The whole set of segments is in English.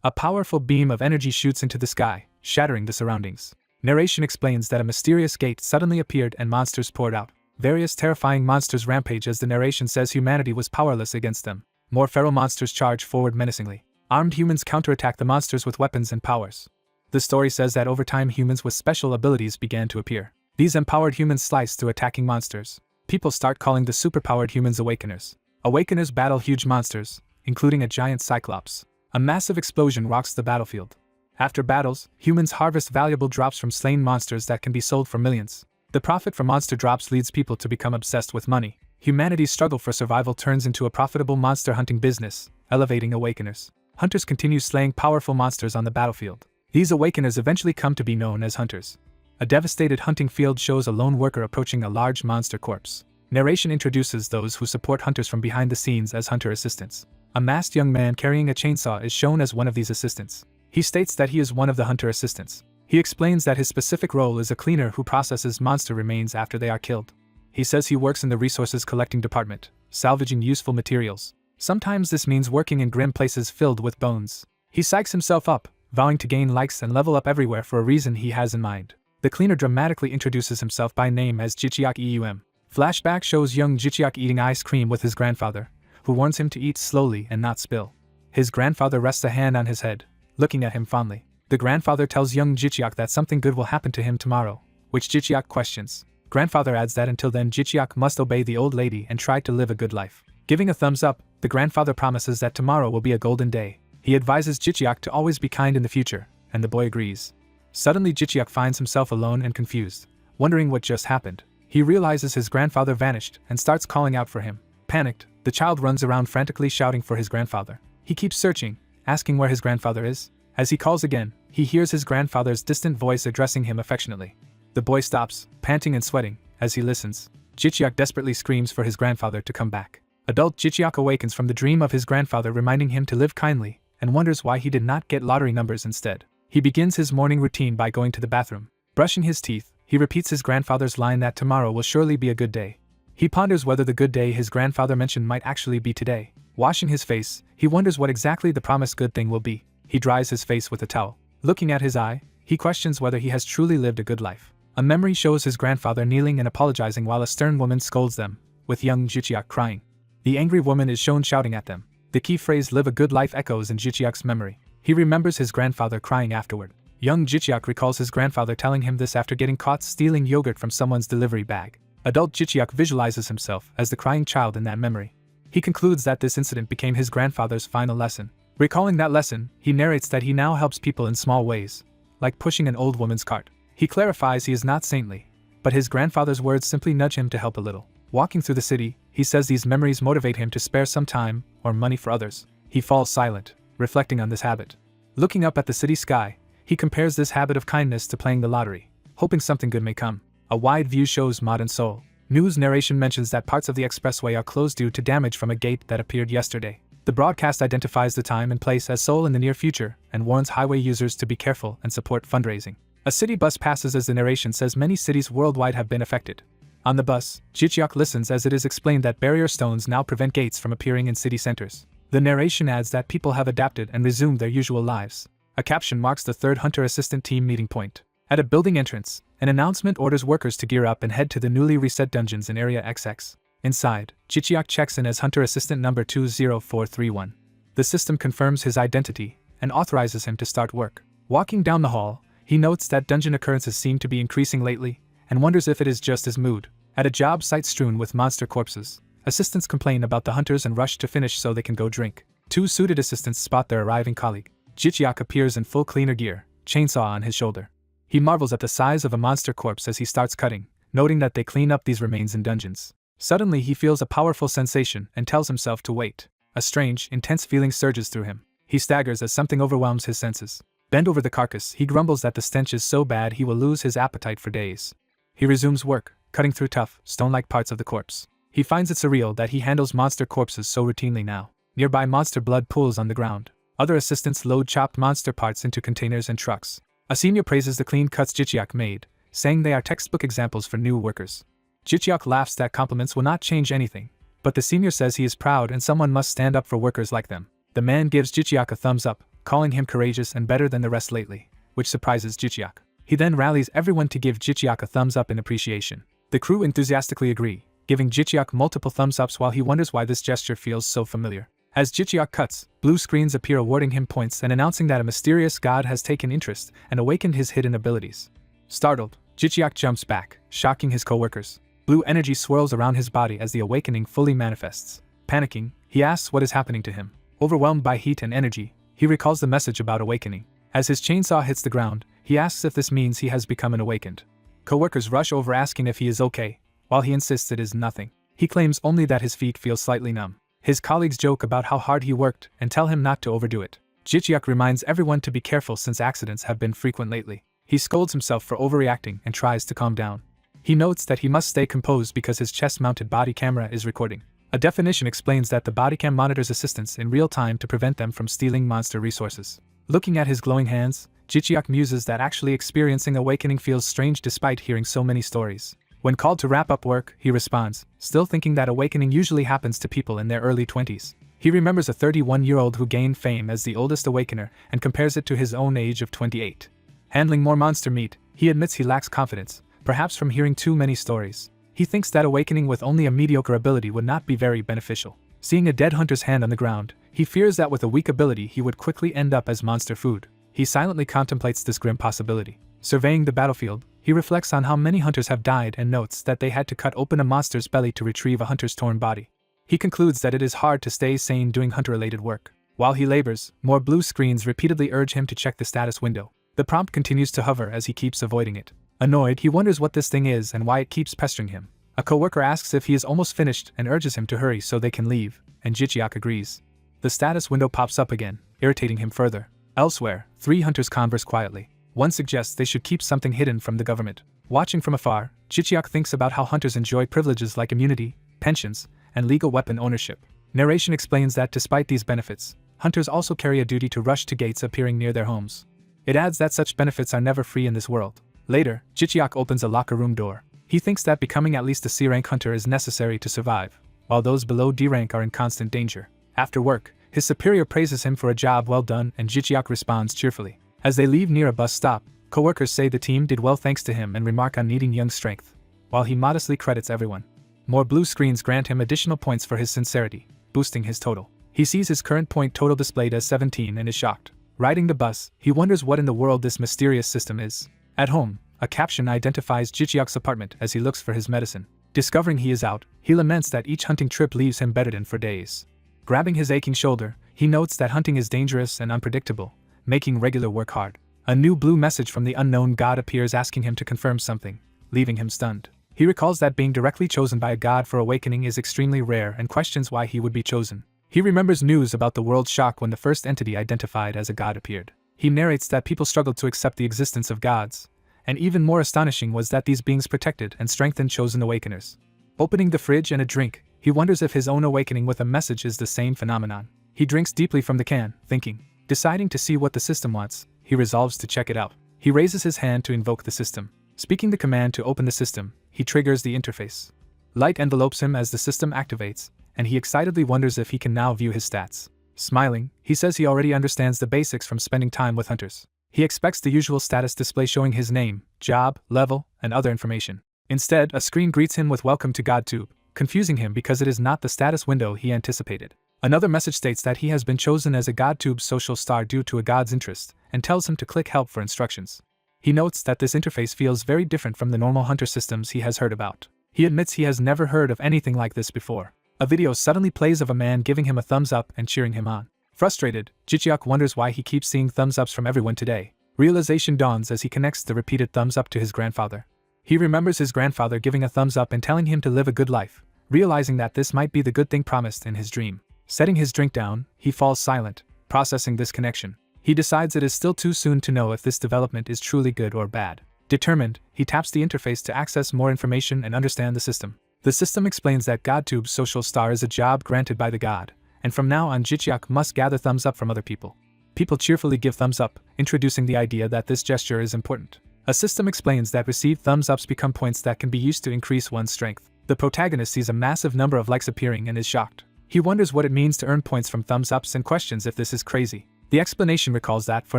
A powerful beam of energy shoots into the sky, shattering the surroundings. Narration explains that a mysterious gate suddenly appeared and monsters poured out. Various terrifying monsters rampage as the narration says humanity was powerless against them. More feral monsters charge forward menacingly. Armed humans counterattack the monsters with weapons and powers. The story says that over time humans with special abilities began to appear. These empowered humans slice through attacking monsters. People start calling the superpowered humans Awakeners. Awakeners battle huge monsters, including a giant cyclops. A massive explosion rocks the battlefield. After battles, humans harvest valuable drops from slain monsters that can be sold for millions. The profit from monster drops leads people to become obsessed with money. Humanity's struggle for survival turns into a profitable monster hunting business, elevating Awakeners. Hunters continue slaying powerful monsters on the battlefield. These Awakeners eventually come to be known as Hunters. A devastated hunting field shows a lone worker approaching a large monster corpse. Narration introduces those who support hunters from behind the scenes as hunter assistants. A masked young man carrying a chainsaw is shown as one of these assistants. He states that he is one of the hunter assistants. He explains that his specific role is a cleaner who processes monster remains after they are killed. He says he works in the resources collecting department, salvaging useful materials. Sometimes this means working in grim places filled with bones. He psychs himself up, vowing to gain likes and level up everywhere for a reason he has in mind. The cleaner dramatically introduces himself by name as Jichiak Eum. Flashback shows young Jichiak eating ice cream with his grandfather, who warns him to eat slowly and not spill. His grandfather rests a hand on his head, looking at him fondly. The grandfather tells young Jichiak that something good will happen to him tomorrow, which Jichiak questions. Grandfather adds that until then Jichiak must obey the old lady and try to live a good life. Giving a thumbs up, the grandfather promises that tomorrow will be a golden day. He advises Jichiak to always be kind in the future, and the boy agrees. Suddenly Jichiak finds himself alone and confused, wondering what just happened. He realizes his grandfather vanished and starts calling out for him. Panicked, the child runs around frantically shouting for his grandfather. He keeps searching, asking where his grandfather is. As he calls again, he hears his grandfather's distant voice addressing him affectionately. The boy stops, panting and sweating, as he listens. Jichiak desperately screams for his grandfather to come back. Adult Jichiak awakens from the dream of his grandfather reminding him to live kindly, and wonders why he did not get lottery numbers instead. He begins his morning routine by going to the bathroom. Brushing his teeth, he repeats his grandfather's line that tomorrow will surely be a good day. He ponders whether the good day his grandfather mentioned might actually be today. Washing his face, he wonders what exactly the promised good thing will be. He dries his face with a towel. Looking at his eye, he questions whether he has truly lived a good life. A memory shows his grandfather kneeling and apologizing while a stern woman scolds them, with young Jichiak crying. The angry woman is shown shouting at them. The key phrase "live a good life" echoes in Jichiak's memory. He remembers his grandfather crying afterward. Young Jichiak recalls his grandfather telling him this after getting caught stealing yogurt from someone's delivery bag. Adult Jichiak visualizes himself as the crying child in that memory. He concludes that this incident became his grandfather's final lesson. Recalling that lesson, he narrates that he now helps people in small ways, like pushing an old woman's cart. He clarifies he is not saintly, but his grandfather's words simply nudge him to help a little. Walking through the city, he says these memories motivate him to spare some time or money for others. He falls silent, reflecting on this habit. Looking up at the city sky, he compares this habit of kindness to playing the lottery, hoping something good may come. A wide view shows modern Seoul. News narration mentions that parts of the expressway are closed due to damage from a gate that appeared yesterday. The broadcast identifies the time and place as Seoul in the near future and warns highway users to be careful and support fundraising. A city bus passes as the narration says many cities worldwide have been affected. On the bus, Jichiak listens as it is explained that barrier stones now prevent gates from appearing in city centers. The narration adds that people have adapted and resumed their usual lives. A caption marks the third Hunter Assistant team meeting point. At a building entrance, an announcement orders workers to gear up and head to the newly reset dungeons in Area XX. Inside, Jichiak checks in as Hunter Assistant number 20431. The system confirms his identity and authorizes him to start work. Walking down the hall, he notes that dungeon occurrences seem to be increasing lately and wonders if it is just his mood. At a job site strewn with monster corpses, assistants complain about the hunters and rush to finish so they can go drink. Two suited assistants spot their arriving colleague. Jichiak appears in full cleaner gear, chainsaw on his shoulder. He marvels at the size of a monster corpse as he starts cutting, noting that they clean up these remains in dungeons. Suddenly he feels a powerful sensation and tells himself to wait. A strange, intense feeling surges through him. He staggers as something overwhelms his senses. Bent over the carcass, he grumbles that the stench is so bad he will lose his appetite for days. He resumes work, cutting through tough, stone-like parts of the corpse. He finds it surreal that he handles monster corpses so routinely now. Nearby monster blood pools on the ground. Other assistants load chopped monster parts into containers and trucks. A senior praises the clean cuts Jichiak made, saying they are textbook examples for new workers. Jichiak laughs that compliments will not change anything, but the senior says he is proud and someone must stand up for workers like them. The man gives Jichiak a thumbs up, calling him courageous and better than the rest lately, which surprises Jichiak. He then rallies everyone to give Jichiak a thumbs up in appreciation. The crew enthusiastically agree, giving Jichiak multiple thumbs ups while he wonders why this gesture feels so familiar. As Jichiak cuts, blue screens appear awarding him points and announcing that a mysterious god has taken interest and awakened his hidden abilities. Startled, Jichiak jumps back, shocking his co-workers. Blue energy swirls around his body as the awakening fully manifests. Panicking, he asks what is happening to him. Overwhelmed by heat and energy, he recalls the message about awakening. As his chainsaw hits the ground, he asks if this means he has become an awakened. Co-workers rush over asking if he is okay, while he insists it is nothing. He claims only that his feet feel slightly numb. His colleagues joke about how hard he worked and tell him not to overdo it. Jichiak reminds everyone to be careful since accidents have been frequent lately. He scolds himself for overreacting and tries to calm down. He notes that he must stay composed because his chest-mounted body camera is recording. A definition explains that the bodycam monitors assistants in real time to prevent them from stealing monster resources. Looking at his glowing hands, Jichiak muses that actually experiencing awakening feels strange despite hearing so many stories. When called to wrap up work, he responds, still thinking that awakening usually happens to people in their early 20s. He remembers a 31-year-old who gained fame as the oldest awakener and compares it to his own age of 28. Handling more monster meat, he admits he lacks confidence, perhaps from hearing too many stories. He thinks that awakening with only a mediocre ability would not be very beneficial. Seeing a dead hunter's hand on the ground, he fears that with a weak ability he would quickly end up as monster food. He silently contemplates this grim possibility. Surveying the battlefield, he reflects on how many hunters have died and notes that they had to cut open a monster's belly to retrieve a hunter's torn body. He concludes that it is hard to stay sane doing hunter-related work. While he labors, more blue screens repeatedly urge him to check the status window. The prompt continues to hover as he keeps avoiding it. Annoyed, he wonders what this thing is and why it keeps pestering him. A coworker asks if he is almost finished and urges him to hurry so they can leave, and Jichiak agrees. The status window pops up again, irritating him further. Elsewhere, 3 hunters converse quietly. One suggests they should keep something hidden from the government. Watching from afar, Jichiak thinks about how hunters enjoy privileges like immunity, pensions, and legal weapon ownership. Narration explains that despite these benefits, hunters also carry a duty to rush to gates appearing near their homes. It adds that such benefits are never free in this world. Later, Jichiak opens a locker room door. He thinks that becoming at least a C-rank hunter is necessary to survive, while those below D-rank are in constant danger. After work, his superior praises him for a job well done and Jichiak responds cheerfully. As they leave near a bus stop, co-workers say the team did well thanks to him and remark on needing young strength, while he modestly credits everyone. More blue screens grant him additional points for his sincerity, boosting his total. He sees his current point total displayed as 17 and is shocked. Riding the bus, he wonders what in the world this mysterious system is. At home, a caption identifies Jichiak's apartment as he looks for his medicine. Discovering he is out, he laments that each hunting trip leaves him bedridden for days. Grabbing his aching shoulder, he notes that hunting is dangerous and unpredictable, making regular work hard. A new blue message from the unknown god appears asking him to confirm something, leaving him stunned. He recalls that being directly chosen by a god for awakening is extremely rare and questions why he would be chosen. He remembers news about the world shock when the first entity identified as a god appeared. He narrates that people struggled to accept the existence of gods, and even more astonishing was that these beings protected and strengthened chosen awakeners. Opening the fridge and a drink, he wonders if his own awakening with a message is the same phenomenon. He drinks deeply from the can, thinking. Deciding to see what the system wants, he resolves to check it out. He raises his hand to invoke the system. Speaking the command to open the system, he triggers the interface. Light envelopes him as the system activates, and he excitedly wonders if he can now view his stats. Smiling, he says he already understands the basics from spending time with hunters. He expects the usual status display showing his name, job, level, and other information. Instead, a screen greets him with "Welcome to GodTube," confusing him because it is not the status window he anticipated. Another message states that he has been chosen as a GodTube social star due to a god's interest, and tells him to click help for instructions. He notes that this interface feels very different from the normal hunter systems he has heard about. He admits he has never heard of anything like this before. A video suddenly plays of a man giving him a thumbs up and cheering him on. Frustrated, Jichiak wonders why he keeps seeing thumbs ups from everyone today. Realization dawns as he connects the repeated thumbs up to his grandfather. He remembers his grandfather giving a thumbs up and telling him to live a good life, realizing that this might be the good thing promised in his dream. Setting his drink down, he falls silent, processing this connection. He decides it is still too soon to know if this development is truly good or bad. Determined, he taps the interface to access more information and understand the system. The system explains that GodTube's social star is a job granted by the god, and from now on Jichiak must gather thumbs up from other people. People cheerfully give thumbs up, introducing the idea that this gesture is important. A system explains that received thumbs ups become points that can be used to increase one's strength. The protagonist sees a massive number of likes appearing and is shocked. He wonders what it means to earn points from thumbs ups and questions if this is crazy. The explanation recalls that, for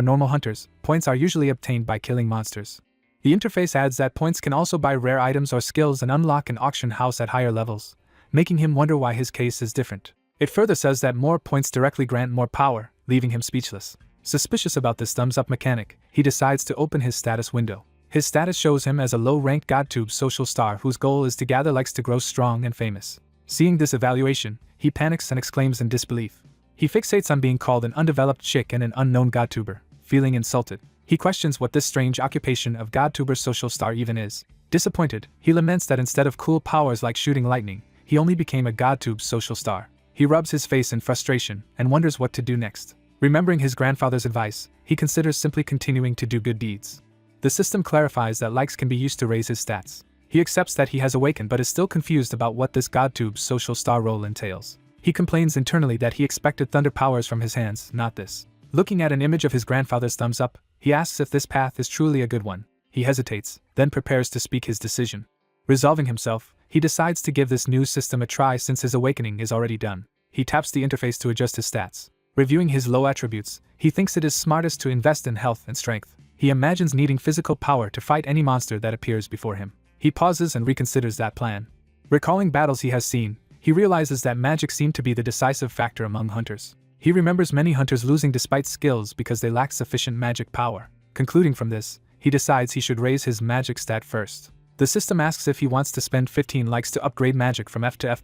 normal hunters, points are usually obtained by killing monsters. The interface adds that points can also buy rare items or skills and unlock an auction house at higher levels, making him wonder why his case is different. It further says that more points directly grant more power, leaving him speechless. Suspicious about this thumbs-up mechanic, he decides to open his status window. His status shows him as a low-ranked GodTube social star whose goal is to gather likes to grow strong and famous. Seeing this evaluation, he panics and exclaims in disbelief. He fixates on being called an undeveloped chick and an unknown GodTuber, feeling insulted. He questions what this strange occupation of GodTuber social star even is. Disappointed, he laments that instead of cool powers like shooting lightning, he only became a GodTube social star. He rubs his face in frustration and wonders what to do next. Remembering his grandfather's advice, he considers simply continuing to do good deeds. The system clarifies that likes can be used to raise his stats. He accepts that he has awakened but is still confused about what this GodTube social star role entails. He complains internally that he expected thunder powers from his hands, not this. Looking at an image of his grandfather's thumbs up, he asks if this path is truly a good one. He hesitates, then prepares to speak his decision. Resolving himself, he decides to give this new system a try since his awakening is already done. He taps the interface to adjust his stats. Reviewing his low attributes, he thinks it is smartest to invest in health and strength. He imagines needing physical power to fight any monster that appears before him. He pauses and reconsiders that plan. Recalling battles he has seen, he realizes that magic seemed to be the decisive factor among hunters. He remembers many hunters losing despite skills because they lacked sufficient magic power. Concluding from this, he decides he should raise his magic stat first. The system asks if he wants to spend 15 likes to upgrade magic from F to F+,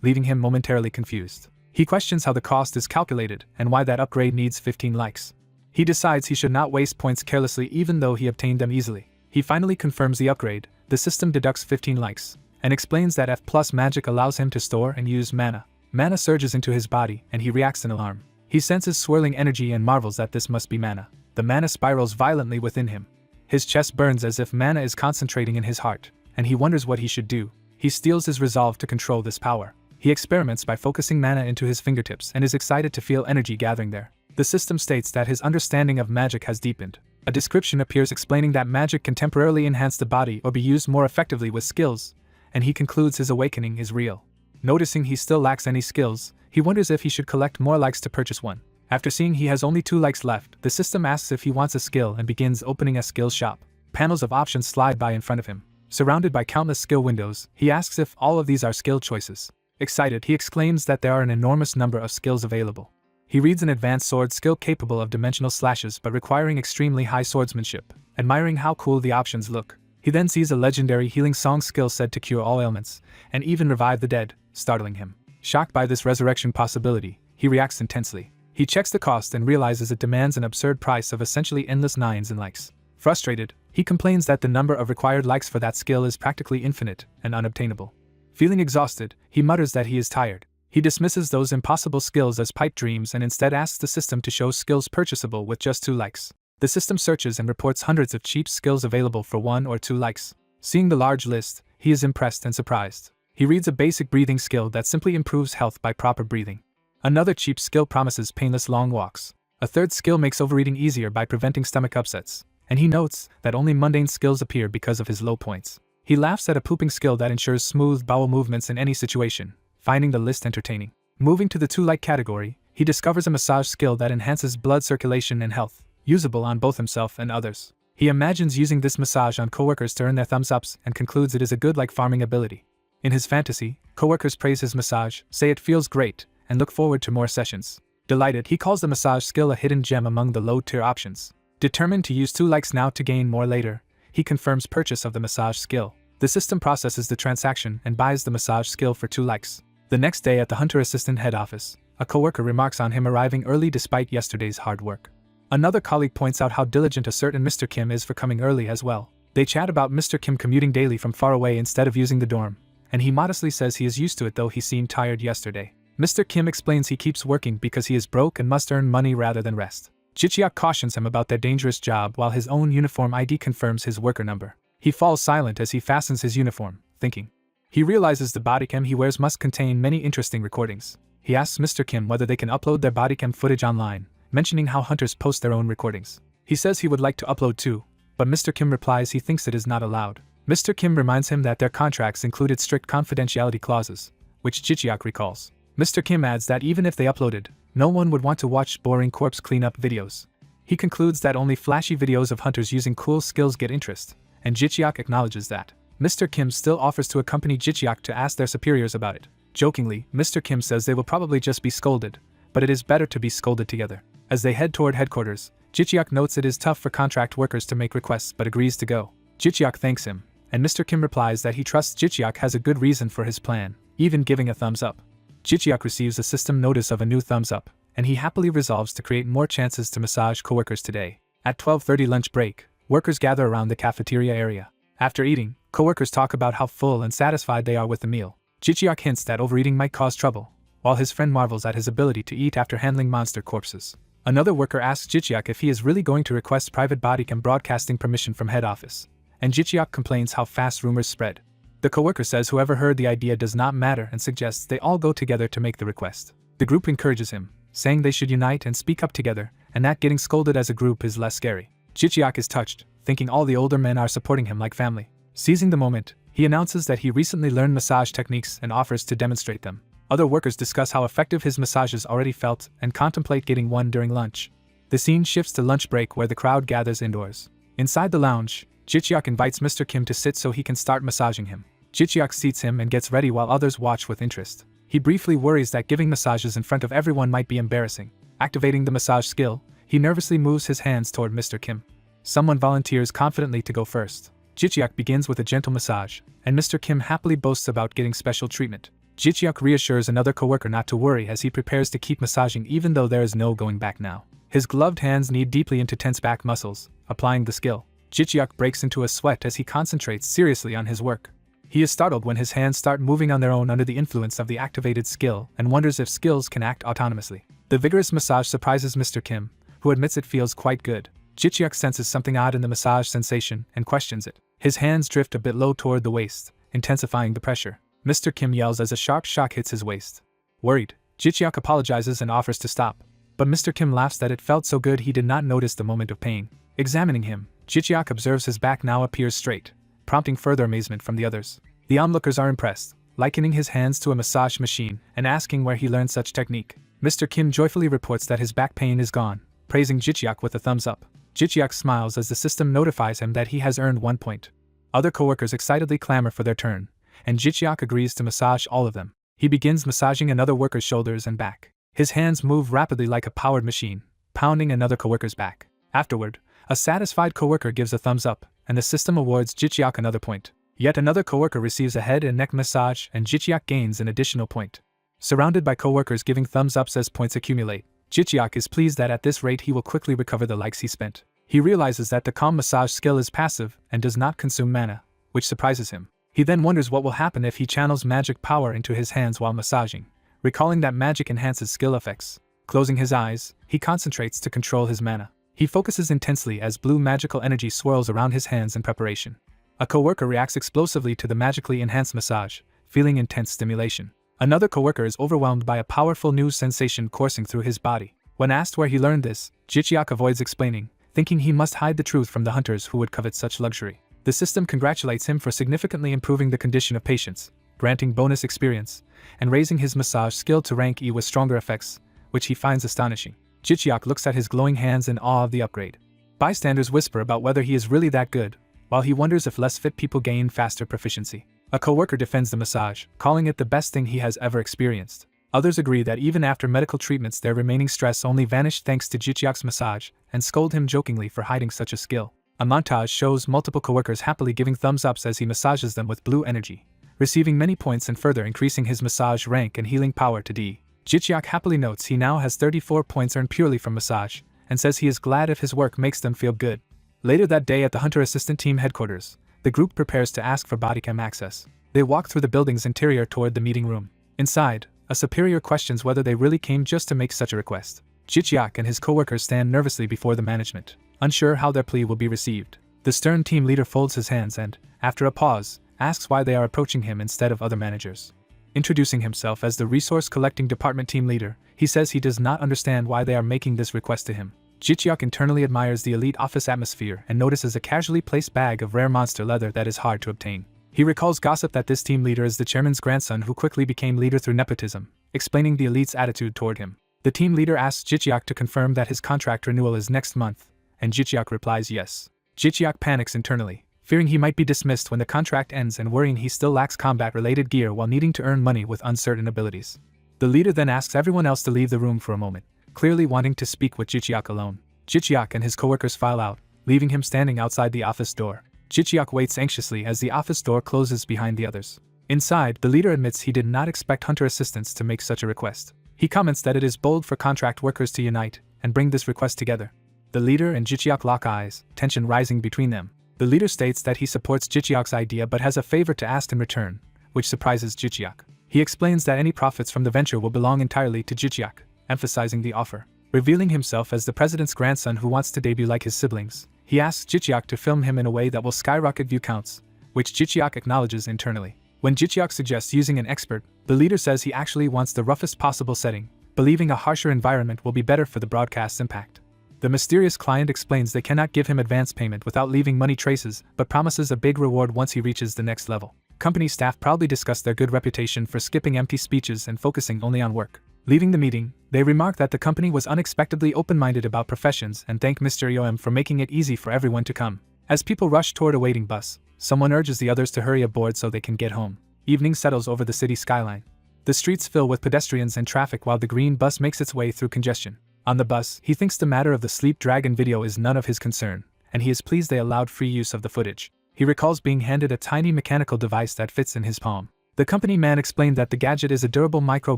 leaving him momentarily confused. He questions how the cost is calculated and why that upgrade needs 15 likes. He decides he should not waste points carelessly even though he obtained them easily. He finally confirms the upgrade. The system deducts 15 likes and explains that F+ magic allows him to store and use mana. Mana surges into his body and he reacts in alarm. He senses swirling energy and marvels that this must be mana. The mana spirals violently within him. His chest burns as if mana is concentrating in his heart, and he wonders what he should do. He steels his resolve to control this power. He experiments by focusing mana into his fingertips and is excited to feel energy gathering there. The system states that his understanding of magic has deepened. A description appears explaining that magic can temporarily enhance the body or be used more effectively with skills, and he concludes his awakening is real. Noticing he still lacks any skills, he wonders if he should collect more likes to purchase one. After seeing he has only 2 likes left, the system asks if he wants a skill and begins opening a skills shop. Panels of options slide by in front of him. Surrounded by countless skill windows, he asks if all of these are skill choices. Excited, he exclaims that there are an enormous number of skills available. He reads an advanced sword skill capable of dimensional slashes but requiring extremely high swordsmanship, admiring how cool the options look. He then sees a legendary healing song skill said to cure all ailments, and even revive the dead, startling him. Shocked by this resurrection possibility, he reacts intensely. He checks the cost and realizes it demands an absurd price of essentially endless 9s in likes. Frustrated, he complains that the number of required likes for that skill is practically infinite and unobtainable. Feeling exhausted, he mutters that he is tired. He dismisses those impossible skills as pipe dreams and instead asks the system to show skills purchasable with just 2 likes. The system searches and reports hundreds of cheap skills available for 1 or 2 likes. Seeing the large list, he is impressed and surprised. He reads a basic breathing skill that simply improves health by proper breathing. Another cheap skill promises painless long walks. A third skill makes overeating easier by preventing stomach upsets, and he notes that only mundane skills appear because of his low points. He laughs at a pooping skill that ensures smooth bowel movements in any situation, finding the list entertaining. Moving to the 2-like category, he discovers a massage skill that enhances blood circulation and health, usable on both himself and others. He imagines using this massage on coworkers to earn their thumbs ups and concludes it is a good like farming ability. In his fantasy, coworkers praise his massage, say it feels great, and look forward to more sessions. Delighted, he calls the massage skill a hidden gem among the low-tier options. Determined to use 2 likes now to gain more later, he confirms purchase of the massage skill. The system processes the transaction and buys the massage skill for 2 likes. The next day at the Hunter Assistant head office, a coworker remarks on him arriving early despite yesterday's hard work. Another colleague points out how diligent a certain Mr. Kim is for coming early as well. They chat about Mr. Kim commuting daily from far away instead of using the dorm, and he modestly says he is used to it though he seemed tired yesterday. Mr. Kim explains he keeps working because he is broke and must earn money rather than rest. Jicheok cautions him about their dangerous job while his own uniform ID confirms his worker number. He falls silent as he fastens his uniform, thinking. He realizes the bodycam he wears must contain many interesting recordings. He asks Mr. Kim whether they can upload their bodycam footage online, mentioning how hunters post their own recordings. He says he would like to upload too, but Mr. Kim replies he thinks it is not allowed. Mr. Kim reminds him that their contracts included strict confidentiality clauses, which Jicheok recalls. Mr. Kim adds that even if they uploaded, No one would want to watch boring corpse cleanup videos. He concludes that only flashy videos of hunters using cool skills get interest, and Jicheok acknowledges that. Mr. Kim still offers to accompany Jicheok to ask their superiors about it. Jokingly, Mr. Kim says they will probably just be scolded, but it is better to be scolded together. As they head toward headquarters, Jicheok notes it is tough for contract workers to make requests but agrees to go. Jicheok thanks him, and Mr. Kim replies that he trusts Jicheok has a good reason for his plan, even giving a thumbs up. Jicheok receives a system notice of a new thumbs up, and he happily resolves to create more chances to massage coworkers today. At 12:30 lunch break, workers gather around the cafeteria area. After eating, coworkers talk about how full and satisfied they are with the meal. Jicheok hints that overeating might cause trouble, while his friend marvels at his ability to eat after handling monster corpses. Another worker asks Jicheok if he is really going to request private bodycam broadcasting permission from head office, and Jicheok complains how fast rumors spread. The coworker says whoever heard the idea does not matter and suggests they all go together to make the request. The group encourages him, saying they should unite and speak up together, and that getting scolded as a group is less scary. Jicheok is touched, thinking all the older men are supporting him like family. Seizing the moment, he announces that he recently learned massage techniques and offers to demonstrate them. Other workers discuss how effective his massages already felt and contemplate getting one during lunch. The scene shifts to lunch break where the crowd gathers indoors. Inside the lounge, Jicheok invites Mr. Kim to sit so he can start massaging him. Jicheok seats him and gets ready while others watch with interest. He briefly worries that giving massages in front of everyone might be embarrassing. Activating the massage skill, he nervously moves his hands toward Mr. Kim. Someone volunteers confidently to go first. Jicheok begins with a gentle massage, and Mr. Kim happily boasts about getting special treatment. Jicheok reassures another coworker not to worry as he prepares to keep massaging even though there is no going back now. His gloved hands knead deeply into tense back muscles, applying the skill. Jicheok breaks into a sweat as he concentrates seriously on his work. He is startled when his hands start moving on their own under the influence of the activated skill and wonders if skills can act autonomously. The vigorous massage surprises Mr. Kim, who admits it feels quite good. Jicheok senses something odd in the massage sensation and questions it. His hands drift a bit low toward the waist, intensifying the pressure. Mr. Kim yells as a sharp shock hits his waist. Worried, Jicheok apologizes and offers to stop, but Mr. Kim laughs that it felt so good he did not notice the moment of pain. Examining him, Jicheok observes his back now appears straight, prompting further amazement from the others. The onlookers are impressed, likening his hands to a massage machine and asking where he learned such technique. Mr. Kim joyfully reports that his back pain is gone, praising Jicheok with a thumbs up. Jicheok smiles as the system notifies him that he has earned 1 point. Other coworkers excitedly clamor for their turn, and Jicheok agrees to massage all of them. He begins massaging another worker's shoulders and back. His hands move rapidly like a powered machine, pounding another coworker's back. Afterward, a satisfied coworker gives a thumbs up, and the system awards Jicheok another point. Yet another coworker receives a head and neck massage, and Jicheok gains an additional point. Surrounded by coworkers giving thumbs ups as points accumulate, Jicheok is pleased that at this rate he will quickly recover the likes he spent. He realizes that the calm massage skill is passive and does not consume mana, which surprises him. He then wonders what will happen if he channels magic power into his hands while massaging, recalling that magic enhances skill effects. Closing his eyes, he concentrates to control his mana. He focuses intensely as blue magical energy swirls around his hands in preparation. A coworker reacts explosively to the magically enhanced massage, feeling intense stimulation. Another coworker is overwhelmed by a powerful new sensation coursing through his body. When asked where he learned this, Jicheok avoids explaining, thinking he must hide the truth from the hunters who would covet such luxury. The system congratulates him for significantly improving the condition of patients, granting bonus experience, and raising his massage skill to rank E with stronger effects, which he finds astonishing. Jicheok looks at his glowing hands in awe of the upgrade. Bystanders whisper about whether he is really that good, while he wonders if less fit people gain faster proficiency. A coworker defends the massage, calling it the best thing he has ever experienced. Others agree that even after medical treatments their remaining stress only vanished thanks to Jicheok's massage, and scold him jokingly for hiding such a skill. A montage shows multiple coworkers happily giving thumbs ups as he massages them with blue energy, receiving many points and further increasing his massage rank and healing power to D. Jicheok happily notes he now has 34 points earned purely from massage, and says he is glad if his work makes them feel good. Later that day at the Hunter Assistant Team headquarters, the group prepares to ask for bodycam access. They walk through the building's interior toward the meeting room. Inside, a superior questions whether they really came just to make such a request. Jicheok and his coworkers stand nervously before the management, unsure how their plea will be received. The stern team leader folds his hands and, after a pause, asks why they are approaching him instead of other managers. Introducing himself as the resource collecting department team leader, he says he does not understand why they are making this request to him. Jicheok internally admires the elite office atmosphere and notices a casually placed bag of rare monster leather that is hard to obtain. He recalls gossip that this team leader is the chairman's grandson who quickly became leader through nepotism, explaining the elite's attitude toward him. The team leader asks Jichiak to confirm that his contract renewal is next month, and Jichiak replies yes. Jichiak panics internally, fearing he might be dismissed when the contract ends and worrying he still lacks combat-related gear while needing to earn money with uncertain abilities. The leader then asks everyone else to leave the room for a moment, clearly wanting to speak with Jichiak alone. Jichiak and his coworkers file out, leaving him standing outside the office door. Jichiak waits anxiously as the office door closes behind the others. Inside, the leader admits he did not expect Hunter assistants to make such a request. He comments that it is bold for contract workers to unite and bring this request together. The leader and Jichiak lock eyes, tension rising between them. The leader states that he supports Jichiak's idea but has a favor to ask in return, which surprises Jichiak. He explains that any profits from the venture will belong entirely to Jichiak, emphasizing the offer. Revealing himself as the president's grandson who wants to debut like his siblings, he asks Jichiak to film him in a way that will skyrocket view counts, which Jichiak acknowledges internally. When Jichiak suggests using an expert, the leader says he actually wants the roughest possible setting, believing a harsher environment will be better for the broadcast's impact. The mysterious client explains they cannot give him advance payment without leaving money traces, but promises a big reward once he reaches the next level. Company staff proudly discuss their good reputation for skipping empty speeches and focusing only on work. Leaving the meeting, they remark that the company was unexpectedly open-minded about professions and thank Mr. Yoem for making it easy for everyone to come. As people rush toward a waiting bus, someone urges the others to hurry aboard so they can get home. Evening settles over the city skyline. The streets fill with pedestrians and traffic while the green bus makes its way through congestion. On the bus, he thinks the matter of the Sleep Dragon video is none of his concern, and he is pleased they allowed free use of the footage. He recalls being handed a tiny mechanical device that fits in his palm. The company man explained that the gadget is a durable micro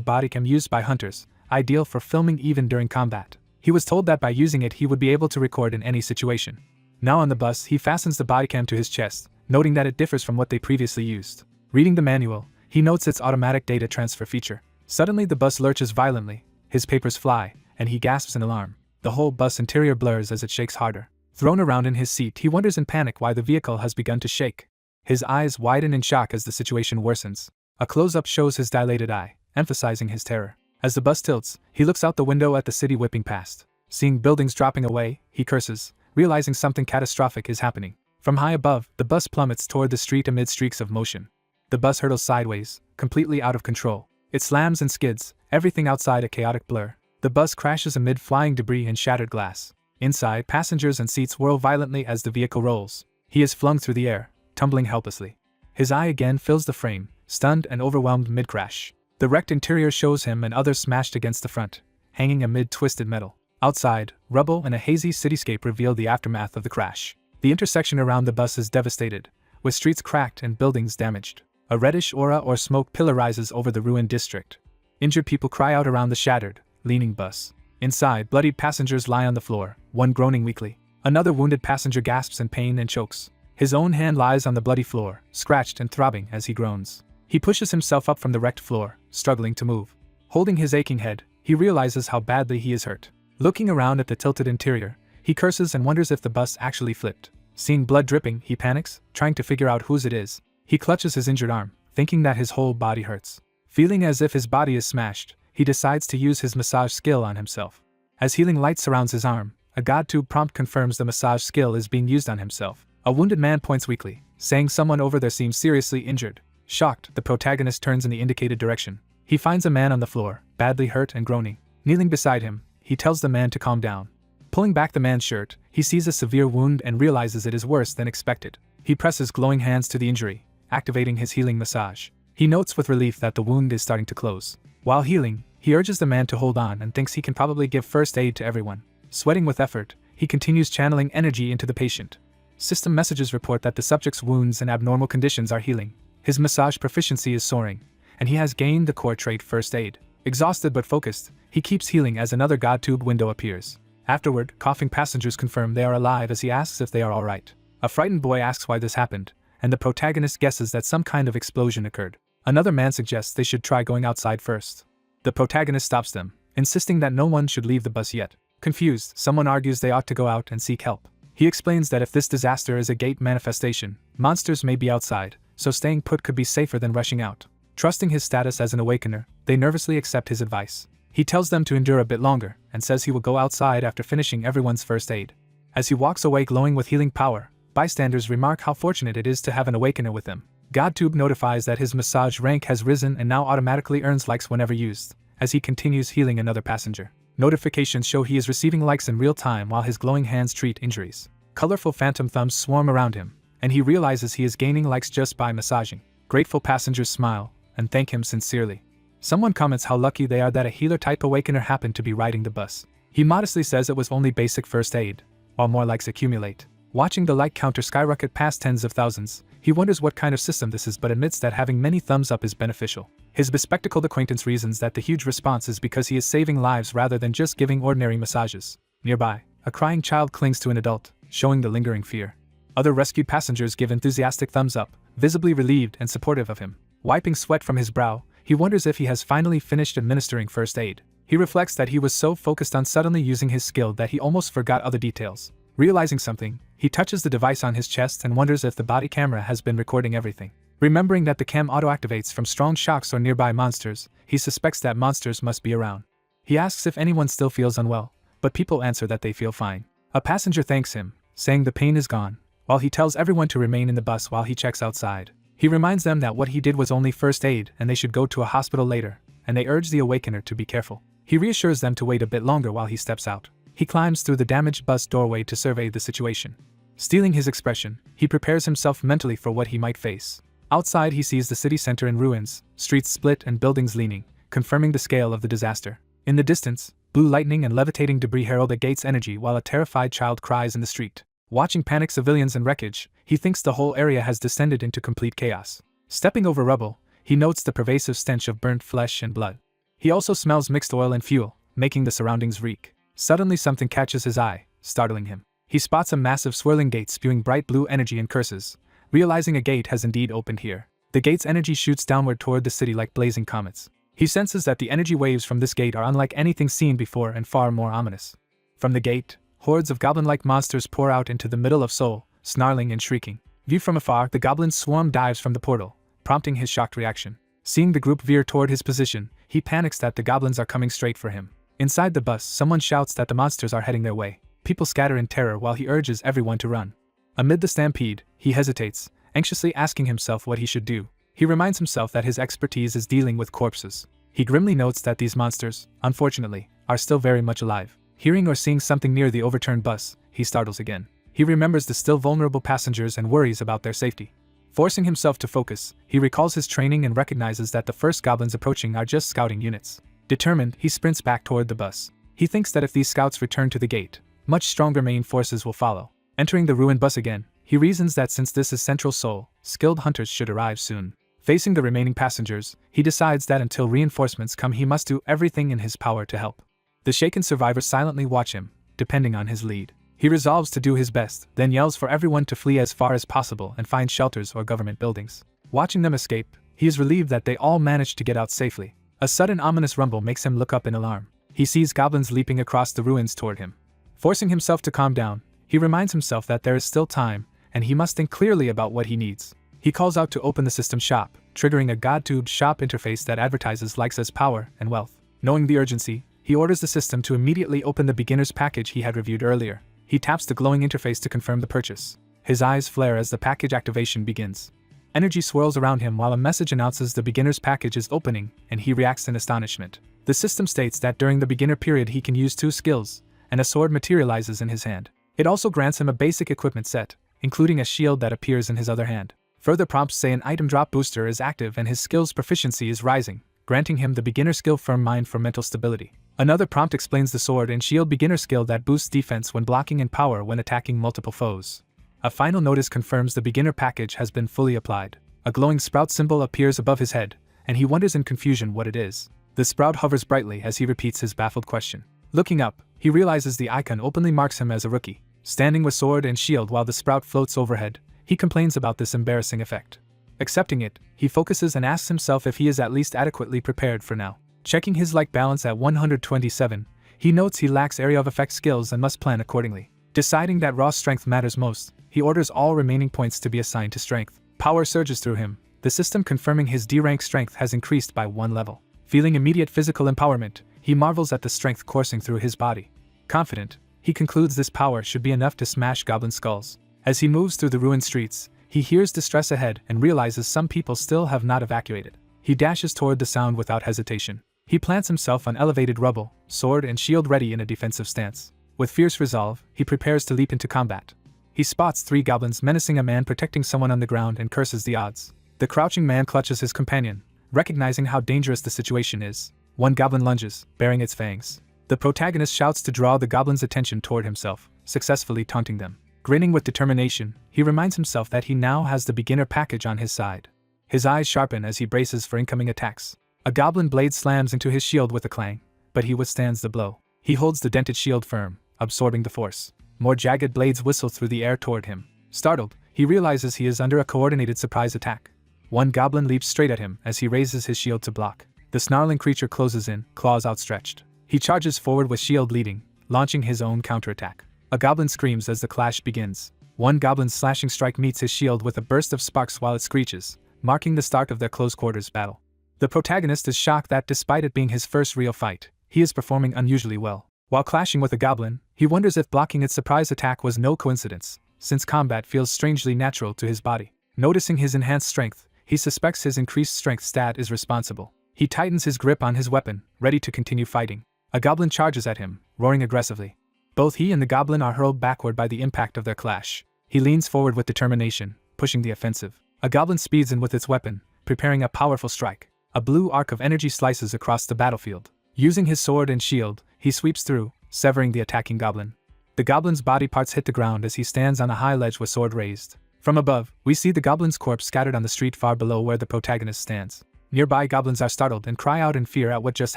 bodycam used by hunters, ideal for filming even during combat. He was told that by using it he would be able to record in any situation. Now on the bus, he fastens the bodycam to his chest, noting that it differs from what they previously used. Reading the manual, he notes its automatic data transfer feature. Suddenly the bus lurches violently, his papers fly, and he gasps in alarm. The whole bus interior blurs as it shakes harder. Thrown around in his seat, he wonders in panic why the vehicle has begun to shake. His eyes widen in shock as the situation worsens. A close-up shows his dilated eye, emphasizing his terror. As the bus tilts, he looks out the window at the city whipping past. Seeing buildings dropping away, he curses, realizing something catastrophic is happening. From high above, the bus plummets toward the street amid streaks of motion. The bus hurtles sideways, completely out of control. It slams and skids, everything outside a chaotic blur. The bus crashes amid flying debris and shattered glass. Inside, passengers and seats whirl violently as the vehicle rolls. He is flung through the air, tumbling helplessly. His eye again fills the frame, stunned and overwhelmed mid-crash. The wrecked interior shows him and others smashed against the front, hanging amid twisted metal. Outside, rubble and a hazy cityscape reveal the aftermath of the crash. The intersection around the bus is devastated, with streets cracked and buildings damaged. A reddish aura or smoke pillar rises over the ruined district. Injured people cry out around the shattered, leaning bus. Inside, bloodied passengers lie on the floor, one groaning weakly. Another wounded passenger gasps in pain and chokes. His own hand lies on the bloody floor, scratched and throbbing as he groans. He pushes himself up from the wrecked floor, struggling to move. Holding his aching head, he realizes how badly he is hurt. Looking around at the tilted interior, he curses and wonders if the bus actually flipped. Seeing blood dripping, he panics, trying to figure out whose it is. He clutches his injured arm, thinking that his whole body hurts. Feeling as if his body is smashed, he decides to use his massage skill on himself. As healing light surrounds his arm, a god tube prompt confirms the massage skill is being used on himself. A wounded man points weakly, saying someone over there seems seriously injured. Shocked, the protagonist turns in the indicated direction. He finds a man on the floor, badly hurt and groaning. Kneeling beside him, he tells the man to calm down. Pulling back the man's shirt, he sees a severe wound and realizes it is worse than expected. He presses glowing hands to the injury, activating his healing massage. He notes with relief that the wound is starting to close. While healing, he urges the man to hold on and thinks he can probably give first aid to everyone. Sweating with effort, he continues channeling energy into the patient. System messages report that the subject's wounds and abnormal conditions are healing. His massage proficiency is soaring, and he has gained the core trait first aid. Exhausted but focused, he keeps healing as another god tube window appears. Afterward, coughing passengers confirm they are alive as he asks if they are alright. A frightened boy asks why this happened, and the protagonist guesses that some kind of explosion occurred. Another man suggests they should try going outside first. The protagonist stops them, insisting that no one should leave the bus yet. Confused, someone argues they ought to go out and seek help. He explains that if this disaster is a gate manifestation, monsters may be outside, so staying put could be safer than rushing out. Trusting his status as an awakener, they nervously accept his advice. He tells them to endure a bit longer, and says he will go outside after finishing everyone's first aid. As he walks away glowing with healing power, bystanders remark how fortunate it is to have an awakener with him. GodTube notifies that his massage rank has risen and now automatically earns likes whenever used, as he continues healing another passenger. Notifications show he is receiving likes in real time while his glowing hands treat injuries. Colorful phantom thumbs swarm around him, and he realizes he is gaining likes just by massaging. Grateful passengers smile and thank him sincerely. Someone comments how lucky they are that a healer-type awakener happened to be riding the bus. He modestly says it was only basic first aid, while more likes accumulate. Watching the like counter skyrocket past tens of thousands, he wonders what kind of system this is but admits that having many thumbs up is beneficial. His bespectacled acquaintance reasons that the huge response is because he is saving lives rather than just giving ordinary massages. Nearby, a crying child clings to an adult, showing the lingering fear. Other rescued passengers give enthusiastic thumbs up, visibly relieved and supportive of him. Wiping sweat from his brow, he wonders if he has finally finished administering first aid. He reflects that he was so focused on suddenly using his skill that he almost forgot other details. Realizing something, he touches the device on his chest and wonders if the body camera has been recording everything. Remembering that the cam auto-activates from strong shocks or nearby monsters, he suspects that monsters must be around. He asks if anyone still feels unwell, but people answer that they feel fine. A passenger thanks him, saying the pain is gone, while he tells everyone to remain in the bus while he checks outside. He reminds them that what he did was only first aid and they should go to a hospital later, and they urge the awakener to be careful. He reassures them to wait a bit longer while he steps out. He climbs through the damaged bus doorway to survey the situation. Stealing his expression, he prepares himself mentally for what he might face. Outside he sees the city center in ruins, streets split and buildings leaning, confirming the scale of the disaster. In the distance, blue lightning and levitating debris herald the gate's energy while a terrified child cries in the street. Watching panicked civilians and wreckage, he thinks the whole area has descended into complete chaos. Stepping over rubble, he notes the pervasive stench of burnt flesh and blood. He also smells mixed oil and fuel, making the surroundings reek. Suddenly something catches his eye, startling him. He spots a massive swirling gate spewing bright blue energy and curses, realizing a gate has indeed opened here. The gate's energy shoots downward toward the city like blazing comets. He senses that the energy waves from this gate are unlike anything seen before and far more ominous. From the gate, hordes of goblin-like monsters pour out into the middle of Seoul, snarling and shrieking. Viewed from afar, the goblin swarm dives from the portal, prompting his shocked reaction. Seeing the group veer toward his position, he panics that the goblins are coming straight for him. Inside the bus, someone shouts that the monsters are heading their way. People scatter in terror while he urges everyone to run. Amid the stampede, he hesitates, anxiously asking himself what he should do. He reminds himself that his expertise is dealing with corpses. He grimly notes that these monsters, unfortunately, are still very much alive. Hearing or seeing something near the overturned bus, he startles again. He remembers the still vulnerable passengers and worries about their safety. Forcing himself to focus, he recalls his training and recognizes that the first goblins approaching are just scouting units. Determined, he sprints back toward the bus. He thinks that if these scouts return to the gate, much stronger main forces will follow. Entering the ruined bus again, he reasons that since this is Central Seoul, skilled hunters should arrive soon. Facing the remaining passengers, he decides that until reinforcements come he must do everything in his power to help. The shaken survivors silently watch him, depending on his lead. He resolves to do his best, then yells for everyone to flee as far as possible and find shelters or government buildings. Watching them escape, he is relieved that they all managed to get out safely. A sudden ominous rumble makes him look up in alarm. He sees goblins leaping across the ruins toward him. Forcing himself to calm down, he reminds himself that there is still time, and he must think clearly about what he needs. He calls out to open the system shop, triggering a God-tubed shop interface that advertises likes as power and wealth. Knowing the urgency, he orders the system to immediately open the beginner's package he had reviewed earlier. He taps the glowing interface to confirm the purchase. His eyes flare as the package activation begins. Energy swirls around him while a message announces the beginner's package is opening, and he reacts in astonishment. The system states that during the beginner period he can use 2 skills, and a sword materializes in his hand. It also grants him a basic equipment set, including a shield that appears in his other hand. Further prompts say an item drop booster is active and his skills proficiency is rising, granting him the beginner skill Firm Mind for mental stability. Another prompt explains the sword and shield beginner skill that boosts defense when blocking and power when attacking multiple foes. A final notice confirms the beginner package has been fully applied. A glowing sprout symbol appears above his head, and he wonders in confusion what it is. The sprout hovers brightly as he repeats his baffled question. Looking up, he realizes the icon openly marks him as a rookie. Standing with sword and shield while the sprout floats overhead, he complains about this embarrassing effect. Accepting it, he focuses and asks himself if he is at least adequately prepared for now. Checking his like balance at 127, he notes he lacks area of effect skills and must plan accordingly. Deciding that raw strength matters most, he orders all remaining points to be assigned to strength. Power surges through him, the system confirming his D-rank strength has increased by 1 level. Feeling immediate physical empowerment, he marvels at the strength coursing through his body. Confident, he concludes this power should be enough to smash goblin skulls. As he moves through the ruined streets, he hears distress ahead and realizes some people still have not evacuated. He dashes toward the sound without hesitation. He plants himself on elevated rubble, sword and shield ready in a defensive stance. With fierce resolve, he prepares to leap into combat. He spots 3 goblins menacing a man protecting someone on the ground and curses the odds. The crouching man clutches his companion, recognizing how dangerous the situation is. One goblin lunges, baring its fangs. The protagonist shouts to draw the goblin's attention toward himself, successfully taunting them. Grinning with determination, he reminds himself that he now has the beginner package on his side. His eyes sharpen as he braces for incoming attacks. A goblin blade slams into his shield with a clang, but he withstands the blow. He holds the dented shield firm, absorbing the force. More jagged blades whistle through the air toward him. Startled, he realizes he is under a coordinated surprise attack. One goblin leaps straight at him as he raises his shield to block. The snarling creature closes in, claws outstretched. He charges forward with shield leading, launching his own counterattack. A goblin screams as the clash begins. One goblin's slashing strike meets his shield with a burst of sparks while it screeches, marking the start of their close-quarters battle. The protagonist is shocked that despite it being his first real fight, he is performing unusually well. While clashing with a goblin, he wonders if blocking its surprise attack was no coincidence, since combat feels strangely natural to his body. Noticing his enhanced strength, he suspects his increased strength stat is responsible. He tightens his grip on his weapon, ready to continue fighting. A goblin charges at him, roaring aggressively. Both he and the goblin are hurled backward by the impact of their clash. He leans forward with determination, pushing the offensive. A goblin speeds in with its weapon, preparing a powerful strike. A blue arc of energy slices across the battlefield. Using his sword and shield, he sweeps through, severing the attacking goblin. The goblin's body parts hit the ground as he stands on a high ledge with sword raised. From above, we see the goblin's corpse scattered on the street far below where the protagonist stands. Nearby goblins are startled and cry out in fear at what just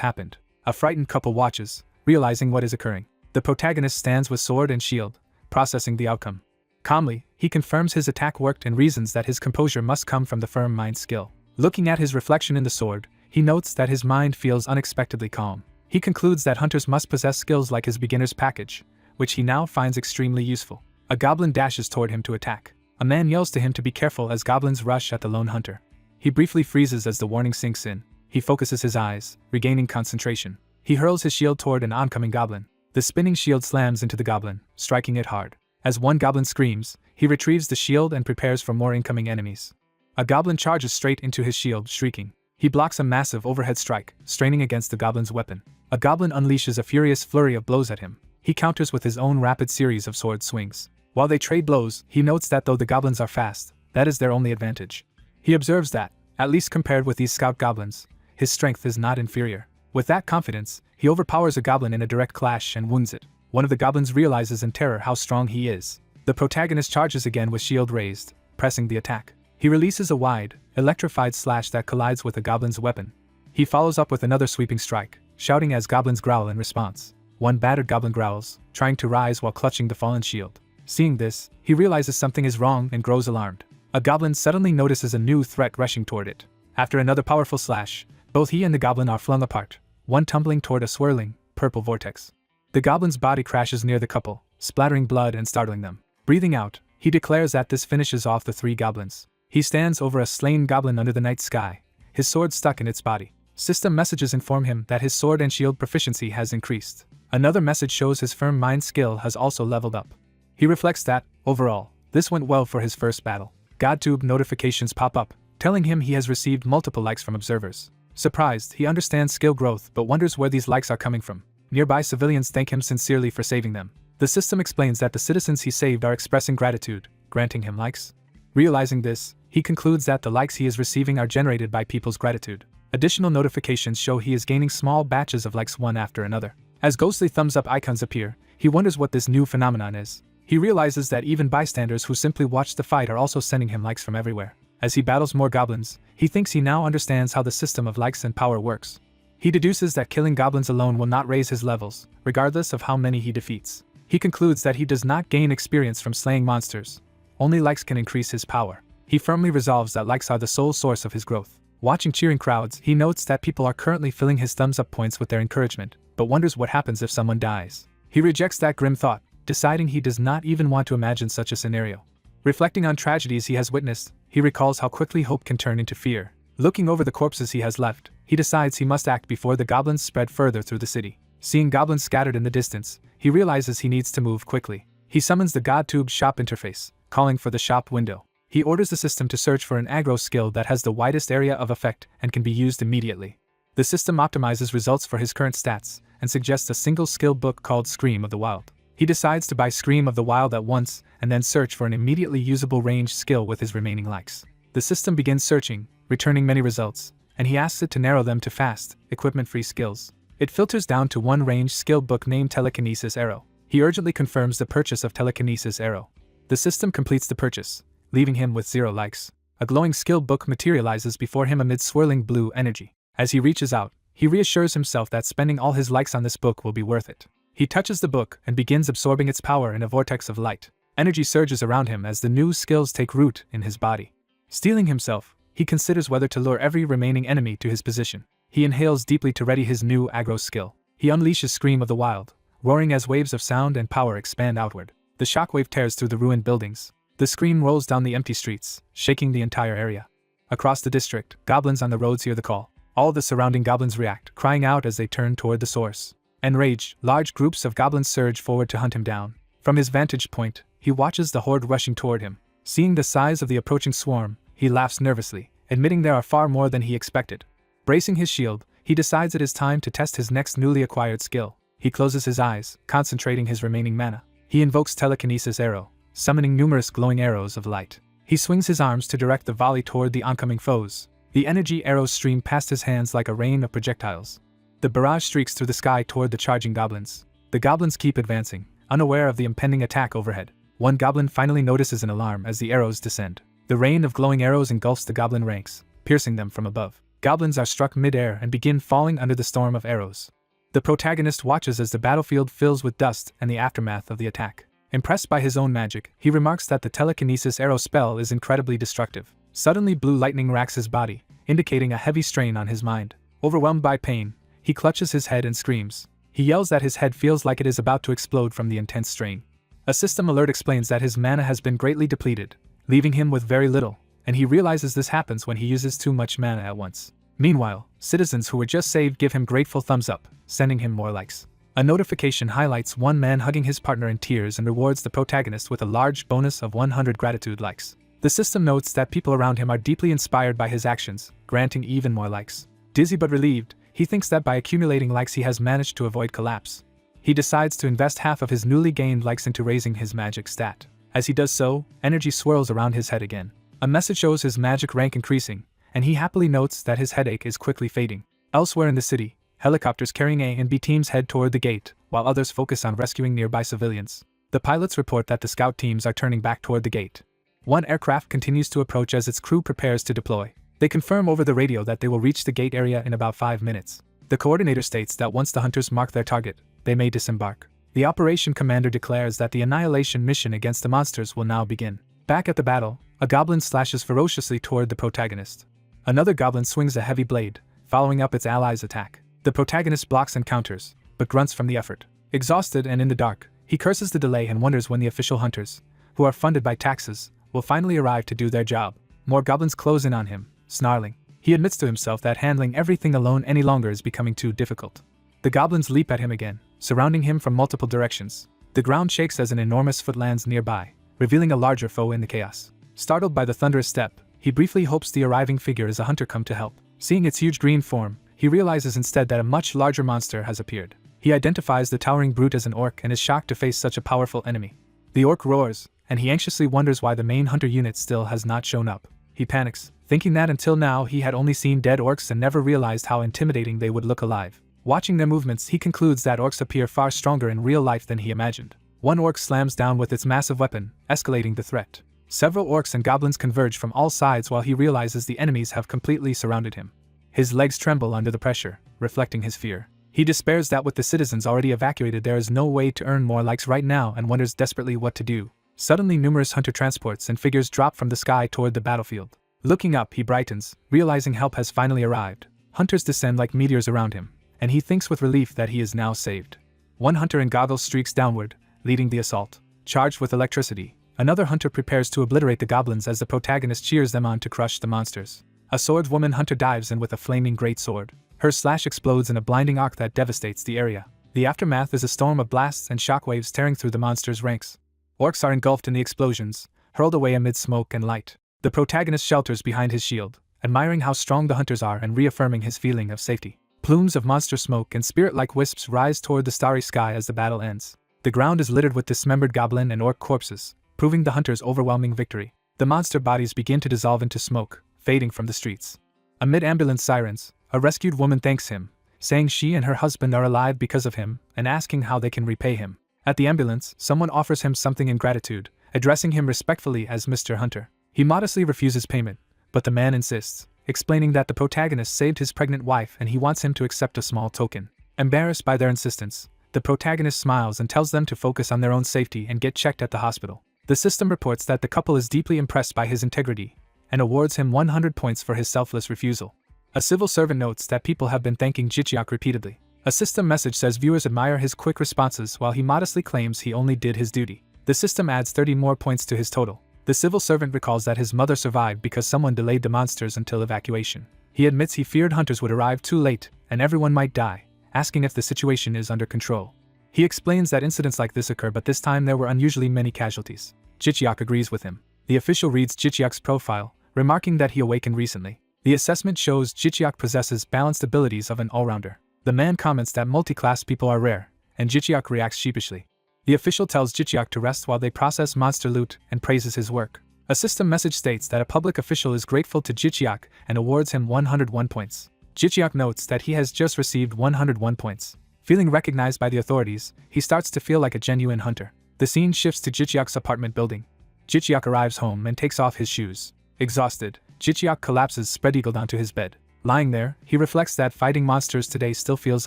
happened. A frightened couple watches, realizing what is occurring. The protagonist stands with sword and shield, processing the outcome. Calmly, he confirms his attack worked and reasons that his composure must come from the firm mind skill. Looking at his reflection in the sword, he notes that his mind feels unexpectedly calm. He concludes that hunters must possess skills like his beginner's package, which he now finds extremely useful. A goblin dashes toward him to attack. A man yells to him to be careful as goblins rush at the lone hunter. He briefly freezes as the warning sinks in. He focuses his eyes, regaining concentration. He hurls his shield toward an oncoming goblin. The spinning shield slams into the goblin, striking it hard. As one goblin screams, he retrieves the shield and prepares for more incoming enemies. A goblin charges straight into his shield, shrieking. He blocks a massive overhead strike, straining against the goblin's weapon. A goblin unleashes a furious flurry of blows at him. He counters with his own rapid series of sword swings. While they trade blows, he notes that though the goblins are fast, that is their only advantage. He observes that, at least compared with these scout goblins, his strength is not inferior. With that confidence, he overpowers a goblin in a direct clash and wounds it. One of the goblins realizes in terror how strong he is. The protagonist charges again with shield raised, pressing the attack. He releases a wide, electrified slash that collides with the goblin's weapon. He follows up with another sweeping strike, shouting as goblins growl in response. One battered goblin growls, trying to rise while clutching the fallen shield. Seeing this, he realizes something is wrong and grows alarmed. A goblin suddenly notices a new threat rushing toward it. After another powerful slash, both he and the goblin are flung apart, one tumbling toward a swirling, purple vortex. The goblin's body crashes near the couple, splattering blood and startling them. Breathing out, he declares that this finishes off the 3 goblins. He stands over a slain goblin under the night sky, his sword stuck in its body. System messages inform him that his sword and shield proficiency has increased. Another message shows his firm mind skill has also leveled up. He reflects that, overall, this went well for his first battle. GodTube notifications pop up, telling him he has received multiple likes from observers. Surprised, he understands skill growth but wonders where these likes are coming from. Nearby civilians thank him sincerely for saving them. The system explains that the citizens he saved are expressing gratitude, granting him likes. Realizing this, he concludes that the likes he is receiving are generated by people's gratitude. Additional notifications show he is gaining small batches of likes one after another. As ghostly thumbs-up icons appear, he wonders what this new phenomenon is. He realizes that even bystanders who simply watch the fight are also sending him likes from everywhere. As he battles more goblins, he thinks he now understands how the system of likes and power works. He deduces that killing goblins alone will not raise his levels, regardless of how many he defeats. He concludes that he does not gain experience from slaying monsters. Only likes can increase his power. He firmly resolves that likes are the sole source of his growth. Watching cheering crowds, he notes that people are currently filling his thumbs-up points with their encouragement, but wonders what happens if someone dies. He rejects that grim thought, deciding he does not even want to imagine such a scenario. Reflecting on tragedies he has witnessed, he recalls how quickly hope can turn into fear. Looking over the corpses he has left, he decides he must act before the goblins spread further through the city. Seeing goblins scattered in the distance, he realizes he needs to move quickly. He summons the GodTube shop interface, calling for the shop window. He orders the system to search for an aggro skill that has the widest area of effect and can be used immediately. The system optimizes results for his current stats and suggests a single skill book called Scream of the Wild. He decides to buy Scream of the Wild at once and then search for an immediately usable ranged skill with his remaining likes. The system begins searching, returning many results, and he asks it to narrow them to fast, equipment-free skills. It filters down to one ranged skill book named Telekinesis Arrow. He urgently confirms the purchase of Telekinesis Arrow. The system completes the purchase, leaving him with 0 likes. A glowing skill book materializes before him amid swirling blue energy. As he reaches out, he reassures himself that spending all his likes on this book will be worth it. He touches the book and begins absorbing its power in a vortex of light. Energy surges around him as the new skills take root in his body. Steeling himself, he considers whether to lure every remaining enemy to his position. He inhales deeply to ready his new aggro skill. He unleashes Scream of the Wild, roaring as waves of sound and power expand outward. The shockwave tears through the ruined buildings. The scream rolls down the empty streets, shaking the entire area. Across the district, goblins on the roads hear the call. All the surrounding goblins react, crying out as they turn toward the source. Enraged, large groups of goblins surge forward to hunt him down. From his vantage point, he watches the horde rushing toward him. Seeing the size of the approaching swarm, he laughs nervously, admitting there are far more than he expected. Bracing his shield, he decides it is time to test his next newly acquired skill. He closes his eyes, concentrating his remaining mana. He invokes Telekinesis Arrow, summoning numerous glowing arrows of light. He swings his arms to direct the volley toward the oncoming foes. The energy arrows stream past his hands like a rain of projectiles. The barrage streaks through the sky toward the charging goblins. The goblins keep advancing, unaware of the impending attack overhead. One goblin finally notices an alarm as the arrows descend. The rain of glowing arrows engulfs the goblin ranks, piercing them from above. Goblins are struck mid-air and begin falling under the storm of arrows. The protagonist watches as the battlefield fills with dust and the aftermath of the attack. Impressed by his own magic, he remarks that the Telekinesis Arrow spell is incredibly destructive. Suddenly blue lightning racks his body, indicating a heavy strain on his mind. Overwhelmed by pain, he clutches his head and screams. He yells that his head feels like it is about to explode from the intense strain. A system alert explains that his mana has been greatly depleted, leaving him with very little, and he realizes this happens when he uses too much mana at once. Meanwhile, citizens who were just saved give him grateful thumbs up, sending him more likes. A notification highlights one man hugging his partner in tears and rewards the protagonist with a large bonus of 100 gratitude likes. The system notes that people around him are deeply inspired by his actions, granting even more likes. Dizzy but relieved, he thinks that by accumulating likes he has managed to avoid collapse. He decides to invest half of his newly gained likes into raising his magic stat. As he does so, energy swirls around his head again. A message shows his magic rank increasing, and he happily notes that his headache is quickly fading. Elsewhere in the city, helicopters carrying A and B teams head toward the gate, while others focus on rescuing nearby civilians. The pilots report that the scout teams are turning back toward the gate. One aircraft continues to approach as its crew prepares to deploy. They confirm over the radio that they will reach the gate area in about 5 minutes. The coordinator states that once the hunters mark their target, they may disembark. The operation commander declares that the annihilation mission against the monsters will now begin. Back at the battle, a goblin slashes ferociously toward the protagonist. Another goblin swings a heavy blade, following up its ally's attack. The protagonist blocks and counters, but grunts from the effort. Exhausted and in the dark, he curses the delay and wonders when the official hunters, who are funded by taxes, will finally arrive to do their job. More goblins close in on him, snarling. He admits to himself that handling everything alone any longer is becoming too difficult. The goblins leap at him again, surrounding him from multiple directions. The ground shakes as an enormous foot lands nearby, revealing a larger foe in the chaos. Startled by the thunderous step, he briefly hopes the arriving figure is a hunter come to help. Seeing its huge green form, he realizes instead that a much larger monster has appeared. He identifies the towering brute as an orc and is shocked to face such a powerful enemy. The orc roars, and he anxiously wonders why the main hunter unit still has not shown up. He panics, thinking that until now he had only seen dead orcs and never realized how intimidating they would look alive. Watching their movements, he concludes that orcs appear far stronger in real life than he imagined. One orc slams down with its massive weapon, escalating the threat. Several orcs and goblins converge from all sides while he realizes the enemies have completely surrounded him. His legs tremble under the pressure, reflecting his fear. He despairs that with the citizens already evacuated there is no way to earn more likes right now and wonders desperately what to do. Suddenly numerous hunter transports and figures drop from the sky toward the battlefield. Looking up, he brightens, realizing help has finally arrived. Hunters descend like meteors around him, and he thinks with relief that he is now saved. One hunter in goggles streaks downward, leading the assault. Charged with electricity, another hunter prepares to obliterate the goblins as the protagonist cheers them on to crush the monsters. A swordswoman hunter dives in with a flaming greatsword. Her slash explodes in a blinding arc that devastates the area. The aftermath is a storm of blasts and shockwaves tearing through the monsters' ranks. Orcs are engulfed in the explosions, hurled away amid smoke and light. The protagonist shelters behind his shield, admiring how strong the hunters are and reaffirming his feeling of safety. Plumes of monster smoke and spirit-like wisps rise toward the starry sky as the battle ends. The ground is littered with dismembered goblin and orc corpses, proving the hunters' overwhelming victory. The monster bodies begin to dissolve into smoke, fading from the streets. Amid ambulance sirens, a rescued woman thanks him, saying she and her husband are alive because of him, and asking how they can repay him. At the ambulance, someone offers him something in gratitude, addressing him respectfully as Mr. Hunter. He modestly refuses payment, but the man insists, explaining that the protagonist saved his pregnant wife and he wants him to accept a small token. Embarrassed by their insistence, the protagonist smiles and tells them to focus on their own safety and get checked at the hospital. The system reports that the couple is deeply impressed by his integrity and awards him 100 points for his selfless refusal. A civil servant notes that people have been thanking Jichiak repeatedly. A system message says viewers admire his quick responses while he modestly claims he only did his duty. The system adds 30 more points to his total. The civil servant recalls that his mother survived because someone delayed the monsters until evacuation. He admits he feared hunters would arrive too late and everyone might die, asking if the situation is under control. He explains that incidents like this occur, but this time there were unusually many casualties. Jichiak agrees with him. The official reads Jichiak's profile, remarking that he awakened recently. The assessment shows Jichiak possesses balanced abilities of an all-rounder. The man comments that multi-class people are rare, and Jichiak reacts sheepishly. The official tells Jichiak to rest while they process monster loot and praises his work. A system message states that a public official is grateful to Jichiak and awards him 101 points. Jichiak notes that he has just received 101 points. Feeling recognized by the authorities, he starts to feel like a genuine hunter. The scene shifts to Jichiak's apartment building. Jichiak arrives home and takes off his shoes. Exhausted, Jichiak collapses spread-eagled onto his bed. Lying there, he reflects that fighting monsters today still feels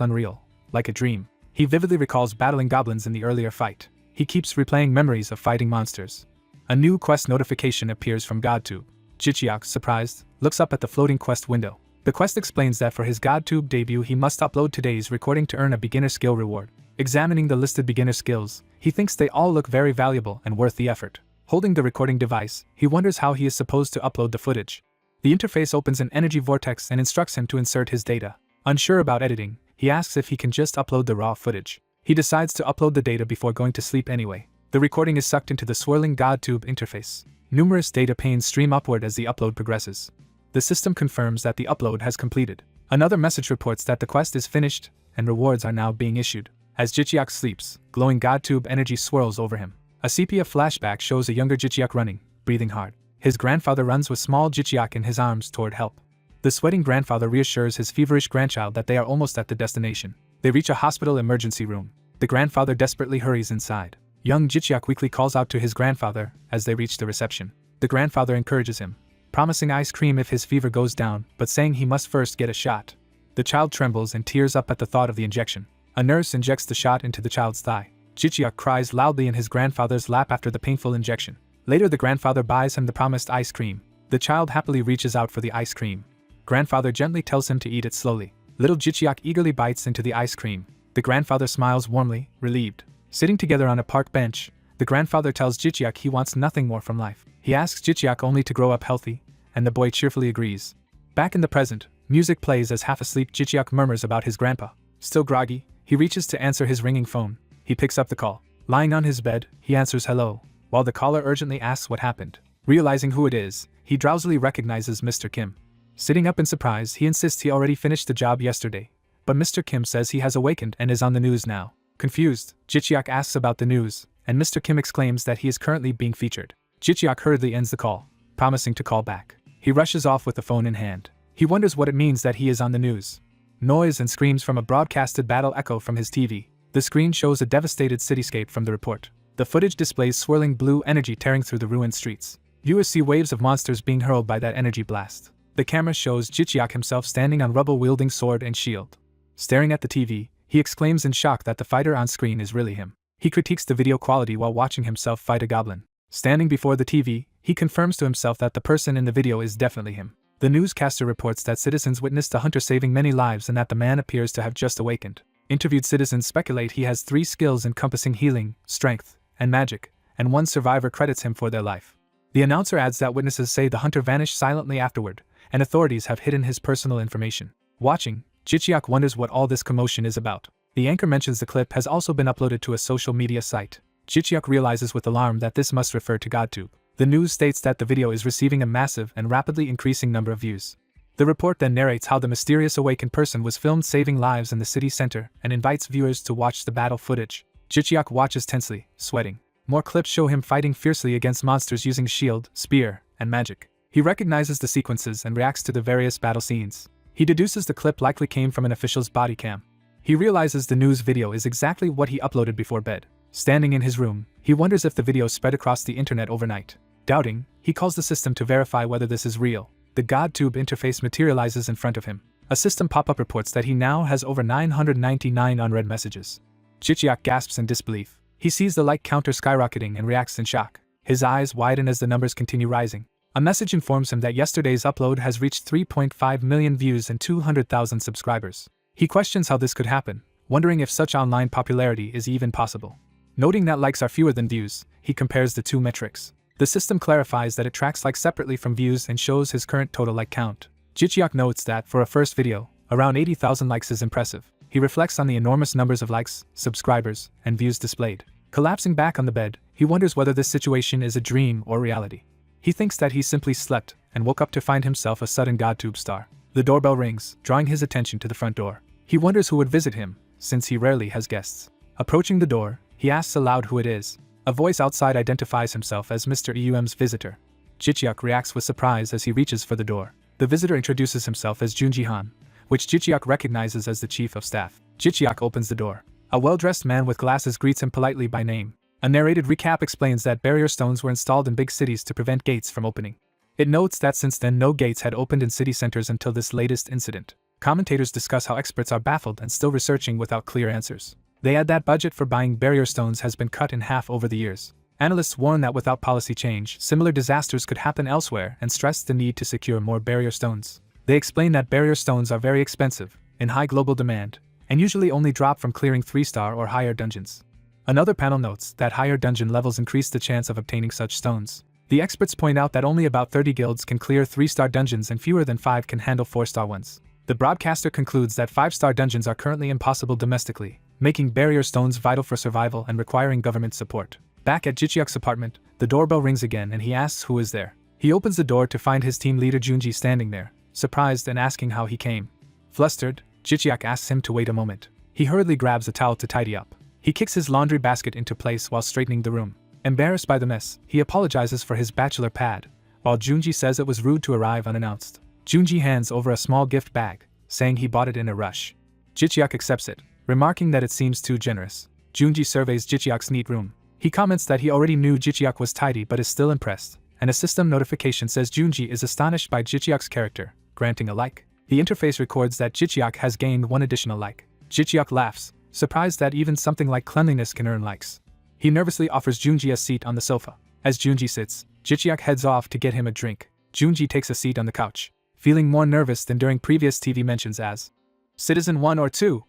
unreal, like a dream. He vividly recalls battling goblins in the earlier fight. He keeps replaying memories of fighting monsters. A new quest notification appears from GodTube. Jichiak, surprised, looks up at the floating quest window. The quest explains that for his GodTube debut he must upload today's recording to earn a beginner skill reward. Examining the listed beginner skills, he thinks they all look very valuable and worth the effort. Holding the recording device, he wonders how he is supposed to upload the footage. The interface opens an energy vortex and instructs him to insert his data. Unsure about editing, he asks if he can just upload the raw footage. He decides to upload the data before going to sleep anyway. The recording is sucked into the swirling GodTube interface. Numerous data panes stream upward as the upload progresses. The system confirms that the upload has completed. Another message reports that the quest is finished and rewards are now being issued. As Jichiak sleeps, glowing GodTube energy swirls over him. A sepia flashback shows a younger Jichiak running, breathing hard. His grandfather runs with small Jichiak in his arms toward help. The sweating grandfather reassures his feverish grandchild that they are almost at the destination. They reach a hospital emergency room. The grandfather desperately hurries inside. Young Jichiak quickly calls out to his grandfather as they reach the reception. The grandfather encourages him, promising ice cream if his fever goes down, but saying he must first get a shot. The child trembles and tears up at the thought of the injection. A nurse injects the shot into the child's thigh. Jichiak cries loudly in his grandfather's lap after the painful injection. Later the grandfather buys him the promised ice cream. The child happily reaches out for the ice cream. Grandfather gently tells him to eat it slowly. Little Jichiak eagerly bites into the ice cream. The grandfather smiles warmly, relieved. Sitting together on a park bench, the grandfather tells Jichiak he wants nothing more from life. He asks Jichiak only to grow up healthy, and the boy cheerfully agrees. Back in the present, music plays as half-asleep Jichiak murmurs about his grandpa. Still groggy, he reaches to answer his ringing phone. He picks up the call. Lying on his bed, he answers hello, while the caller urgently asks what happened. Realizing who it is, he drowsily recognizes Mr. Kim. Sitting up in surprise, he insists he already finished the job yesterday, but Mr. Kim says he has awakened and is on the news now. Confused, Jichiak asks about the news, and Mr. Kim exclaims that he is currently being featured. Jichiak hurriedly ends the call, promising to call back. He rushes off with the phone in hand. He wonders what it means that he is on the news. Noise and screams from a broadcasted battle echo from his TV. The screen shows a devastated cityscape from the report. The footage displays swirling blue energy tearing through the ruined streets. Viewers see waves of monsters being hurled by that energy blast. The camera shows Jichiak himself standing on rubble wielding sword and shield. Staring at the TV, he exclaims in shock that the fighter on screen is really him. He critiques the video quality while watching himself fight a goblin. Standing before the TV, he confirms to himself that the person in the video is definitely him. The newscaster reports that citizens witnessed a hunter saving many lives and that the man appears to have just awakened. Interviewed citizens speculate he has 3 skills encompassing healing, strength, and magic, and one survivor credits him for their life. The announcer adds that witnesses say the hunter vanished silently afterward, and authorities have hidden his personal information. Watching, Jichiak wonders what all this commotion is about. The anchor mentions the clip has also been uploaded to a social media site. Jichiak realizes with alarm that this must refer to GodTube. The news states that the video is receiving a massive and rapidly increasing number of views. The report then narrates how the mysterious awakened person was filmed saving lives in the city center and invites viewers to watch the battle footage. Jicheok watches tensely, sweating. More clips show him fighting fiercely against monsters using shield, spear, and magic. He recognizes the sequences and reacts to the various battle scenes. He deduces the clip likely came from an official's body cam. He realizes the news video is exactly what he uploaded before bed. Standing in his room, he wonders if the video spread across the internet overnight. Doubting, he calls the system to verify whether this is real. The GodTube interface materializes in front of him. A system pop-up reports that he now has over 999 unread messages. Jicheok gasps in disbelief. He sees the like counter skyrocketing and reacts in shock. His eyes widen as the numbers continue rising. A message informs him that yesterday's upload has reached 3.5 million views and 200,000 subscribers. He questions how this could happen, wondering if such online popularity is even possible. Noting that likes are fewer than views, he compares the two metrics. The system clarifies that it tracks likes separately from views and shows his current total like count. Jicheok notes that, for a first video, around 80,000 likes is impressive. He reflects on the enormous numbers of likes, subscribers, and views displayed. Collapsing back on the bed, he wonders whether this situation is a dream or reality. He thinks that he simply slept and woke up to find himself a sudden GodTube star. The doorbell rings, drawing his attention to the front door. He wonders who would visit him, since he rarely has guests. Approaching the door, he asks aloud who it is. A voice outside identifies himself as Mr. Eum's visitor. Jicheok reacts with surprise as he reaches for the door. The visitor introduces himself as Junji Han, which Jicheok recognizes as the chief of staff. Jicheok opens the door. A well-dressed man with glasses greets him politely by name. A narrated recap explains that barrier stones were installed in big cities to prevent gates from opening. It notes that since then no gates had opened in city centers until this latest incident. Commentators discuss how experts are baffled and still researching without clear answers. They add that budget for buying barrier stones has been cut in half over the years. Analysts warn that without policy change, similar disasters could happen elsewhere and stress the need to secure more barrier stones. They explain that barrier stones are very expensive, in high global demand, and usually only drop from clearing 3-star or higher dungeons. Another panel notes that higher dungeon levels increase the chance of obtaining such stones. The experts point out that only about 30 guilds can clear 3-star dungeons and fewer than 5 can handle 4-star ones. The broadcaster concludes that 5-star dungeons are currently impossible domestically, making barrier stones vital for survival and requiring government support. Back at Jicheok's apartment, the doorbell rings again and he asks who is there. He opens the door to find his team leader Junji standing there, surprised and asking how he came. Flustered, Jicheok asks him to wait a moment. He hurriedly grabs a towel to tidy up. He kicks his laundry basket into place while straightening the room. Embarrassed by the mess, he apologizes for his bachelor pad, while Junji says it was rude to arrive unannounced. Junji hands over a small gift bag, saying he bought it in a rush. Jicheok accepts it, remarking that it seems too generous. Junji surveys Jicheok's neat room. He comments that he already knew Jicheok was tidy but is still impressed, and a system notification says Junji is astonished by Jicheok's character, granting a like. The interface records that Jicheok has gained 1 additional like. Jicheok laughs, surprised that even something like cleanliness can earn likes. He nervously offers Junji a seat on the sofa. As Junji sits, Jicheok heads off to get him a drink. Junji takes a seat on the couch, feeling more nervous than during previous TV mentions as Citizen 1 or 2.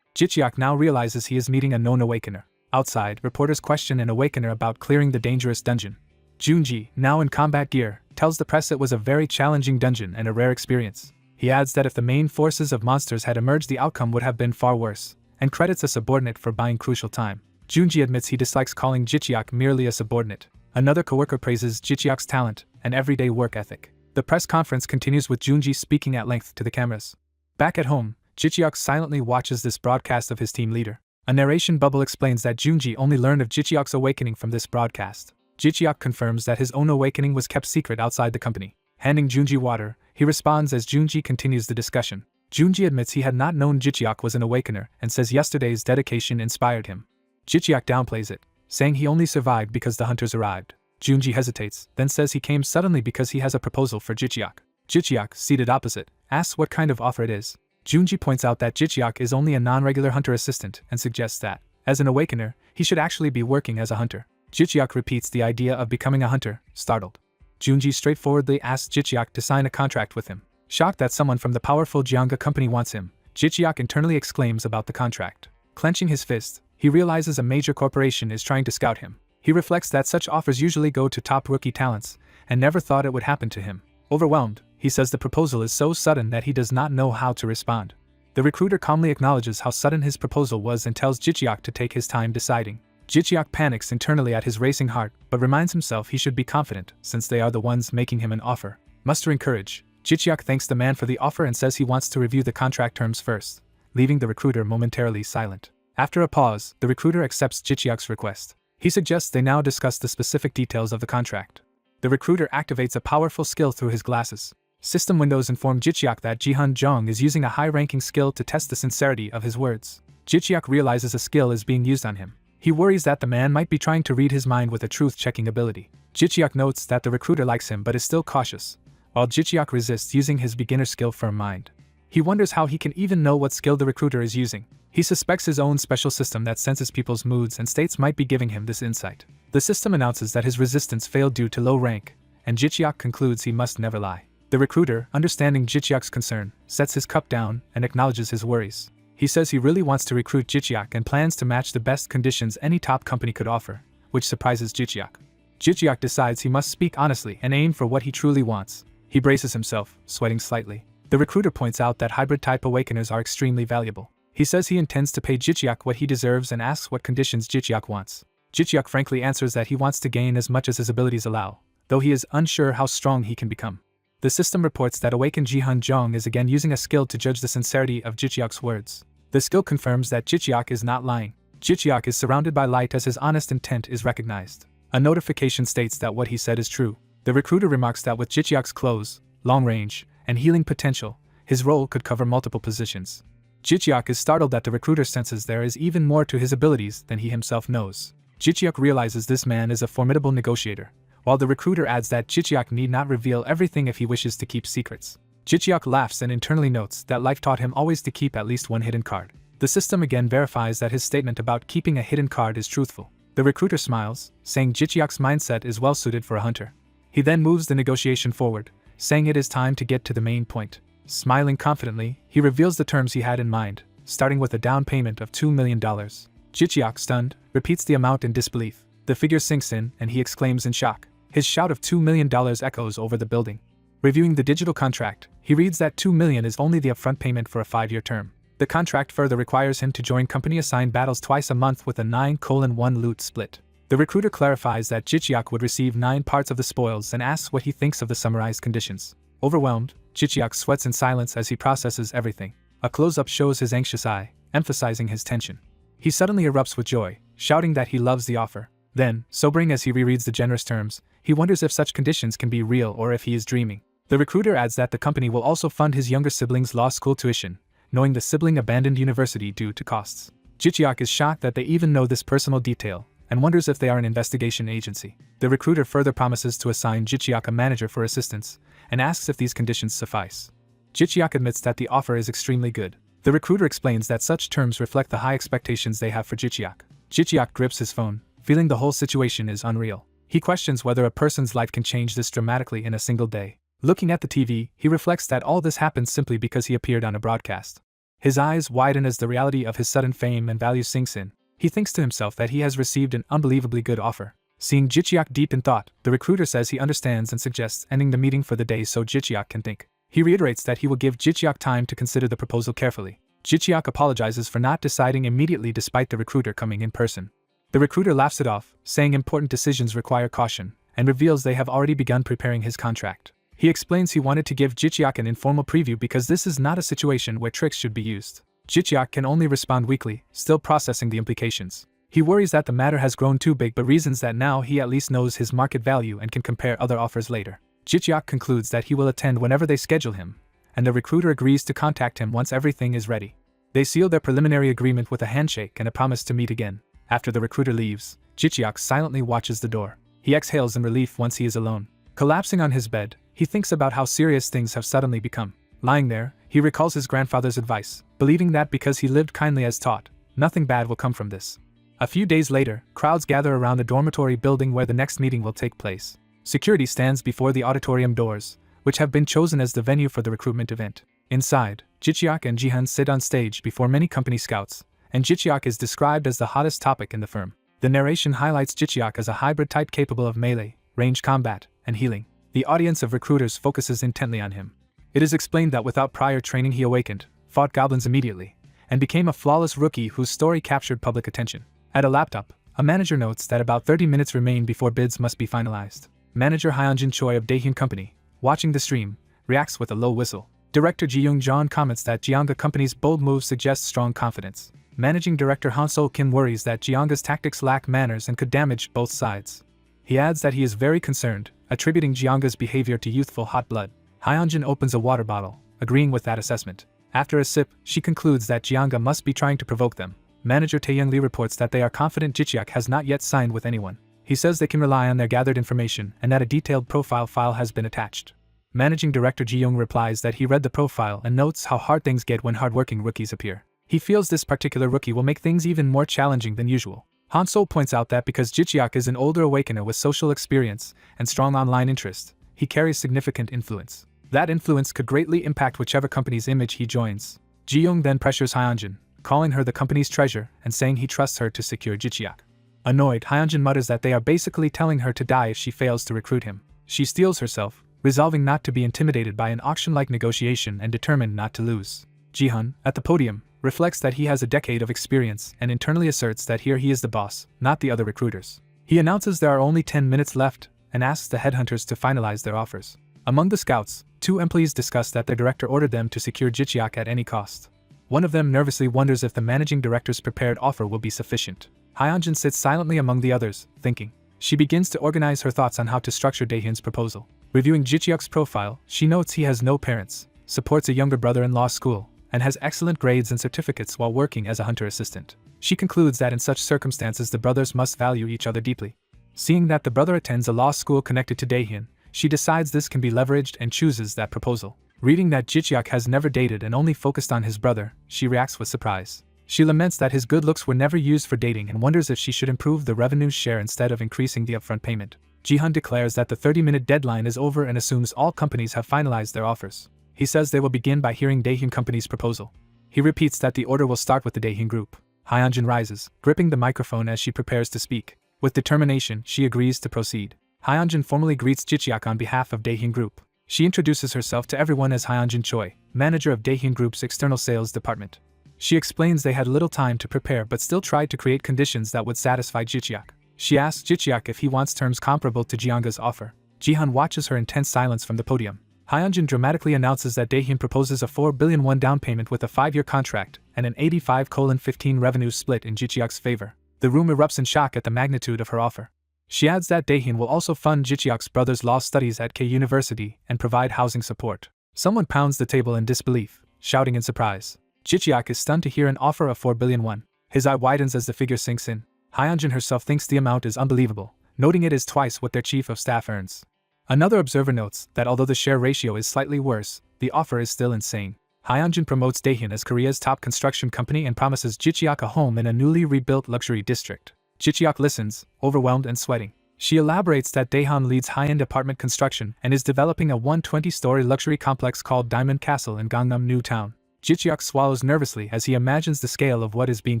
Jicheok now realizes he is meeting a known awakener. Outside, reporters question an awakener about clearing the dangerous dungeon. Junji, now in combat gear, tells the press it was a very challenging dungeon and a rare experience. He adds that if the main forces of monsters had emerged, the outcome would have been far worse, and credits a subordinate for buying crucial time. Junji admits he dislikes calling Jicheok merely a subordinate. Another coworker praises Jicheok's talent and everyday work ethic. The press conference continues with Junji speaking at length to the cameras. Back at home, Jicheok silently watches this broadcast of his team leader. A narration bubble explains that Junji only learned of Jicheok's awakening from this broadcast. Jicheok confirms that his own awakening was kept secret outside the company. Handing Junji water, he responds as Junji continues the discussion. Junji admits he had not known Jicheok was an awakener and says yesterday's dedication inspired him. Jicheok downplays it, saying he only survived because the hunters arrived. Junji hesitates, then says he came suddenly because he has a proposal for Jicheok. Jicheok, seated opposite, asks what kind of offer it is. Junji points out that Jicheok is only a non-regular hunter assistant and suggests that, as an awakener, he should actually be working as a hunter. Jicheok repeats the idea of becoming a hunter, startled. Junji straightforwardly asks Jicheok to sign a contract with him. Shocked that someone from the powerful Jianga company wants him, Jicheok internally exclaims about the contract. Clenching his fist, he realizes a major corporation is trying to scout him. He reflects that such offers usually go to top rookie talents, and never thought it would happen to him. Overwhelmed, he says the proposal is so sudden that he does not know how to respond. The recruiter calmly acknowledges how sudden his proposal was and tells Jicheok to take his time deciding. Jicheok panics internally at his racing heart, but reminds himself he should be confident since they are the ones making him an offer. Mustering courage, Jicheok thanks the man for the offer and says he wants to review the contract terms first, leaving the recruiter momentarily silent. After a pause, the recruiter accepts Jicheok's request. He suggests they now discuss the specific details of the contract. The recruiter activates a powerful skill through his glasses. System windows inform Jicheok that Jihan Jong is using a high-ranking skill to test the sincerity of his words. Jicheok realizes a skill is being used on him. He worries that the man might be trying to read his mind with a truth-checking ability. Jicheok notes that the recruiter likes him but is still cautious, while Jicheok resists using his beginner skill Firm Mind. He wonders how he can even know what skill the recruiter is using. He suspects his own special system that senses people's moods and states might be giving him this insight. The system announces that his resistance failed due to low rank, and Jicheok concludes he must never lie. The recruiter, understanding Jicheok's concern, sets his cup down and acknowledges his worries. He says he really wants to recruit Jicheok and plans to match the best conditions any top company could offer, which surprises Jicheok. Jicheok decides he must speak honestly and aim for what he truly wants. He braces himself, sweating slightly. The recruiter points out that hybrid-type awakeners are extremely valuable. He says he intends to pay Jicheok what he deserves and asks what conditions Jicheok wants. Jicheok frankly answers that he wants to gain as much as his abilities allow, though he is unsure how strong he can become. The system reports that awakened Jihan Jong is again using a skill to judge the sincerity of Jicheok's words. The skill confirms that Jicheok is not lying. Jicheok is surrounded by light as his honest intent is recognized. A notification states that what he said is true. The recruiter remarks that with Jicheok's close, long range, and healing potential, his role could cover multiple positions. Jicheok is startled that the recruiter senses there is even more to his abilities than he himself knows. Jicheok realizes this man is a formidable negotiator, while the recruiter adds that Jicheok need not reveal everything if he wishes to keep secrets. Jicheok laughs and internally notes that life taught him always to keep at least one hidden card. The system again verifies that his statement about keeping a hidden card is truthful. The recruiter smiles, saying Jicheok's mindset is well suited for a hunter. He then moves the negotiation forward, saying it is time to get to the main point. Smiling confidently, he reveals the terms he had in mind, starting with a down payment of $2 million. Jicheok, stunned, repeats the amount in disbelief. The figure sinks in, and he exclaims in shock. His shout of $2 million echoes over the building. Reviewing the digital contract, he reads that $2 million is only the upfront payment for a 5-year term. The contract further requires him to join company-assigned battles twice a month with a 9:1 loot split. The recruiter clarifies that Jicheok would receive 9 parts of the spoils and asks what he thinks of the summarized conditions. Overwhelmed, Jicheok sweats in silence as he processes everything. A close-up shows his anxious eye, emphasizing his tension. He suddenly erupts with joy, shouting that he loves the offer. Then, sobering as he rereads the generous terms, he wonders if such conditions can be real or if he is dreaming. The recruiter adds that the company will also fund his younger sibling's law school tuition, knowing the sibling abandoned university due to costs. Jicheok is shocked that they even know this personal detail, and wonders if they are an investigation agency. The recruiter further promises to assign Jicheok a manager for assistance, and asks if these conditions suffice. Jicheok admits that the offer is extremely good. The recruiter explains that such terms reflect the high expectations they have for Jicheok. Jicheok grips his phone, feeling the whole situation is unreal. He questions whether a person's life can change this dramatically in a single day. Looking at the TV, he reflects that all this happened simply because he appeared on a broadcast. His eyes widen as the reality of his sudden fame and value sinks in. He thinks to himself that he has received an unbelievably good offer. Seeing Jicheok deep in thought, the recruiter says he understands and suggests ending the meeting for the day so Jicheok can think. He reiterates that he will give Jicheok time to consider the proposal carefully. Jicheok apologizes for not deciding immediately despite the recruiter coming in person. The recruiter laughs it off, saying important decisions require caution, and reveals they have already begun preparing his contract. He explains he wanted to give Jicheok an informal preview because this is not a situation where tricks should be used. Jicheok can only respond weakly, still processing the implications. He worries that the matter has grown too big but reasons that now he at least knows his market value and can compare other offers later. Jicheok concludes that he will attend whenever they schedule him, and the recruiter agrees to contact him once everything is ready. They seal their preliminary agreement with a handshake and a promise to meet again. After the recruiter leaves, Jicheok silently watches the door. He exhales in relief once he is alone. Collapsing on his bed, he thinks about how serious things have suddenly become. Lying there, he recalls his grandfather's advice, believing that because he lived kindly as taught, nothing bad will come from this. A few days later, crowds gather around the dormitory building where the next meeting will take place. Security stands before the auditorium doors, which have been chosen as the venue for the recruitment event. Inside, Jicheok and Jihan sit on stage before many company scouts, and Jicheok is described as the hottest topic in the firm. The narration highlights Jicheok as a hybrid type capable of melee, range combat, and healing. The audience of recruiters focuses intently on him. It is explained that without prior training he awakened, fought goblins immediately, and became a flawless rookie whose story captured public attention. At a laptop, a manager notes that about 30 minutes remain before bids must be finalized. Manager Hyunjin Choi of Daehyun Company, watching the stream, reacts with a low whistle. Director Ji Young-jon comments that Jianga Company's bold move suggests strong confidence. Managing Director Han Sol-kim worries that Jianga's tactics lack manners and could damage both sides. He adds that he is very concerned, attributing Jianga's behavior to youthful hot blood. Hyunjin opens a water bottle, agreeing with that assessment. After a sip, she concludes that Jianga must be trying to provoke them. Manager Tae-young Lee reports that they are confident Jicheok has not yet signed with anyone. He says they can rely on their gathered information and that a detailed profile file has been attached. Managing Director Ji-young replies that he read the profile and notes how hard things get when hardworking rookies appear. He feels this particular rookie will make things even more challenging than usual. Han Sol points out that because Jicheok is an older awakener with social experience and strong online interest, he carries significant influence. That influence could greatly impact whichever company's image he joins. Ji-young then pressures Hyunjin, calling her the company's treasure and saying he trusts her to secure Jicheok. Annoyed, Hyunjin mutters that they are basically telling her to die if she fails to recruit him. She steels herself, resolving not to be intimidated by an auction-like negotiation and determined not to lose. Ji-hun, at the podium, reflects that he has a decade of experience and internally asserts that here he is the boss, not the other recruiters. He announces there are only 10 minutes left and asks the headhunters to finalize their offers. Among the scouts, 2 employees discuss that their director ordered them to secure Jicheok at any cost. One of them nervously wonders if the managing director's prepared offer will be sufficient. Hyunjin sits silently among the others, thinking. She begins to organize her thoughts on how to structure Daehyun's proposal. Reviewing Jicheok's profile, she notes he has no parents, supports a younger brother in law school, and has excellent grades and certificates while working as a hunter assistant. She concludes that in such circumstances the brothers must value each other deeply. Seeing that the brother attends a law school connected to Daehyun, she decides this can be leveraged and chooses that proposal. Reading that Jicheok has never dated and only focused on his brother, she reacts with surprise. She laments that his good looks were never used for dating and wonders if she should improve the revenue share instead of increasing the upfront payment. Ji-hun declares that the 30-minute deadline is over and assumes all companies have finalized their offers. He says they will begin by hearing Daehyun Company's proposal. He repeats that the order will start with the Daehyun Group. Hyunjin rises, gripping the microphone as she prepares to speak. With determination, she agrees to proceed. Hyunjin formally greets Jicheok on behalf of Daehyun Group. She introduces herself to everyone as Hyunjin Choi, manager of Daehyun Group's external sales department. She explains they had little time to prepare but still tried to create conditions that would satisfy Jicheok. She asks Jicheok if he wants terms comparable to Jianga's offer. Ji-hun watches her in tense silence from the podium. Hyunjin dramatically announces that Daehyun proposes a 4 billion won down payment with a 5-year contract and an 85:15 revenue split in Jicheok's favor. The room erupts in shock at the magnitude of her offer. She adds that Daehyun will also fund Jicheok's brother's law studies at K University and provide housing support. Someone pounds the table in disbelief, shouting in surprise. Jicheok is stunned to hear an offer of 4 billion won. His eye widens as the figure sinks in. Hyunjin herself thinks the amount is unbelievable, noting it is twice what their chief of staff earns. Another observer notes that although the share ratio is slightly worse, the offer is still insane. Hyunjin promotes Daehyun as Korea's top construction company and promises Jicheok a home in a newly rebuilt luxury district. Jicheok listens, overwhelmed and sweating. She elaborates that Daehyun leads high-end apartment construction and is developing a 120-story luxury complex called Diamond Castle in Gangnam New Town. Jicheok swallows nervously as he imagines the scale of what is being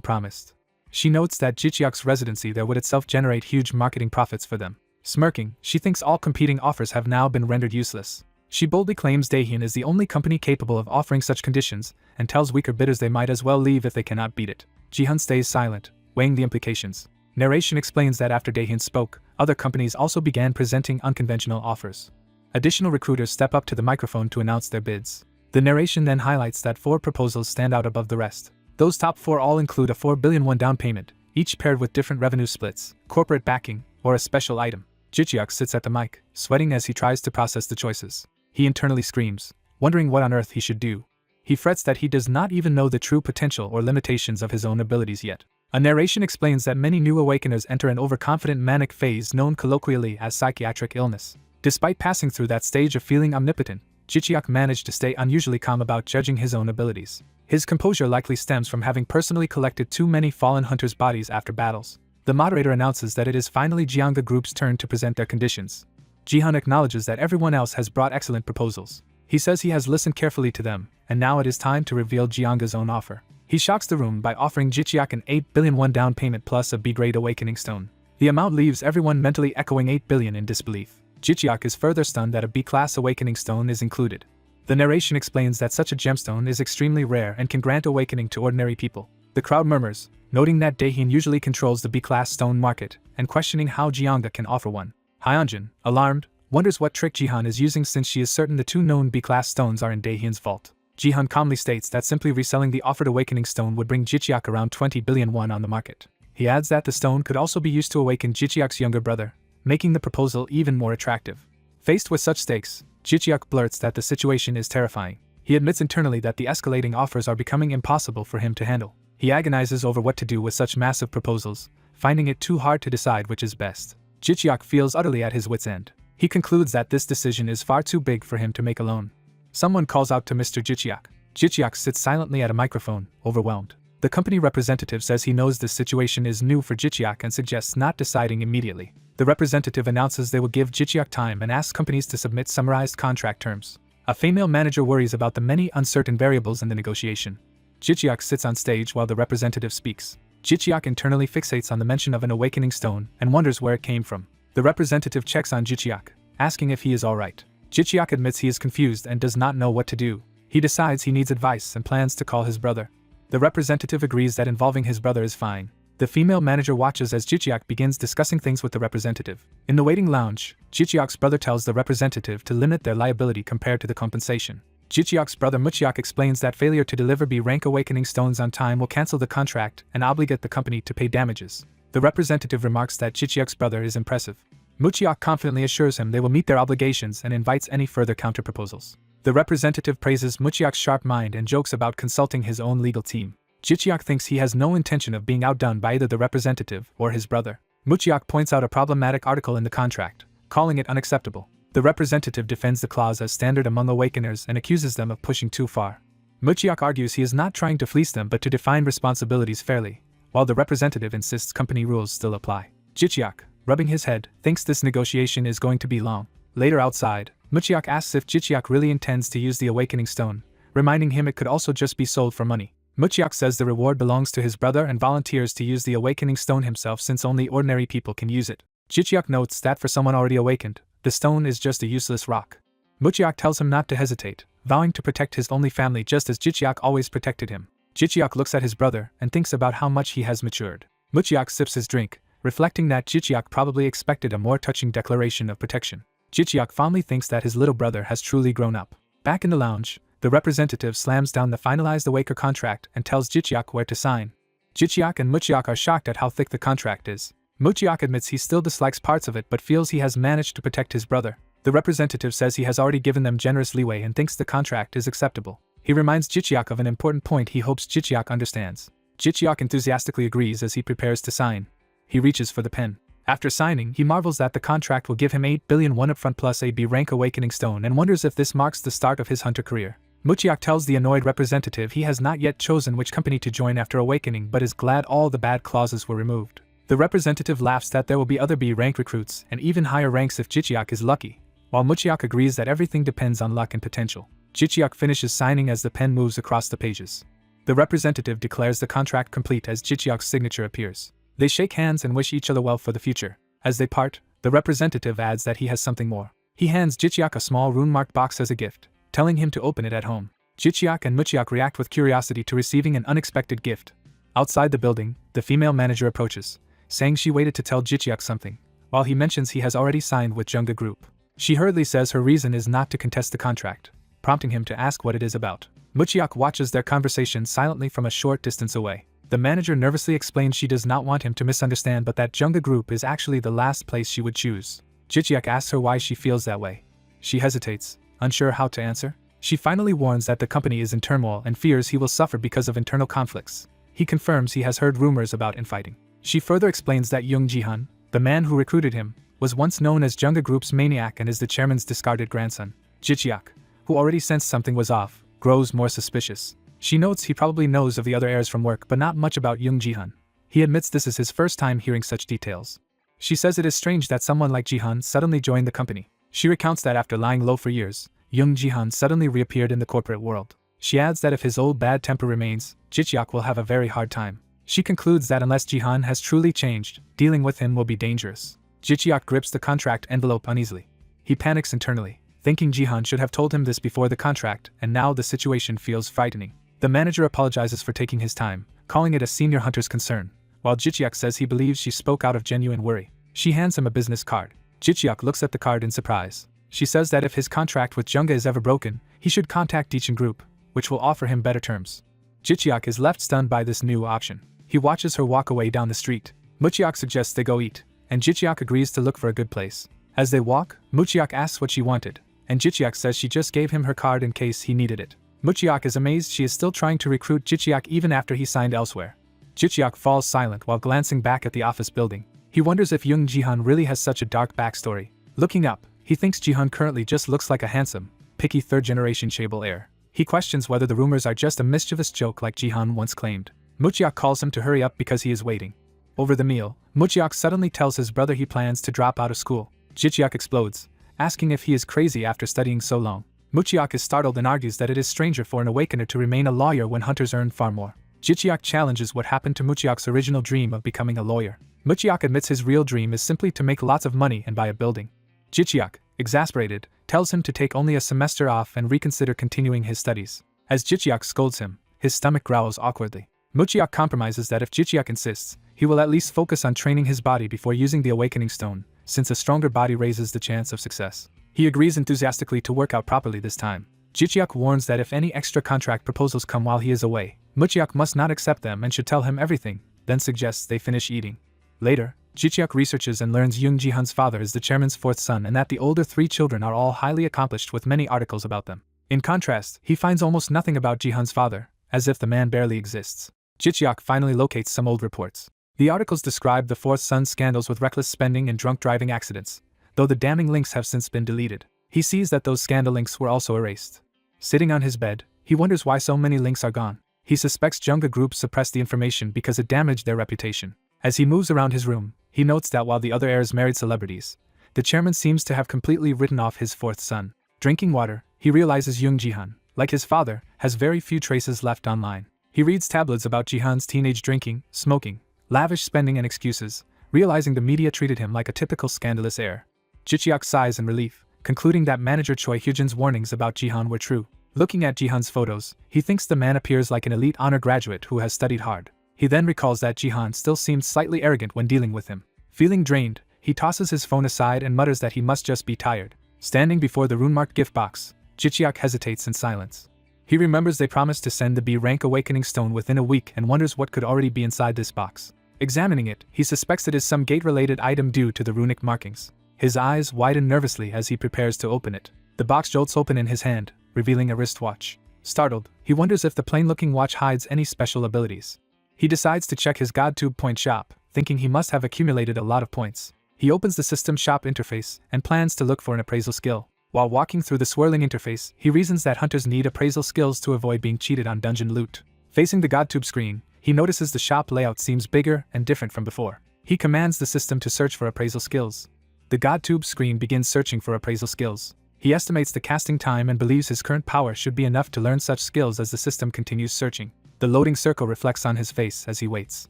promised. She notes that Jicheok's residency there would itself generate huge marketing profits for them. Smirking, she thinks all competing offers have now been rendered useless. She boldly claims Daehyun is the only company capable of offering such conditions, and tells weaker bidders they might as well leave if they cannot beat it. Ji-hun stays silent, weighing the implications. Narration explains that after Daehyun spoke, other companies also began presenting unconventional offers. Additional recruiters step up to the microphone to announce their bids. The narration then highlights that 4 proposals stand out above the rest. Those top 4 all include a 4 billion won down payment, each paired with different revenue splits, corporate backing, or a special item. Jicheok sits at the mic, sweating as he tries to process the choices. He internally screams, wondering what on earth he should do. He frets that he does not even know the true potential or limitations of his own abilities yet. A narration explains that many new awakeners enter an overconfident manic phase known colloquially as psychiatric illness. Despite passing through that stage of feeling omnipotent, Jicheok managed to stay unusually calm about judging his own abilities. His composure likely stems from having personally collected too many fallen hunters' bodies after battles. The moderator announces that it is finally Jianga Group's turn to present their conditions. Ji-hun acknowledges that everyone else has brought excellent proposals. He says he has listened carefully to them, and now it is time to reveal Jianga's own offer. He shocks the room by offering Jicheok an 8 billion won down payment plus a B-grade awakening stone. The amount leaves everyone mentally echoing 8 billion in disbelief. Jicheok is further stunned that a B-class awakening stone is included. The narration explains that such a gemstone is extremely rare and can grant awakening to ordinary people. The crowd murmurs, noting that Daehyun usually controls the B-class stone market, and questioning how Jianga can offer one. Hyunjin, alarmed, wonders what trick Jihan is using since she is certain the 2 known B-class stones are in Daehyun's vault. Jihan calmly states that simply reselling the offered awakening stone would bring Jicheok around 20 billion won on the market. He adds that the stone could also be used to awaken Jicheok's younger brother, making the proposal even more attractive. Faced with such stakes, Jicheok blurts that the situation is terrifying. He admits internally that the escalating offers are becoming impossible for him to handle. He agonizes over what to do with such massive proposals, finding it too hard to decide which is best. Jicheok feels utterly at his wit's end. He concludes that this decision is far too big for him to make alone. Someone calls out to Mr. Jicheok. Jicheok sits silently at a microphone, overwhelmed. The company representative says he knows this situation is new for Jicheok and suggests not deciding immediately. The representative announces they will give Jicheok time and asks companies to submit summarized contract terms. A female manager worries about the many uncertain variables in the negotiation. Jicheok sits on stage while the representative speaks. Jicheok internally fixates on the mention of an awakening stone and wonders where it came from. The representative checks on Jicheok, asking if he is alright. Jicheok admits he is confused and does not know what to do. He decides he needs advice and plans to call his brother. The representative agrees that involving his brother is fine. The female manager watches as Jicheok begins discussing things with the representative. In the waiting lounge, Jicheok's brother tells the representative to limit their liability compared to the compensation. Jicheok's brother Mucheok explains that failure to deliver B-rank awakening stones on time will cancel the contract and obligate the company to pay damages. The representative remarks that Jicheok's brother is impressive. Mucheok confidently assures him they will meet their obligations and invites any further counterproposals. The representative praises Mucheok's sharp mind and jokes about consulting his own legal team. Jicheok thinks he has no intention of being outdone by either the representative or his brother. Mucheok points out a problematic article in the contract, calling it unacceptable. The representative defends the clause as standard among awakeners and accuses them of pushing too far. Mucheok argues he is not trying to fleece them but to define responsibilities fairly, while the representative insists company rules still apply. Jicheok, rubbing his head, thinks this negotiation is going to be long. Later outside, Mucheok asks if Jicheok really intends to use the awakening stone, reminding him it could also just be sold for money. Mucheok says the reward belongs to his brother and volunteers to use the awakening stone himself since only ordinary people can use it. Jicheok notes that for someone already awakened, the stone is just a useless rock. Mucheok tells him not to hesitate, vowing to protect his only family just as Jicheok always protected him. Jicheok looks at his brother and thinks about how much he has matured. Mucheok sips his drink, reflecting that Jicheok probably expected a more touching declaration of protection. Jicheok fondly thinks that his little brother has truly grown up. Back in the lounge, the representative slams down the finalized Awaker contract and tells Jicheok where to sign. Jicheok and Mucheok are shocked at how thick the contract is. Mucheok admits he still dislikes parts of it but feels he has managed to protect his brother. The representative says he has already given them generous leeway and thinks the contract is acceptable. He reminds Jicheok of an important point he hopes Jicheok understands. Jicheok enthusiastically agrees as he prepares to sign. He reaches for the pen. After signing, he marvels that the contract will give him 8 billion won upfront plus a B-rank awakening stone and wonders if this marks the start of his hunter career. Mucheok tells the annoyed representative he has not yet chosen which company to join after awakening but is glad all the bad clauses were removed. The representative laughs that there will be other B-rank recruits and even higher ranks if Jicheok is lucky, while Mucheok agrees that everything depends on luck and potential. Jicheok finishes signing as the pen moves across the pages. The representative declares the contract complete as Jicheok's signature appears. They shake hands and wish each other well for the future. As they part, the representative adds that he has something more. He hands Jicheok a small rune-marked box as a gift, telling him to open it at home. Jicheok and Mucheok react with curiosity to receiving an unexpected gift. Outside the building, the female manager approaches, saying she waited to tell Jicheok something, while he mentions he has already signed with Junga Group. She hurriedly says her reason is not to contest the contract, prompting him to ask what it is about. Mucheok watches their conversation silently from a short distance away. The manager nervously explains she does not want him to misunderstand but that Junga Group is actually the last place she would choose. Jicheok asks her why she feels that way. She hesitates, unsure how to answer. She finally warns that the company is in turmoil and fears he will suffer because of internal conflicts. He confirms he has heard rumors about infighting. She further explains that Young Jihan, the man who recruited him, was once known as Junga Group's maniac and is the chairman's discarded grandson. Jicheok, who already sensed something was off, grows more suspicious. She notes he probably knows of the other heirs from work but not much about Young Jihan. He admits this is his first time hearing such details. She says it is strange that someone like Jihan suddenly joined the company. She recounts that after lying low for years, Young Jihan suddenly reappeared in the corporate world. She adds that if his old bad temper remains, Jicheok will have a very hard time. She concludes that unless Jihan has truly changed, dealing with him will be dangerous. Jicheok grips the contract envelope uneasily. He panics internally, thinking Jihan should have told him this before the contract, and now the situation feels frightening. The manager apologizes for taking his time, calling it a senior hunter's concern, while Jicheok says he believes she spoke out of genuine worry. She hands him a business card. Jicheok looks at the card in surprise. She says that if his contract with Junga is ever broken, he should contact Deechin Group, which will offer him better terms. Jicheok is left stunned by this new option. He watches her walk away down the street. Mucheok suggests they go eat, and Jicheok agrees to look for a good place. As they walk, Mucheok asks what she wanted, and Jicheok says she just gave him her card in case he needed it. Mucheok is amazed she is still trying to recruit Jicheok even after he signed elsewhere. Jicheok falls silent while glancing back at the office building. He wonders if young Jihan really has such a dark backstory. Looking up, he thinks Jihan currently just looks like a handsome, picky third-generation chaebol heir. He questions whether the rumors are just a mischievous joke like Jihan once claimed. Mucheok calls him to hurry up because he is waiting. Over the meal, Mucheok suddenly tells his brother he plans to drop out of school. Jicheok explodes, asking if he is crazy after studying so long. Mucheok is startled and argues that it is stranger for an awakener to remain a lawyer when hunters earn far more. Jicheok challenges what happened to Mucheok's original dream of becoming a lawyer. Mucheok admits his real dream is simply to make lots of money and buy a building. Jicheok, exasperated, tells him to take only a semester off and reconsider continuing his studies. As Jicheok scolds him, his stomach growls awkwardly. Mucheok compromises that if Jicheok insists, he will at least focus on training his body before using the awakening stone, since a stronger body raises the chance of success. He agrees enthusiastically to work out properly this time. Jicheok warns that if any extra contract proposals come while he is away, Mucheok must not accept them and should tell him everything, then suggests they finish eating. Later, Jicheok researches and learns Young Jihan's father is the chairman's fourth son and that the older three children are all highly accomplished with many articles about them. In contrast, he finds almost nothing about Jihan's father, as if the man barely exists. Jicheok finally locates some old reports. The articles describe the fourth son's scandals with reckless spending and drunk driving accidents, though the damning links have since been deleted. He sees that those scandal links were also erased. Sitting on his bed, he wonders why so many links are gone. He suspects Junga Group suppressed the information because it damaged their reputation. As he moves around his room, he notes that while the other heirs married celebrities, the chairman seems to have completely written off his fourth son. Drinking water, he realizes Young Jihan, like his father, has very few traces left online. He reads tabloids about Jihan's teenage drinking, smoking, lavish spending and excuses, realizing the media treated him like a typical scandalous heir. Jicheok sighs in relief, concluding that manager Choi Hyujin's warnings about Jihan were true. Looking at Jihan's photos, he thinks the man appears like an elite honor graduate who has studied hard. He then recalls that Jihan still seemed slightly arrogant when dealing with him. Feeling drained, he tosses his phone aside and mutters that he must just be tired. Standing before the rune-marked gift box, Jicheok hesitates in silence. He remembers they promised to send the B-rank awakening stone within a week and wonders what could already be inside this box. Examining it, he suspects it is some gate-related item due to the runic markings. His eyes widen nervously as he prepares to open it. The box jolts open in his hand, revealing a wristwatch. Startled, he wonders if the plain-looking watch hides any special abilities. He decides to check his GodTube point shop, thinking he must have accumulated a lot of points. He opens the system shop interface and plans to look for an appraisal skill. While walking through the swirling interface, he reasons that hunters need appraisal skills to avoid being cheated on dungeon loot. Facing the GodTube screen, he notices the shop layout seems bigger and different from before. He commands the system to search for appraisal skills. The GodTube screen begins searching for appraisal skills. He estimates the casting time and believes his current power should be enough to learn such skills as the system continues searching. The loading circle reflects on his face as he waits.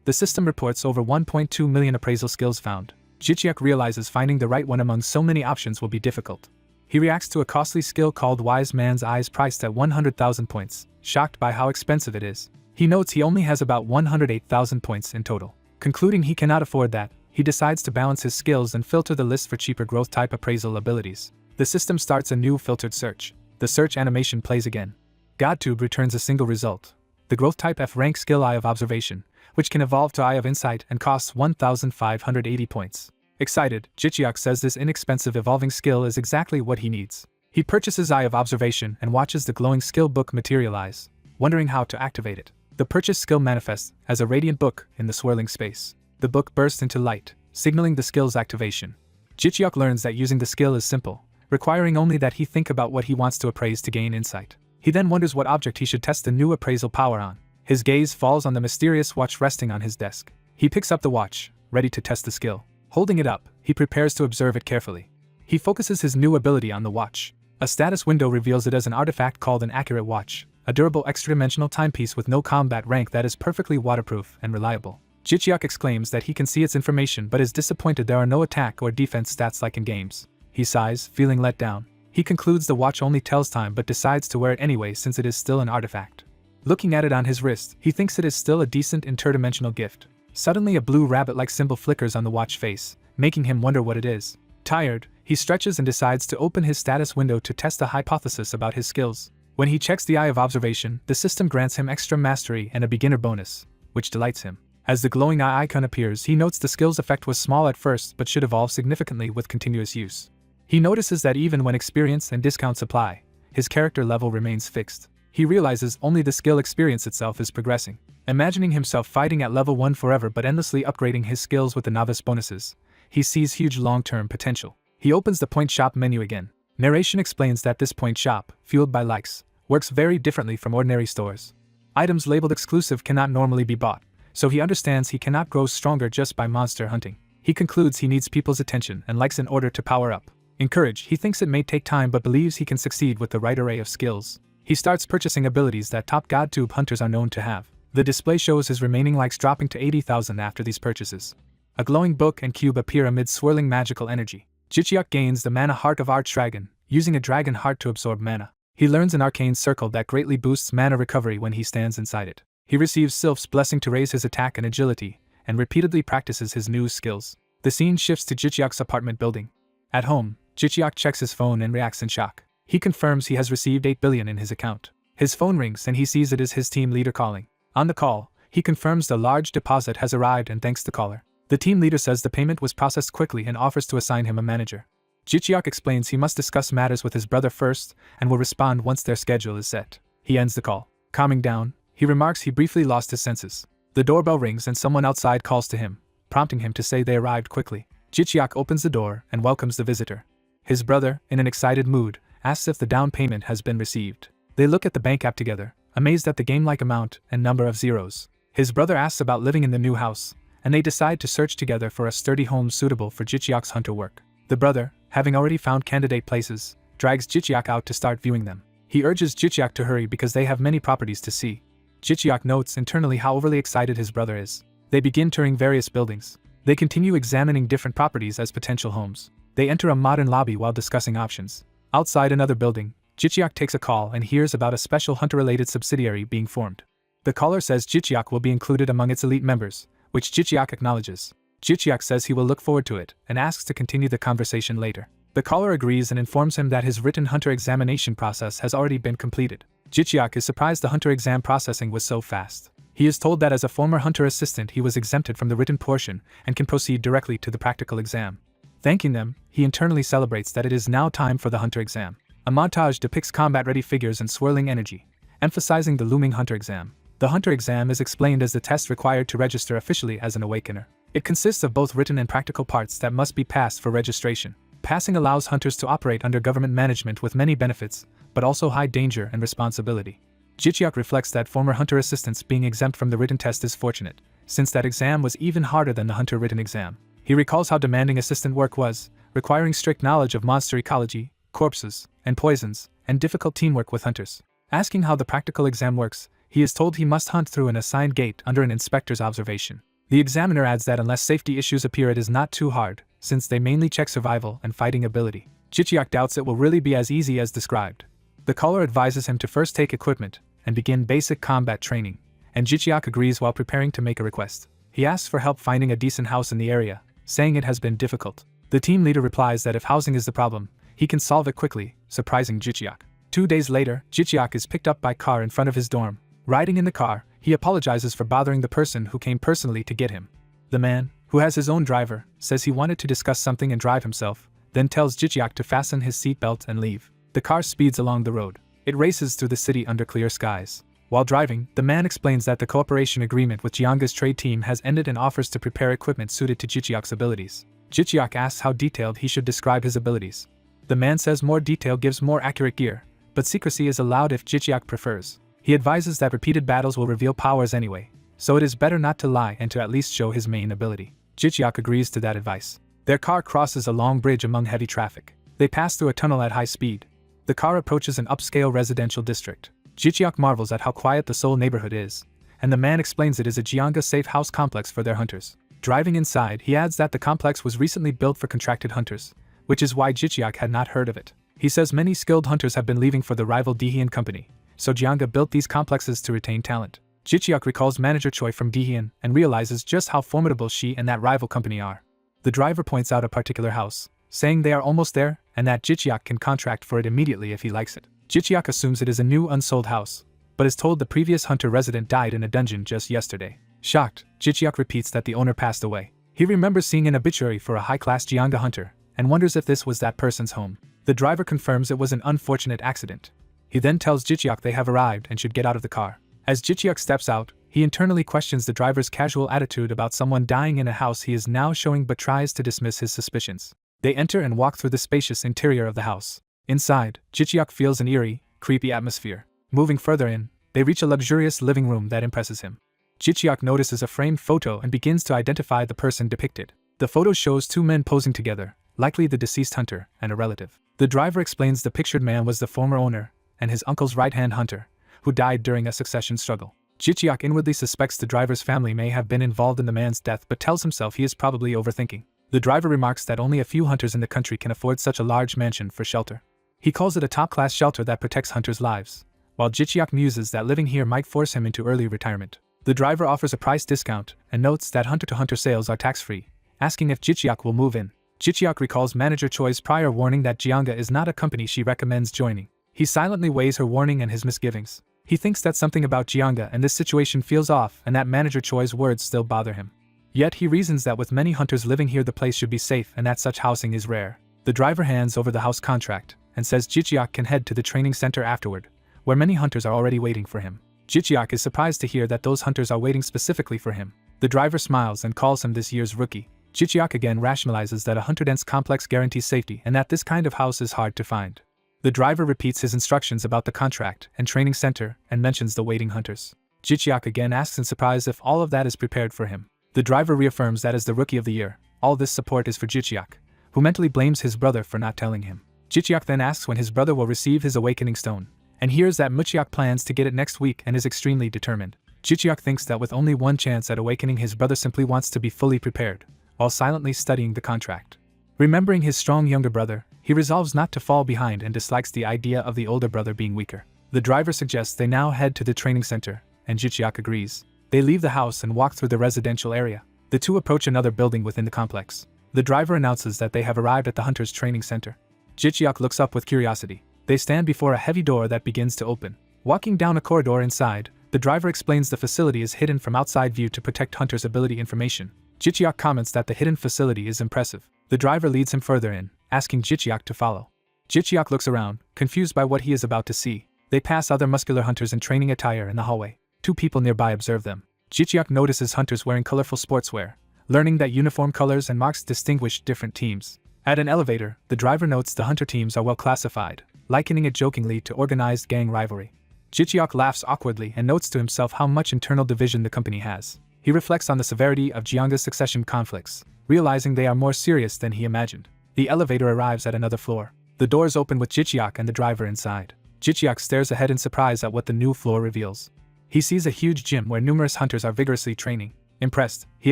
The system reports over 1.2 million appraisal skills found. Jicheok realizes finding the right one among so many options will be difficult. He reacts to a costly skill called Wise Man's Eyes priced at 100,000 points, shocked by how expensive it is. He notes he only has about 108,000 points in total. Concluding he cannot afford that, he decides to balance his skills and filter the list for cheaper growth-type appraisal abilities. The system starts a new filtered search. The search animation plays again. GodTube returns a single result. The growth-type F-rank skill Eye of Observation, which can evolve to Eye of Insight and costs 1,580 points. Excited, Jicheok says this inexpensive evolving skill is exactly what he needs. He purchases Eye of Observation and watches the glowing skill book materialize, wondering how to activate it. The purchased skill manifests as a radiant book in the swirling space. The book bursts into light, signaling the skill's activation. Jicheok learns that using the skill is simple, requiring only that he think about what he wants to appraise to gain insight. He then wonders what object he should test the new appraisal power on. His gaze falls on the mysterious watch resting on his desk. He picks up the watch, ready to test the skill. Holding it up, he prepares to observe it carefully. He focuses his new ability on the watch. A status window reveals it as an artifact called an accurate watch, a durable extra-dimensional timepiece with no combat rank that is perfectly waterproof and reliable. Jicheok exclaims that he can see its information but is disappointed there are no attack or defense stats like in games. He sighs, feeling let down. He concludes the watch only tells time but decides to wear it anyway since it is still an artifact. Looking at it on his wrist, he thinks it is still a decent interdimensional gift. Suddenly a blue rabbit-like symbol flickers on the watch face, making him wonder what it is. Tired, he stretches and decides to open his status window to test a hypothesis about his skills. When he checks the Eye of Observation, the system grants him extra mastery and a beginner bonus, which delights him. As the glowing eye icon appears, he notes the skill's effect was small at first but should evolve significantly with continuous use. He notices that even when experience and discounts apply, his character level remains fixed. He realizes only the skill experience itself is progressing. Imagining himself fighting at level 1 forever but endlessly upgrading his skills with the novice bonuses, he sees huge long-term potential. He opens the point shop menu again. Narration explains that this point shop, fueled by likes, works very differently from ordinary stores. Items labeled exclusive cannot normally be bought, so he understands he cannot grow stronger just by monster hunting. He concludes he needs people's attention and likes in order to power up. Encouraged, he thinks it may take time but believes he can succeed with the right array of skills. He starts purchasing abilities that top GodTube hunters are known to have. The display shows his remaining likes dropping to 80,000 after these purchases. A glowing book and cube appear amid swirling magical energy. Jichiak gains the Mana Heart of Archdragon, using a dragon heart to absorb mana. He learns an arcane circle that greatly boosts mana recovery when he stands inside it. He receives Sylph's blessing to raise his attack and agility, and repeatedly practices his new skills. The scene shifts to Jichiak's apartment building. At home, Jichiak checks his phone and reacts in shock. He confirms he has received 8 billion in his account. His phone rings and he sees it is his team leader calling. On the call, he confirms the large deposit has arrived and thanks the caller. The team leader says the payment was processed quickly and offers to assign him a manager. Jichiak explains he must discuss matters with his brother first and will respond once their schedule is set. He ends the call. Calming down, he remarks he briefly lost his senses. The doorbell rings and someone outside calls to him, prompting him to say they arrived quickly. Jichiak opens the door and welcomes the visitor. His brother, in an excited mood, asks if the down payment has been received. They look at the bank app together, amazed at the game-like amount and number of zeros. His brother asks about living in the new house, and they decide to search together for a sturdy home suitable for Jichiak's hunter work. The brother, having already found candidate places, drags Jichiak out to start viewing them. He urges Jichiak to hurry because they have many properties to see. Jichiak notes internally how overly excited his brother is. They begin touring various buildings. They continue examining different properties as potential homes. They enter a modern lobby while discussing options. Outside another building, Jichiak takes a call and hears about a special hunter-related subsidiary being formed. The caller says Jichiak will be included among its elite members, which Jichiak acknowledges. Jichiak says he will look forward to it and asks to continue the conversation later. The caller agrees and informs him that his written hunter examination process has already been completed. Jichiak is surprised the hunter exam processing was so fast. He is told that as a former hunter assistant he was exempted from the written portion and can proceed directly to the practical exam. Thanking them, he internally celebrates that it is now time for the hunter exam. A montage depicts combat-ready figures and swirling energy, emphasizing the looming hunter exam. The hunter exam is explained as the test required to register officially as an awakener. It consists of both written and practical parts that must be passed for registration. Passing allows hunters to operate under government management with many benefits, but also high danger and responsibility. Jichiak reflects that former hunter assistants being exempt from the written test is fortunate, since that exam was even harder than the hunter written exam. He recalls how demanding assistant work was, requiring strict knowledge of monster ecology, corpses, and poisons, and difficult teamwork with hunters. Asking how the practical exam works, he is told he must hunt through an assigned gate under an inspector's observation. The examiner adds that unless safety issues appear it is not too hard, since they mainly check survival and fighting ability. Jichiak doubts it will really be as easy as described. The caller advises him to first take equipment and begin basic combat training, and Jichiak agrees while preparing to make a request. He asks for help finding a decent house in the area, saying it has been difficult. The team leader replies that if housing is the problem, he can solve it quickly, surprising Jichiak. 2 days later, Jichiak is picked up by car in front of his dorm. Riding in the car, he apologizes for bothering the person who came personally to get him. The man, who has his own driver, says he wanted to discuss something and drive himself, then tells Jichiak to fasten his seatbelt and leave. The car speeds along the road. It races through the city under clear skies. While driving, the man explains that the cooperation agreement with Jianga's trade team has ended and offers to prepare equipment suited to Jichiak's abilities. Jichiak asks how detailed he should describe his abilities. The man says more detail gives more accurate gear, but secrecy is allowed if Jichiak prefers. He advises that repeated battles will reveal powers anyway, so it is better not to lie and to at least show his main ability. Jichiak agrees to that advice. Their car crosses a long bridge among heavy traffic. They pass through a tunnel at high speed. The car approaches an upscale residential district. Jichiak marvels at how quiet the Seoul neighborhood is, and the man explains it is a Jianga safe house complex for their hunters. Driving inside, he adds that the complex was recently built for contracted hunters, which is why Jichiak had not heard of it. He says many skilled hunters have been leaving for the rival Dihian company, so Jianga built these complexes to retain talent. Jichiak recalls manager Choi from Dihian and realizes just how formidable she and that rival company are. The driver points out a particular house, saying they are almost there and that Jichiak can contract for it immediately if he likes it. Jichiak assumes it is a new unsold house, but is told the previous hunter resident died in a dungeon just yesterday. Shocked, Jichiak repeats that the owner passed away. He remembers seeing an obituary for a high-class Jianga hunter, and wonders if this was that person's home. The driver confirms it was an unfortunate accident. He then tells Jichiak they have arrived and should get out of the car. As Jichiak steps out, he internally questions the driver's casual attitude about someone dying in a house he is now showing but tries to dismiss his suspicions. They enter and walk through the spacious interior of the house. Inside, Jichiak feels an eerie, creepy atmosphere. Moving further in, they reach a luxurious living room that impresses him. Jichiak notices a framed photo and begins to identify the person depicted. The photo shows two men posing together, likely the deceased hunter and a relative. The driver explains the pictured man was the former owner and his uncle's right-hand hunter, who died during a succession struggle. Jichiak inwardly suspects the driver's family may have been involved in the man's death but tells himself he is probably overthinking. The driver remarks that only a few hunters in the country can afford such a large mansion for shelter. He calls it a top-class shelter that protects hunters' lives, while Jichiak muses that living here might force him into early retirement. The driver offers a price discount and notes that hunter-to-hunter sales are tax-free, asking if Jichiak will move in. Jichiak recalls Manager Choi's prior warning that Jianga is not a company she recommends joining. He silently weighs her warning and his misgivings. He thinks that something about Jianga and this situation feels off and that Manager Choi's words still bother him. Yet he reasons that with many hunters living here the place should be safe and that such housing is rare. The driver hands over the house contract and says Jichiak can head to the training center afterward, where many hunters are already waiting for him. Jichiak is surprised to hear that those hunters are waiting specifically for him. The driver smiles and calls him this year's rookie. Jichiak again rationalizes that a hunter-dense complex guarantees safety and that this kind of house is hard to find. The driver repeats his instructions about the contract and training center and mentions the waiting hunters. Jichiak again asks in surprise if all of that is prepared for him. The driver reaffirms that as the rookie of the year, all this support is for Jichiak, who mentally blames his brother for not telling him. Jichiak then asks when his brother will receive his awakening stone, and hears that Muchiak plans to get it next week and is extremely determined. Jichiak thinks that with only one chance at awakening his brother simply wants to be fully prepared, while silently studying the contract. Remembering his strong younger brother, he resolves not to fall behind and dislikes the idea of the older brother being weaker. The driver suggests they now head to the training center, and Jichiak agrees. They leave the house and walk through the residential area. The two approach another building within the complex. The driver announces that they have arrived at the hunter's training center. Jichiak looks up with curiosity. They stand before a heavy door that begins to open. Walking down a corridor inside, the driver explains the facility is hidden from outside view to protect hunters' ability information. Jichiak comments that the hidden facility is impressive. The driver leads him further in, asking Jichiak to follow. Jichiak looks around, confused by what he is about to see. They pass other muscular hunters in training attire in the hallway. Two people nearby observe them. Jichiak notices hunters wearing colorful sportswear, learning that uniform colors and marks distinguish different teams. At an elevator, the driver notes the hunter teams are well classified, likening it jokingly to organized gang rivalry. Jichiak laughs awkwardly and notes to himself how much internal division the company has. He reflects on the severity of Jianga's succession conflicts, realizing they are more serious than he imagined. The elevator arrives at another floor. The doors open with Jichiak and the driver inside. Jichiak stares ahead in surprise at what the new floor reveals. He sees a huge gym where numerous hunters are vigorously training. Impressed, he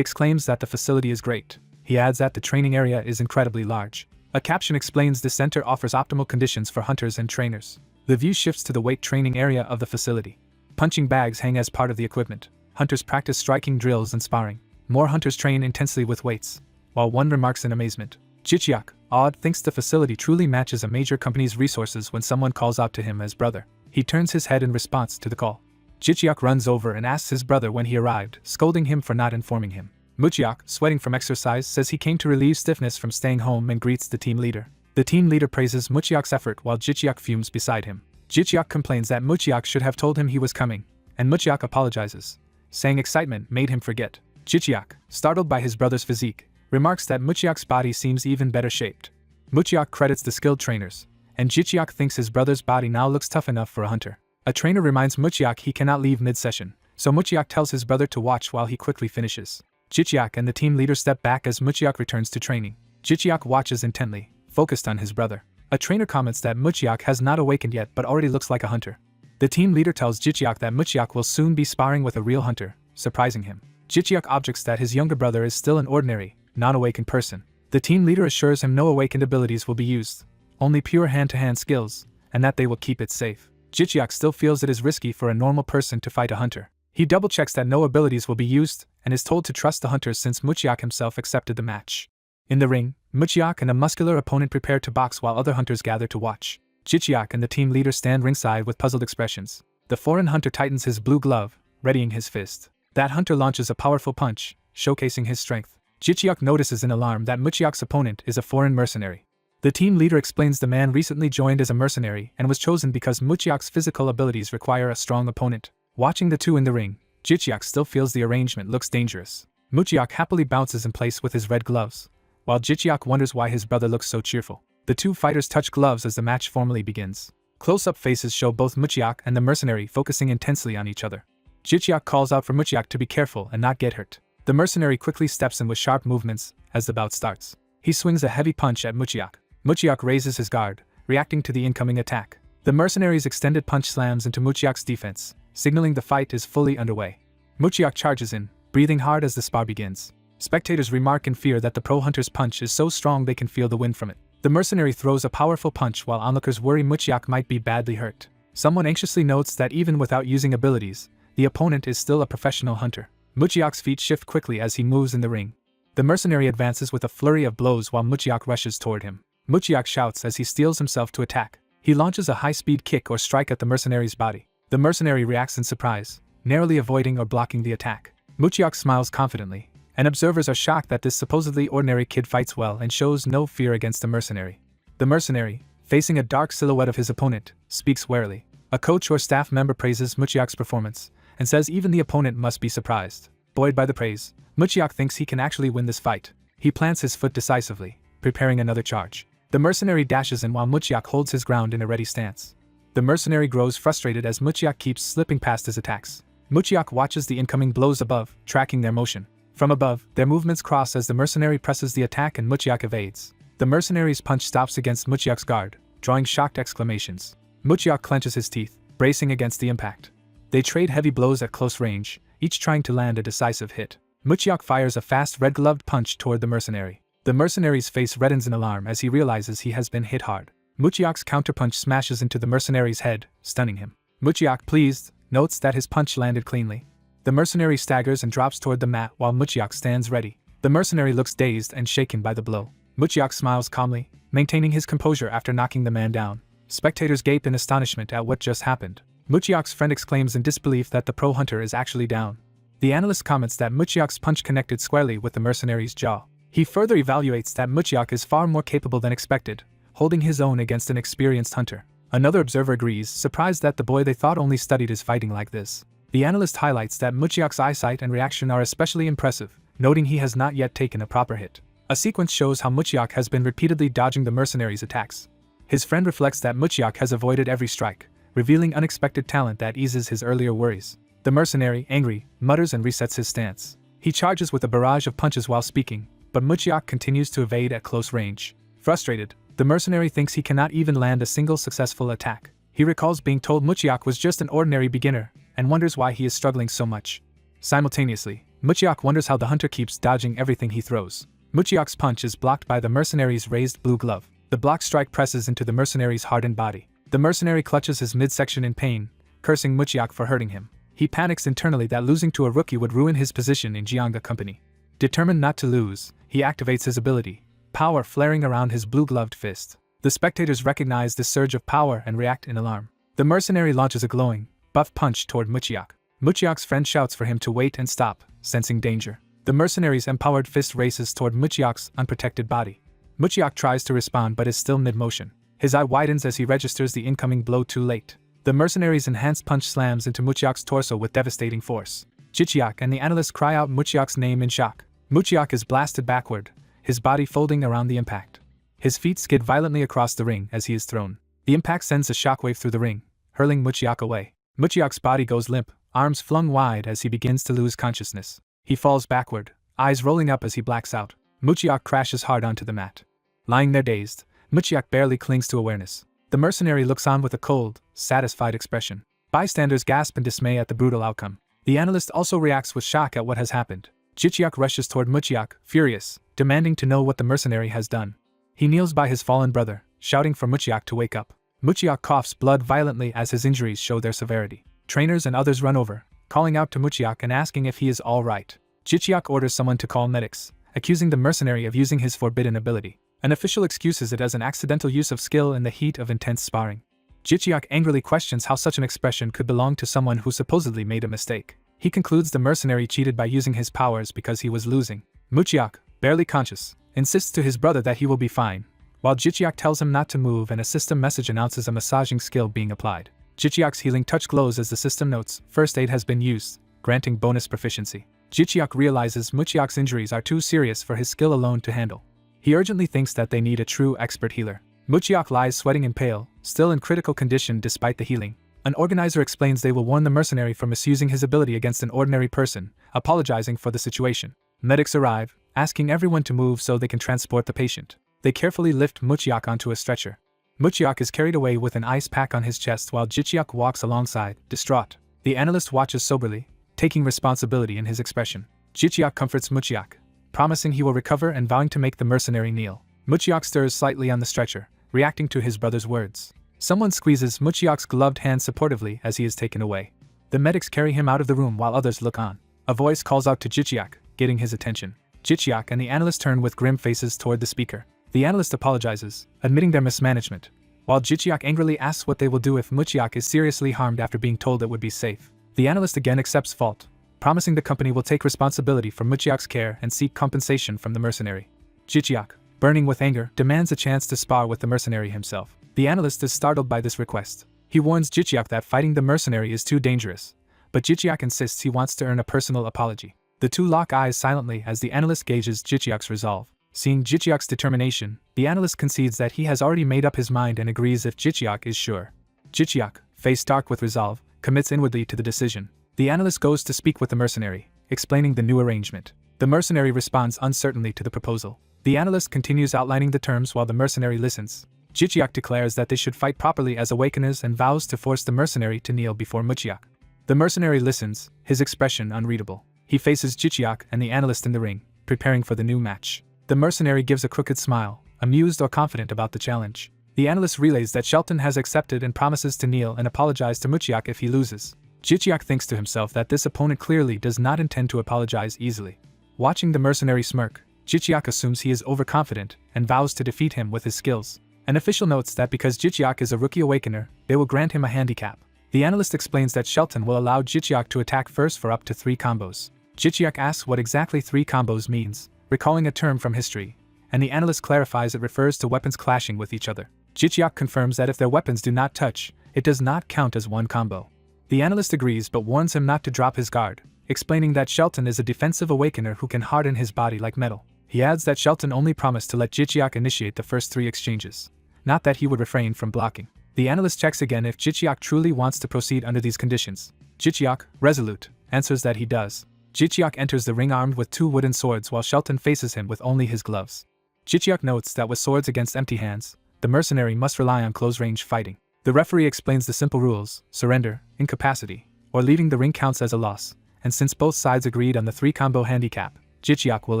exclaims that the facility is great. He adds that the training area is incredibly large. A caption explains the center offers optimal conditions for hunters and trainers. The view shifts to the weight training area of the facility. Punching bags hang as part of the equipment. Hunters practice striking drills and sparring. More hunters train intensely with weights. While one remarks in amazement. Jichiak, awed, thinks the facility truly matches a major company's resources when someone calls out to him as brother. He turns his head in response to the call. Jichiak runs over and asks his brother when he arrived, scolding him for not informing him. Muchiak, sweating from exercise, says he came to relieve stiffness from staying home and greets the team leader. The team leader praises Muchiak's effort while Jichiak fumes beside him. Jichiak complains that Muchiak should have told him he was coming, and Muchiak apologizes, saying excitement made him forget. Jichiak, startled by his brother's physique, remarks that Muchiak's body seems even better shaped. Muchiak credits the skilled trainers, and Jichiak thinks his brother's body now looks tough enough for a hunter. A trainer reminds Muchiak he cannot leave mid-session, so Muchiak tells his brother to watch while he quickly finishes. Jichiak and the team leader step back as Muchiak returns to training. Jichiak watches intently, focused on his brother. A trainer comments that Muchiak has not awakened yet but already looks like a hunter. The team leader tells Jichiak that Muchiak will soon be sparring with a real hunter, surprising him. Jichiak objects that his younger brother is still an ordinary, non-awakened person. The team leader assures him no awakened abilities will be used, only pure hand-to-hand skills, and that they will keep it safe. Jichiak still feels it is risky for a normal person to fight a hunter. He double-checks that no abilities will be used, and is told to trust the hunters since Muchiak himself accepted the match. In the ring, Muchiak and a muscular opponent prepare to box while other hunters gather to watch. Jichiak and the team leader stand ringside with puzzled expressions. The foreign hunter tightens his blue glove, readying his fist. That hunter launches a powerful punch, showcasing his strength. Jichiak notices in alarm that Muchiak's opponent is a foreign mercenary. The team leader explains the man recently joined as a mercenary and was chosen because Muchiak's physical abilities require a strong opponent. Watching the two in the ring, Jichiak still feels the arrangement looks dangerous. Muchiak happily bounces in place with his red gloves, while Jichiak wonders why his brother looks so cheerful. The two fighters touch gloves as the match formally begins. Close-up faces show both Muchiak and the mercenary focusing intensely on each other. Jichiak calls out for Muchiak to be careful and not get hurt. The mercenary quickly steps in with sharp movements as the bout starts. He swings a heavy punch at Muchiak. Muchiak raises his guard, reacting to the incoming attack. The mercenary's extended punch slams into Muchiak's defense, signaling the fight is fully underway. Muchiak charges in, breathing hard as the spar begins. Spectators remark in fear that the pro hunter's punch is so strong they can feel the wind from it. The mercenary throws a powerful punch while onlookers worry Muchiak might be badly hurt. Someone anxiously notes that even without using abilities, the opponent is still a professional hunter. Muchiak's feet shift quickly as he moves in the ring. The mercenary advances with a flurry of blows while Muchiak rushes toward him. Muchiak shouts as he steels himself to attack. He launches a high-speed kick or strike at the mercenary's body. The mercenary reacts in surprise, narrowly avoiding or blocking the attack. Muchiak smiles confidently, and observers are shocked that this supposedly ordinary kid fights well and shows no fear against the mercenary. The mercenary, facing a dark silhouette of his opponent, speaks warily. A coach or staff member praises Muchiak's performance, and says even the opponent must be surprised. Buoyed by the praise, Muchiak thinks he can actually win this fight. He plants his foot decisively, preparing another charge. The mercenary dashes in while Muchiak holds his ground in a ready stance. The mercenary grows frustrated as Muchiak keeps slipping past his attacks. Muchiak watches the incoming blows above, tracking their motion. From above, their movements cross as the mercenary presses the attack and Muchiak evades. The mercenary's punch stops against Muchiak's guard, drawing shocked exclamations. Muchiak clenches his teeth, bracing against the impact. They trade heavy blows at close range, each trying to land a decisive hit. Muchiak fires a fast red-gloved punch toward the mercenary. The mercenary's face reddens in alarm as he realizes he has been hit hard. Muchiak's counterpunch smashes into the mercenary's head, stunning him. Muchiak, pleased, notes that his punch landed cleanly. The mercenary staggers and drops toward the mat while Muchiak stands ready. The mercenary looks dazed and shaken by the blow. Muchiak smiles calmly, maintaining his composure after knocking the man down. Spectators gape in astonishment at what just happened. Muchiak's friend exclaims in disbelief that the pro hunter is actually down. The analyst comments that Muchiak's punch connected squarely with the mercenary's jaw. He further evaluates that Muchiak is far more capable than expected, holding his own against an experienced hunter. Another observer agrees, surprised that the boy they thought only studied is fighting like this. The analyst highlights that Muchiak's eyesight and reaction are especially impressive, noting he has not yet taken a proper hit. A sequence shows how Muchiak has been repeatedly dodging the mercenary's attacks. His friend reflects that Muchiak has avoided every strike, revealing unexpected talent that eases his earlier worries. The mercenary, angry, mutters and resets his stance. He charges with a barrage of punches while speaking, but Muchiak continues to evade at close range. Frustrated, the mercenary thinks he cannot even land a single successful attack. He recalls being told Muchiak was just an ordinary beginner, and wonders why he is struggling so much. Simultaneously, Muchiak wonders how the hunter keeps dodging everything he throws. Muchiak's punch is blocked by the mercenary's raised blue glove. The blocked strike presses into the mercenary's hardened body. The mercenary clutches his midsection in pain, cursing Muchiak for hurting him. He panics internally that losing to a rookie would ruin his position in Jianga Company. Determined not to lose, he activates his ability, power flaring around his blue-gloved fist. The spectators recognize this surge of power and react in alarm. The mercenary launches a glowing, buff punch toward Muchiak. Muchiak's friend shouts for him to wait and stop, sensing danger. The mercenary's empowered fist races toward Muchiak's unprotected body. Muchiak tries to respond but is still mid-motion. His eye widens as he registers the incoming blow too late. The mercenary's enhanced punch slams into Muchiak's torso with devastating force. Jichiak and the analyst cry out Muchiak's name in shock. Muchiak is blasted backward, his body folding around the impact. His feet skid violently across the ring as he is thrown. The impact sends a shockwave through the ring, hurling Muchiak away. Muchiak's body goes limp, arms flung wide as he begins to lose consciousness. He falls backward, eyes rolling up as he blacks out. Muchiak crashes hard onto the mat. Lying there dazed, Muchiak barely clings to awareness. The mercenary looks on with a cold, satisfied expression. Bystanders gasp in dismay at the brutal outcome. The analyst also reacts with shock at what has happened. Jichiak rushes toward Muchiak, furious, demanding to know what the mercenary has done. He kneels by his fallen brother, shouting for Muchiak to wake up. Muchiak coughs blood violently as his injuries show their severity. Trainers and others run over, calling out to Muchiak and asking if he is all right. Jichiak orders someone to call medics, accusing the mercenary of using his forbidden ability. An official excuses it as an accidental use of skill in the heat of intense sparring. Jichiak angrily questions how such an expression could belong to someone who supposedly made a mistake. He concludes the mercenary cheated by using his powers because he was losing. Muchiak, barely conscious, insists to his brother that he will be fine, while Jichiak tells him not to move and a system message announces a massaging skill being applied. Jichiak's healing touch glows as the system notes, first aid has been used, granting bonus proficiency. Jichiak realizes Muchiak's injuries are too serious for his skill alone to handle. He urgently thinks that they need a true expert healer. Muchiak lies sweating and pale, still in critical condition despite the healing. An organizer explains they will warn the mercenary for misusing his ability against an ordinary person, apologizing for the situation. Medics arrive, asking everyone to move so they can transport the patient. They carefully lift Muchiak onto a stretcher. Muchiak is carried away with an ice pack on his chest while Jichiak walks alongside, distraught. The analyst watches soberly, taking responsibility in his expression. Jichiak comforts Muchiak, promising he will recover and vowing to make the mercenary kneel. Muchiak stirs slightly on the stretcher, reacting to his brother's words. Someone squeezes Muchiak's gloved hand supportively as he is taken away. The medics carry him out of the room while others look on. A voice calls out to Jichiak, getting his attention. Jichiak and the analyst turn with grim faces toward the speaker. The analyst apologizes, admitting their mismanagement, while Jichiak angrily asks what they will do if Muchiak is seriously harmed after being told it would be safe. The analyst again accepts fault, promising the company will take responsibility for Muchiak's care and seek compensation from the mercenary. Jichiak, burning with anger, demands a chance to spar with the mercenary himself. The analyst is startled by this request. He warns Jichiak that fighting the mercenary is too dangerous, but Jichiak insists he wants to earn a personal apology. The two lock eyes silently as the analyst gauges Jichiak's resolve. Seeing Jichiak's determination, the analyst concedes that he has already made up his mind and agrees if Jichiak is sure. Jichiak, face dark with resolve, commits inwardly to the decision. The analyst goes to speak with the mercenary, explaining the new arrangement. The mercenary responds uncertainly to the proposal. The analyst continues outlining the terms while the mercenary listens. Jichiak declares that they should fight properly as awakeners and vows to force the mercenary to kneel before Muchiak. The mercenary listens, his expression unreadable. He faces Jichiak and the analyst in the ring, preparing for the new match. The mercenary gives a crooked smile, amused or confident about the challenge. The analyst relays that Shelton has accepted and promises to kneel and apologize to Muchiak if he loses. Jichiak thinks to himself that this opponent clearly does not intend to apologize easily. Watching the mercenary smirk, Jichiak assumes he is overconfident and vows to defeat him with his skills. An official notes that because Jichiak is a rookie awakener, they will grant him a handicap. The analyst explains that Shelton will allow Jichiak to attack first for up to 3 combos. Jichiak asks what exactly 3 combos means, recalling a term from history, and the analyst clarifies it refers to weapons clashing with each other. Jichiak confirms that if their weapons do not touch, it does not count as one combo. The analyst agrees but warns him not to drop his guard, explaining that Shelton is a defensive awakener who can harden his body like metal. He adds that Shelton only promised to let Jichiak initiate the first 3 exchanges, not that he would refrain from blocking. The analyst checks again if Jichiak truly wants to proceed under these conditions. Jichiak, resolute, answers that he does. Jichiak enters the ring armed with 2 wooden swords while Shelton faces him with only his gloves. Jichiak notes that with swords against empty hands, the mercenary must rely on close-range fighting. The referee explains the simple rules: surrender, incapacity, or leaving the ring counts as a loss, and since both sides agreed on the 3-combo handicap, Jichiak will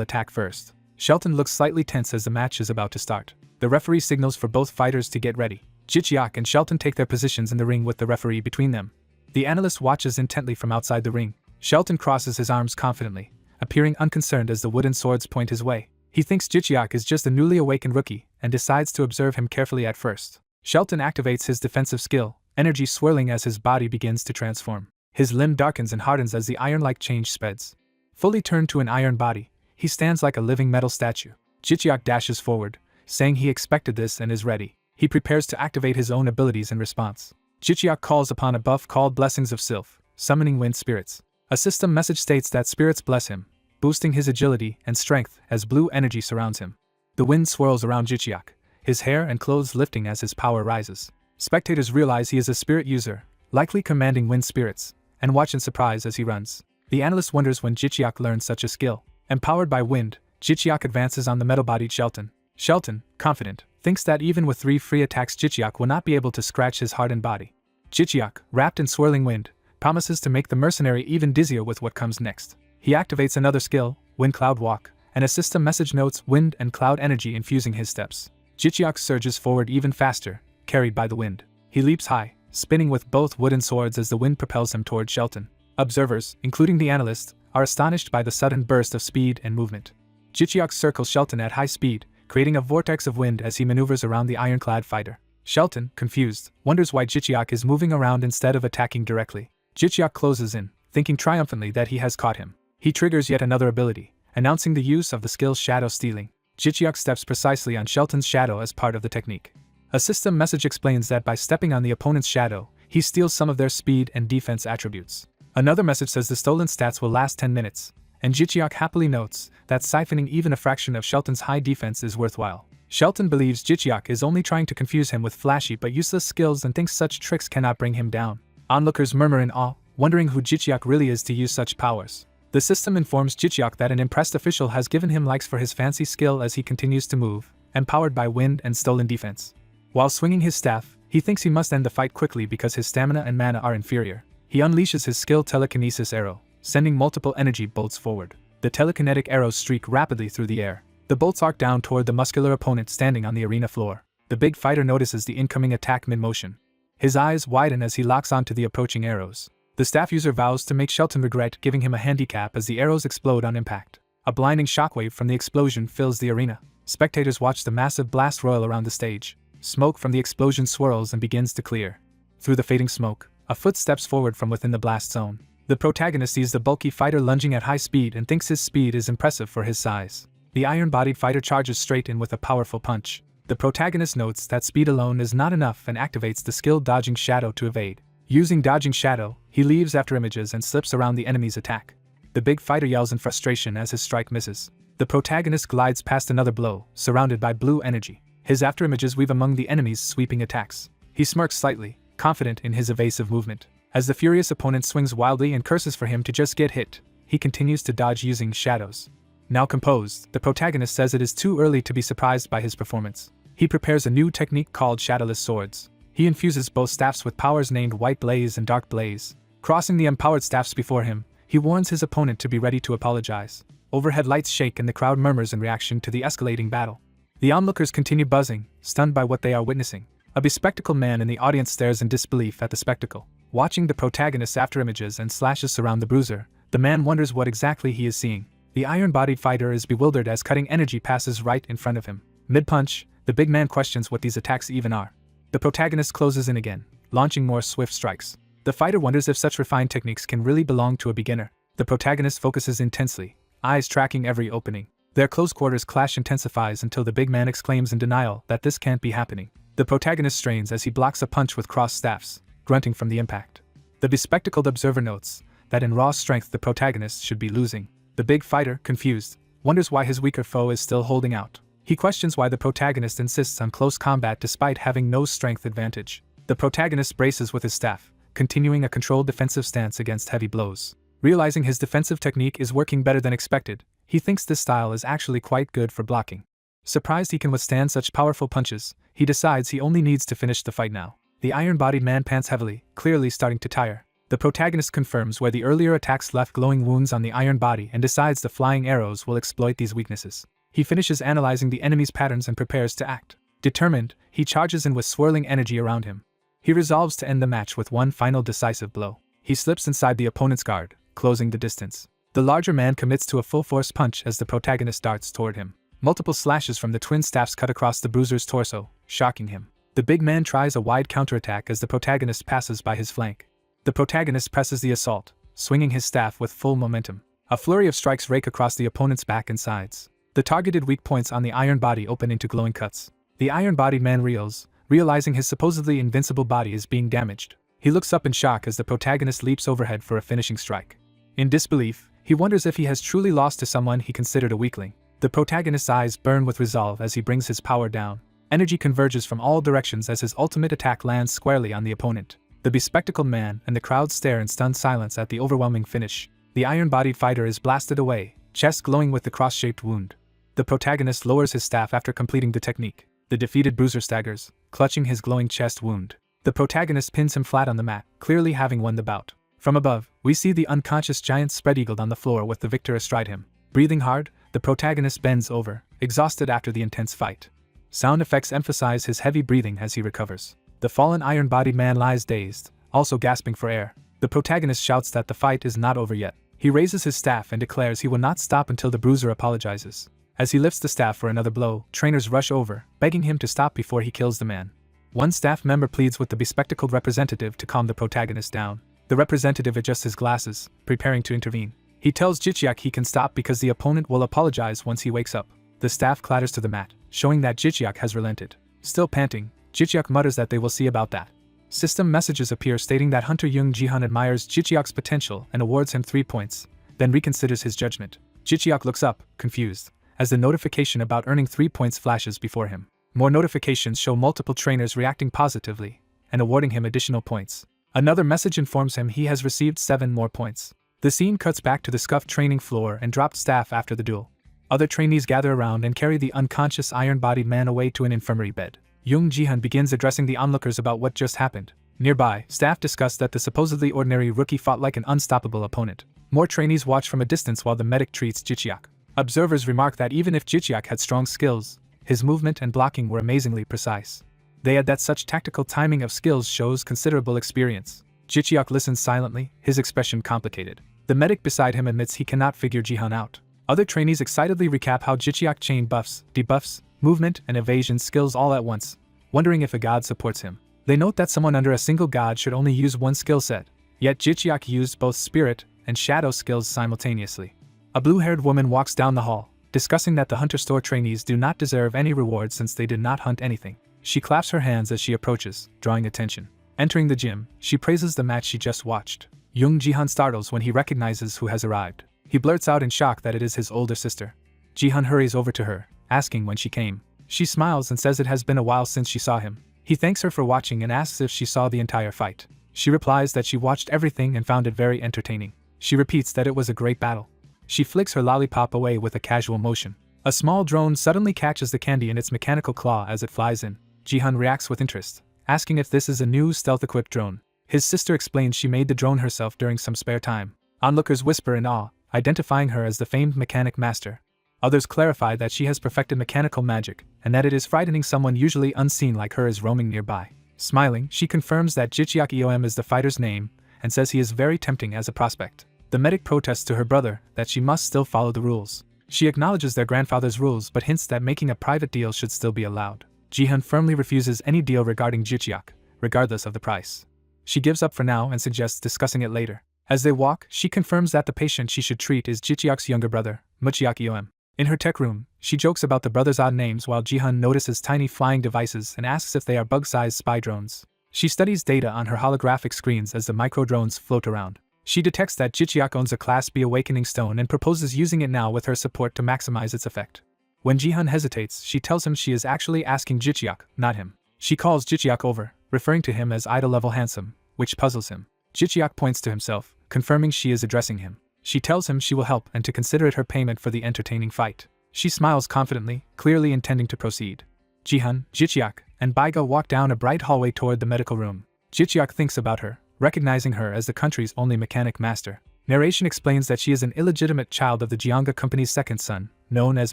attack first. Shelton looks slightly tense as the match is about to start. The referee signals for both fighters to get ready. Jichiak and Shelton take their positions in the ring with the referee between them. The analyst watches intently from outside the ring. Shelton crosses his arms confidently, appearing unconcerned as the wooden swords point his way. He thinks Jichiak is just a newly awakened rookie and decides to observe him carefully at first. Shelton activates his defensive skill, energy swirling as his body begins to transform. His limb darkens and hardens as the iron-like change spreads. Fully turned to an iron body, he stands like a living metal statue. Jichiak dashes forward, saying he expected this and is ready. He prepares to activate his own abilities in response. Jichiak calls upon a buff called Blessings of Sylph, summoning wind spirits. A system message states that spirits bless him, boosting his agility and strength as blue energy surrounds him. The wind swirls around Jichiak, his hair and clothes lifting as his power rises. Spectators realize he is a spirit user, likely commanding wind spirits, and watch in surprise as he runs. The analyst wonders when Jichiak learns such a skill. Empowered by wind, Jichiak advances on the metal-bodied Shelton. Shelton, confident, thinks that even with 3 free attacks Jichiak will not be able to scratch his hardened body. Jichiak, wrapped in swirling wind, promises to make the mercenary even dizzier with what comes next. He activates another skill, Wind Cloud Walk, and a system message notes wind and cloud energy infusing his steps. Jichiak surges forward even faster, carried by the wind. He leaps high, spinning with both wooden swords as the wind propels him toward Shelton. Observers, including the analyst, are astonished by the sudden burst of speed and movement. Jicheok circles Shelton at high speed, creating a vortex of wind as he maneuvers around the ironclad fighter. Shelton, confused, wonders why Jicheok is moving around instead of attacking directly. Jicheok closes in, thinking triumphantly that he has caught him. He triggers yet another ability, announcing the use of the skill Shadow Stealing. Jicheok steps precisely on Shelton's shadow as part of the technique. A system message explains that by stepping on the opponent's shadow, he steals some of their speed and defense attributes. Another message says the stolen stats will last 10 minutes, and Jicheok happily notes that siphoning even a fraction of Shelton's high defense is worthwhile. Shelton believes Jicheok is only trying to confuse him with flashy but useless skills and thinks such tricks cannot bring him down. Onlookers murmur in awe, wondering who Jicheok really is to use such powers. The system informs Jicheok that an impressed official has given him likes for his fancy skill as he continues to move, empowered by wind and stolen defense. While swinging his staff, he thinks he must end the fight quickly because his stamina and mana are inferior. He unleashes his skill Telekinesis Arrow, sending multiple energy bolts forward. The telekinetic arrows streak rapidly through the air. The bolts arc down toward the muscular opponent standing on the arena floor. The big fighter notices the incoming attack mid-motion. His eyes widen as he locks onto the approaching arrows. The staff user vows to make Shelton regret giving him a handicap as the arrows explode on impact. A blinding shockwave from the explosion fills the arena. Spectators watch the massive blast roil around the stage. Smoke from the explosion swirls and begins to clear. Through the fading smoke, a foot steps forward from within the blast zone. The protagonist sees the bulky fighter lunging at high speed and thinks his speed is impressive for his size. The iron-bodied fighter charges straight in with a powerful punch. The protagonist notes that speed alone is not enough and activates the skill Dodging Shadow to evade. Using Dodging Shadow, he leaves after images and slips around the enemy's attack. The big fighter yells in frustration as his strike misses. The protagonist glides past another blow, surrounded by blue energy. His afterimages weave among the enemy's sweeping attacks. He smirks slightly, confident in his evasive movement. As the furious opponent swings wildly and curses for him to just get hit, he continues to dodge using shadows. Now composed, the protagonist says it is too early to be surprised by his performance. He prepares a new technique called Shadowless Swords. He infuses both staffs with powers named White Blaze and Dark Blaze. Crossing the empowered staffs before him, he warns his opponent to be ready to apologize. Overhead lights shake and the crowd murmurs in reaction to the escalating battle. The onlookers continue buzzing, stunned by what they are witnessing. A bespectacled man in the audience stares in disbelief at the spectacle. Watching the protagonist's afterimages and slashes surround the bruiser, the man wonders what exactly he is seeing. The iron-bodied fighter is bewildered as cutting energy passes right in front of him. Mid-punch, the big man questions what these attacks even are. The protagonist closes in again, launching more swift strikes. The fighter wonders if such refined techniques can really belong to a beginner. The protagonist focuses intensely, eyes tracking every opening. Their close quarters clash intensifies until the big man exclaims in denial that this can't be happening. The protagonist strains as he blocks a punch with crossed staffs, grunting from the impact. The bespectacled observer notes that in raw strength the protagonist should be losing. The big fighter, confused, wonders why his weaker foe is still holding out. He questions why the protagonist insists on close combat despite having no strength advantage. The protagonist braces with his staff, continuing a controlled defensive stance against heavy blows. Realizing his defensive technique is working better than expected, he thinks this style is actually quite good for blocking. Surprised he can withstand such powerful punches, he decides he only needs to finish the fight now. The iron-bodied man pants heavily, clearly starting to tire. The protagonist confirms where the earlier attacks left glowing wounds on the iron body and decides the flying arrows will exploit these weaknesses. He finishes analyzing the enemy's patterns and prepares to act. Determined, he charges in with swirling energy around him. He resolves to end the match with one final decisive blow. He slips inside the opponent's guard, closing the distance. The larger man commits to a full-force punch as the protagonist darts toward him. Multiple slashes from the twin staffs cut across the bruiser's torso, shocking him. The big man tries a wide counterattack as the protagonist passes by his flank. The protagonist presses the assault, swinging his staff with full momentum. A flurry of strikes rake across the opponent's back and sides. The targeted weak points on the iron body open into glowing cuts. The iron-bodied man reels, realizing his supposedly invincible body is being damaged. He looks up in shock as the protagonist leaps overhead for a finishing strike. In disbelief, he wonders if he has truly lost to someone he considered a weakling. The protagonist's eyes burn with resolve as he brings his power down. Energy converges from all directions as his ultimate attack lands squarely on the opponent. The bespectacled man and the crowd stare in stunned silence at the overwhelming finish. The iron-bodied fighter is blasted away, chest glowing with the cross-shaped wound. The protagonist lowers his staff after completing the technique. The defeated bruiser staggers, clutching his glowing chest wound. The protagonist pins him flat on the mat, clearly having won the bout. From above, we see the unconscious giant spread-eagled on the floor with the victor astride him. Breathing hard, the protagonist bends over, exhausted after the intense fight. Sound effects emphasize his heavy breathing as he recovers. The fallen iron-bodied man lies dazed, also gasping for air. The protagonist shouts that the fight is not over yet. He raises his staff and declares he will not stop until the bruiser apologizes. As he lifts the staff for another blow, trainers rush over, begging him to stop before he kills the man. One staff member pleads with the bespectacled representative to calm the protagonist down. The representative adjusts his glasses, preparing to intervene. He tells Jichiak he can stop because the opponent will apologize once he wakes up. The staff clatters to the mat, showing that Jichiak has relented. Still panting, Jichiak mutters that they will see about that. System messages appear stating that Hunter Jung Jihan admires Jichiak's potential and awards him 3 points, then reconsiders his judgment. Jichiak looks up, confused, as the notification about earning 3 points flashes before him. More notifications show multiple trainers reacting positively and awarding him additional points. Another message informs him he has received 7 more points. The scene cuts back to the scuffed training floor and dropped staff after the duel. Other trainees gather around and carry the unconscious iron-bodied man away to an infirmary bed. Jung Jihan begins addressing the onlookers about what just happened. Nearby, staff discuss that the supposedly ordinary rookie fought like an unstoppable opponent. More trainees watch from a distance while the medic treats Jichiak. Observers remark that even if Jichiak had strong skills, his movement and blocking were amazingly precise. They add that such tactical timing of skills shows considerable experience. Jichiak listens silently, his expression complicated. The medic beside him admits he cannot figure Jihan out. Other trainees excitedly recap how Jichiak chain buffs, debuffs, movement, and evasion skills all at once, wondering if a god supports him. They note that someone under a single god should only use one skill set, yet Jichiak used both spirit and shadow skills simultaneously. A blue-haired woman walks down the hall, discussing that the Hunter Store trainees do not deserve any reward since they did not hunt anything. She claps her hands as she approaches, drawing attention. Entering the gym, she praises the match she just watched. Jung Jihan startles when he recognizes who has arrived. He blurts out in shock that it is his older sister. Jihan hurries over to her, asking when she came. She smiles and says it has been a while since she saw him. He thanks her for watching and asks if she saw the entire fight. She replies that she watched everything and found it very entertaining. She repeats that it was a great battle. She flicks her lollipop away with a casual motion. A small drone suddenly catches the candy in its mechanical claw as it flies in. Jihan reacts with interest, asking if this is a new stealth-equipped drone. His sister explains she made the drone herself during some spare time. Onlookers whisper in awe, identifying her as the famed mechanic master. Others clarify that she has perfected mechanical magic, and that it is frightening someone usually unseen like her is roaming nearby. Smiling, she confirms that Jichiak Eom is the fighter's name, and says he is very tempting as a prospect. The medic protests to her brother that she must still follow the rules. She acknowledges their grandfather's rules but hints that making a private deal should still be allowed. Jihan firmly refuses any deal regarding Jichiak, regardless of the price. She gives up for now and suggests discussing it later. As they walk, she confirms that the patient she should treat is Jichiak's younger brother, Muchiak Eom. In her tech room, she jokes about the brothers' odd names while Jihan notices tiny flying devices and asks if they are bug-sized spy drones. She studies data on her holographic screens as the micro-drones float around. She detects that Jichiak owns a Class B Awakening Stone and proposes using it now with her support to maximize its effect. When Jihan hesitates, she tells him she is actually asking Jichiak, not him. She calls Jichiak over, referring to him as idol-level handsome, which puzzles him. Jichiak points to himself, confirming she is addressing him. She tells him she will help and to consider it her payment for the entertaining fight. She smiles confidently, clearly intending to proceed. Jihan, Jichiak, and Baiga walk down a bright hallway toward the medical room. Jichiak thinks about her, recognizing her as the country's only mechanic master. Narration explains that she is an illegitimate child of the Jianga Company's second son, known as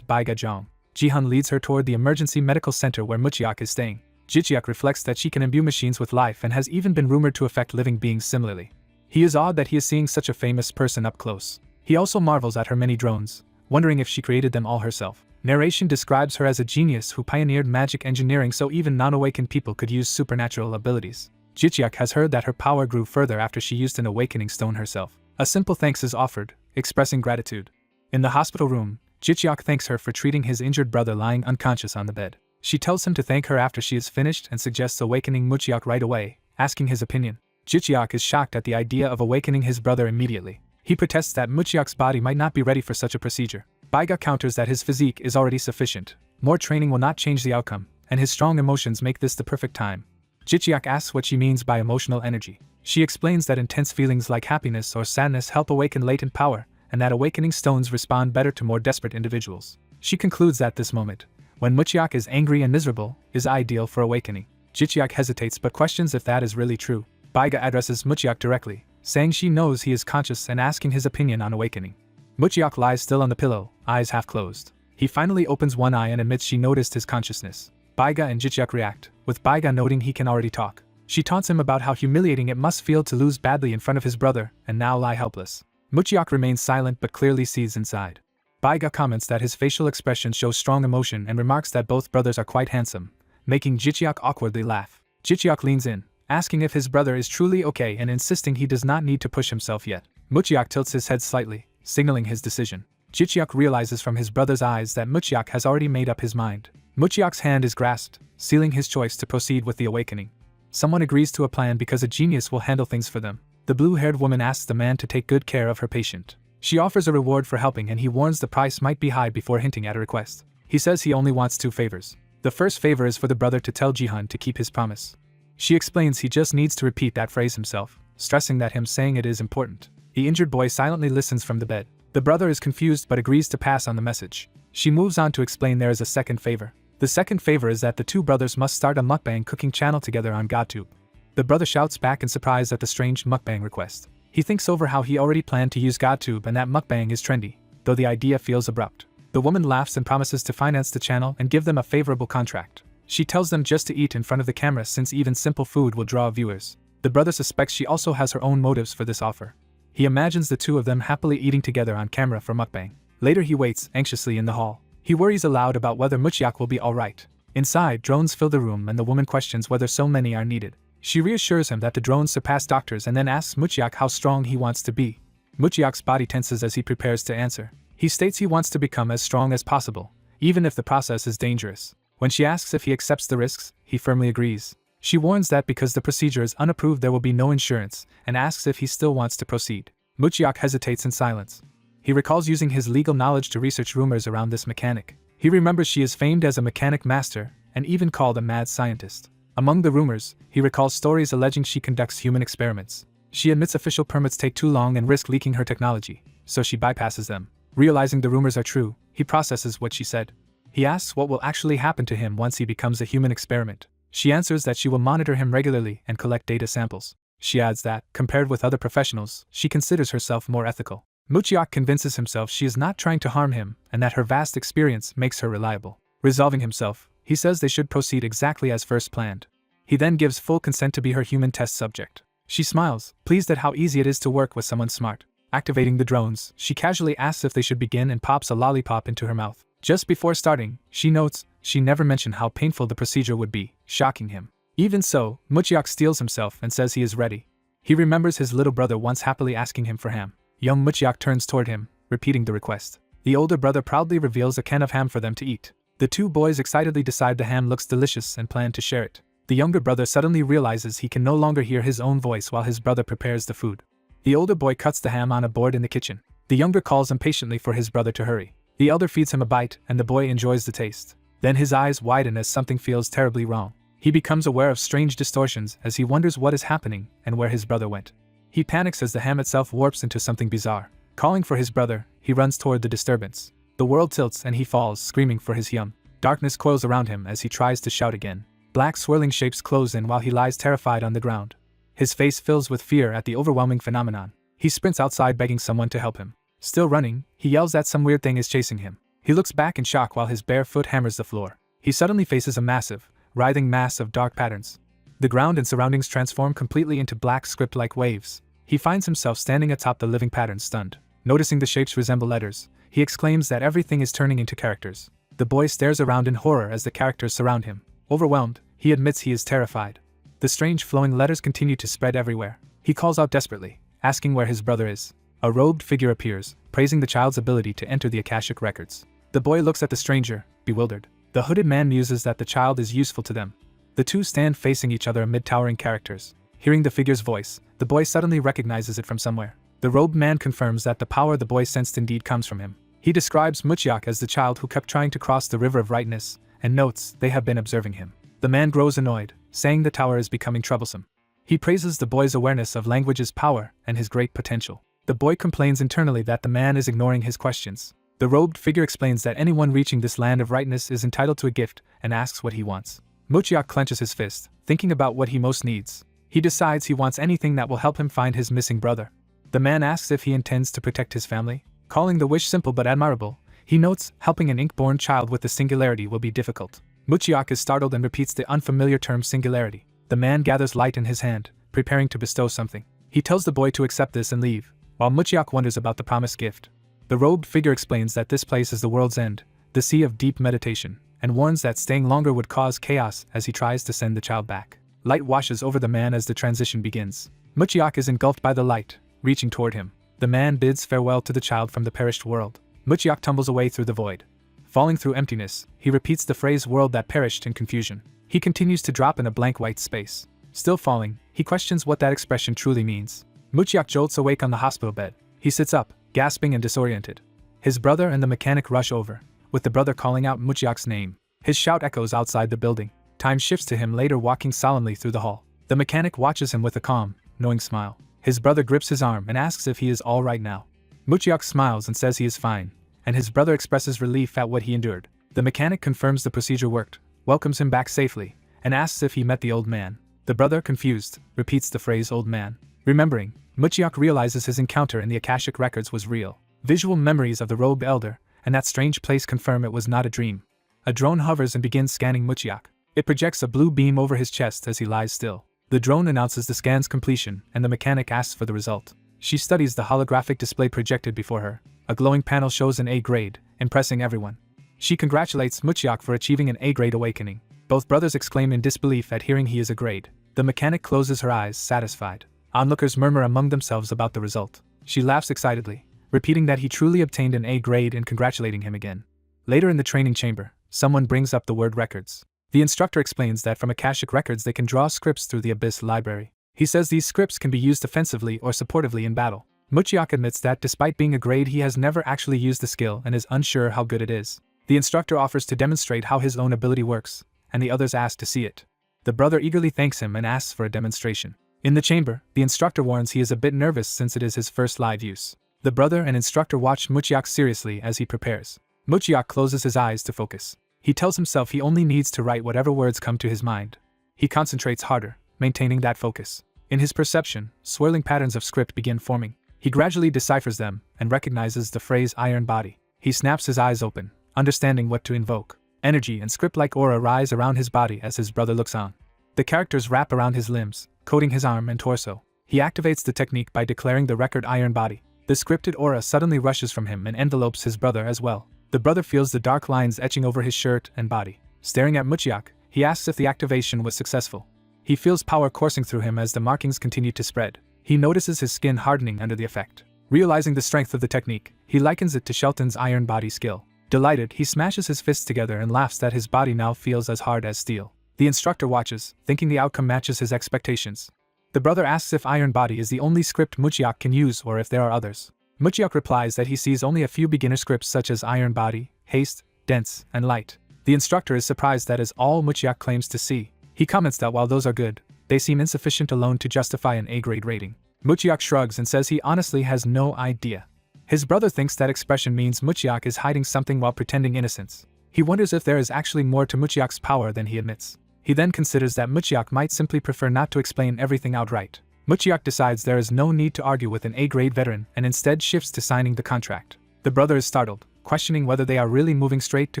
Baiga Zhang. Jihan leads her toward the emergency medical center where Muchiak is staying. Jichiak reflects that she can imbue machines with life and has even been rumored to affect living beings similarly. He is awed that he is seeing such a famous person up close. He also marvels at her many drones, wondering if she created them all herself. Narration describes her as a genius who pioneered magic engineering so even non-awakened people could use supernatural abilities. Jichiak has heard that her power grew further after she used an awakening stone herself. A simple thanks is offered, expressing gratitude. In the hospital room, Jichiak thanks her for treating his injured brother lying unconscious on the bed. She tells him to thank her after she is finished and suggests awakening Muchiak right away, asking his opinion. Jichiak is shocked at the idea of awakening his brother immediately. He protests that Muchiak's body might not be ready for such a procedure. Baiga counters that his physique is already sufficient. More training will not change the outcome, and his strong emotions make this the perfect time. Jichiak asks what she means by emotional energy. She explains that intense feelings like happiness or sadness help awaken latent power, and that awakening stones respond better to more desperate individuals. She concludes that this moment, when Muchiak is angry and miserable, is ideal for awakening. Jichiak hesitates but questions if that is really true. Baiga addresses Muchiak directly, saying she knows he is conscious and asking his opinion on awakening. Muchiak lies still on the pillow, eyes half closed. He finally opens one eye and admits she noticed his consciousness. Baiga and Jichiak react, with Baiga noting he can already talk. She taunts him about how humiliating it must feel to lose badly in front of his brother and now lie helpless. Muchiak remains silent but clearly sees inside. Baiga comments that his facial expression shows strong emotion and remarks that both brothers are quite handsome, making Jichiak awkwardly laugh. Jichiak leans in, asking if his brother is truly okay and insisting he does not need to push himself yet. Muchiak tilts his head slightly, signaling his decision. Jichiak realizes from his brother's eyes that Muchiak has already made up his mind. Muchiak's hand is grasped, sealing his choice to proceed with the awakening. Someone agrees to a plan because a genius will handle things for them. The blue-haired woman asks the man to take good care of her patient. She offers a reward for helping and he warns the price might be high before hinting at a request. He says he only wants 2 favors. The first favor is for the brother to tell Jihan to keep his promise. She explains he just needs to repeat that phrase himself, stressing that him saying it is important. The injured boy silently listens from the bed. The brother is confused but agrees to pass on the message. She moves on to explain there is a second favor. The second favor is that the 2 brothers must start a mukbang cooking channel together on GodTube. The brother shouts back in surprise at the strange mukbang request. He thinks over how he already planned to use GodTube and that mukbang is trendy, though the idea feels abrupt. The woman laughs and promises to finance the channel and give them a favorable contract. She tells them just to eat in front of the camera since even simple food will draw viewers. The brother suspects she also has her own motives for this offer. He imagines the 2 of them happily eating together on camera for mukbang. Later he waits anxiously in the hall. He worries aloud about whether Muchiak will be alright. Inside, drones fill the room and the woman questions whether so many are needed. She reassures him that the drones surpass doctors and then asks Muchiak how strong he wants to be. Muchiak's body tenses as he prepares to answer. He states he wants to become as strong as possible, even if the process is dangerous. When she asks if he accepts the risks, he firmly agrees. She warns that because the procedure is unapproved there will be no insurance, and asks if he still wants to proceed. Muchiak hesitates in silence. He recalls using his legal knowledge to research rumors around this mechanic. He remembers she is famed as a mechanic master, and even called a mad scientist. Among the rumors, he recalls stories alleging she conducts human experiments. She admits official permits take too long and risk leaking her technology, so she bypasses them. Realizing the rumors are true, he processes what she said. He asks what will actually happen to him once he becomes a human experiment. She answers that she will monitor him regularly and collect data samples. She adds that, compared with other professionals, she considers herself more ethical. Muchiak convinces himself she is not trying to harm him and that her vast experience makes her reliable. Resolving himself, he says they should proceed exactly as first planned. He then gives full consent to be her human test subject. She smiles, pleased at how easy it is to work with someone smart. Activating the drones, she casually asks if they should begin and pops a lollipop into her mouth. Just before starting, she notes she never mentioned how painful the procedure would be, shocking him. Even so, Muchiak steels himself and says he is ready. He remembers his little brother once happily asking him for ham. Young Muchiak turns toward him, repeating the request. The older brother proudly reveals a can of ham for them to eat. The 2 boys excitedly decide the ham looks delicious and plan to share it. The younger brother suddenly realizes he can no longer hear his own voice while his brother prepares the food. The older boy cuts the ham on a board in the kitchen. The younger calls impatiently for his brother to hurry. The elder feeds him a bite, and the boy enjoys the taste. Then his eyes widen as something feels terribly wrong. He becomes aware of strange distortions as he wonders what is happening and where his brother went. He panics as the ham itself warps into something bizarre. Calling for his brother, he runs toward the disturbance. The world tilts and he falls, screaming for his Hyung. Darkness coils around him as he tries to shout again. Black swirling shapes close in while he lies terrified on the ground. His face fills with fear at the overwhelming phenomenon. He sprints outside begging someone to help him. Still running, he yells that some weird thing is chasing him. He looks back in shock while his bare foot hammers the floor. He suddenly faces a massive, writhing mass of dark patterns. The ground and surroundings transform completely into black script-like waves. He finds himself standing atop the living pattern, stunned. Noticing the shapes resemble letters, he exclaims that everything is turning into characters. The boy stares around in horror as the characters surround him. Overwhelmed, he admits he is terrified. The strange flowing letters continue to spread everywhere. He calls out desperately, asking where his brother is. A robed figure appears, praising the child's ability to enter the Akashic records. The boy looks at the stranger, bewildered. The hooded man muses that the child is useful to them. The 2 stand facing each other amid towering characters. Hearing the figure's voice, the boy suddenly recognizes it from somewhere. The robed man confirms that the power the boy sensed indeed comes from him. He describes Muchiak as the child who kept trying to cross the river of rightness, and notes they have been observing him. The man grows annoyed, saying the tower is becoming troublesome. He praises the boy's awareness of language's power and his great potential. The boy complains internally that the man is ignoring his questions. The robed figure explains that anyone reaching this land of rightness is entitled to a gift and asks what he wants. Muchiak clenches his fist, thinking about what he most needs. He decides he wants anything that will help him find his missing brother. The man asks if he intends to protect his family. Calling the wish simple but admirable, he notes helping an ink-born child with the singularity will be difficult. Muchiak is startled and repeats the unfamiliar term singularity. The man gathers light in his hand, preparing to bestow something. He tells the boy to accept this and leave, while Muchiak wonders about the promised gift. The robed figure explains that this place is the world's end, the sea of deep meditation, and warns that staying longer would cause chaos as he tries to send the child back. Light washes over the man as the transition begins. Muchiak is engulfed by the light, reaching toward him. The man bids farewell to the child from the perished world. Muchiak tumbles away through the void. Falling through emptiness, he repeats the phrase world that perished in confusion. He continues to drop in a blank white space. Still falling, he questions what that expression truly means. Muchiak jolts awake on the hospital bed. He sits up, gasping and disoriented. His brother and the mechanic rush over, with the brother calling out Muchiak's name. His shout echoes outside the building. Time shifts to him later walking solemnly through the hall. The mechanic watches him with a calm, knowing smile. His brother grips his arm and asks if he is all right now. Muchiak smiles and says he is fine, and his brother expresses relief at what he endured. The mechanic confirms the procedure worked, welcomes him back safely, and asks if he met the old man. The brother, confused, repeats the phrase old man. Remembering, Muchiak realizes his encounter in the Akashic records was real. Visual memories of the robed elder and that strange place confirm it was not a dream. A drone hovers and begins scanning Muchiak. It projects a blue beam over his chest as he lies still. The drone announces the scan's completion and the mechanic asks for the result. She studies the holographic display projected before her. A glowing panel shows an A grade, impressing everyone. She congratulates Muchiak for achieving an A-grade awakening. Both brothers exclaim in disbelief at hearing he is a grade. The mechanic closes her eyes, satisfied. Onlookers murmur among themselves about the result. She laughs excitedly, repeating that he truly obtained an A grade and congratulating him again. Later in the training chamber, someone brings up the word records. The instructor explains that from Akashic records they can draw scripts through the Abyss library. He says these scripts can be used offensively or supportively in battle. Muchiak admits that despite being a grade he has never actually used the skill and is unsure how good it is. The instructor offers to demonstrate how his own ability works, and the others ask to see it. The brother eagerly thanks him and asks for a demonstration. In the chamber, the instructor warns he is a bit nervous since it is his first live use. The brother and instructor watch Muchiak seriously as he prepares. Muchiak closes his eyes to focus. He tells himself he only needs to write whatever words come to his mind. He concentrates harder, maintaining that focus. In his perception, swirling patterns of script begin forming. He gradually deciphers them and recognizes the phrase iron body. He snaps his eyes open, understanding what to invoke. Energy and script-like aura rise around his body as his brother looks on. The characters wrap around his limbs, coating his arm and torso. He activates the technique by declaring the record iron body. The scripted aura suddenly rushes from him and envelopes his brother as well. The brother feels the dark lines etching over his shirt and body. Staring at Muchiak, he asks if the activation was successful. He feels power coursing through him as the markings continue to spread. He notices his skin hardening under the effect. Realizing the strength of the technique, he likens it to Shelton's iron body skill. Delighted, he smashes his fists together and laughs that his body now feels as hard as steel. The instructor watches, thinking the outcome matches his expectations. The brother asks if iron body is the only script Muchiak can use or if there are others. Muchiak replies that he sees only a few beginner scripts such as iron body, haste, dense, and light. The instructor is surprised that is all Muchiak claims to see. He comments that while those are good, they seem insufficient alone to justify an A-grade rating. Muchiak shrugs and says he honestly has no idea. His brother thinks that expression means Muchiak is hiding something while pretending innocence. He wonders if there is actually more to Muchiak's power than he admits. He then considers that Muchiak might simply prefer not to explain everything outright. Muchiak decides there is no need to argue with an A-grade veteran and instead shifts to signing the contract. The brother is startled, questioning whether they are really moving straight to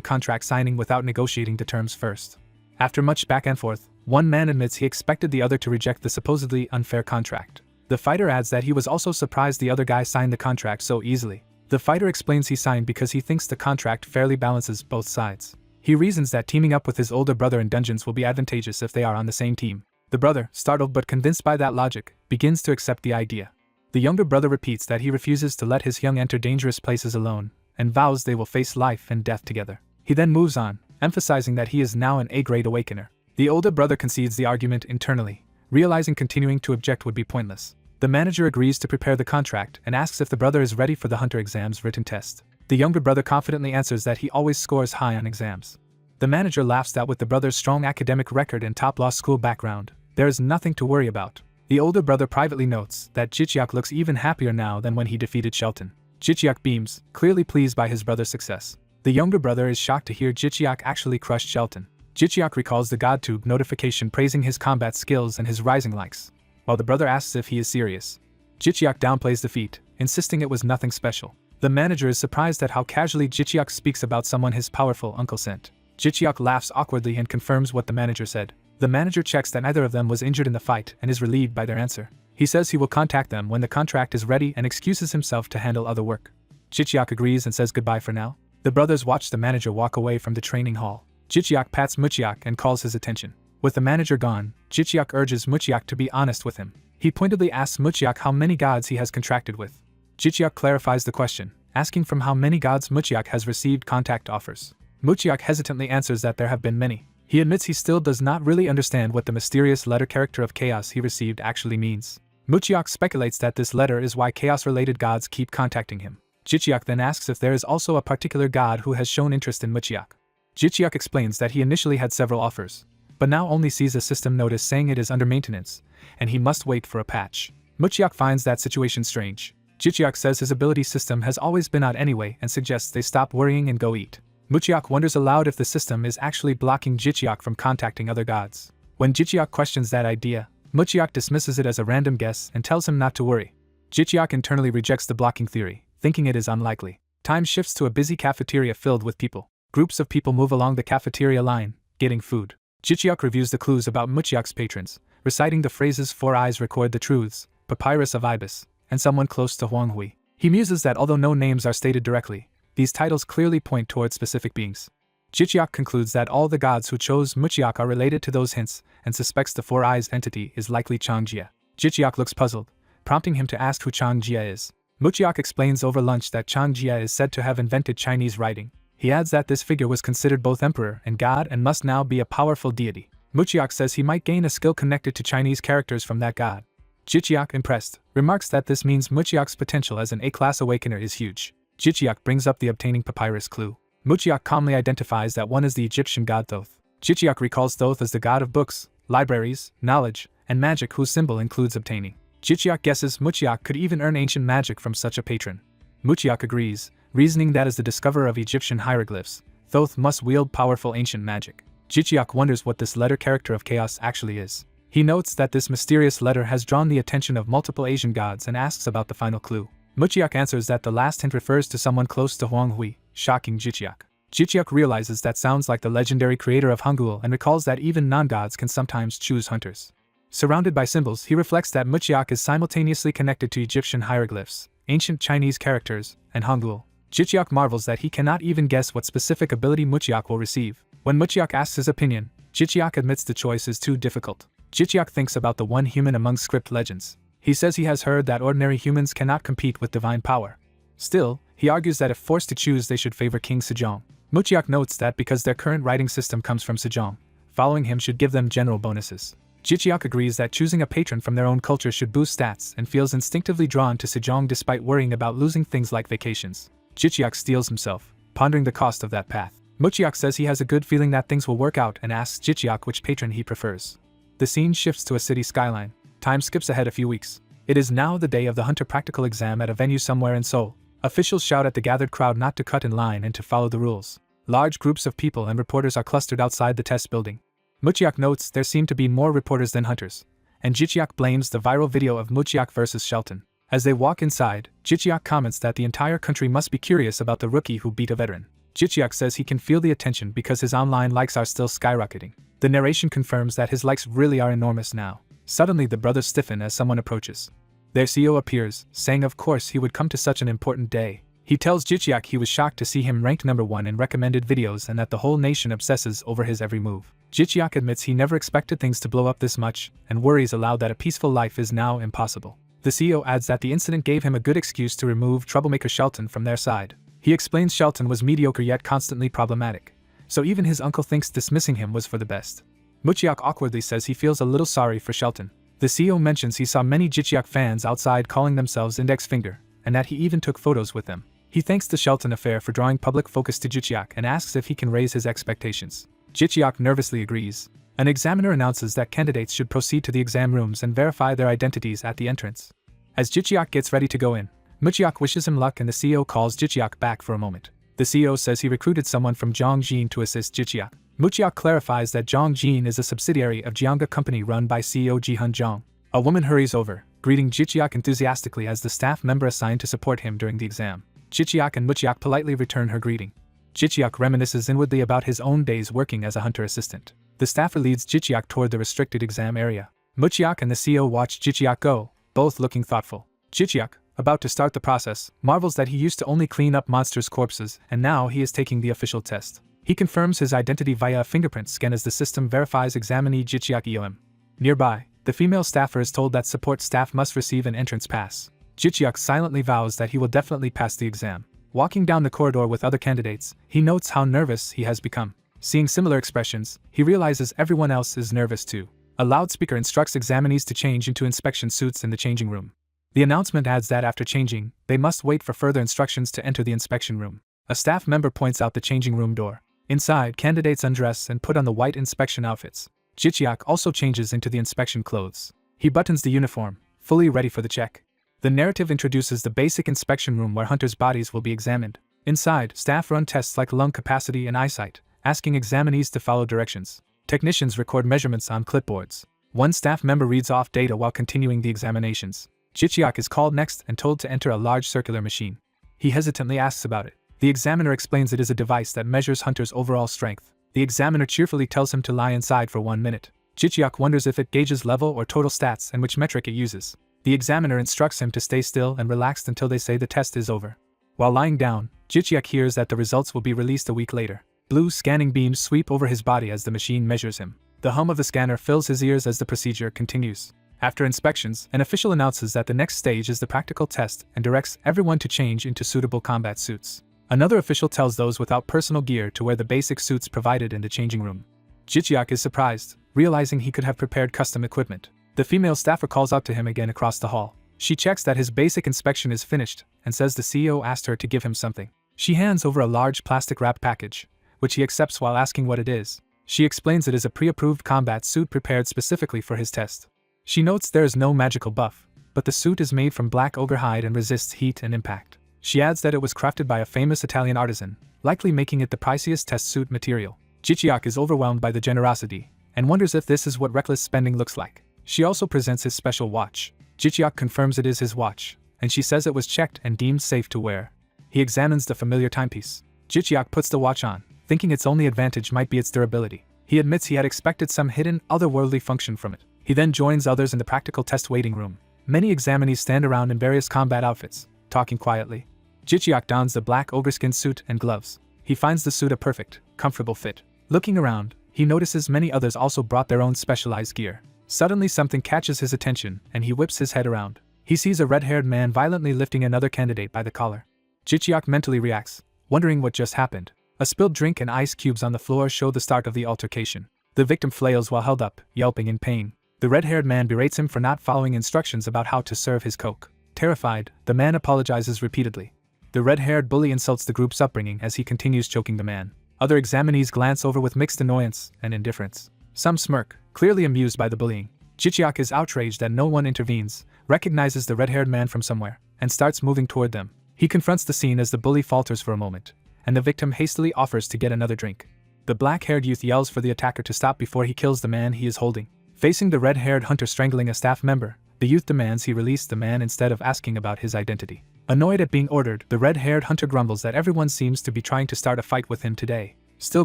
contract signing without negotiating the terms first. After much back and forth, one man admits he expected the other to reject the supposedly unfair contract. The fighter adds that he was also surprised the other guy signed the contract so easily. The fighter explains he signed because he thinks the contract fairly balances both sides. He reasons that teaming up with his older brother in dungeons will be advantageous if they are on the same team. The brother, startled but convinced by that logic, begins to accept the idea. The younger brother repeats that he refuses to let his young enter dangerous places alone, and vows they will face life and death together. He then moves on, emphasizing that he is now an A-grade awakener. The older brother concedes the argument internally, realizing continuing to object would be pointless. The manager agrees to prepare the contract and asks if the brother is ready for the Hunter exam's written test. The younger brother confidently answers that he always scores high on exams. The manager laughs that with the brother's strong academic record and top law school background, there is nothing to worry about. The older brother privately notes that Jichiak looks even happier now than when he defeated Shelton. Jichiak beams, clearly pleased by his brother's success. The younger brother is shocked to hear Jichiak actually crushed Shelton. Jichiak recalls the GodTube notification praising his combat skills and his rising likes, while the brother asks if he is serious. Jichiak downplays the feat, insisting it was nothing special. The manager is surprised at how casually Jichiak speaks about someone his powerful uncle sent. Jichiak laughs awkwardly and confirms what the manager said. The manager checks that neither of them was injured in the fight and is relieved by their answer. He says he will contact them when the contract is ready and excuses himself to handle other work. Jichiak agrees and says goodbye for now. The brothers watch the manager walk away from the training hall. Jichiak pats Muchiak and calls his attention. With the manager gone, Jichiak urges Muchiak to be honest with him. He pointedly asks Muchiak how many gods he has contracted with. Jichiak clarifies the question, asking from how many gods Muchiak has received contact offers. Muchiak hesitantly answers that there have been many. He admits he still does not really understand what the mysterious letter character of chaos he received actually means. Muchiak speculates that this letter is why chaos-related gods keep contacting him. Jichiak then asks if there is also a particular god who has shown interest in Muchiak. Jichiak explains that he initially had several offers, but now only sees a system notice saying it is under maintenance, and he must wait for a patch. Muchiak finds that situation strange. Jichiak says his ability system has always been out anyway and suggests they stop worrying and go eat. Muchiak wonders aloud if the system is actually blocking Jichiak from contacting other gods. When Jichiak questions that idea, Muchiak dismisses it as a random guess and tells him not to worry. Jichiak internally rejects the blocking theory, thinking it is unlikely. Time shifts to a busy cafeteria filled with people. Groups of people move along the cafeteria line, getting food. Jichiak reviews the clues about Muchiak's patrons, reciting the phrases "Four Eyes Record the Truths," "Papyrus of Ibis," and "Someone Close to Huanghui." He muses that although no names are stated directly, these titles clearly point toward specific beings. Jichiak concludes that all the gods who chose Muchiak are related to those hints and suspects the Four Eyes entity is likely Changjia. Jichiak looks puzzled, prompting him to ask who Changjia is. Muchiak explains over lunch that Changjia is said to have invented Chinese writing. He adds that this figure was considered both emperor and god and must now be a powerful deity. Muchiak says he might gain a skill connected to Chinese characters from that god. Jichiak, impressed, remarks that this means Muchiak's potential as an A-class awakener is huge. Jichiak brings up the obtaining papyrus clue. Muchiak calmly identifies that one is the Egyptian god Thoth. Jichiak recalls Thoth as the god of books, libraries, knowledge, and magic whose symbol includes obtaining. Jichiak guesses Muchiak could even earn ancient magic from such a patron. Muchiak agrees, reasoning that as the discoverer of Egyptian hieroglyphs, Thoth must wield powerful ancient magic. Jichiak wonders what this letter character of chaos actually is. He notes that this mysterious letter has drawn the attention of multiple Asian gods and asks about the final clue. Muchiak answers that the last hint refers to someone close to Huanghui, shocking Jichiak. Jichiak realizes that sounds like the legendary creator of Hangul and recalls that even non-gods can sometimes choose hunters. Surrounded by symbols, he reflects that Muchiak is simultaneously connected to Egyptian hieroglyphs, ancient Chinese characters, and Hangul. Jichiak marvels that he cannot even guess what specific ability Muchiak will receive. When Muchiak asks his opinion, Jichiak admits the choice is too difficult. Jichiak thinks about the one human among script legends. He says he has heard that ordinary humans cannot compete with divine power. Still, he argues that if forced to choose they should favor King Sejong. Muchiak notes that because their current writing system comes from Sejong, following him should give them general bonuses. Jichiak agrees that choosing a patron from their own culture should boost stats and feels instinctively drawn to Sejong despite worrying about losing things like vacations. Jichiak steels himself, pondering the cost of that path. Muchiak says he has a good feeling that things will work out and asks Jichiak which patron he prefers. The scene shifts to a city skyline. Time skips ahead a few weeks. It is now the day of the Hunter practical exam at a venue somewhere in Seoul. Officials shout at the gathered crowd not to cut in line and to follow the rules. Large groups of people and reporters are clustered outside the test building. Muchiak notes there seem to be more reporters than hunters, and Jichiak blames the viral video of Muchiak versus Shelton. As they walk inside, Jichiak comments that the entire country must be curious about the rookie who beat a veteran. Jichiak says he can feel the attention because his online likes are still skyrocketing. The narration confirms that his likes really are enormous now. Suddenly the brothers stiffen as someone approaches. Their CEO appears, saying of course he would come to such an important day. He tells Jichiak he was shocked to see him ranked number 1 in recommended videos and that the whole nation obsesses over his every move. Jichiak admits he never expected things to blow up this much, and worries aloud that a peaceful life is now impossible. The CEO adds that the incident gave him a good excuse to remove troublemaker Shelton from their side. He explains Shelton was mediocre yet constantly problematic, so even his uncle thinks dismissing him was for the best. Muchiak awkwardly says he feels a little sorry for Shelton. The CEO mentions he saw many Jichiak fans outside calling themselves Index Finger, and that he even took photos with them. He thanks the Shelton affair for drawing public focus to Jichiak and asks if he can raise his expectations. Jichiak nervously agrees. An examiner announces that candidates should proceed to the exam rooms and verify their identities at the entrance. As Jichiak gets ready to go in, Muchiak wishes him luck and the CEO calls Jichiak back for a moment. The CEO says he recruited someone from Zhongjin to assist Jichiak. Muchiak clarifies that Zhongjin is a subsidiary of Jianga Company run by CEO Jihun Zhang. A woman hurries over, greeting Jichiak enthusiastically as the staff member assigned to support him during the exam. Jichiak and Muchiak politely return her greeting. Jichiak reminisces inwardly about his own days working as a hunter assistant. The staffer leads Jichiak toward the restricted exam area. Muchiak and the CEO watch Jichiak go, both looking thoughtful. Jichiak, about to start the process, marvels that he used to only clean up monsters' corpses, and now he is taking the official test. He confirms his identity via a fingerprint scan as the system verifies examinee Jichiak EOM. Nearby, the female staffer is told that support staff must receive an entrance pass. Jichiak silently vows that he will definitely pass the exam. Walking down the corridor with other candidates, he notes how nervous he has become. Seeing similar expressions, he realizes everyone else is nervous too. A loudspeaker instructs examinees to change into inspection suits in the changing room. The announcement adds that after changing, they must wait for further instructions to enter the inspection room. A staff member points out the changing room door. Inside, candidates undress and put on the white inspection outfits. Jichiak also changes into the inspection clothes. He buttons the uniform, fully ready for the check. The narrative introduces the basic inspection room where hunters' bodies will be examined. Inside, staff run tests like lung capacity and eyesight, asking examinees to follow directions. Technicians record measurements on clipboards. One staff member reads off data while continuing the examinations. Jichiak is called next and told to enter a large circular machine. He hesitantly asks about it. The examiner explains it is a device that measures hunters' overall strength. The examiner cheerfully tells him to lie inside for 1 minute. Jichiak wonders if it gauges level or total stats and which metric it uses. The examiner instructs him to stay still and relaxed until they say the test is over. While lying down, Jichiak hears that the results will be released a week later. Blue scanning beams sweep over his body as the machine measures him. The hum of the scanner fills his ears as the procedure continues. After inspections, an official announces that the next stage is the practical test and directs everyone to change into suitable combat suits. Another official tells those without personal gear to wear the basic suits provided in the changing room. Jichiak is surprised, realizing he could have prepared custom equipment. The female staffer calls out to him again across the hall. She checks that his basic inspection is finished and says the CEO asked her to give him something. She hands over a large plastic-wrapped package, which he accepts while asking what it is. She explains it is a pre-approved combat suit prepared specifically for his test. She notes there is no magical buff, but the suit is made from black ogre hide and resists heat and impact. She adds that it was crafted by a famous Italian artisan, likely making it the priciest test suit material. Jichiak is overwhelmed by the generosity, and wonders if this is what reckless spending looks like. She also presents his special watch. Jichiak confirms it is his watch, and she says it was checked and deemed safe to wear. He examines the familiar timepiece. Jichiak puts the watch on, thinking its only advantage might be its durability. He admits he had expected some hidden, otherworldly function from it. He then joins others in the practical test waiting room. Many examinees stand around in various combat outfits, talking quietly. Jichiak dons the black ogre-skin suit and gloves. He finds the suit a perfect, comfortable fit. Looking around, he notices many others also brought their own specialized gear. Suddenly something catches his attention, and he whips his head around. He sees a red-haired man violently lifting another candidate by the collar. Jichiak mentally reacts, wondering what just happened. A spilled drink and ice cubes on the floor show the start of the altercation. The victim flails while held up, yelping in pain. The red-haired man berates him for not following instructions about how to serve his coke. Terrified, the man apologizes repeatedly. The red-haired bully insults the group's upbringing as he continues choking the man. Other examinees glance over with mixed annoyance and indifference. Some smirk, clearly amused by the bullying. Jichiak is outraged that no one intervenes, recognizes the red-haired man from somewhere, and starts moving toward them. He confronts the scene as the bully falters for a moment, and the victim hastily offers to get another drink. The black-haired youth yells for the attacker to stop before he kills the man he is holding. Facing the red-haired hunter strangling a staff member, the youth demands he release the man instead of asking about his identity. Annoyed at being ordered, the red-haired hunter grumbles that everyone seems to be trying to start a fight with him today. Still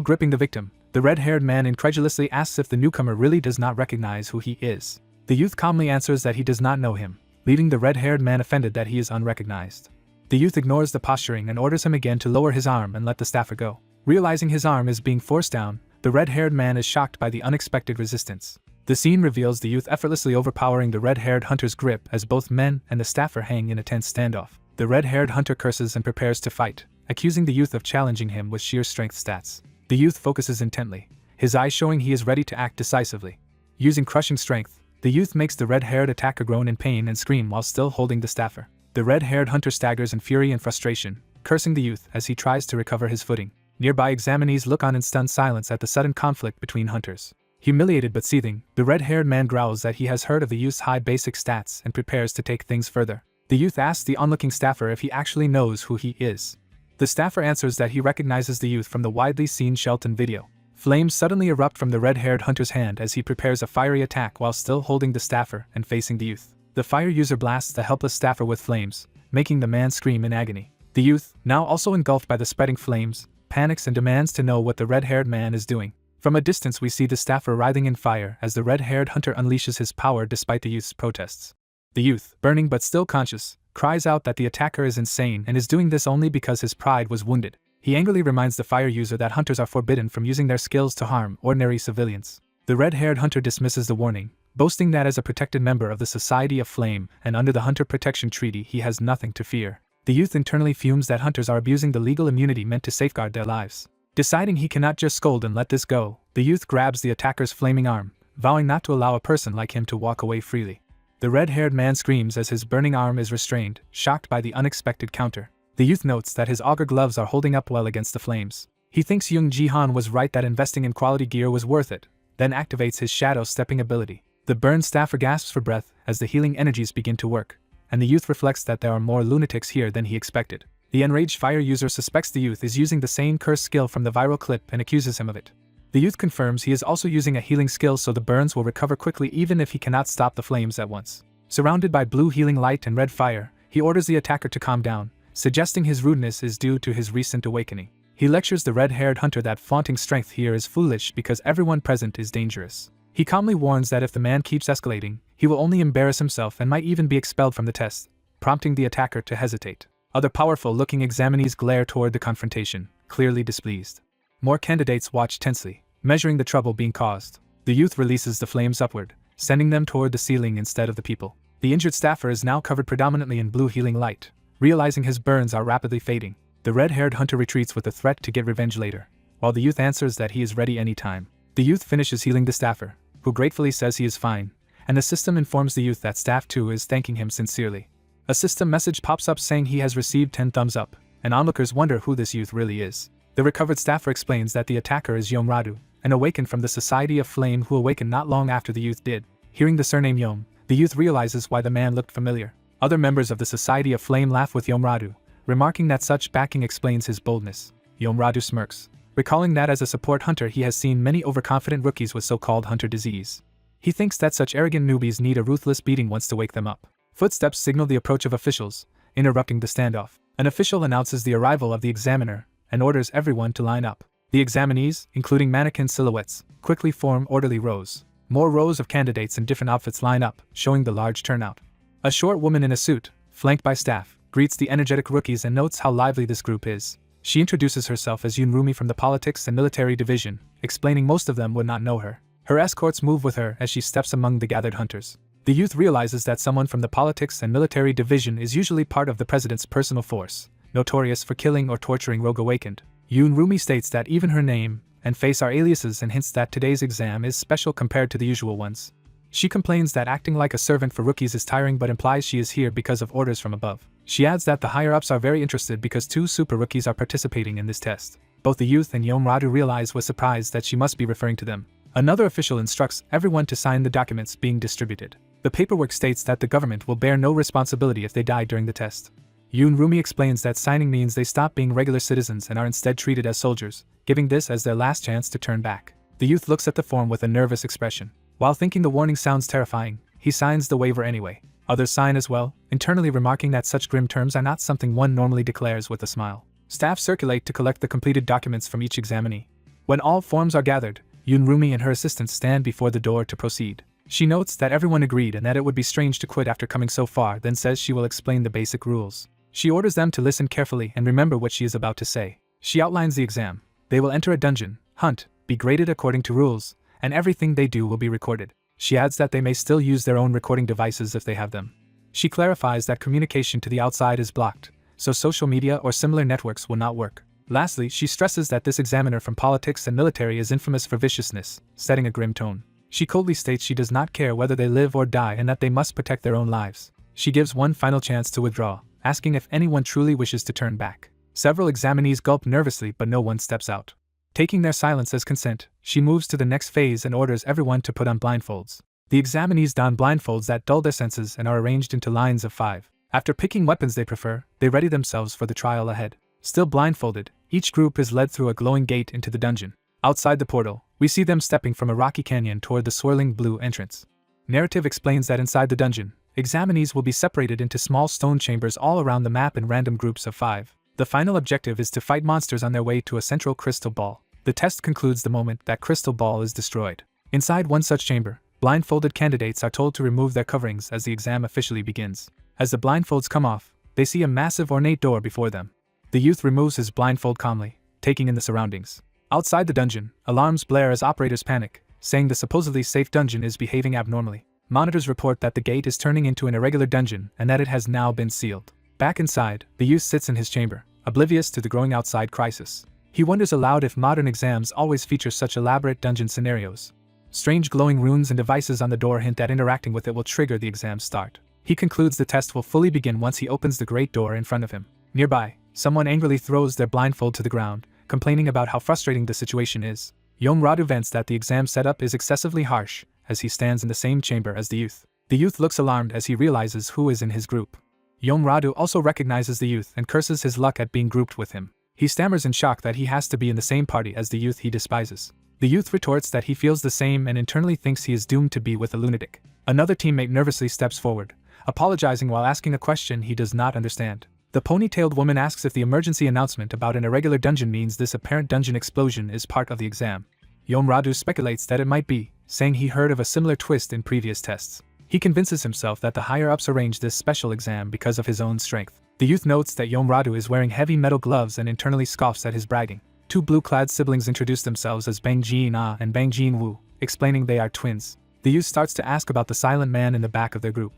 gripping the victim, the red-haired man incredulously asks if the newcomer really does not recognize who he is. The youth calmly answers that he does not know him, leaving the red-haired man offended that he is unrecognized. The youth ignores the posturing and orders him again to lower his arm and let the staffer go. Realizing his arm is being forced down, the red-haired man is shocked by the unexpected resistance. The scene reveals the youth effortlessly overpowering the red-haired hunter's grip as both men and the staffer hang in a tense standoff. The red-haired hunter curses and prepares to fight, accusing the youth of challenging him with sheer strength stats. The youth focuses intently, his eyes showing he is ready to act decisively. Using crushing strength, the youth makes the red-haired attacker groan in pain and scream while still holding the staffer. The red-haired hunter staggers in fury and frustration, cursing the youth as he tries to recover his footing. Nearby examinees look on in stunned silence at the sudden conflict between hunters. Humiliated but seething, the red-haired man growls that he has heard of the youth's high basic stats and prepares to take things further. The youth asks the onlooking staffer if he actually knows who he is. The staffer answers that he recognizes the youth from the widely seen Shelton video. Flames suddenly erupt from the red-haired hunter's hand as he prepares a fiery attack while still holding the staffer and facing the youth. The fire user blasts the helpless staffer with flames, making the man scream in agony. The youth, now also engulfed by the spreading flames, panics and demands to know what the red-haired man is doing. From a distance we see the staffer writhing in fire as the red-haired hunter unleashes his power despite the youth's protests. The youth, burning but still conscious, cries out that the attacker is insane and is doing this only because his pride was wounded. He angrily reminds the fire user that hunters are forbidden from using their skills to harm ordinary civilians. The red-haired hunter dismisses the warning, boasting that as a protected member of the Society of Flame and under the Hunter Protection Treaty he has nothing to fear. The youth internally fumes that hunters are abusing the legal immunity meant to safeguard their lives. Deciding he cannot just scold and let this go, the youth grabs the attacker's flaming arm, vowing not to allow a person like him to walk away freely. The red-haired man screams as his burning arm is restrained, shocked by the unexpected counter. The youth notes that his auger gloves are holding up well against the flames. He thinks Young Ji-han was right that investing in quality gear was worth it, then activates his shadow stepping ability. The burned staffer gasps for breath as the healing energies begin to work, and the youth reflects that there are more lunatics here than he expected. The enraged fire user suspects the youth is using the same curse skill from the viral clip and accuses him of it. The youth confirms he is also using a healing skill so the burns will recover quickly even if he cannot stop the flames at once. Surrounded by blue healing light and red fire, he orders the attacker to calm down, suggesting his rudeness is due to his recent awakening. He lectures the red-haired hunter that flaunting strength here is foolish because everyone present is dangerous. He calmly warns that if the man keeps escalating, he will only embarrass himself and might even be expelled from the test, prompting the attacker to hesitate. Other powerful-looking examinees glare toward the confrontation, clearly displeased. More candidates watch tensely, measuring the trouble being caused. The youth releases the flames upward, sending them toward the ceiling instead of the people. The injured staffer is now covered predominantly in blue healing light. Realizing his burns are rapidly fading, the red-haired hunter retreats with the threat to get revenge later, while the youth answers that he is ready anytime. The youth finishes healing the staffer, who gratefully says he is fine, and the system informs the youth that Staff 2 is thanking him sincerely. A system message pops up saying he has received 10 thumbs up, and onlookers wonder who this youth really is. The recovered staffer explains that the attacker is Yom Radu, an awakened from the Society of Flame who awakened not long after the youth did. Hearing the surname Yom, the youth realizes why the man looked familiar. Other members of the Society of Flame laugh with Yom Radu, remarking that such backing explains his boldness. Yom Radu smirks, recalling that as a support hunter he has seen many overconfident rookies with so-called hunter disease. He thinks that such arrogant newbies need a ruthless beating once to wake them up. Footsteps signal the approach of officials, interrupting the standoff. An official announces the arrival of the examiner and orders everyone to line up. The examinees, including mannequin silhouettes, quickly form orderly rows. More rows of candidates in different outfits line up, showing the large turnout. A short woman in a suit, flanked by staff, greets the energetic rookies and notes how lively this group is. She introduces herself as Yunrumi from the Politics and Military Division, explaining most of them would not know her. Her escorts move with her as she steps among the gathered hunters. The youth realizes that someone from the Politics and Military Division is usually part of the president's personal force, notorious for killing or torturing rogue awakened. Yunrumi states that even her name and face are aliases and hints that today's exam is special compared to the usual ones. She complains that acting like a servant for rookies is tiring but implies she is here because of orders from above. She adds that the higher-ups are very interested because 2 super rookies are participating in this test. Both the youth and Yom Radu realize with surprise that she must be referring to them. Another official instructs everyone to sign the documents being distributed. The paperwork states that the government will bear no responsibility if they die during the test. Yunrumi explains that signing means they stop being regular citizens and are instead treated as soldiers, giving this as their last chance to turn back. The youth looks at the form with a nervous expression. While thinking the warning sounds terrifying, he signs the waiver anyway. Others sign as well, internally remarking that such grim terms are not something one normally declares with a smile. Staff circulate to collect the completed documents from each examinee. When all forms are gathered, Yunrumi and her assistants stand before the door to proceed. She notes that everyone agreed and that it would be strange to quit after coming so far, then says she will explain the basic rules. She orders them to listen carefully and remember what she is about to say. She outlines the exam. They will enter a dungeon, hunt, be graded according to rules, and everything they do will be recorded. She adds that they may still use their own recording devices if they have them. She clarifies that communication to the outside is blocked, so social media or similar networks will not work. Lastly, she stresses that this examiner from politics and military is infamous for viciousness, setting a grim tone. She coldly states she does not care whether they live or die and that they must protect their own lives. She gives one final chance to withdraw, asking if anyone truly wishes to turn back. Several examinees gulp nervously but no one steps out. Taking their silence as consent, she moves to the next phase and orders everyone to put on blindfolds. The examinees don blindfolds that dull their senses and are arranged into lines of 5. After picking weapons they prefer, they ready themselves for the trial ahead. Still blindfolded, each group is led through a glowing gate into the dungeon. Outside the portal, we see them stepping from a rocky canyon toward the swirling blue entrance. Narrative explains that inside the dungeon, examinees will be separated into small stone chambers all around the map in random groups of 5. The final objective is to fight monsters on their way to a central crystal ball. The test concludes the moment that crystal ball is destroyed. Inside one such chamber, Blindfolded candidates are told to remove their coverings as the exam officially begins. As the blindfolds come off, they see a massive ornate door before them. The youth removes his blindfold calmly, taking in the surroundings. Outside the dungeon, alarms blare as operators panic, saying the supposedly safe dungeon is behaving abnormally. Monitors report that the gate is turning into an irregular dungeon and that it has now been sealed. Back inside, the youth sits in his chamber, oblivious to the growing outside crisis. He wonders aloud if modern exams always feature such elaborate dungeon scenarios. Strange glowing runes and devices on the door hint that interacting with it will trigger the exam's start. He concludes the test will fully begin once he opens the great door in front of him. Nearby, someone angrily throws their blindfold to the ground, complaining about how frustrating the situation is. Radu vents that the exam setup is excessively harsh, as he stands in the same chamber as the youth. The youth looks alarmed as he realizes who is in his group. Radu also recognizes the youth and curses his luck at being grouped with him. He stammers in shock that he has to be in the same party as the youth he despises. The youth retorts that he feels the same and internally thinks he is doomed to be with a lunatic. Another teammate nervously steps forward, apologizing while asking a question he does not understand. The ponytailed woman asks if the emergency announcement about an irregular dungeon means this apparent dungeon explosion is part of the exam. Radu speculates that it might be, saying he heard of a similar twist in previous tests. He convinces himself that the higher-ups arranged this special exam because of his own strength. The youth notes that Radu is wearing heavy metal gloves and internally scoffs at his bragging. Two blue-clad siblings introduce themselves as Bang Jin-ah and Bang Jin-woo, explaining they are twins. The youth starts to ask about the silent man in the back of their group.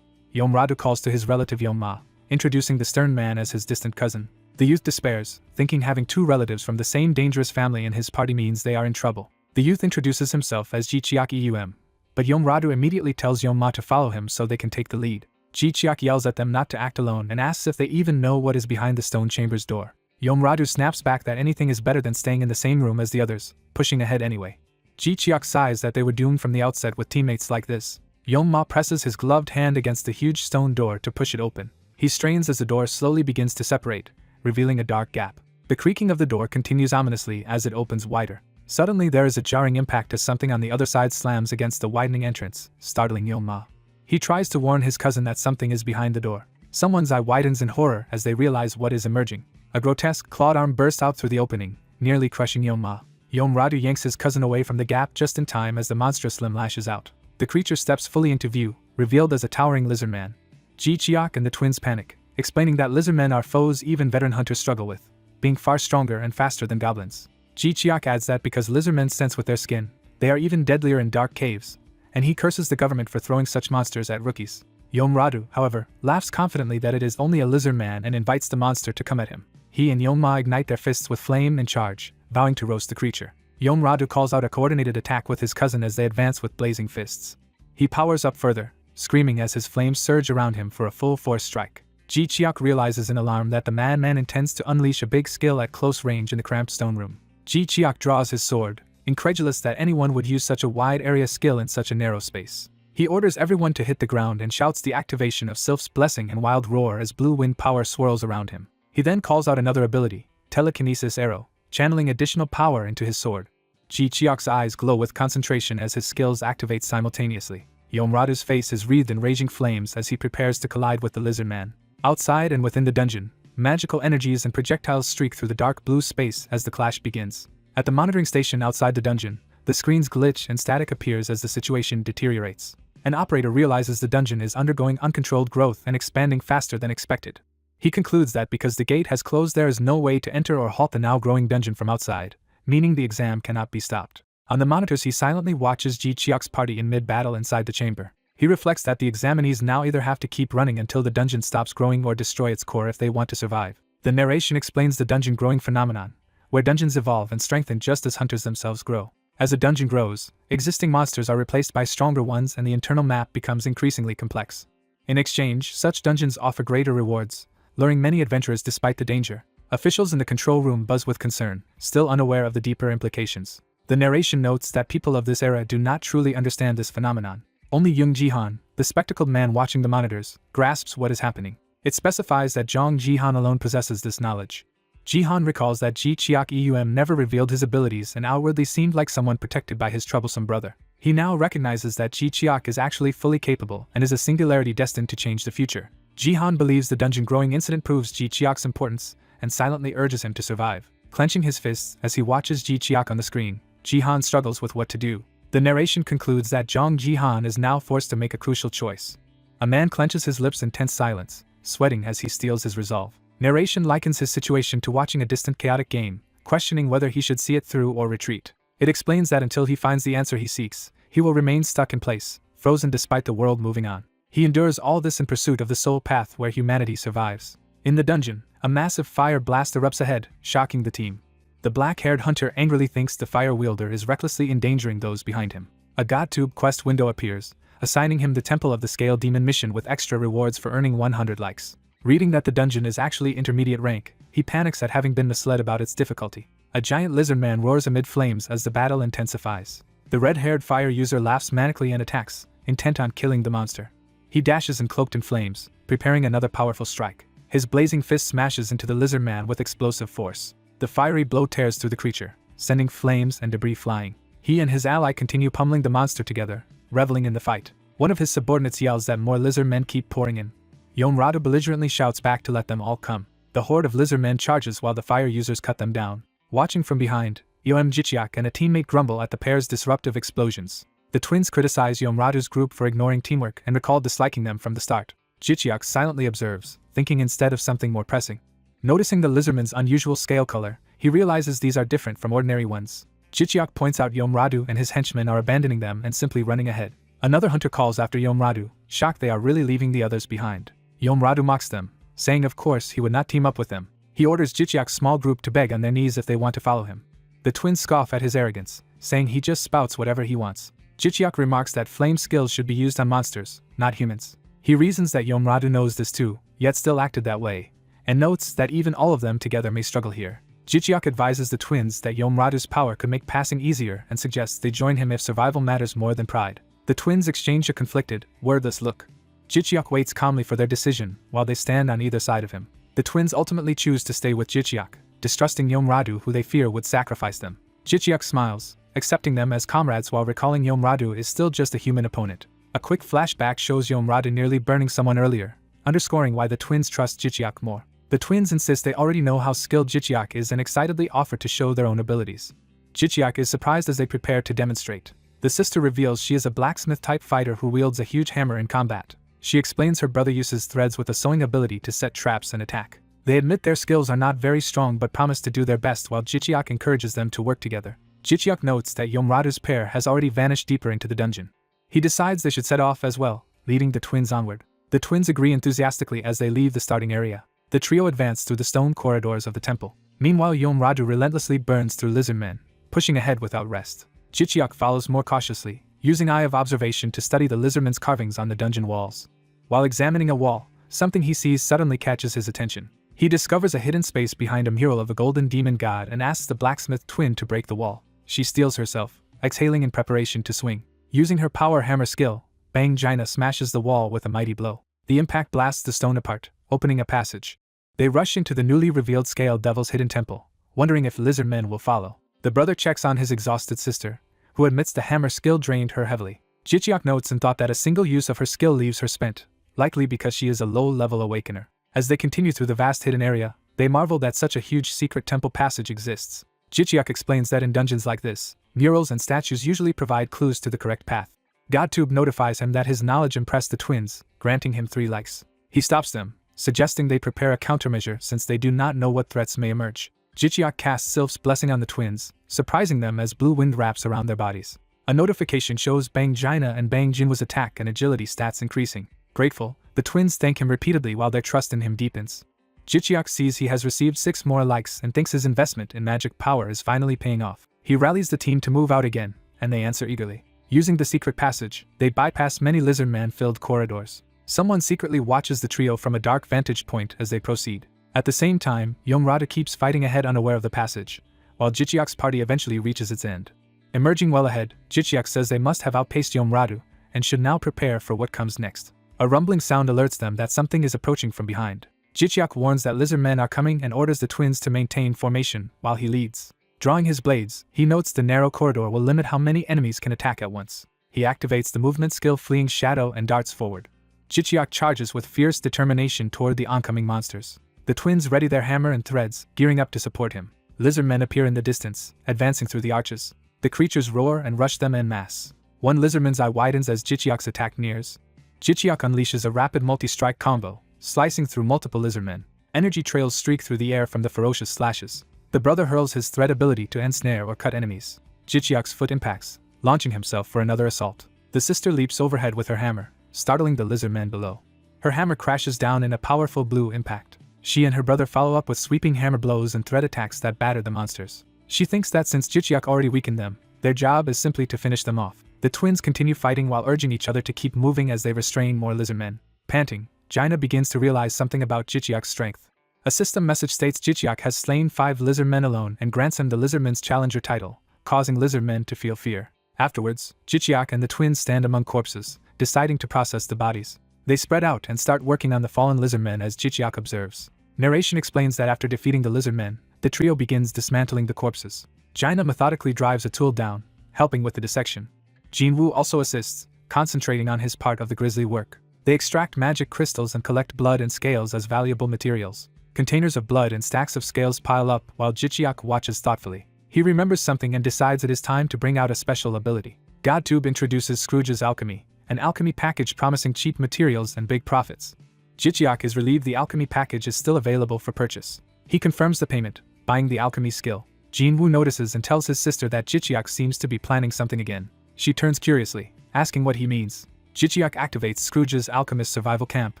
Radu calls to his relative Ma, introducing the stern man as his distant cousin. The youth despairs, thinking having two relatives from the same dangerous family in his party means they are in trouble. The youth introduces himself as Jichiak Eum, but Radu immediately tells Ma to follow him so they can take the lead. Jichiak yells at them not to act alone and asks if they even know what is behind the stone chamber's door. Radu snaps back that anything is better than staying in the same room as the others, pushing ahead anyway. Jichiak sighs that they were doomed from the outset with teammates like this. Ma presses his gloved hand against the huge stone door to push it open. He strains as the door slowly begins to separate, revealing a dark gap. The creaking of the door continues ominously as it opens wider. Suddenly there is a jarring impact as something on the other side slams against the widening entrance, startling Ma. He tries to warn his cousin that something is behind the door. Someone's eye widens in horror as they realize what is emerging. A grotesque clawed arm bursts out through the opening, nearly crushing Ma. Radu yanks his cousin away from the gap just in time as the monstrous limb lashes out. The creature steps fully into view, revealed as a towering lizard man. Jichiak and the twins panic, explaining that lizard men are foes even veteran hunters struggle with, being far stronger and faster than goblins. Jichiak adds that because lizard men sense with their skin, they are even deadlier in dark caves, and he curses the government for throwing such monsters at rookies. Radu, however, laughs confidently that it is only a lizard man and invites the monster to come at him. He and Ma ignite their fists with flame and charge, vowing to roast the creature. Radu calls out a coordinated attack with his cousin as they advance with blazing fists. He powers up further, screaming as his flames surge around him for a full-force strike. Jichiak realizes in alarm that the madman intends to unleash a big skill at close range in the cramped stone room. Jichiak draws his sword, incredulous that anyone would use such a wide-area skill in such a narrow space. He orders everyone to hit the ground and shouts the activation of Sylph's Blessing and Wild Roar as blue wind power swirls around him. He then calls out another ability, Telekinesis Arrow, channeling additional power into his sword. Jichiak's eyes glow with concentration as his skills activate simultaneously. Radu's face is wreathed in raging flames as he prepares to collide with the lizard man. Outside and within the dungeon, magical energies and projectiles streak through the dark blue space as the clash begins. At the monitoring station outside the dungeon, the screens glitch and static appears as the situation deteriorates. An operator realizes the dungeon is undergoing uncontrolled growth and expanding faster than expected. He concludes that because the gate has closed there is no way to enter or halt the now growing dungeon from outside, meaning the exam cannot be stopped. On the monitors he silently watches Jichiak's party in mid-battle inside the chamber. He reflects that the examinees now either have to keep running until the dungeon stops growing or destroy its core if they want to survive. The narration explains the dungeon growing phenomenon, where dungeons evolve and strengthen just as hunters themselves grow. As a dungeon grows, existing monsters are replaced by stronger ones and the internal map becomes increasingly complex. In exchange, such dungeons offer greater rewards, luring many adventurers despite the danger. Officials in the control room buzz with concern, still unaware of the deeper implications. The narration notes that people of this era do not truly understand this phenomenon. Only Jung Jihan, the spectacled man watching the monitors, grasps what is happening. It specifies that Zhang Jihan alone possesses this knowledge. Jihan recalls that Jichiak Eum never revealed his abilities and outwardly seemed like someone protected by his troublesome brother. He now recognizes that Jichiak is actually fully capable and is a singularity destined to change the future. Jihan believes the dungeon growing incident proves Jichiak's importance and silently urges him to survive. Clenching his fists as he watches Jichiak on the screen, Jihan struggles with what to do. The narration concludes that Zhang Jihan is now forced to make a crucial choice. A man clenches his lips in tense silence, sweating as he steels his resolve. Narration likens his situation to watching a distant chaotic game, questioning whether he should see it through or retreat. It explains that until he finds the answer he seeks, he will remain stuck in place, frozen despite the world moving on. He endures all this in pursuit of the sole path where humanity survives. In the dungeon, a massive fire blast erupts ahead, shocking the team. The black-haired hunter angrily thinks the fire wielder is recklessly endangering those behind him. A GodTube quest window appears, assigning him the Temple of the Scale Demon mission with extra rewards for earning 100 likes. Reading that the dungeon is actually intermediate rank, he panics at having been misled about its difficulty. A giant lizard man roars amid flames as the battle intensifies. The red-haired fire user laughs manically and attacks, intent on killing the monster. He dashes and cloaked in flames, preparing another powerful strike. His blazing fist smashes into the lizard man with explosive force. The fiery blow tears through the creature, sending flames and debris flying. He and his ally continue pummeling the monster together, reveling in the fight. One of his subordinates yells that more lizard men keep pouring in. Yomradu belligerently shouts back to let them all come. The horde of lizard men charges while the fire users cut them down. Watching from behind, Jichiak and a teammate grumble at the pair's disruptive explosions. The twins criticize Yomradu's group for ignoring teamwork and recall disliking them from the start. Jichiak silently observes, thinking instead of something more pressing. Noticing the lizardman's unusual scale color, he realizes these are different from ordinary ones. Jichiak points out Yomradu and his henchmen are abandoning them and simply running ahead. Another hunter calls after Yomradu, shocked they are really leaving the others behind. Yomradu mocks them, saying of course he would not team up with them. He orders Jichiak's small group to beg on their knees if they want to follow him. The twins scoff at his arrogance, saying he just spouts whatever he wants. Jichiak remarks that flame skills should be used on monsters, not humans. He reasons that Yomradu knows this too, yet still acted that way, and notes that even all of them together may struggle here. Jichiak advises the twins that Yomradu's power could make passing easier and suggests they join him if survival matters more than pride. The twins exchange a conflicted, wordless look. Jichiak waits calmly for their decision while they stand on either side of him. The twins ultimately choose to stay with Jichiak, distrusting Yomradu who they fear would sacrifice them. Jichiak smiles, accepting them as comrades while recalling Yomradu is still just a human opponent. A quick flashback shows Yomradu nearly burning someone earlier, underscoring why the twins trust Jichiak more. The twins insist they already know how skilled Jichiak is and excitedly offer to show their own abilities. Jichiak is surprised as they prepare to demonstrate. The sister reveals she is a blacksmith-type fighter who wields a huge hammer in combat. She explains her brother uses threads with a sewing ability to set traps and attack. They admit their skills are not very strong but promise to do their best while Jichiak encourages them to work together. Jichiak notes that Yomradu's pair has already vanished deeper into the dungeon. He decides they should set off as well, leading the twins onward. The twins agree enthusiastically as they leave the starting area. The trio advance through the stone corridors of the temple. Meanwhile, Yomradu relentlessly burns through lizard men, pushing ahead without rest. Jichiak follows more cautiously, using Eye of Observation to study the lizardman's carvings on the dungeon walls. While examining a wall, something he sees suddenly catches his attention. He discovers a hidden space behind a mural of a golden demon god and asks the blacksmith twin to break the wall. She steels herself, exhaling in preparation to swing. Using her power hammer skill, Bang Jaina smashes the wall with a mighty blow. The impact blasts the stone apart, opening a passage. They rush into the newly revealed Scale Devil's hidden temple, wondering if lizard men will follow. The brother checks on his exhausted sister, who admits the hammer skill drained her heavily. Jichiak notes and thought that a single use of her skill leaves her spent, likely because she is a low-level awakener. As they continue through the vast hidden area, they marvel that such a huge secret temple passage exists. Jichiak explains that in dungeons like this, murals and statues usually provide clues to the correct path. GodTube notifies him that his knowledge impressed the twins, granting him 3 likes. He stops them, suggesting they prepare a countermeasure since they do not know what threats may emerge. Jichiak casts Sylph's blessing on the twins, surprising them as blue wind wraps around their bodies. A notification shows Bang Jaina and Bang Jinwa's attack and agility stats increasing. Grateful, the twins thank him repeatedly while their trust in him deepens. Jichiak sees he has received 6 more likes and thinks his investment in magic power is finally paying off. He rallies the team to move out again, and they answer eagerly. Using the secret passage, they bypass many lizard man-filled corridors. Someone secretly watches the trio from a dark vantage point as they proceed. At the same time, Yomradu keeps fighting ahead unaware of the passage, while Jichiak's party eventually reaches its end. Emerging well ahead, Jichiak says they must have outpaced Yomradu, and should now prepare for what comes next. A rumbling sound alerts them that something is approaching from behind. Jichiak warns that lizard men are coming and orders the twins to maintain formation while he leads. Drawing his blades, he notes the narrow corridor will limit how many enemies can attack at once. He activates the movement skill Fleeing Shadow and darts forward. Jichiak charges with fierce determination toward the oncoming monsters. The twins ready their hammer and threads, gearing up to support him. Lizard men appear in the distance, advancing through the arches. The creatures roar and rush them en masse. One lizardman's eye widens as Jichiak's attack nears. Jichiak unleashes a rapid multi-strike combo, slicing through multiple lizardmen. Energy trails streak through the air from the ferocious slashes. The brother hurls his thread ability to ensnare or cut enemies. Jichiak's foot impacts, launching himself for another assault. The sister leaps overhead with her hammer, startling the lizardmen below. Her hammer crashes down in a powerful blue impact. She and her brother follow up with sweeping hammer blows and thread attacks that batter the monsters. She thinks that since Jichiak already weakened them, their job is simply to finish them off. The twins continue fighting while urging each other to keep moving as they restrain more lizardmen. Panting, Jaina begins to realize something about Jichiak's strength. A system message states Jichiak has slain 5 lizardmen alone and grants him the Lizardman's Challenger title, causing lizardmen to feel fear. Afterwards, Jichiak and the twins stand among corpses, deciding to process the bodies. They spread out and start working on the fallen lizardmen as Jichiak observes. Narration explains that after defeating the lizardmen, the trio begins dismantling the corpses. Jaina methodically drives a tool down, helping with the dissection. Jinwoo also assists, concentrating on his part of the grisly work. They extract magic crystals and collect blood and scales as valuable materials. Containers of blood and stacks of scales pile up while Jichiak watches thoughtfully. He remembers something and decides it is time to bring out a special ability. Godtube introduces Scrooge's alchemy, an alchemy package promising cheap materials and big profits. Jichiak is relieved the alchemy package is still available for purchase. He confirms the payment, buying the alchemy skill. Jinwoo notices and tells his sister that Jichiak seems to be planning something again. She turns curiously, asking what he means. Jichiak activates Scrooge's alchemist survival camp,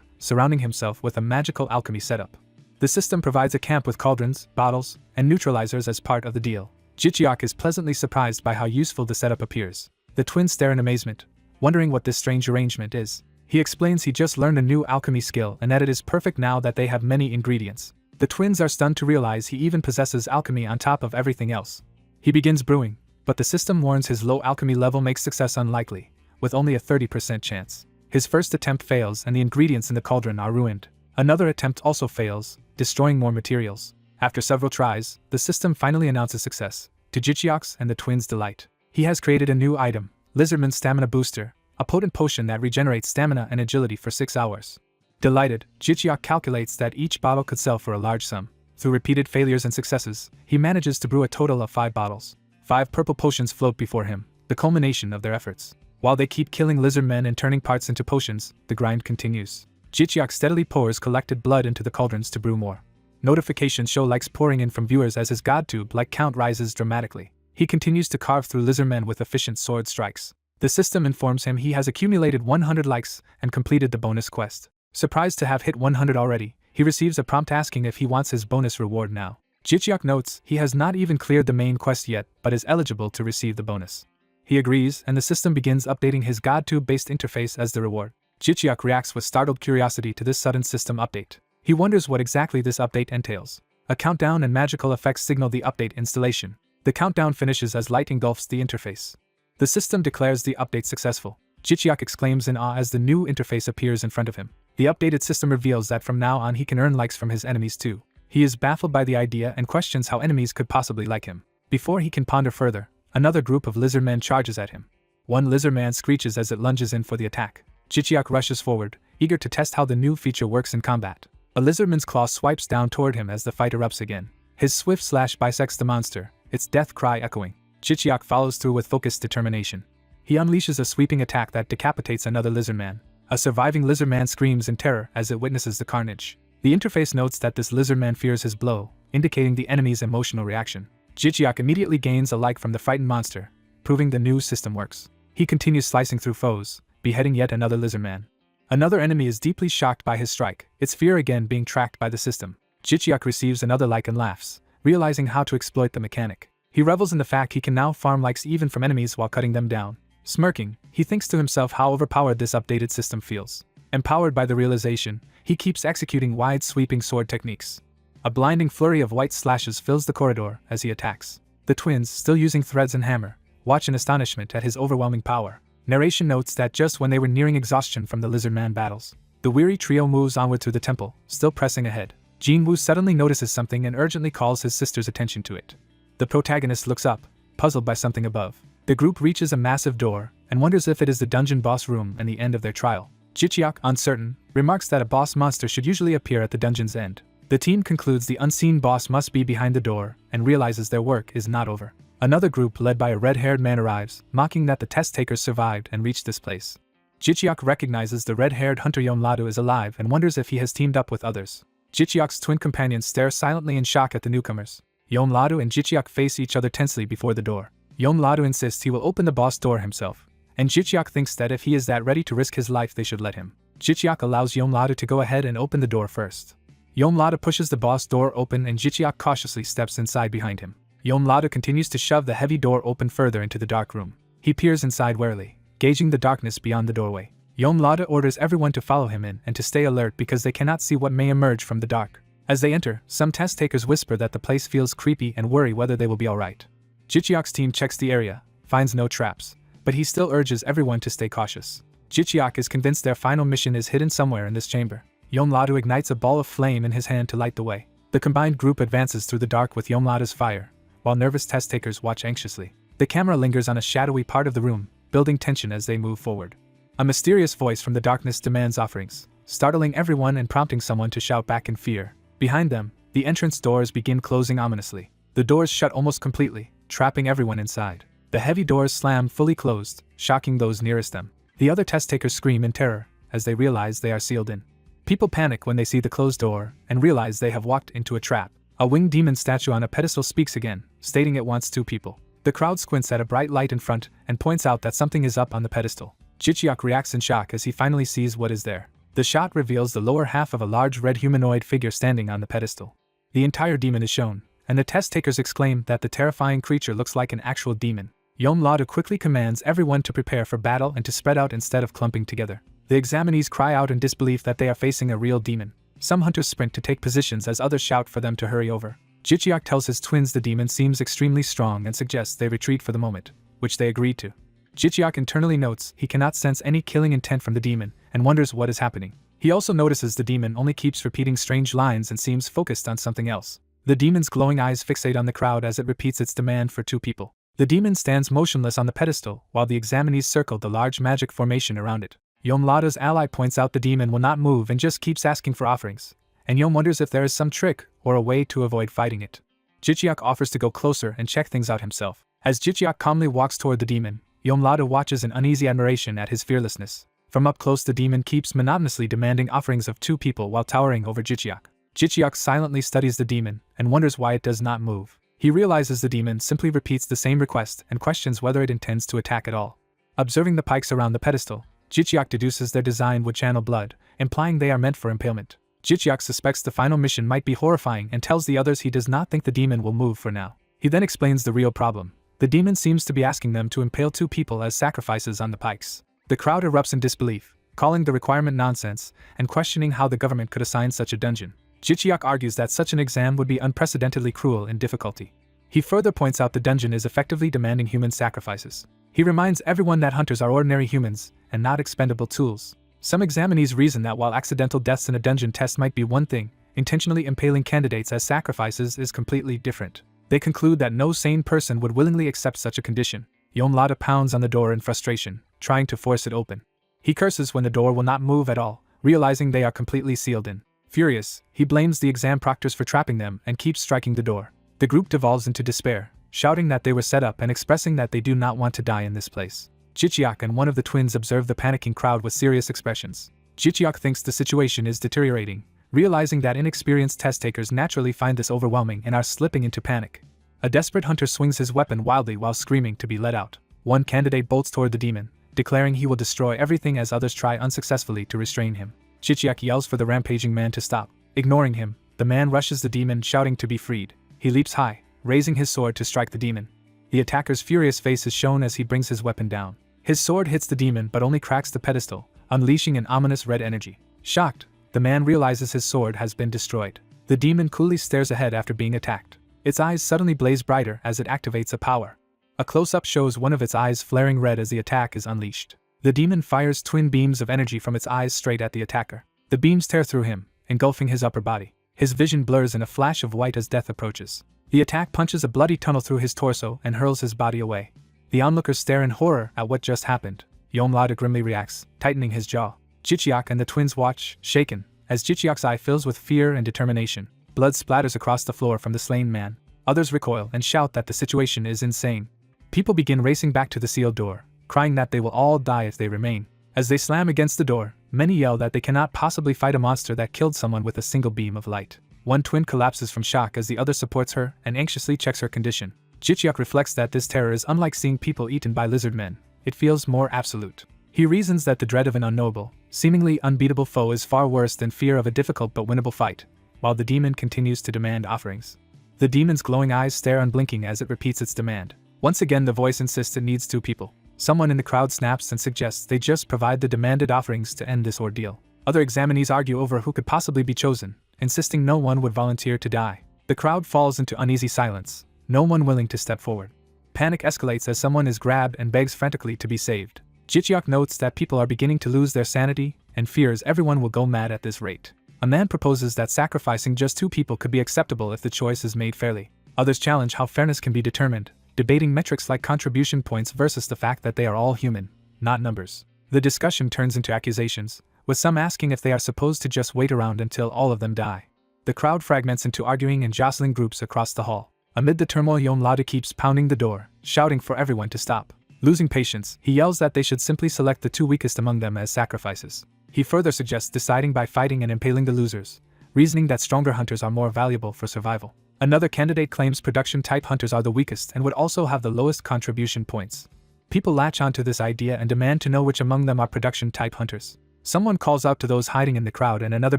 surrounding himself with a magical alchemy setup. The system provides a camp with cauldrons, bottles, and neutralizers as part of the deal. Jichiak is pleasantly surprised by how useful the setup appears. The twins stare in amazement, wondering what this strange arrangement is. He explains he just learned a new alchemy skill and that it is perfect now that they have many ingredients. The twins are stunned to realize he even possesses alchemy on top of everything else. He begins brewing, but the system warns his low alchemy level makes success unlikely, with only a 30% chance. His first attempt fails and the ingredients in the cauldron are ruined. Another attempt also fails, destroying more materials. After several tries, the system finally announces success, to Jichiak's and the twins' delight. He has created a new item, Lizardman's Stamina Booster, a potent potion that regenerates stamina and agility for 6 hours. Delighted, Jichiak calculates that each bottle could sell for a large sum. Through repeated failures and successes, he manages to brew a total of 5 bottles. 5 purple potions float before him, the culmination of their efforts. While they keep killing lizardmen and turning parts into potions, the grind continues. Jichiak steadily pours collected blood into the cauldrons to brew more. Notifications show likes pouring in from viewers as his Godtube-like count rises dramatically. He continues to carve through lizardmen with efficient sword strikes. The system informs him he has accumulated 100 likes and completed the bonus quest. Surprised to have hit 100 already, he receives a prompt asking if he wants his bonus reward now. Jichiak notes he has not even cleared the main quest yet but is eligible to receive the bonus. He agrees and the system begins updating his Godtube-based interface as the reward. Jichiak reacts with startled curiosity to this sudden system update. He wonders what exactly this update entails. A countdown and magical effects signal the update installation. The countdown finishes as light engulfs the interface. The system declares the update successful. Jichiak exclaims in awe as the new interface appears in front of him. The updated system reveals that from now on he can earn likes from his enemies too. He is baffled by the idea and questions how enemies could possibly like him. Before he can ponder further, another group of lizardmen charges at him. One lizardman screeches as it lunges in for the attack. Jichiak rushes forward, eager to test how the new feature works in combat. A lizardman's claw swipes down toward him as the fight erupts again. His swift slash bisects the monster, its death cry echoing. Jichiak follows through with focused determination. He unleashes a sweeping attack that decapitates another lizardman. A surviving lizardman screams in terror as it witnesses the carnage. The interface notes that this lizardman fears his blow, indicating the enemy's emotional reaction. Jichiak immediately gains a like from the frightened monster, proving the new system works. He continues slicing through foes, beheading yet another lizardman. Another enemy is deeply shocked by his strike, its fear again being tracked by the system. Jichiak receives another like and laughs, realizing how to exploit the mechanic. He revels in the fact he can now farm likes even from enemies while cutting them down. Smirking, he thinks to himself how overpowered this updated system feels. Empowered by the realization, he keeps executing wide-sweeping sword techniques. A blinding flurry of white slashes fills the corridor as he attacks. The twins, still using threads and hammer, watch in astonishment at his overwhelming power. Narration notes that just when they were nearing exhaustion from the lizardman battles, the weary trio moves onward through the temple, still pressing ahead. Jinwoo suddenly notices something and urgently calls his sister's attention to it. The protagonist looks up, puzzled by something above. The group reaches a massive door, and wonders if it is the dungeon boss room and the end of their trial. Jichiak, uncertain, remarks that a boss monster should usually appear at the dungeon's end. The team concludes the unseen boss must be behind the door, and realizes their work is not over. Another group led by a red-haired man arrives, mocking that the test takers survived and reached this place. Jicheok recognizes the red-haired hunter Yeonladu is alive and wonders if he has teamed up with others. Jicheok's twin companions stare silently in shock at the newcomers. Yeonladu and Jicheok face each other tensely before the door. Yeonladu insists he will open the boss door himself, and Jicheok thinks that if he is that ready to risk his life they should let him. Jicheok allows Yeonladu to go ahead and open the door first. Yeonladu pushes the boss door open and Jicheok cautiously steps inside behind him. Yeonladu continues to shove the heavy door open further into the dark room. He peers inside warily, gauging the darkness beyond the doorway. Yeonladu orders everyone to follow him in and to stay alert because they cannot see what may emerge from the dark. As they enter, some test takers whisper that the place feels creepy and worry whether they will be alright. Jicheok's team checks the area, finds no traps, but he still urges everyone to stay cautious. Jicheok is convinced their final mission is hidden somewhere in this chamber. Yeonladu ignites a ball of flame in his hand to light the way. The combined group advances through the dark with Yeonladu's fire, while nervous test takers watch anxiously. The camera lingers on a shadowy part of the room, building tension as they move forward. A mysterious voice from the darkness demands offerings, startling everyone and prompting someone to shout back in fear. Behind them, the entrance doors begin closing ominously. The doors shut almost completely, trapping everyone inside. The heavy doors slam fully closed, shocking those nearest them. The other test takers scream in terror as they realize they are sealed in. People panic when they see the closed door and realize they have walked into a trap. A winged demon statue on a pedestal speaks again, stating it wants 2 people. The crowd squints at a bright light in front and points out that something is up on the pedestal. Jicheok reacts in shock as he finally sees what is there. The shot reveals the lower half of a large red humanoid figure standing on the pedestal. The entire demon is shown, and the test takers exclaim that the terrifying creature looks like an actual demon. Yeonladu quickly commands everyone to prepare for battle and to spread out instead of clumping together. The examinees cry out in disbelief that they are facing a real demon. Some hunters sprint to take positions as others shout for them to hurry over. Jicheok tells his twins the demon seems extremely strong and suggests they retreat for the moment, which they agree to. Jicheok internally notes he cannot sense any killing intent from the demon and wonders what is happening. He also notices the demon only keeps repeating strange lines and seems focused on something else. The demon's glowing eyes fixate on the crowd as it repeats its demand for 2 people. The demon stands motionless on the pedestal while the examinees circle the large magic formation around it. Yeonladu's ally points out the demon will not move and just keeps asking for offerings, and Yeon wonders if there is some trick or a way to avoid fighting it. Jicheok offers to go closer and check things out himself. As Jicheok calmly walks toward the demon, Yeonladu watches in uneasy admiration at his fearlessness. From up close the demon keeps monotonously demanding offerings of 2 people while towering over Jicheok. Jicheok silently studies the demon and wonders why it does not move. He realizes the demon simply repeats the same request and questions whether it intends to attack at all. Observing the pikes around the pedestal, Jicheok deduces their design would channel blood, implying they are meant for impalement. Jicheok suspects the final mission might be horrifying and tells the others he does not think the demon will move for now. He then explains the real problem. The demon seems to be asking them to impale 2 people as sacrifices on the pikes. The crowd erupts in disbelief, calling the requirement nonsense and questioning how the government could assign such a dungeon. Jicheok argues that such an exam would be unprecedentedly cruel in difficulty. He further points out the dungeon is effectively demanding human sacrifices. He reminds everyone that hunters are ordinary humans and not expendable tools. Some examinees reason that while accidental deaths in a dungeon test might be one thing, intentionally impaling candidates as sacrifices is completely different. They conclude that no sane person would willingly accept such a condition. Yeonladu pounds on the door in frustration, trying to force it open. He curses when the door will not move at all, realizing they are completely sealed in. Furious, he blames the exam proctors for trapping them and keeps striking the door. The group devolves into despair, shouting that they were set up and expressing that they do not want to die in this place. Jicheok and one of the twins observe the panicking crowd with serious expressions. Jicheok thinks the situation is deteriorating, realizing that inexperienced test takers naturally find this overwhelming and are slipping into panic. A desperate hunter swings his weapon wildly while screaming to be let out. One candidate bolts toward the demon, declaring he will destroy everything as others try unsuccessfully to restrain him. Jicheok yells for the rampaging man to stop. Ignoring him, the man rushes the demon shouting to be freed. He leaps high, raising his sword to strike the demon. The attacker's furious face is shown as he brings his weapon down. His sword hits the demon but only cracks the pedestal, unleashing an ominous red energy. Shocked, the man realizes his sword has been destroyed. The demon coolly stares ahead after being attacked. Its eyes suddenly blaze brighter as it activates a power. A close-up shows one of its eyes flaring red as the attack is unleashed. The demon fires twin beams of energy from its eyes straight at the attacker. The beams tear through him, engulfing his upper body. His vision blurs in a flash of white as death approaches. The attack punches a bloody tunnel through his torso and hurls his body away. The onlookers stare in horror at what just happened. Yeonladu grimly reacts, tightening his jaw. Jicheok and the twins watch, shaken, as Jicheok's eye fills with fear and determination. Blood splatters across the floor from the slain man. Others recoil and shout that the situation is insane. People begin racing back to the sealed door, crying that they will all die if they remain. As they slam against the door, many yell that they cannot possibly fight a monster that killed someone with a single beam of light. One twin collapses from shock as the other supports her and anxiously checks her condition. Jicheok reflects that this terror is unlike seeing people eaten by lizard men. It feels more absolute. He reasons that the dread of an unknowable, seemingly unbeatable foe is far worse than fear of a difficult but winnable fight, while the demon continues to demand offerings. The demon's glowing eyes stare unblinking as it repeats its demand. Once again the voice insists it needs 2 people. Someone in the crowd snaps and suggests they just provide the demanded offerings to end this ordeal. Other examinees argue over who could possibly be chosen, insisting no one would volunteer to die. The crowd falls into uneasy silence, no one willing to step forward. Panic escalates as someone is grabbed and begs frantically to be saved. Jicheok notes that people are beginning to lose their sanity and fears everyone will go mad at this rate. A man proposes that sacrificing just 2 people could be acceptable if the choice is made fairly. Others challenge how fairness can be determined, debating metrics like contribution points versus the fact that they are all human, not numbers. The discussion turns into accusations, with some asking if they are supposed to just wait around until all of them die. The crowd fragments into arguing and jostling groups across the hall. Amid the turmoil, Yahello keeps pounding the door, shouting for everyone to stop. Losing patience, he yells that they should simply select the 2 weakest among them as sacrifices. He further suggests deciding by fighting and impaling the losers, reasoning that stronger hunters are more valuable for survival. Another candidate claims production-type hunters are the weakest and would also have the lowest contribution points. People latch onto this idea and demand to know which among them are production-type hunters. Someone calls out to those hiding in the crowd and another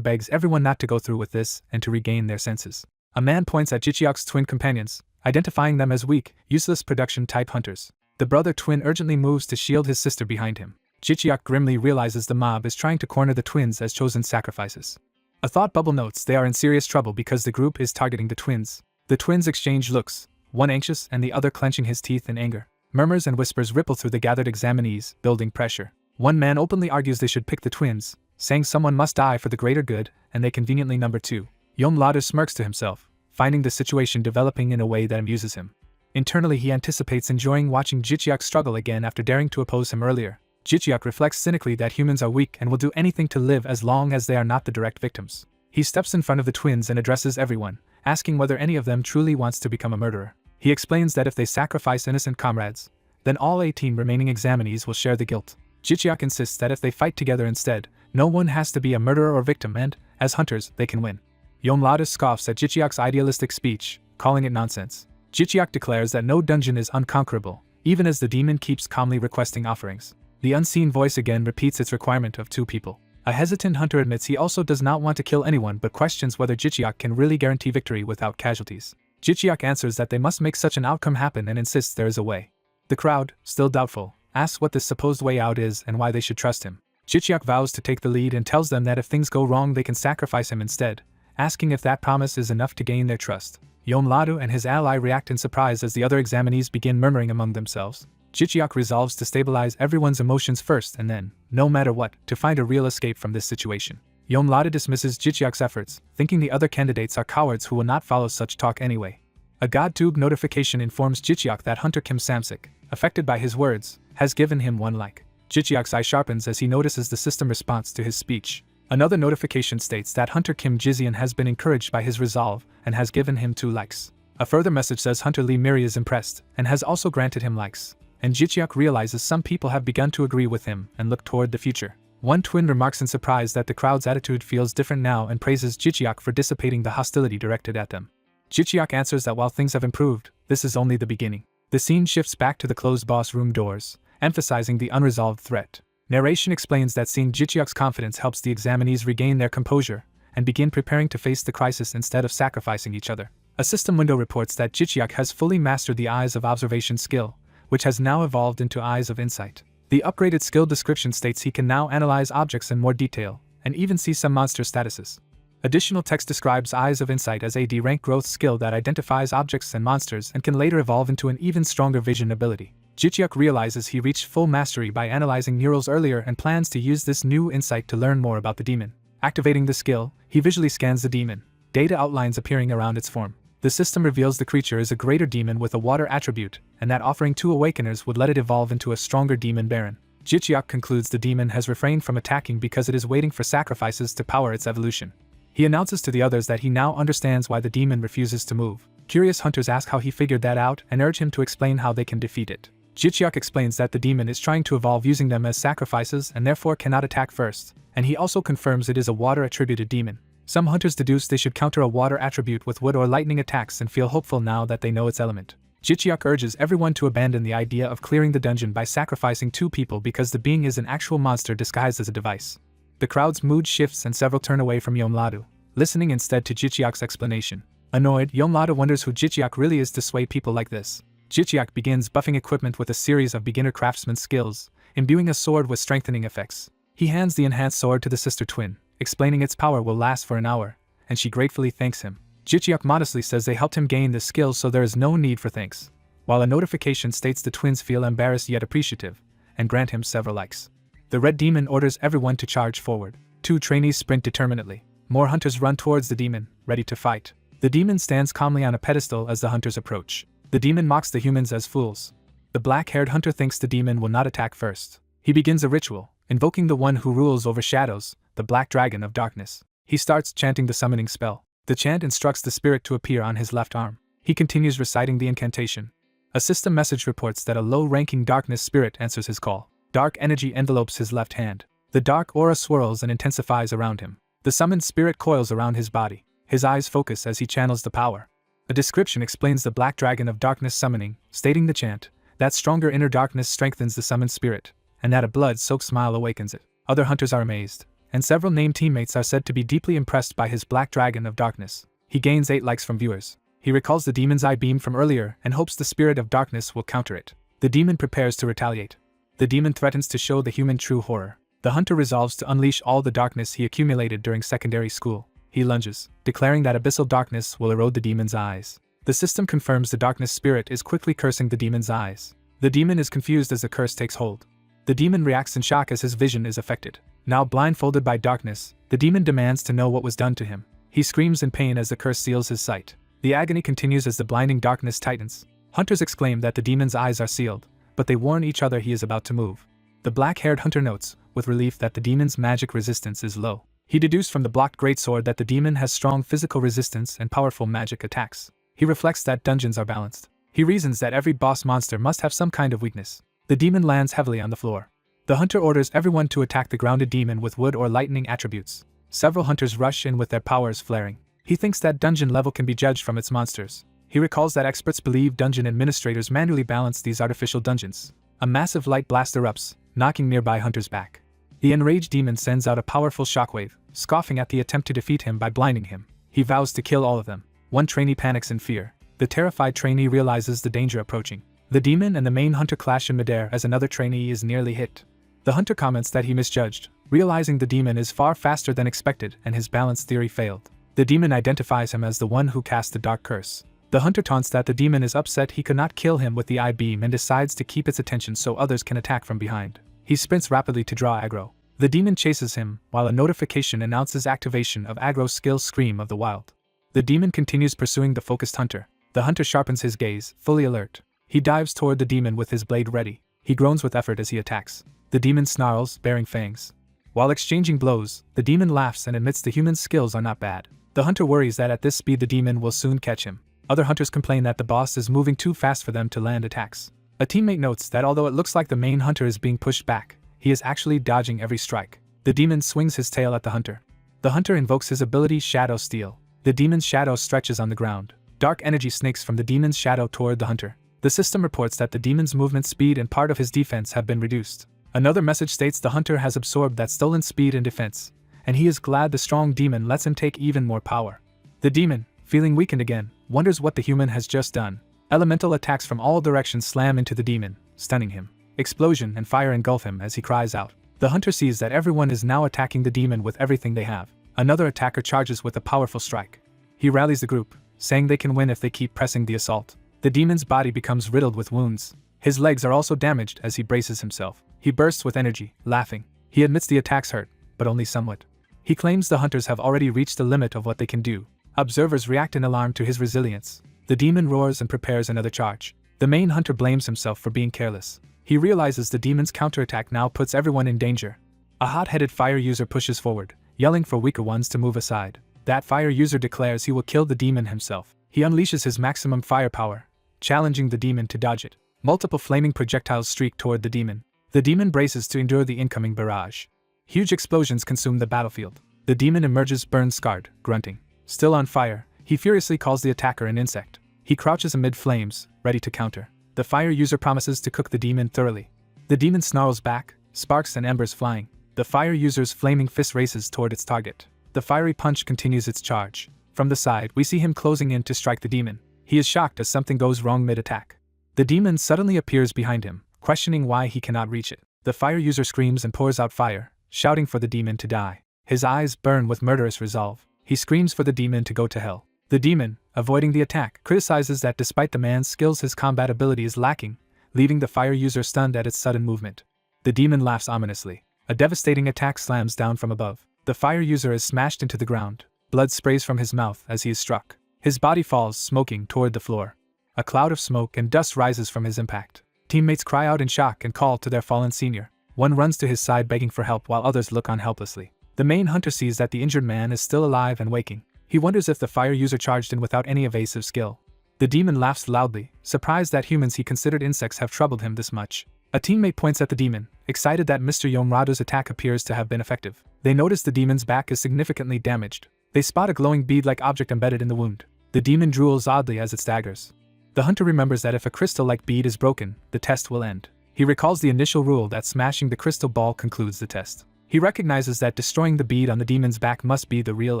begs everyone not to go through with this and to regain their senses. A man points at Jicheok's twin companions, identifying them as weak, useless production-type hunters. The brother twin urgently moves to shield his sister behind him. Jicheok grimly realizes the mob is trying to corner the twins as chosen sacrifices. A thought bubble notes they are in serious trouble because the group is targeting the twins. The twins exchange looks, one anxious and the other clenching his teeth in anger. Murmurs and whispers ripple through the gathered examinees, building pressure. One man openly argues they should pick the twins, saying someone must die for the greater good, and they conveniently number 2. Yahello smirks to himself, finding the situation developing in a way that amuses him. Internally he anticipates enjoying watching Jicheok struggle again after daring to oppose him earlier. Jicheok reflects cynically that humans are weak and will do anything to live as long as they are not the direct victims. He steps in front of the twins and addresses everyone, asking whether any of them truly wants to become a murderer. He explains that if they sacrifice innocent comrades, then all 18 remaining examinees will share the guilt. Jicheok insists that if they fight together instead, no one has to be a murderer or victim and, as hunters, they can win. Yahello scoffs at Jicheok's idealistic speech, calling it nonsense. Jicheok declares that no dungeon is unconquerable, even as the demon keeps calmly requesting offerings. The unseen voice again repeats its requirement of 2 people. A hesitant hunter admits he also does not want to kill anyone but questions whether Jicheok can really guarantee victory without casualties. Jicheok answers that they must make such an outcome happen and insists there is a way. The crowd, still doubtful, asks what this supposed way out is and why they should trust him. Jicheok vows to take the lead and tells them that if things go wrong they can sacrifice him instead, asking if that promise is enough to gain their trust. Yahello and his ally react in surprise as the other examinees begin murmuring among themselves. Jicheok resolves to stabilize everyone's emotions first and then, no matter what, to find a real escape from this situation. Yahello dismisses Jicheok's efforts, thinking the other candidates are cowards who will not follow such talk anyway. A GodTube notification informs Jicheok that Hunter Kim Samsik, affected by his words, has given him 1 like. Jicheok's eye sharpens as he notices the system response to his speech. Another notification states that Hunter Kim Jizian has been encouraged by his resolve and has given him 2 likes. A further message says Hunter Lee Miri is impressed and has also granted him likes. And Jicheok realizes some people have begun to agree with him and look toward the future. One twin remarks in surprise that the crowd's attitude feels different now and praises Jicheok for dissipating the hostility directed at them. Jicheok answers that while things have improved, this is only the beginning. The scene shifts back to the closed boss room doors, emphasizing the unresolved threat. Narration explains that seeing Jicheok's confidence helps the examinees regain their composure and begin preparing to face the crisis instead of sacrificing each other. A system window reports that Jicheok has fully mastered the Eyes of Observation skill, which has now evolved into Eyes of Insight. The upgraded skill description states he can now analyze objects in more detail, and even see some monster statuses. Additional text describes Eyes of Insight as a D-rank growth skill that identifies objects and monsters and can later evolve into an even stronger vision ability. Jicheok realizes he reached full mastery by analyzing murals earlier and plans to use this new insight to learn more about the demon. Activating the skill, he visually scans the demon, data outlines appearing around its form. The system reveals the creature is a greater demon with a water attribute, and that offering 2 awakeners would let it evolve into a stronger demon baron. Jicheok concludes the demon has refrained from attacking because it is waiting for sacrifices to power its evolution. He announces to the others that he now understands why the demon refuses to move. Curious hunters ask how he figured that out and urge him to explain how they can defeat it. Jichiak explains that the demon is trying to evolve using them as sacrifices and therefore cannot attack first, and he also confirms it is a water-attributed demon. Some hunters deduce they should counter a water attribute with wood or lightning attacks and feel hopeful now that they know its element. Jichiak urges everyone to abandon the idea of clearing the dungeon by sacrificing 2 people because the being is an actual monster disguised as a device. The crowd's mood shifts and several turn away from Yomladu, listening instead to Jichiak's explanation. Annoyed, Yomladu wonders who Jichiak really is to sway people like this. Jichiak begins buffing equipment with a series of beginner craftsman skills, imbuing a sword with strengthening effects. He hands the enhanced sword to the sister twin, explaining its power will last for an hour, and she gratefully thanks him. Jichiak modestly says they helped him gain this skill, so there is no need for thanks, while a notification states the twins feel embarrassed yet appreciative, and grant him several likes. The red demon orders everyone to charge forward. 2 trainees sprint determinedly. More hunters run towards the demon, ready to fight. The demon stands calmly on a pedestal as the hunters approach. The demon mocks the humans as fools. The black-haired hunter thinks the demon will not attack first. He begins a ritual, invoking the one who rules over shadows, the black dragon of darkness. He starts chanting the summoning spell. The chant instructs the spirit to appear on his left arm. He continues reciting the incantation. A system message reports that a low-ranking darkness spirit answers his call. Dark energy envelopes his left hand. The dark aura swirls and intensifies around him. The summoned spirit coils around his body. His eyes focus as he channels the power. A description explains the black dragon of darkness summoning, stating the chant, that stronger inner darkness strengthens the summoned spirit, and that a blood-soaked smile awakens it. Other hunters are amazed, and several named teammates are said to be deeply impressed by his black dragon of darkness. He gains 8 likes from viewers. He recalls the demon's eye beam from earlier and hopes the spirit of darkness will counter it. The demon prepares to retaliate. The demon threatens to show the human true horror. The hunter resolves to unleash all the darkness he accumulated during secondary school. He lunges, declaring that abyssal darkness will erode the demon's eyes. The system confirms the darkness spirit is quickly cursing the demon's eyes. The demon is confused as the curse takes hold. The demon reacts in shock as his vision is affected. Now blindfolded by darkness, the demon demands to know what was done to him. He screams in pain as the curse seals his sight. The agony continues as the blinding darkness tightens. Hunters exclaim that the demon's eyes are sealed, but they warn each other he is about to move. The black-haired hunter notes, with relief, that the demon's magic resistance is low. He deduced from the blocked greatsword that the demon has strong physical resistance and powerful magic attacks. He reflects that dungeons are balanced. He reasons that every boss monster must have some kind of weakness. The demon lands heavily on the floor. The hunter orders everyone to attack the grounded demon with wood or lightning attributes. Several hunters rush in with their powers flaring. He thinks that dungeon level can be judged from its monsters. He recalls that experts believe dungeon administrators manually balance these artificial dungeons. A massive light blast erupts, knocking nearby hunters back. The enraged demon sends out a powerful shockwave, scoffing at the attempt to defeat him by blinding him. He vows to kill all of them. One trainee panics in fear. The terrified trainee realizes the danger approaching. The demon and the main hunter clash in midair as another trainee is nearly hit. The hunter comments that he misjudged, realizing the demon is far faster than expected and his balance theory failed. The demon identifies him as the one who cast the dark curse. The hunter taunts that the demon is upset he could not kill him with the eye beam and decides to keep its attention so others can attack from behind. He sprints rapidly to draw aggro. The demon chases him, while a notification announces activation of aggro's skill Scream of the Wild. The demon continues pursuing the focused hunter. The hunter sharpens his gaze, fully alert. He dives toward the demon with his blade ready. He groans with effort as he attacks. The demon snarls, baring fangs. While exchanging blows, the demon laughs and admits the human's skills are not bad. The hunter worries that at this speed the demon will soon catch him. Other hunters complain that the boss is moving too fast for them to land attacks. A teammate notes that although it looks like the main hunter is being pushed back, he is actually dodging every strike. The demon swings his tail at the hunter. The hunter invokes his ability Shadow Steel. The demon's shadow stretches on the ground. Dark energy snakes from the demon's shadow toward the hunter. The system reports that the demon's movement speed and part of his defense have been reduced. Another message states the hunter has absorbed that stolen speed and defense, and he is glad the strong demon lets him take even more power. The demon, feeling weakened again, wonders what the human has just done. Elemental attacks from all directions slam into the demon, stunning him. Explosion and fire engulf him as he cries out. The hunter sees that everyone is now attacking the demon with everything they have. Another attacker charges with a powerful strike. He rallies the group, saying they can win if they keep pressing the assault. The demon's body becomes riddled with wounds. His legs are also damaged as he braces himself. He bursts with energy, laughing. He admits the attacks hurt, but only somewhat. He claims the hunters have already reached the limit of what they can do. Observers react in alarm to his resilience. The demon roars and prepares another charge. The main hunter blames himself for being careless. He realizes the demon's counterattack now puts everyone in danger. A hot-headed fire user pushes forward, yelling for weaker ones to move aside. That fire user declares he will kill the demon himself. He unleashes his maximum firepower, challenging the demon to dodge it. Multiple flaming projectiles streak toward the demon. The demon braces to endure the incoming barrage. Huge explosions consume the battlefield. The demon emerges burn-scarred, grunting. Still on fire, he furiously calls the attacker an insect. He crouches amid flames, ready to counter. The fire user promises to cook the demon thoroughly. The demon snarls back, sparks and embers flying. The fire user's flaming fist races toward its target. The fiery punch continues its charge. From the side, we see him closing in to strike the demon. He is shocked as something goes wrong mid-attack. The demon suddenly appears behind him, questioning why he cannot reach it. The fire user screams and pours out fire, shouting for the demon to die. His eyes burn with murderous resolve. He screams for the demon to go to hell. The demon, avoiding the attack, criticizes that despite the man's skills his combat ability is lacking, leaving the fire user stunned at its sudden movement. The demon laughs ominously. A devastating attack slams down from above. The fire user is smashed into the ground. Blood sprays from his mouth as he is struck. His body falls, smoking, toward the floor. A cloud of smoke and dust rises from his impact. Teammates cry out in shock and call to their fallen senior. One runs to his side begging for help while others look on helplessly. The main hunter sees that the injured man is still alive and waking. He wonders if the fire user charged in without any evasive skill. The demon laughs loudly, surprised that humans he considered insects have troubled him this much. A teammate points at the demon, excited that Mr. Yomrado's attack appears to have been effective. They notice the demon's back is significantly damaged. They spot a glowing bead-like object embedded in the wound. The demon drools oddly as it staggers. The hunter remembers that if a crystal-like bead is broken, the test will end. He recalls the initial rule that smashing the crystal ball concludes the test. He recognizes that destroying the bead on the demon's back must be the real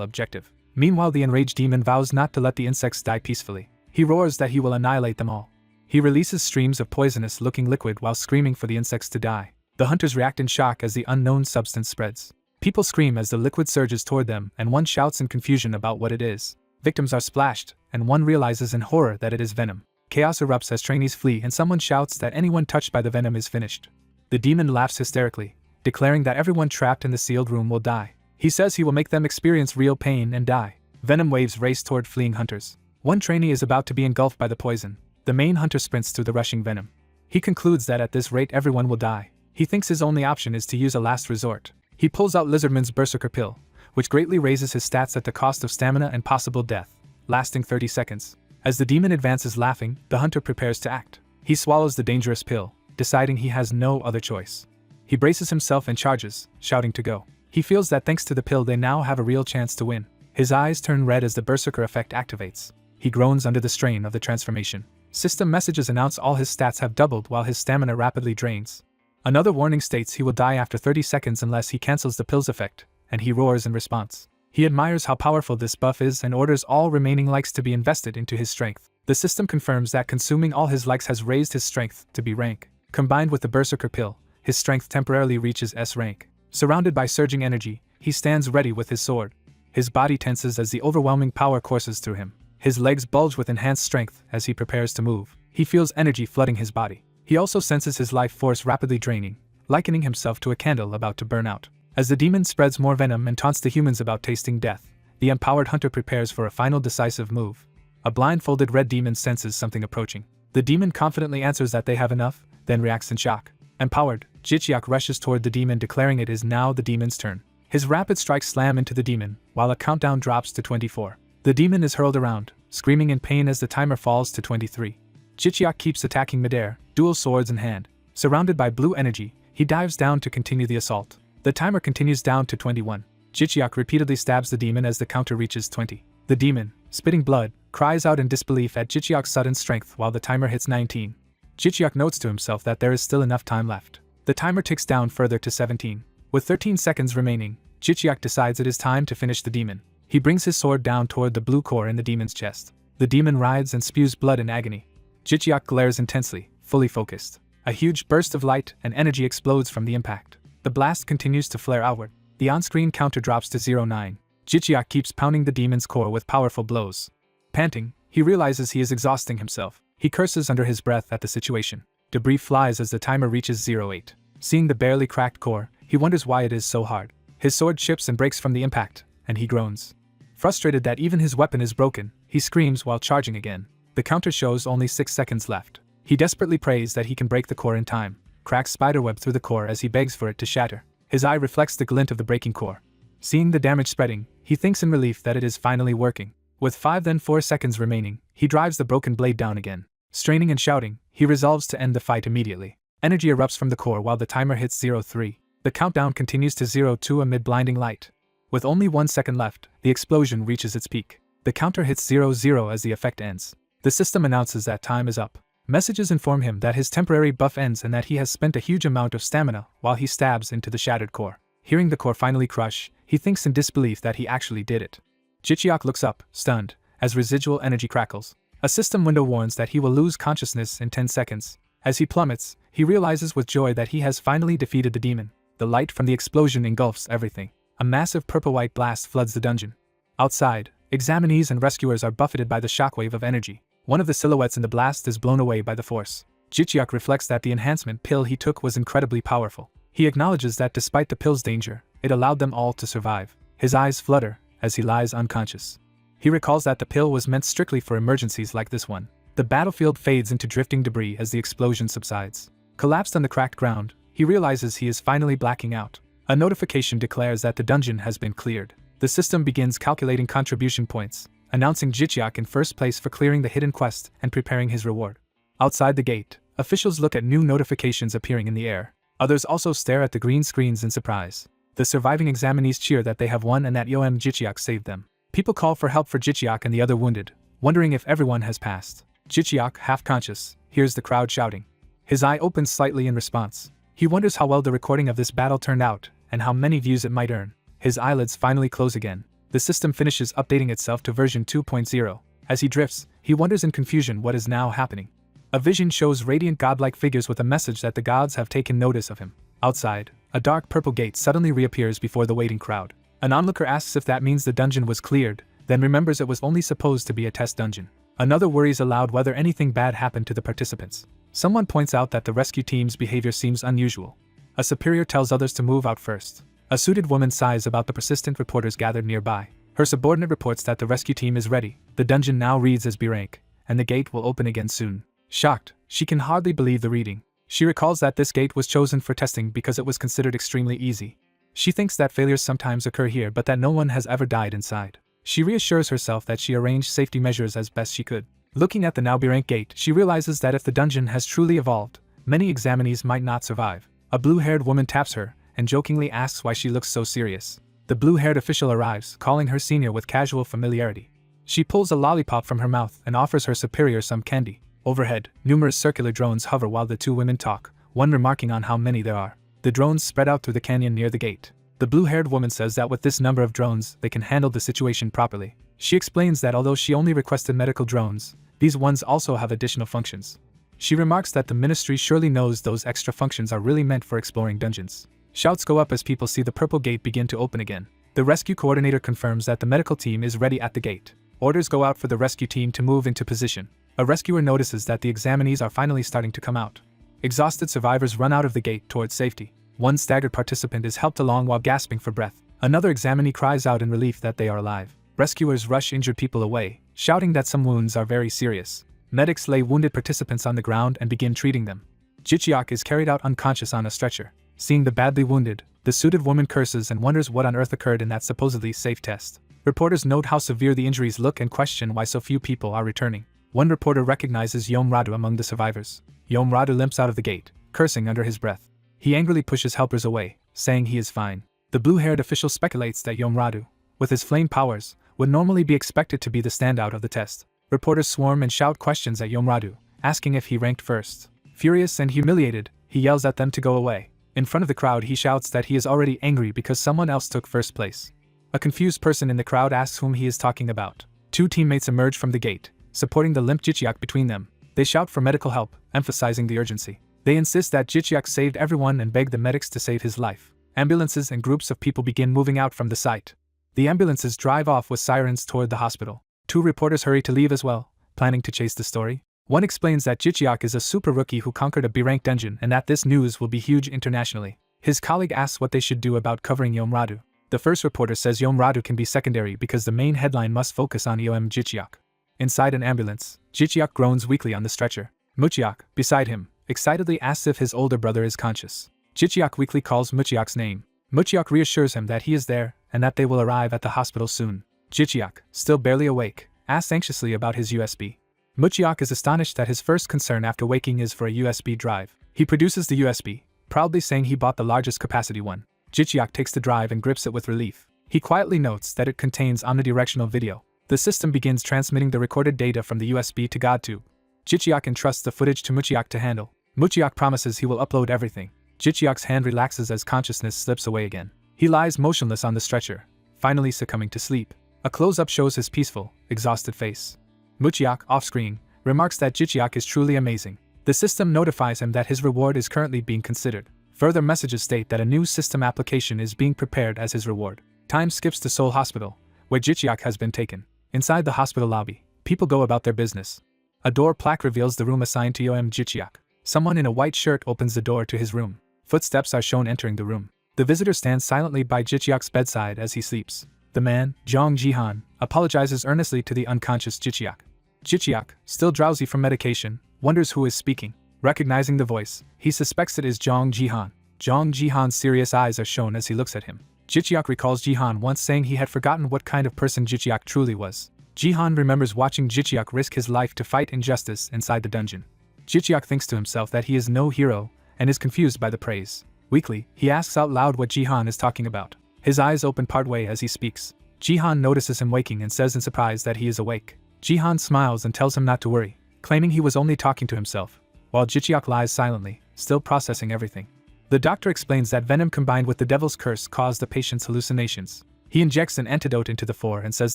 objective. Meanwhile, the enraged demon vows not to let the insects die peacefully. He roars that he will annihilate them all. He releases streams of poisonous-looking liquid while screaming for the insects to die. The hunters react in shock as the unknown substance spreads. People scream as the liquid surges toward them, and one shouts in confusion about what it is. Victims are splashed, and one realizes in horror that it is venom. Chaos erupts as trainees flee, and someone shouts that anyone touched by the venom is finished. The demon laughs hysterically, declaring that everyone trapped in the sealed room will die. He says he will make them experience real pain and die. Venom waves race toward fleeing hunters. One trainee is about to be engulfed by the poison. The main hunter sprints through the rushing venom. He concludes that at this rate everyone will die. He thinks his only option is to use a last resort. He pulls out Lizardman's Berserker Pill, which greatly raises his stats at the cost of stamina and possible death, lasting 30 seconds. As the demon advances laughing, the hunter prepares to act. He swallows the dangerous pill, deciding he has no other choice. He braces himself and charges, shouting to go. He feels that thanks to the pill they now have a real chance to win. His eyes turn red as the Berserker effect activates. He groans under the strain of the transformation. System messages announce all his stats have doubled while his stamina rapidly drains. Another warning states he will die after 30 seconds unless he cancels the pill's effect, and he roars in response. He admires how powerful this buff is and orders all remaining likes to be invested into his strength. The system confirms that consuming all his likes has raised his strength to B rank. Combined with the Berserker pill, his strength temporarily reaches S rank. Surrounded by surging energy, he stands ready with his sword. His body tenses as the overwhelming power courses through him. His legs bulge with enhanced strength as he prepares to move. He feels energy flooding his body. He also senses his life force rapidly draining, likening himself to a candle about to burn out. As the demon spreads more venom and taunts the humans about tasting death, the empowered hunter prepares for a final decisive move. A blindfolded red demon senses something approaching. The demon confidently answers that they have enough, then reacts in shock. Empowered, Jichiak rushes toward the demon, declaring it is now the demon's turn. His rapid strikes slam into the demon, while a countdown drops to 24. The demon is hurled around, screaming in pain as the timer falls to 23. Jichiak keeps attacking midair, dual swords in hand. Surrounded by blue energy, he dives down to continue the assault. The timer continues down to 21. Jichiak repeatedly stabs the demon as the counter reaches 20. The demon, spitting blood, cries out in disbelief at Jichiak's sudden strength while the timer hits 19. Jichiak notes to himself that there is still enough time left. The timer ticks down further to 17. With 13 seconds remaining, Jichiak decides it is time to finish the demon. He brings his sword down toward the blue core in the demon's chest. The demon writhes and spews blood in agony. Jichiak glares intensely, fully focused. A huge burst of light and energy explodes from the impact. The blast continues to flare outward. The on-screen counter drops to 09. Jichiak keeps pounding the demon's core with powerful blows. Panting, he realizes he is exhausting himself. He curses under his breath at the situation. Debris flies as the timer reaches 08. Seeing the barely cracked core, he wonders why it is so hard. His sword chips and breaks from the impact, and he groans. Frustrated that even his weapon is broken, he screams while charging again. The counter shows only 6 seconds left. He desperately prays that he can break the core in time, cracks spiderweb through the core as he begs for it to shatter. His eye reflects the glint of the breaking core. Seeing the damage spreading, he thinks in relief that it is finally working. With 5 then 4 seconds remaining, he drives the broken blade down again. Straining and shouting, he resolves to end the fight immediately. Energy erupts from the core while the timer hits 03. The countdown continues to 02 amid blinding light. With only 1 second left, the explosion reaches its peak. The counter hits 00 as the effect ends. The system announces that time is up. Messages inform him that his temporary buff ends and that he has spent a huge amount of stamina while he stabs into the shattered core. Hearing the core finally crush, he thinks in disbelief that he actually did it. Jichiak looks up, stunned, as residual energy crackles. A system window warns that he will lose consciousness in 10 seconds. As he plummets, he realizes with joy that he has finally defeated the demon. The light from the explosion engulfs everything. A massive purple-white blast floods the dungeon. Outside, examinees and rescuers are buffeted by the shockwave of energy. One of the silhouettes in the blast is blown away by the force. Jichiak reflects that the enhancement pill he took was incredibly powerful. He acknowledges that despite the pill's danger, it allowed them all to survive. His eyes flutter as he lies unconscious. He recalls that the pill was meant strictly for emergencies like this one. The battlefield fades into drifting debris as the explosion subsides. Collapsed on the cracked ground, he realizes he is finally blacking out. A notification declares that the dungeon has been cleared. The system begins calculating contribution points, announcing Jichiak in first place for clearing the hidden quest and preparing his reward. Outside the gate, officials look at new notifications appearing in the air. Others also stare at the green screens in surprise. The surviving examinees cheer that they have won and that Jichiak saved them. People call for help for Jichiak and the other wounded, wondering if everyone has passed. Jichiak, half conscious, hears the crowd shouting. His eye opens slightly in response. He wonders how well the recording of this battle turned out, and how many views it might earn. His eyelids finally close again. The system finishes updating itself to version 2.0. As he drifts, he wonders in confusion what is now happening. A vision shows radiant godlike figures with a message that the gods have taken notice of him. Outside, a dark purple gate suddenly reappears before the waiting crowd. An onlooker asks if that means the dungeon was cleared, then remembers it was only supposed to be a test dungeon. Another worries aloud whether anything bad happened to the participants. Someone points out that the rescue team's behavior seems unusual. A superior tells others to move out first. A suited woman sighs about the persistent reporters gathered nearby. Her subordinate reports that the rescue team is ready. The dungeon now reads as B rank, and the gate will open again soon. Shocked, she can hardly believe the reading. She recalls that this gate was chosen for testing because it was considered extremely easy. She thinks that failures sometimes occur here but that no one has ever died inside. She reassures herself that she arranged safety measures as best she could. Looking at the now B rank gate, she realizes that if the dungeon has truly evolved, many examinees might not survive. A blue-haired woman taps her, and jokingly asks why she looks so serious. The blue-haired official arrives, calling her senior with casual familiarity. She pulls a lollipop from her mouth and offers her superior some candy. Overhead, numerous circular drones hover while the two women talk, one remarking on how many there are. The drones spread out through the canyon near the gate. The blue-haired woman says that with this number of drones, they can handle the situation properly. She explains that although she only requested medical drones, these ones also have additional functions. She remarks that the ministry surely knows those extra functions are really meant for exploring dungeons. Shouts go up as people see the purple gate begin to open again. The rescue coordinator confirms that the medical team is ready at the gate. Orders go out for the rescue team to move into position. A rescuer notices that the examinees are finally starting to come out. Exhausted survivors run out of the gate towards safety. One staggered participant is helped along while gasping for breath. Another examinee cries out in relief that they are alive. Rescuers rush injured people away, shouting that some wounds are very serious. Medics lay wounded participants on the ground and begin treating them. Jichiak is carried out unconscious on a stretcher. Seeing the badly wounded, the suited woman curses and wonders what on earth occurred in that supposedly safe test. Reporters note how severe the injuries look and question why so few people are returning. One reporter recognizes Radu among the survivors. Radu limps out of the gate, cursing under his breath. He angrily pushes helpers away, saying he is fine. The blue-haired official speculates that Radu, with his flame powers, would normally be expected to be the standout of the test. Reporters swarm and shout questions at Radu, asking if he ranked first. Furious and humiliated, he yells at them to go away. In front of the crowd he shouts that he is already angry because someone else took first place. A confused person in the crowd asks whom he is talking about. Two teammates emerge from the gate, supporting the limp Jichiak between them. They shout for medical help, emphasizing the urgency. They insist that Jichiak saved everyone and beg the medics to save his life. Ambulances and groups of people begin moving out from the site. The ambulances drive off with sirens toward the hospital. Two reporters hurry to leave as well, planning to chase the story. One explains that Jichiak is a super rookie who conquered a B-rank dungeon and that this news will be huge internationally. His colleague asks what they should do about covering Radu. The first reporter says Radu can be secondary because the main headline must focus on Jichiak. Inside an ambulance, Jichiak groans weakly on the stretcher. Muchiak, beside him, excitedly asks if his older brother is conscious. Jichiak weakly calls Muchiak's name. Muchiak reassures him that he is there and that they will arrive at the hospital soon. Jichiak, still barely awake, asks anxiously about his USB. Muchiak is astonished that his first concern after waking is for a USB drive. He produces the USB, proudly saying he bought the largest capacity one. Jichiak takes the drive and grips it with relief. He quietly notes that it contains omnidirectional video. The system begins transmitting the recorded data from the USB to GodTube. Jichiak entrusts the footage to Muchiak to handle. Muchiak promises he will upload everything. Jichiak's hand relaxes as consciousness slips away again. He lies motionless on the stretcher, finally succumbing to sleep. A close-up shows his peaceful, exhausted face. Muchiak, off-screen, remarks that Jichiak is truly amazing. The system notifies him that his reward is currently being considered. Further messages state that a new system application is being prepared as his reward. Time skips to Seoul Hospital, where Jichiak has been taken. Inside the hospital lobby, people go about their business. A door plaque reveals the room assigned to Yoem Jichiak. Someone in a white shirt opens the door to his room. Footsteps are shown entering the room. The visitor stands silently by Jichiak's bedside as he sleeps. The man, Jong Jihan, apologizes earnestly to the unconscious Jichiak. Jichiak, still drowsy from medication, wonders who is speaking. Recognizing the voice, he suspects it is Jong Jihan. Jong Jihan's serious eyes are shown as he looks at him. Jichiak recalls Jihan once saying he had forgotten what kind of person Jichiak truly was. Jihan remembers watching Jichiak risk his life to fight injustice inside the dungeon. Jichiak thinks to himself that he is no hero and is confused by the praise. Weakly, he asks out loud what Jihan is talking about. His eyes open partway as he speaks. Jihan notices him waking and says in surprise that he is awake. Jihan smiles and tells him not to worry, claiming he was only talking to himself, while Jichiak lies silently, still processing everything. The doctor explains that venom combined with the devil's curse caused the patient's hallucinations. He injects an antidote into the fore and says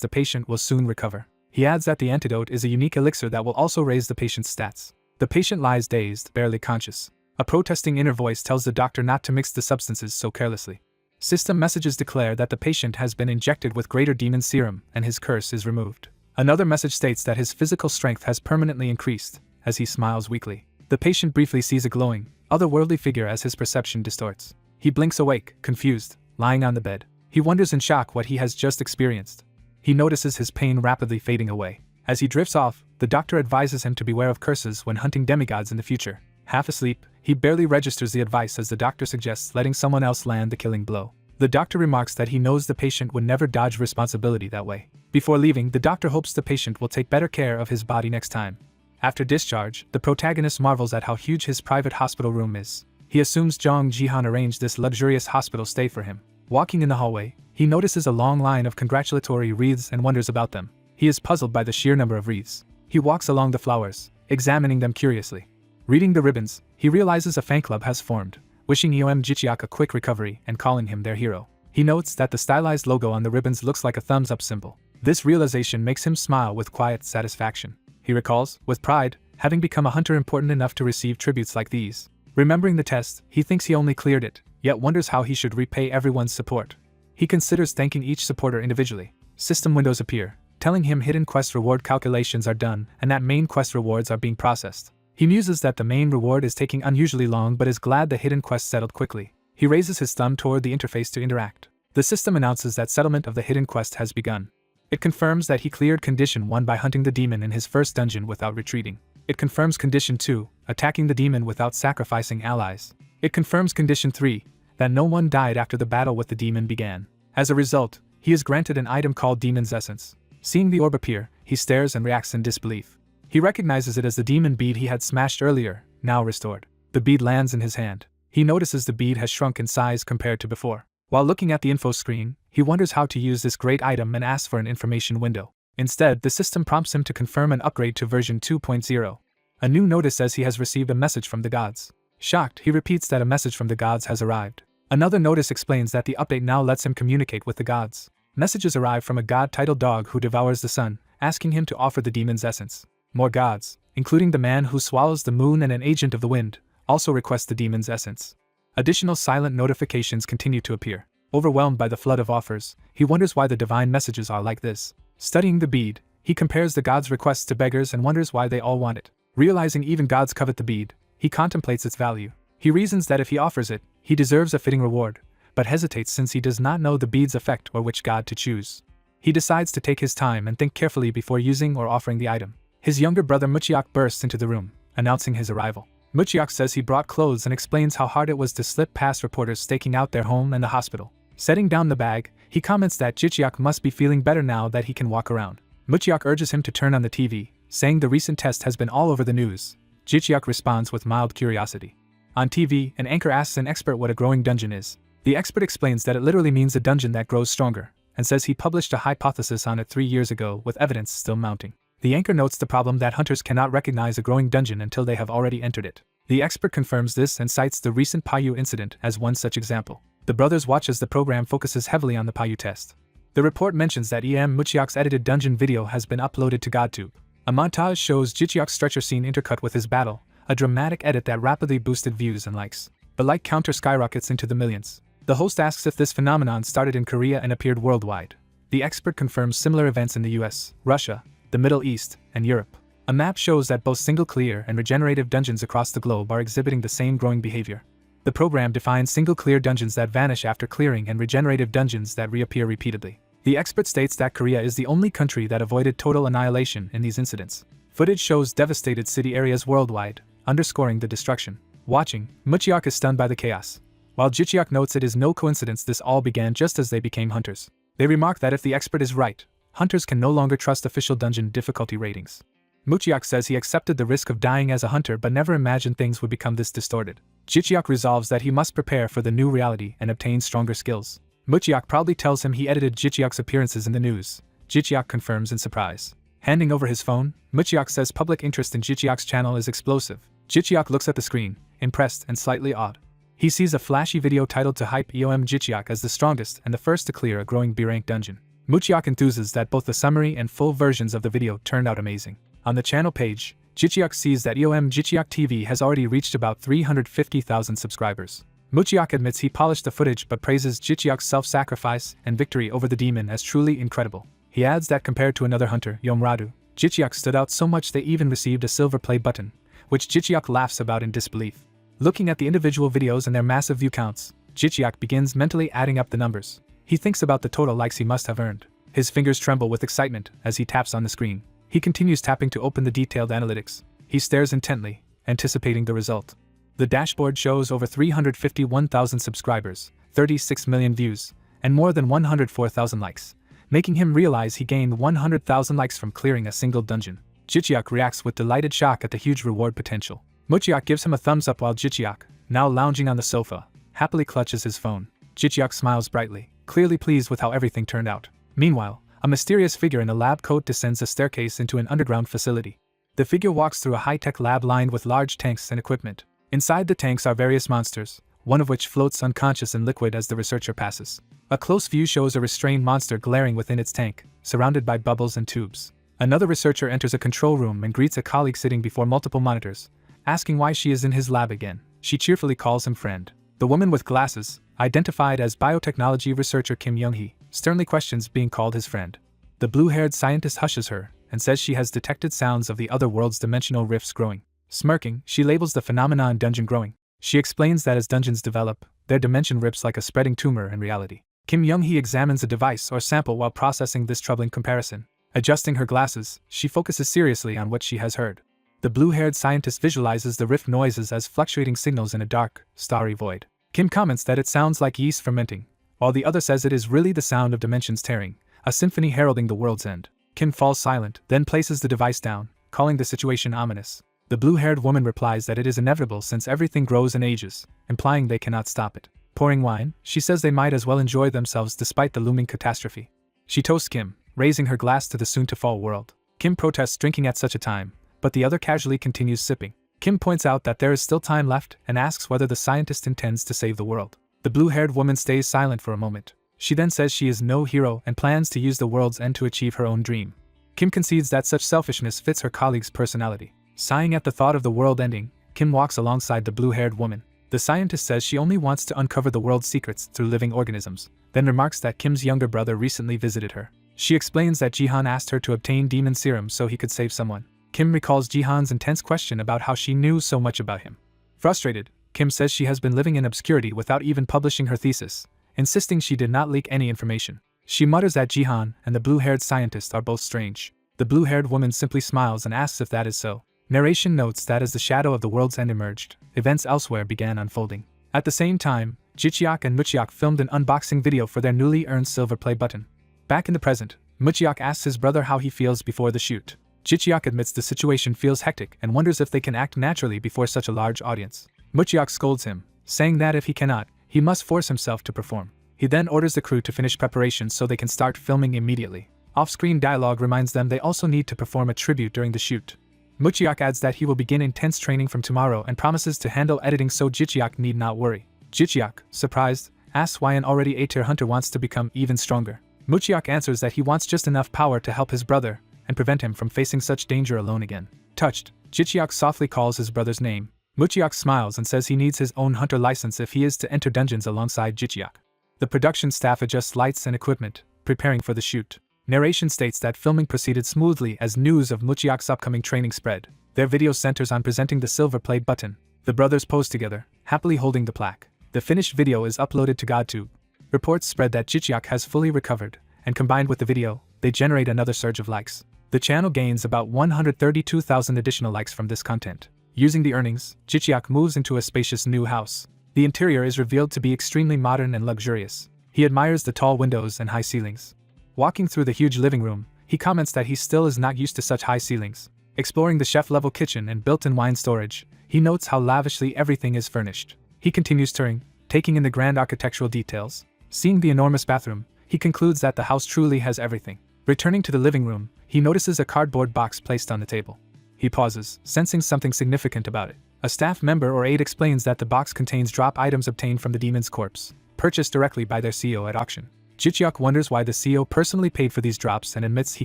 the patient will soon recover. He adds that the antidote is a unique elixir that will also raise the patient's stats. The patient lies dazed, barely conscious. A protesting inner voice tells the doctor not to mix the substances so carelessly. System messages declare that the patient has been injected with greater demon serum and his curse is removed. Another message states that his physical strength has permanently increased, as he smiles weakly. The patient briefly sees a glowing, otherworldly figure as his perception distorts. He blinks awake, confused, lying on the bed. He wonders in shock what he has just experienced. He notices his pain rapidly fading away. As he drifts off, the doctor advises him to beware of curses when hunting demigods in the future. Half asleep, he barely registers the advice as the doctor suggests letting someone else land the killing blow. The doctor remarks that he knows the patient would never dodge responsibility that way. Before leaving, the doctor hopes the patient will take better care of his body next time. After discharge, the protagonist marvels at how huge his private hospital room is. He assumes Jong Jihan arranged this luxurious hospital stay for him. Walking in the hallway, he notices a long line of congratulatory wreaths and wonders about them. He is puzzled by the sheer number of wreaths. He walks along the flowers, examining them curiously. Reading the ribbons, he realizes a fan club has formed, wishing Yoem Jichiak a quick recovery and calling him their hero. He notes that the stylized logo on the ribbons looks like a thumbs-up symbol. This realization makes him smile with quiet satisfaction. He recalls, with pride, having become a hunter important enough to receive tributes like these. Remembering the test, he thinks he only cleared it, yet wonders how he should repay everyone's support. He considers thanking each supporter individually. System windows appear, telling him hidden quest reward calculations are done and that main quest rewards are being processed. He muses that the main reward is taking unusually long but is glad the hidden quest settled quickly. He raises his thumb toward the interface to interact. The system announces that settlement of the hidden quest has begun. It confirms that he cleared Condition 1 by hunting the demon in his first dungeon without retreating. It confirms Condition 2, attacking the demon without sacrificing allies. It confirms Condition 3, that no one died after the battle with the demon began. As a result, he is granted an item called Demon's Essence. Seeing the orb appear, he stares and reacts in disbelief. He recognizes it as the demon bead he had smashed earlier, now restored. The bead lands in his hand. He notices the bead has shrunk in size compared to before. While looking at the info screen, he wonders how to use this great item and asks for an information window. Instead, the system prompts him to confirm an upgrade to version 2.0. A new notice says he has received a message from the gods. Shocked, he repeats that a message from the gods has arrived. Another notice explains that the update now lets him communicate with the gods. Messages arrive from a god titled Dog who devours the sun, asking him to offer the demon's essence. More gods, including the man who swallows the moon and an agent of the wind, also request the demon's essence. Additional silent notifications continue to appear. Overwhelmed by the flood of offers, he wonders why the divine messages are like this. Studying the bead, he compares the gods' requests to beggars and wonders why they all want it. Realizing even gods covet the bead, he contemplates its value. He reasons that if he offers it, he deserves a fitting reward, but hesitates since he does not know the bead's effect or which god to choose. He decides to take his time and think carefully before using or offering the item. His younger brother Muchiak bursts into the room, announcing his arrival. Muchiak says he brought clothes and explains how hard it was to slip past reporters staking out their home and the hospital. Setting down the bag, He comments that Jicheok must be feeling better now that he can walk around. Mucheok urges him to turn on the TV, saying the recent test has been all over the news. Jicheok responds with mild curiosity. On TV, an anchor asks an expert what a growing dungeon is. The expert explains that it literally means a dungeon that grows stronger, and says he published a hypothesis on it 3 years ago with evidence still mounting. The anchor notes the problem that hunters cannot recognize a growing dungeon until they have already entered it. The expert confirms this and cites the recent Payu incident as one such example. The brothers watch as the program focuses heavily on the Payu test. The report mentions that Mucheok's edited dungeon video has been uploaded to GodTube. A montage shows Jicheok's stretcher scene intercut with his battle, a dramatic edit that rapidly boosted views and likes. The like counter skyrockets into the millions. The host asks if this phenomenon started in Korea and appeared worldwide. The expert confirms similar events in the US, Russia, the Middle East, and Europe. A map shows that both single clear and regenerative dungeons across the globe are exhibiting the same growing behavior. The program defines single clear dungeons that vanish after clearing and regenerative dungeons that reappear repeatedly. The expert states that Korea is the only country that avoided total annihilation in these incidents. Footage shows devastated city areas worldwide, underscoring the destruction. Watching, Mucheok is stunned by the chaos. While Jicheok notes it is no coincidence this all began just as they became hunters. They remark that if the expert is right, hunters can no longer trust official dungeon difficulty ratings. Mucheok says he accepted the risk of dying as a hunter but never imagined things would become this distorted. Jicheok resolves that he must prepare for the new reality and obtain stronger skills. Mucheok proudly tells him he edited Jicheok's appearances in the news. Jicheok confirms in surprise. Handing over his phone, Mucheok says public interest in Jicheok's channel is explosive. Jicheok looks at the screen, impressed and slightly awed. He sees a flashy video titled to hype Jicheok as the strongest and the first to clear a growing B-rank dungeon. Mucheok enthuses that both the summary and full versions of the video turned out amazing. On the channel page, Jicheok sees that Jicheok TV has already reached about 350,000 subscribers. Mucheok admits he polished the footage but praises Jicheok's self-sacrifice and victory over the demon as truly incredible. He adds that compared to another hunter, Yomradu, Jicheok stood out so much they even received a silver play button, which Jicheok laughs about in disbelief. Looking at the individual videos and their massive view counts, Jicheok begins mentally adding up the numbers. He thinks about the total likes he must have earned. His fingers tremble with excitement as he taps on the screen. He continues tapping to open the detailed analytics. He stares intently, anticipating the result. The dashboard shows over 351,000 subscribers, 36 million views, and more than 104,000 likes, making him realize he gained 100,000 likes from clearing a single dungeon. Jicheok reacts with delighted shock at the huge reward potential. Mucheok gives him a thumbs up while Jicheok, now lounging on the sofa, happily clutches his phone. Jicheok smiles brightly, clearly pleased with how everything turned out. Meanwhile, a mysterious figure in a lab coat descends a staircase into an underground facility. The figure walks through a high-tech lab lined with large tanks and equipment. Inside the tanks are various monsters, one of which floats unconscious in liquid as the researcher passes. A close view shows a restrained monster glaring within its tank, surrounded by bubbles and tubes. Another researcher enters a control room and greets a colleague sitting before multiple monitors, asking why she is in his lab again. She cheerfully calls him friend. The woman with glasses, identified as biotechnology researcher Kim Young-hee, sternly questions being called his friend. The blue-haired scientist hushes her and says she has detected sounds of the other world's dimensional rifts growing. Smirking, she labels the phenomenon dungeon growing. She explains that as dungeons develop, their dimension rips like a spreading tumor in reality. Kim Young-hee examines a device or sample while processing this troubling comparison. Adjusting her glasses, she focuses seriously on what she has heard. The blue-haired scientist visualizes the rift noises as fluctuating signals in a dark, starry void. Kim comments that it sounds like yeast fermenting, while the other says it is really the sound of dimensions tearing, a symphony heralding the world's end. Kim falls silent, then places the device down, calling the situation ominous. The blue-haired woman replies that it is inevitable since everything grows and ages, implying they cannot stop it. Pouring wine, she says they might as well enjoy themselves despite the looming catastrophe. She toasts Kim, raising her glass to the soon-to-fall world. Kim protests drinking at such a time, but the other casually continues sipping. Kim points out that there is still time left and asks whether the scientist intends to save the world. The blue-haired woman stays silent for a moment. She then says she is no hero and plans to use the world's end to achieve her own dream. Kim concedes that such selfishness fits her colleague's personality. Sighing at the thought of the world ending, Kim walks alongside the blue-haired woman. The scientist says she only wants to uncover the world's secrets through living organisms, then remarks that Kim's younger brother recently visited her. She explains that Jihan asked her to obtain demon serum so he could save someone. Kim recalls Jihan's intense question about how she knew so much about him. Frustrated, Kim says she has been living in obscurity without even publishing her thesis, insisting she did not leak any information. She mutters that Jihan and the blue-haired scientist are both strange. The blue-haired woman simply smiles and asks if that is so. Narration notes that as the shadow of the world's end emerged, events elsewhere began unfolding. At the same time, Jichiak and Muchiak filmed an unboxing video for their newly earned silver play button. Back in the present, Muchiak asks his brother how he feels before the shoot. Jichiak admits the situation feels hectic and wonders if they can act naturally before such a large audience. Muchiak scolds him, saying that if he cannot, he must force himself to perform. He then orders the crew to finish preparations so they can start filming immediately. Off-screen dialogue reminds them they also need to perform a tribute during the shoot. Muchiak adds that he will begin intense training from tomorrow and promises to handle editing so Jichiak need not worry. Jichiak, surprised, asks why an already A-tier hunter wants to become even stronger. Muchiak answers that he wants just enough power to help his brother and prevent him from facing such danger alone again. Touched, Jichiak softly calls his brother's name. Muchiak smiles and says he needs his own hunter license if he is to enter dungeons alongside Jichiak. The production staff adjusts lights and equipment, preparing for the shoot. Narration states that filming proceeded smoothly as news of Muchiak's upcoming training spread. Their video centers on presenting the silver play button. The brothers pose together, happily holding the plaque. The finished video is uploaded to GodTube. Reports spread that Jichiak has fully recovered, and combined with the video, they generate another surge of likes. The channel gains about 132,000 additional likes from this content. Using the earnings, Jichiak moves into a spacious new house. The interior is revealed to be extremely modern and luxurious. He admires the tall windows and high ceilings. Walking through the huge living room, he comments that he still is not used to such high ceilings. Exploring the chef-level kitchen and built-in wine storage, he notes how lavishly everything is furnished. He continues touring, taking in the grand architectural details. Seeing the enormous bathroom, he concludes that the house truly has everything. Returning to the living room, he notices a cardboard box placed on the table. He pauses, sensing something significant about it. A staff member or aide explains that the box contains drop items obtained from the demon's corpse, purchased directly by their CEO at auction. Jichiak wonders why the CEO personally paid for these drops and admits he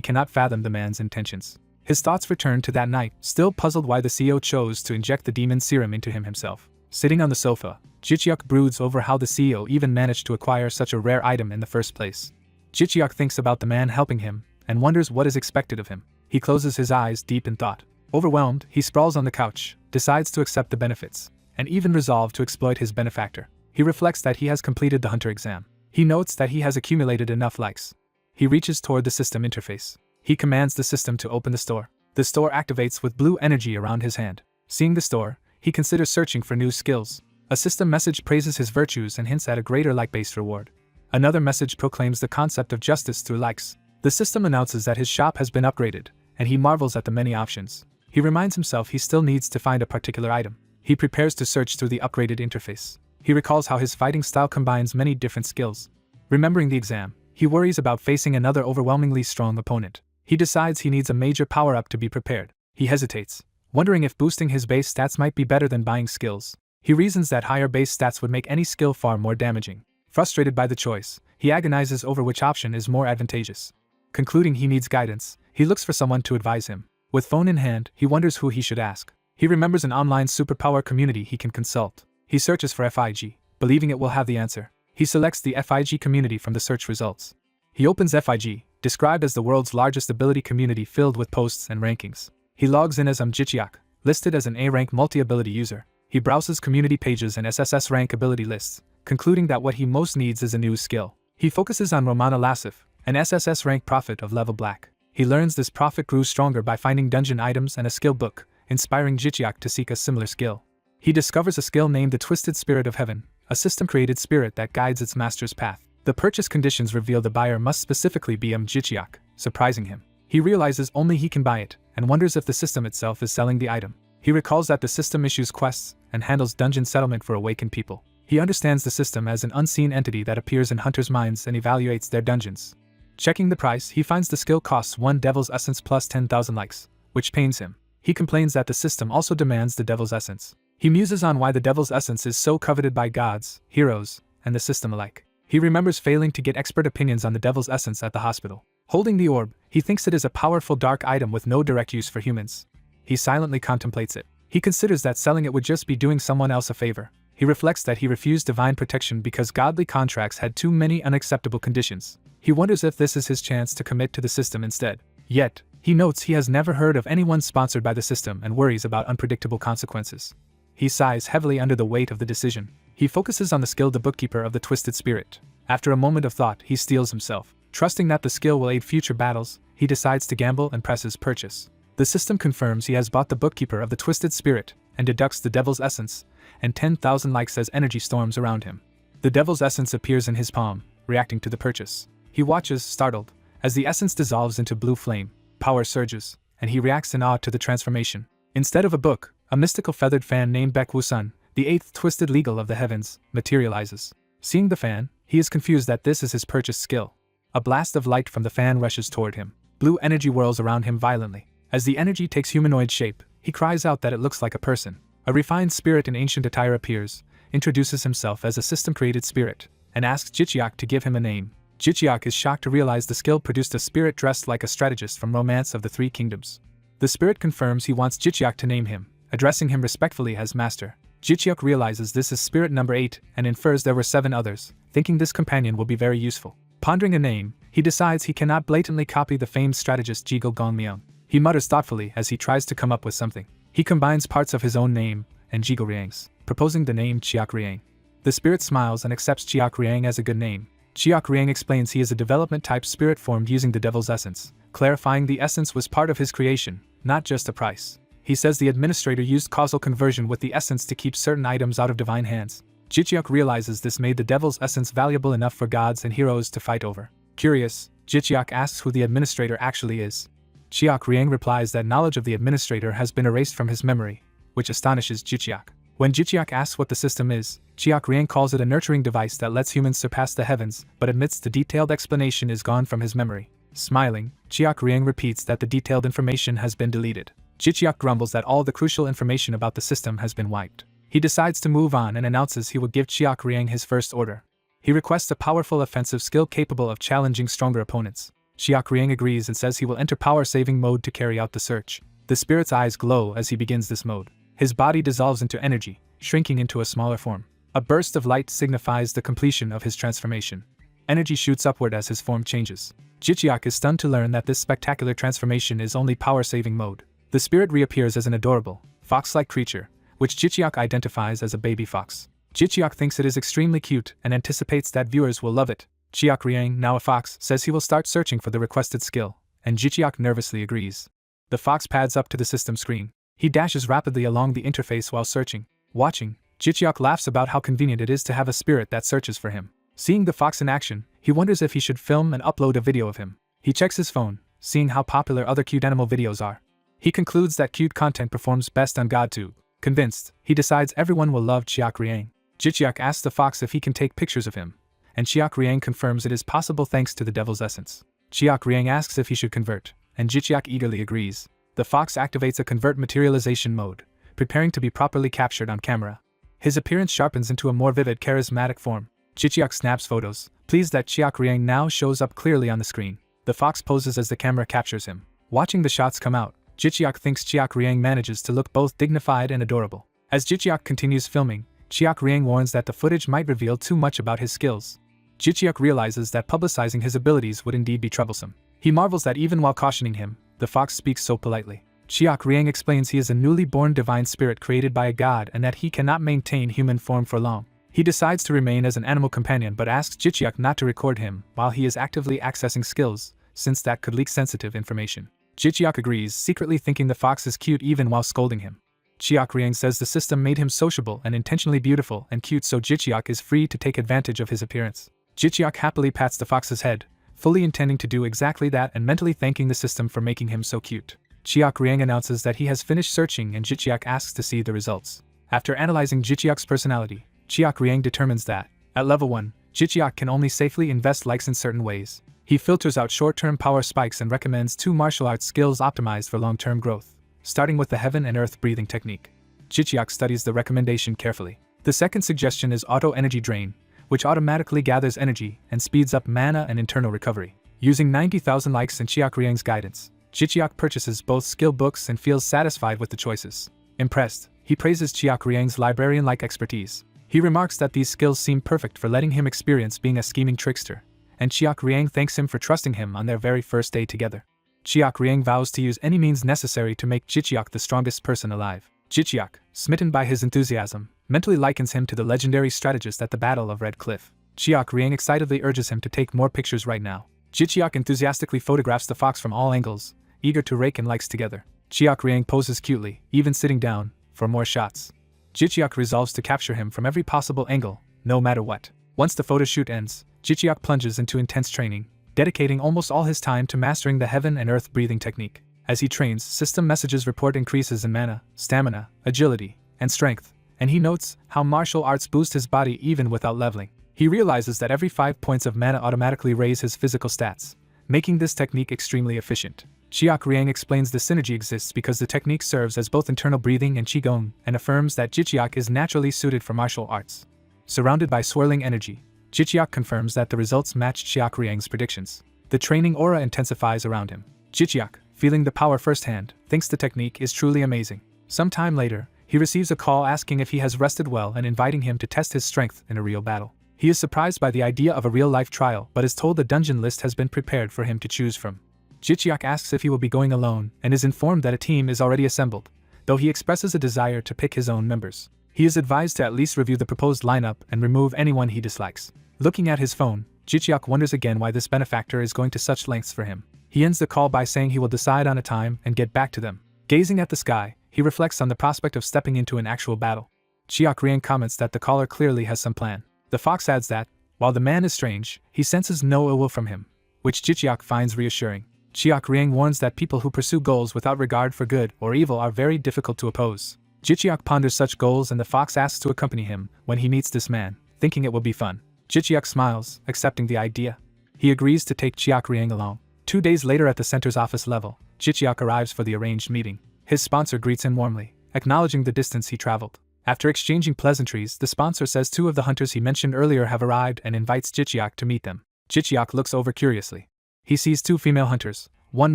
cannot fathom the man's intentions. His thoughts return to that night, still puzzled why the CEO chose to inject the demon's serum into him himself. Sitting on the sofa, Jichiak broods over how the CEO even managed to acquire such a rare item in the first place. Jichiak thinks about the man helping him, and wonders what is expected of him. He closes his eyes deep in thought. Overwhelmed, he sprawls on the couch, decides to accept the benefits, and even resolve to exploit his benefactor. He reflects that he has completed the hunter exam. He notes that he has accumulated enough likes. He reaches toward the system interface. He commands the system to open the store. The store activates with blue energy around his hand. Seeing the store, he considers searching for new skills. A system message praises his virtues and hints at a greater like-based reward. Another message proclaims the concept of justice through likes. The system announces that his shop has been upgraded, and he marvels at the many options. He reminds himself he still needs to find a particular item. He prepares to search through the upgraded interface. He recalls how his fighting style combines many different skills. Remembering the exam, he worries about facing another overwhelmingly strong opponent. He decides he needs a major power-up to be prepared. He hesitates, wondering if boosting his base stats might be better than buying skills. He reasons that higher base stats would make any skill far more damaging. Frustrated by the choice, he agonizes over which option is more advantageous. Concluding he needs guidance, he looks for someone to advise him. With phone in hand, he wonders who he should ask. He remembers an online superpower community he can consult. He searches for FIG, believing it will have the answer. He selects the FIG community from the search results. He opens FIG, described as the world's largest ability community filled with posts and rankings. He logs in as Jichiak, listed as an A-rank multi-ability user. He browses community pages and SSS rank ability lists, concluding that what he most needs is a new skill. He focuses on Romana Lasif, an SSS rank prophet of level black. He learns this prophet grew stronger by finding dungeon items and a skill book, inspiring Jichiak to seek a similar skill. He discovers a skill named the Twisted Spirit of Heaven, a system-created spirit that guides its master's path. The purchase conditions reveal the buyer must specifically be Jichiak, surprising him. He realizes only he can buy it, and wonders if the system itself is selling the item. He recalls that the system issues quests and handles dungeon settlement for awakened people. He understands the system as an unseen entity that appears in hunters' minds and evaluates their dungeons. Checking the price, he finds the skill costs 1 Devil's Essence plus 10,000 likes, which pains him. He complains that the system also demands the Devil's Essence. He muses on why the Devil's Essence is so coveted by gods, heroes, and the system alike. He remembers failing to get expert opinions on the Devil's Essence at the hospital. Holding the orb, he thinks it is a powerful dark item with no direct use for humans. He silently contemplates it. He considers that selling it would just be doing someone else a favor. He reflects that he refused divine protection because godly contracts had too many unacceptable conditions. He wonders if this is his chance to commit to the system instead. Yet, he notes he has never heard of anyone sponsored by the system and worries about unpredictable consequences. He sighs heavily under the weight of the decision. He focuses on the skill the bookkeeper of the Twisted Spirit. After a moment of thought, he steels himself. Trusting that the skill will aid future battles, he decides to gamble and presses purchase. The system confirms he has bought the bookkeeper of the Twisted Spirit, and deducts the devil's essence, and 10,000 likes as energy storms around him. The devil's essence appears in his palm, reacting to the purchase. He watches, startled, as the essence dissolves into blue flame, power surges, and he reacts in awe to the transformation. Instead of a book, a mystical feathered fan named Baek-Woo-sun, the eighth twisted legal of the heavens, materializes. Seeing the fan, he is confused that this is his purchased skill. A blast of light from the fan rushes toward him. Blue energy whirls around him violently. As the energy takes humanoid shape, he cries out that it looks like a person. A refined spirit in ancient attire appears, introduces himself as a system-created spirit, and asks Jicheok to give him a name. Jicheok is shocked to realize the skill produced a spirit dressed like a strategist from Romance of the Three Kingdoms. The spirit confirms he wants Jicheok to name him, addressing him respectfully as master. Jicheok realizes this is spirit number 8 and infers there were 7 others, thinking this companion will be very useful. Pondering a name, he decides he cannot blatantly copy the famed strategist Jigul Gongmyeong. He mutters thoughtfully as he tries to come up with something. He combines parts of his own name and Jigul Ryang's, proposing the name Cheok Ryang. The spirit smiles and accepts Cheok Ryang as a good name. Cheok Ryang explains he is a development-type spirit formed using the devil's essence, clarifying the essence was part of his creation, not just a price. He says the administrator used causal conversion with the essence to keep certain items out of divine hands. Jicheok realizes this made the devil's essence valuable enough for gods and heroes to fight over. Curious, Jicheok asks who the administrator actually is. Cheok Ryang replies that knowledge of the administrator has been erased from his memory, which astonishes Jicheok. When Jicheok asks what the system is, Cheok Ryang calls it a nurturing device that lets humans surpass the heavens, but admits the detailed explanation is gone from his memory. Smiling, Cheok Ryang repeats that the detailed information has been deleted. Jicheok grumbles that all the crucial information about the system has been wiped. He decides to move on and announces he will give Cheok Ryang his first order. He requests a powerful offensive skill capable of challenging stronger opponents. Cheok Ryang agrees and says he will enter power-saving mode to carry out the search. The spirit's eyes glow as he begins this mode. His body dissolves into energy, shrinking into a smaller form. A burst of light signifies the completion of his transformation. Energy shoots upward as his form changes. Jicheok is stunned to learn that this spectacular transformation is only power-saving mode. The spirit reappears as an adorable, fox-like creature, which Jicheok identifies as a baby fox. Jicheok thinks it is extremely cute and anticipates that viewers will love it. Cheok Ryang, now a fox, says he will start searching for the requested skill, and Jicheok nervously agrees. The fox pads up to the system screen. He dashes rapidly along the interface while searching. Watching, Jicheok laughs about how convenient it is to have a spirit that searches for him. Seeing the fox in action, he wonders if he should film and upload a video of him. He checks his phone, seeing how popular other cute animal videos are. He concludes that cute content performs best on GodTube. Convinced, he decides everyone will love Cheok Ryang. Jicheok asks the fox if he can take pictures of him, and Cheok Ryang confirms it is possible thanks to the devil's essence. Cheok Ryang asks if he should convert, and Jicheok eagerly agrees. The fox activates a convert materialization mode, preparing to be properly captured on camera. His appearance sharpens into a more vivid, charismatic form. Jicheok snaps photos, pleased that Cheok Ryang now shows up clearly on the screen. The fox poses as the camera captures him. Watching the shots come out, Jicheok thinks Cheok Ryang manages to look both dignified and adorable. As Jicheok continues filming, Cheok Ryang warns that the footage might reveal too much about his skills. Jicheok realizes that publicizing his abilities would indeed be troublesome. He marvels that even while cautioning him, the fox speaks so politely. Cheok Ryang explains he is a newly born divine spirit created by a god and that he cannot maintain human form for long. He decides to remain as an animal companion but asks Jicheok not to record him while he is actively accessing skills, since that could leak sensitive information. Jicheok agrees, secretly thinking the fox is cute even while scolding him. Cheok Ryang says the system made him sociable and intentionally beautiful and cute, so Jicheok is free to take advantage of his appearance. Jicheok happily pats the fox's head, fully intending to do exactly that and mentally thanking the system for making him so cute. Cheok Ryang announces that he has finished searching and Jicheok asks to see the results. After analyzing Jicheok's personality, Cheok Ryang determines that, at level 1, Jicheok can only safely invest likes in certain ways. He filters out short-term power spikes and recommends 2 martial arts skills optimized for long-term growth, starting with the heaven and earth breathing technique. Jicheok studies the recommendation carefully. The second suggestion is auto energy drain, which automatically gathers energy and speeds up mana and internal recovery. Using 90,000 likes and Cheok Ryang's guidance, Jicheok purchases both skill books and feels satisfied with the choices. Impressed, he praises Cheok Ryang's librarian-like expertise. He remarks that these skills seem perfect for letting him experience being a scheming trickster, and Cheok Ryang thanks him for trusting him on their very first day together. Cheok Ryang vows to use any means necessary to make Jicheok the strongest person alive. Jicheok, smitten by his enthusiasm, mentally likens him to the legendary strategist at the Battle of Red Cliff. Cheok Ryang excitedly urges him to take more pictures right now. Jicheok enthusiastically photographs the fox from all angles, eager to rake in likes together. Cheok Ryang poses cutely, even sitting down, for more shots. Jicheok resolves to capture him from every possible angle, no matter what. Once the photo shoot ends, Jicheok plunges into intense training, dedicating almost all his time to mastering the heaven and earth breathing technique. As he trains, system messages report increases in mana, stamina, agility, and strength, and he notes how martial arts boost his body even without leveling. He realizes that every 5 points of mana automatically raise his physical stats, making this technique extremely efficient. Chiak Riang explains the synergy exists because the technique serves as both internal breathing and qigong, and affirms that Jicheok is naturally suited for martial arts. Surrounded by swirling energy, Jicheok confirms that the results match Chiak Riang's predictions. The training aura intensifies around him. Jicheok, feeling the power firsthand, thinks the technique is truly amazing. Some time later, he receives a call asking if he has rested well and inviting him to test his strength in a real battle. He is surprised by the idea of a real-life trial but is told a dungeon list has been prepared for him to choose from. Jicheok asks if he will be going alone and is informed that a team is already assembled, though he expresses a desire to pick his own members. He is advised to at least review the proposed lineup and remove anyone he dislikes. Looking at his phone, Jicheok wonders again why this benefactor is going to such lengths for him. He ends the call by saying he will decide on a time and get back to them. Gazing at the sky, he reflects on the prospect of stepping into an actual battle. Chiak Riang comments that the caller clearly has some plan. The fox adds that, while the man is strange, he senses no ill will from him, which Jicheok finds reassuring. Chiak Riang warns that people who pursue goals without regard for good or evil are very difficult to oppose. Jicheok ponders such goals and the fox asks to accompany him when he meets this man, thinking it will be fun. Jicheok smiles, accepting the idea. He agrees to take Chiak Riang along. 2 days later at the center's office level, Jicheok arrives for the arranged meeting. His sponsor greets him warmly, acknowledging the distance he traveled. After exchanging pleasantries, the sponsor says 2 of the hunters he mentioned earlier have arrived and invites Jicheok to meet them. Jicheok looks over curiously. He sees 2 female hunters, one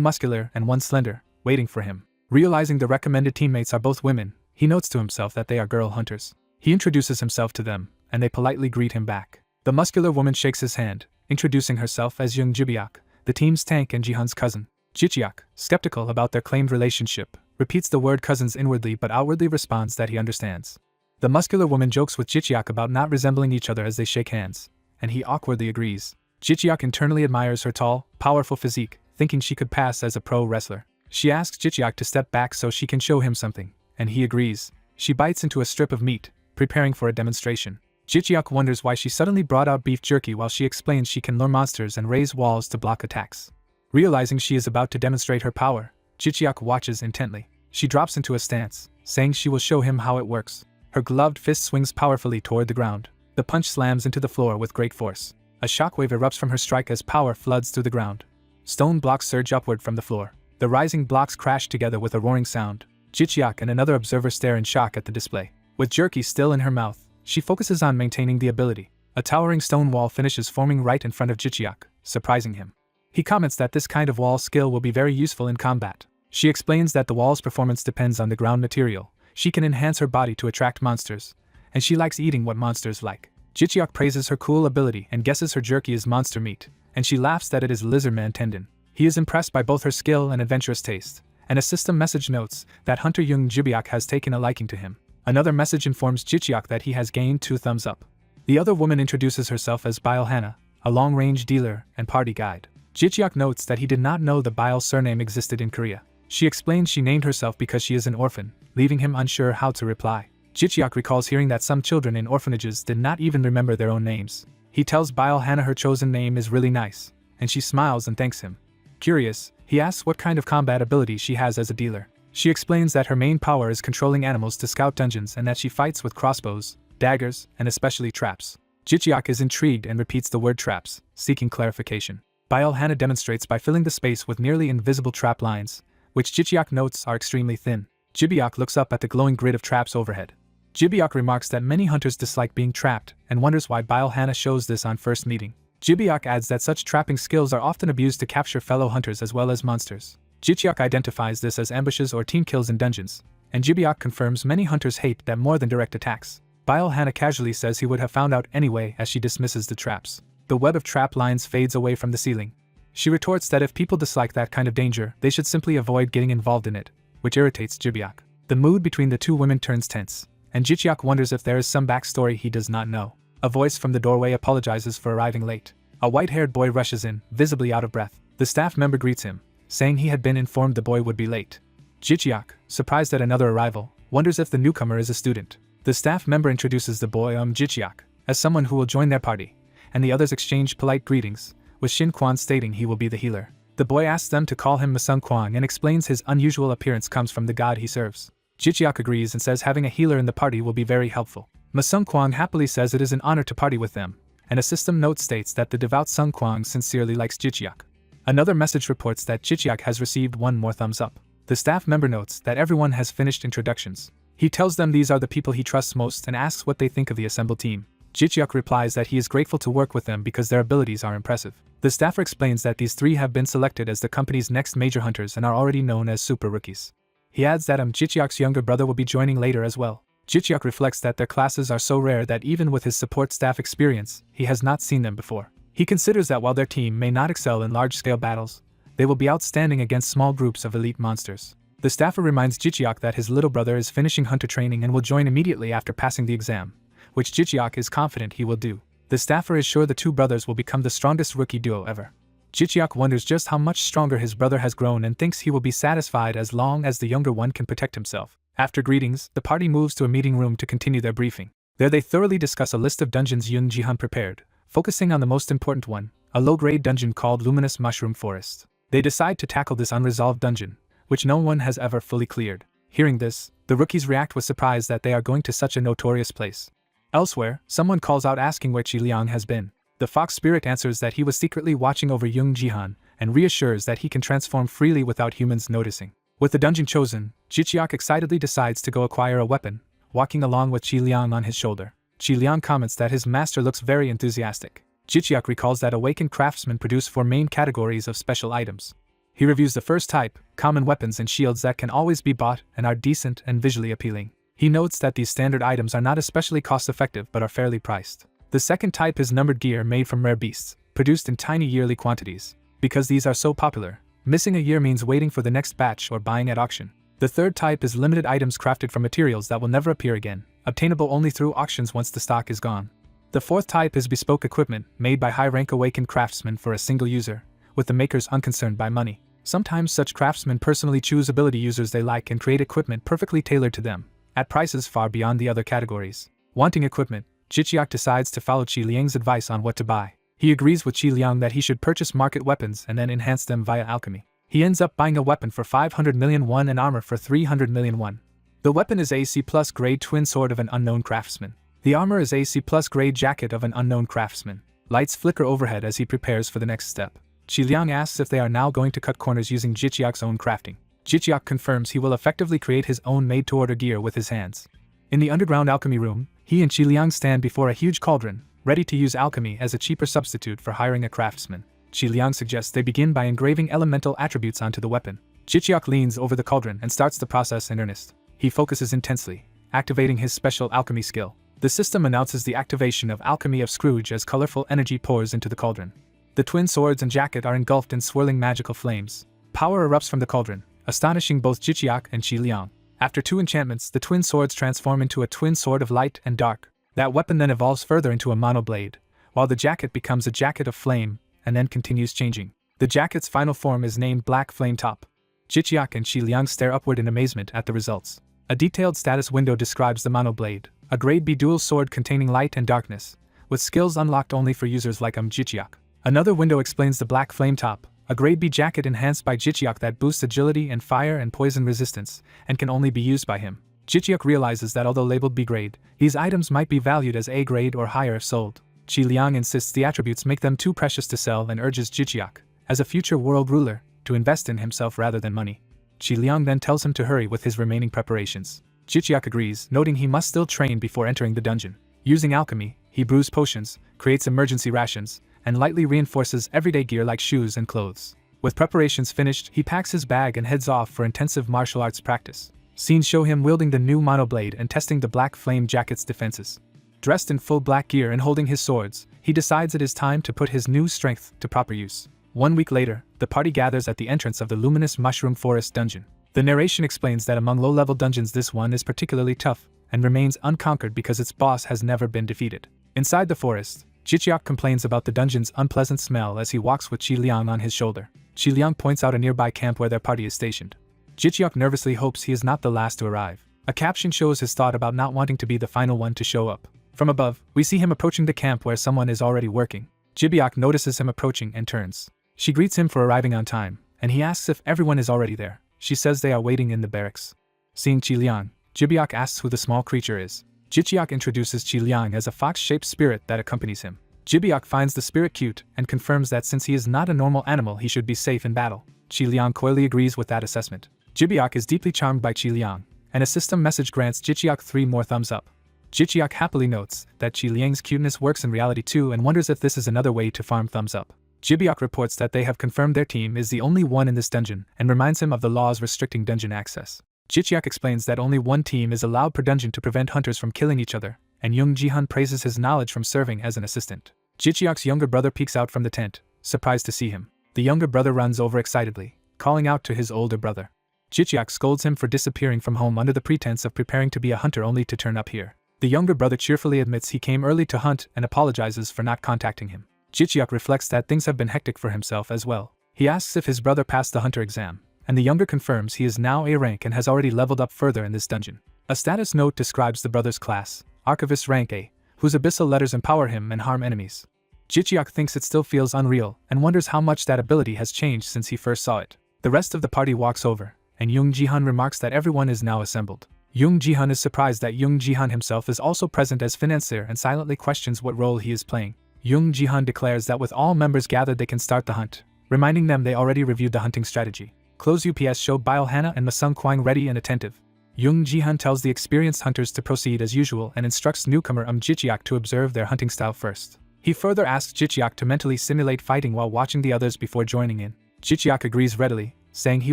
muscular and one slender, waiting for him. Realizing the recommended teammates are both women, he notes to himself that they are girl hunters. He introduces himself to them, and they politely greet him back. The muscular woman shakes his hand, introducing herself as Young Jibeok, the team's tank and Jihan's cousin. Jicheok, skeptical about their claimed relationship, repeats the word cousins inwardly but outwardly responds that he understands. The muscular woman jokes with Jicheok about not resembling each other as they shake hands, and he awkwardly agrees. Jicheok internally admires her tall, powerful physique, thinking she could pass as a pro wrestler. She asks Jicheok to step back so she can show him something, and he agrees. She bites into a strip of meat, preparing for a demonstration. Jicheok wonders why she suddenly brought out beef jerky while she explains she can lure monsters and raise walls to block attacks. Realizing she is about to demonstrate her power, Jicheok watches intently. She drops into a stance, saying she will show him how it works. Her gloved fist swings powerfully toward the ground. The punch slams into the floor with great force. A shockwave erupts from her strike as power floods through the ground. Stone blocks surge upward from the floor. The rising blocks crash together with a roaring sound. Jicheok and another observer stare in shock at the display. With jerky still in her mouth, she focuses on maintaining the ability. A towering stone wall finishes forming right in front of Jicheok, surprising him. He comments that this kind of wall skill will be very useful in combat. She explains that the wall's performance depends on the ground material. She can enhance her body to attract monsters, and she likes eating what monsters like. Jicheok praises her cool ability and guesses her jerky is monster meat, and she laughs that it is lizardman tendon. He is impressed by both her skill and adventurous taste, and a system message notes that Hunter Young Jibeok has taken a liking to him. Another message informs Jicheok that he has gained 2 thumbs up. The other woman introduces herself as Bile Hannah, a long-range dealer and party guide. Jicheok notes that he did not know the Bile surname existed in Korea. She explains she named herself because she is an orphan, leaving him unsure how to reply. Jicheok recalls hearing that some children in orphanages did not even remember their own names. He tells Bile Hannah her chosen name is really nice, and she smiles and thanks him. Curious, he asks what kind of combat ability she has as a dealer. She explains that her main power is controlling animals to scout dungeons and that she fights with crossbows, daggers, and especially traps. Jicheok is intrigued and repeats the word traps, seeking clarification. Bile Hannah demonstrates by filling the space with nearly invisible trap lines, which Jicheok notes are extremely thin. Jibeok looks up at the glowing grid of traps overhead. Jibeok remarks that many hunters dislike being trapped and wonders why Bile Hannah shows this on first meeting. Jibeok adds that such trapping skills are often abused to capture fellow hunters as well as monsters. Jicheok identifies this as ambushes or team kills in dungeons, and Jibeok confirms many hunters hate that more than direct attacks. Bile Hannah casually says he would have found out anyway as she dismisses the traps. The web of trap lines fades away from the ceiling. She retorts that if people dislike that kind of danger, they should simply avoid getting involved in it, which irritates Jibeok. The mood between the 2 women turns tense, and Jicheok wonders if there is some backstory he does not know. A voice from the doorway apologizes for arriving late. A white-haired boy rushes in, visibly out of breath. The staff member greets him, saying he had been informed the boy would be late. Jicheok, surprised at another arrival, wonders if the newcomer is a student. The staff member introduces the boy Jichiak as someone who will join their party, and the others exchange polite greetings, with Shin Kwan stating he will be the healer. The boy asks them to call him Masung Kwang and explains his unusual appearance comes from the god he serves. Jichiak agrees and says having a healer in the party will be very helpful. Masung Kwang happily says it is an honor to party with them, and a system note states that the devout Sung Kwang sincerely likes Jichiak. Another message reports that Jichiak has received one more thumbs up. The staff member notes that everyone has finished introductions. He tells them these are the people he trusts most and asks what they think of the assembled team. Jichiak replies that he is grateful to work with them because their abilities are impressive. The staffer explains that these three have been selected as the company's next major hunters and are already known as super rookies. He adds that Jichiak's younger brother will be joining later as well. Jichiak reflects that their classes are so rare that even with his support staff experience, he has not seen them before. He considers that while their team may not excel in large-scale battles, they will be outstanding against small groups of elite monsters. The staffer reminds Jichiak that his little brother is finishing hunter training and will join immediately after passing the exam, which Jichiak is confident he will do. The staffer is sure the two brothers will become the strongest rookie duo ever. Jichiak wonders just how much stronger his brother has grown and thinks he will be satisfied as long as the younger one can protect himself. After greetings, the party moves to a meeting room to continue their briefing. There they thoroughly discuss a list of dungeons Yun Jihan prepared, focusing on the most important one, a low-grade dungeon called Luminous Mushroom Forest. They decide to tackle this unresolved dungeon, which no one has ever fully cleared. Hearing this, the rookies react with surprise that they are going to such a notorious place. Elsewhere, someone calls out asking where Qi Liang has been. The fox spirit answers that he was secretly watching over Yung Jihan, and reassures that he can transform freely without humans noticing. With the dungeon chosen, Jichiak excitedly decides to go acquire a weapon, walking along with Qi Liang on his shoulder. Qi Liang comments that his master looks very enthusiastic. Jichiak recalls that awakened craftsmen produce 4 main categories of special items. He reviews the first type, common weapons and shields that can always be bought and are decent and visually appealing. He notes that these standard items are not especially cost-effective but are fairly priced. The second type is numbered gear made from rare beasts, produced in tiny yearly quantities. Because these are so popular, missing a year means waiting for the next batch or buying at auction. The third type is limited items crafted from materials that will never appear again, obtainable only through auctions once the stock is gone. The fourth type is bespoke equipment, made by high-rank awakened craftsmen for a single user, with the makers unconcerned by money. Sometimes such craftsmen personally choose ability users they like and create equipment perfectly tailored to them, at prices far beyond the other categories. Wanting equipment, Jichiak decides to follow Qi Liang's advice on what to buy. He agrees with Qi Liang that he should purchase market weapons and then enhance them via alchemy. He ends up buying a weapon for 500 million won and armor for 300 million won. The weapon is AC plus grade twin sword of an unknown craftsman. The armor is AC plus grade jacket of an unknown craftsman. Lights flicker overhead as he prepares for the next step. Qi Liang asks if they are now going to cut corners using Jichiak's own crafting. Jichiak confirms he will effectively create his own made-to-order gear with his hands. In the underground alchemy room, he and Qi Liang stand before a huge cauldron, ready to use alchemy as a cheaper substitute for hiring a craftsman. Qi Liang suggests they begin by engraving elemental attributes onto the weapon. Jichiak leans over the cauldron and starts the process in earnest. He focuses intensely, activating his special alchemy skill. The system announces the activation of Alchemy of Scrooge as colorful energy pours into the cauldron. The twin swords and jacket are engulfed in swirling magical flames. Power erupts from the cauldron, astonishing both Jichiak and Qi Liang. After 2 enchantments, the twin swords transform into a twin sword of light and dark. That weapon then evolves further into a mono blade, while the jacket becomes a jacket of flame, and then continues changing. The jacket's final form is named Black Flame Top. Jichiak and Qi Liang stare upward in amazement at the results. A detailed status window describes the mono blade, a grade B dual sword containing light and darkness, with skills unlocked only for users like Jichiak. Another window explains the Black Flame Top, a grade B jacket enhanced by Jichiak that boosts agility and fire and poison resistance, and can only be used by him. Jichiak realizes that although labeled B grade, these items might be valued as A grade or higher if sold. Qi Liang insists the attributes make them too precious to sell and urges Jichiak, as a future world ruler, to invest in himself rather than money. Qi Liang then tells him to hurry with his remaining preparations. Jichiak agrees, noting he must still train before entering the dungeon. Using alchemy, he brews potions, creates emergency rations, and lightly reinforces everyday gear like shoes and clothes. With preparations finished, he packs his bag and heads off for intensive martial arts practice. Scenes show him wielding the new monoblade and testing the black flame jacket's defenses. Dressed in full black gear and holding his swords, he decides it is time to put his new strength to proper use. 1 week later, the party gathers at the entrance of the Luminous Mushroom Forest dungeon. The narration explains that among low-level dungeons this one is particularly tough, and remains unconquered because its boss has never been defeated. Inside the forest, Jichiak complains about the dungeon's unpleasant smell as he walks with Qi Liang on his shoulder. Qi Liang points out a nearby camp where their party is stationed. Jichiak nervously hopes he is not the last to arrive. A caption shows his thought about not wanting to be the final one to show up. From above, we see him approaching the camp where someone is already working. Jibyok notices him approaching and turns. She greets him for arriving on time, and he asks if everyone is already there. She says they are waiting in the barracks. Seeing Chi Liang, Jibyok asks who the small creature is. Jichiok introduces Chi Liang as a fox-shaped spirit that accompanies him. Jibyok finds the spirit cute and confirms that since he is not a normal animal he should be safe in battle. Chi Liang coyly agrees with that assessment. Jibyok is deeply charmed by Chi Liang, and a system message grants Jichiok 3 more thumbs up. Jichiok happily notes that Chi Liang's cuteness works in reality too and wonders if this is another way to farm thumbs up. Jibyok reports that they have confirmed their team is the only one in this dungeon and reminds him of the laws restricting dungeon access. Jichiok explains that only one team is allowed per dungeon to prevent hunters from killing each other, and Young Jihan praises his knowledge from serving as an assistant. Jichiok's younger brother peeks out from the tent, surprised to see him. The younger brother runs over excitedly, calling out to his older brother. Jichiok scolds him for disappearing from home under the pretense of preparing to be a hunter only to turn up here. The younger brother cheerfully admits he came early to hunt and apologizes for not contacting him. Jichiok reflects that things have been hectic for himself as well. He asks if his brother passed the hunter exam, and the younger confirms he is now A rank and has already leveled up further in this dungeon. A status note describes the brother's class, Archivist rank A, whose abyssal letters empower him and harm enemies. Jichiok thinks it still feels unreal and wonders how much that ability has changed since he first saw it. The rest of the party walks over, and Young Jihan remarks that everyone is now assembled. Young Jihan is surprised that Young Jihan himself is also present as financier and silently questions what role he is playing. Young Jihan declares that with all members gathered they can start the hunt, reminding them they already reviewed the hunting strategy. Close UPS show Bile Hana and Masung Kwang ready and attentive. Young Jihan tells the experienced hunters to proceed as usual and instructs newcomer Jichiok to observe their hunting style first. He further asks Jichiok to mentally simulate fighting while watching the others before joining in. Jichiok agrees readily, saying he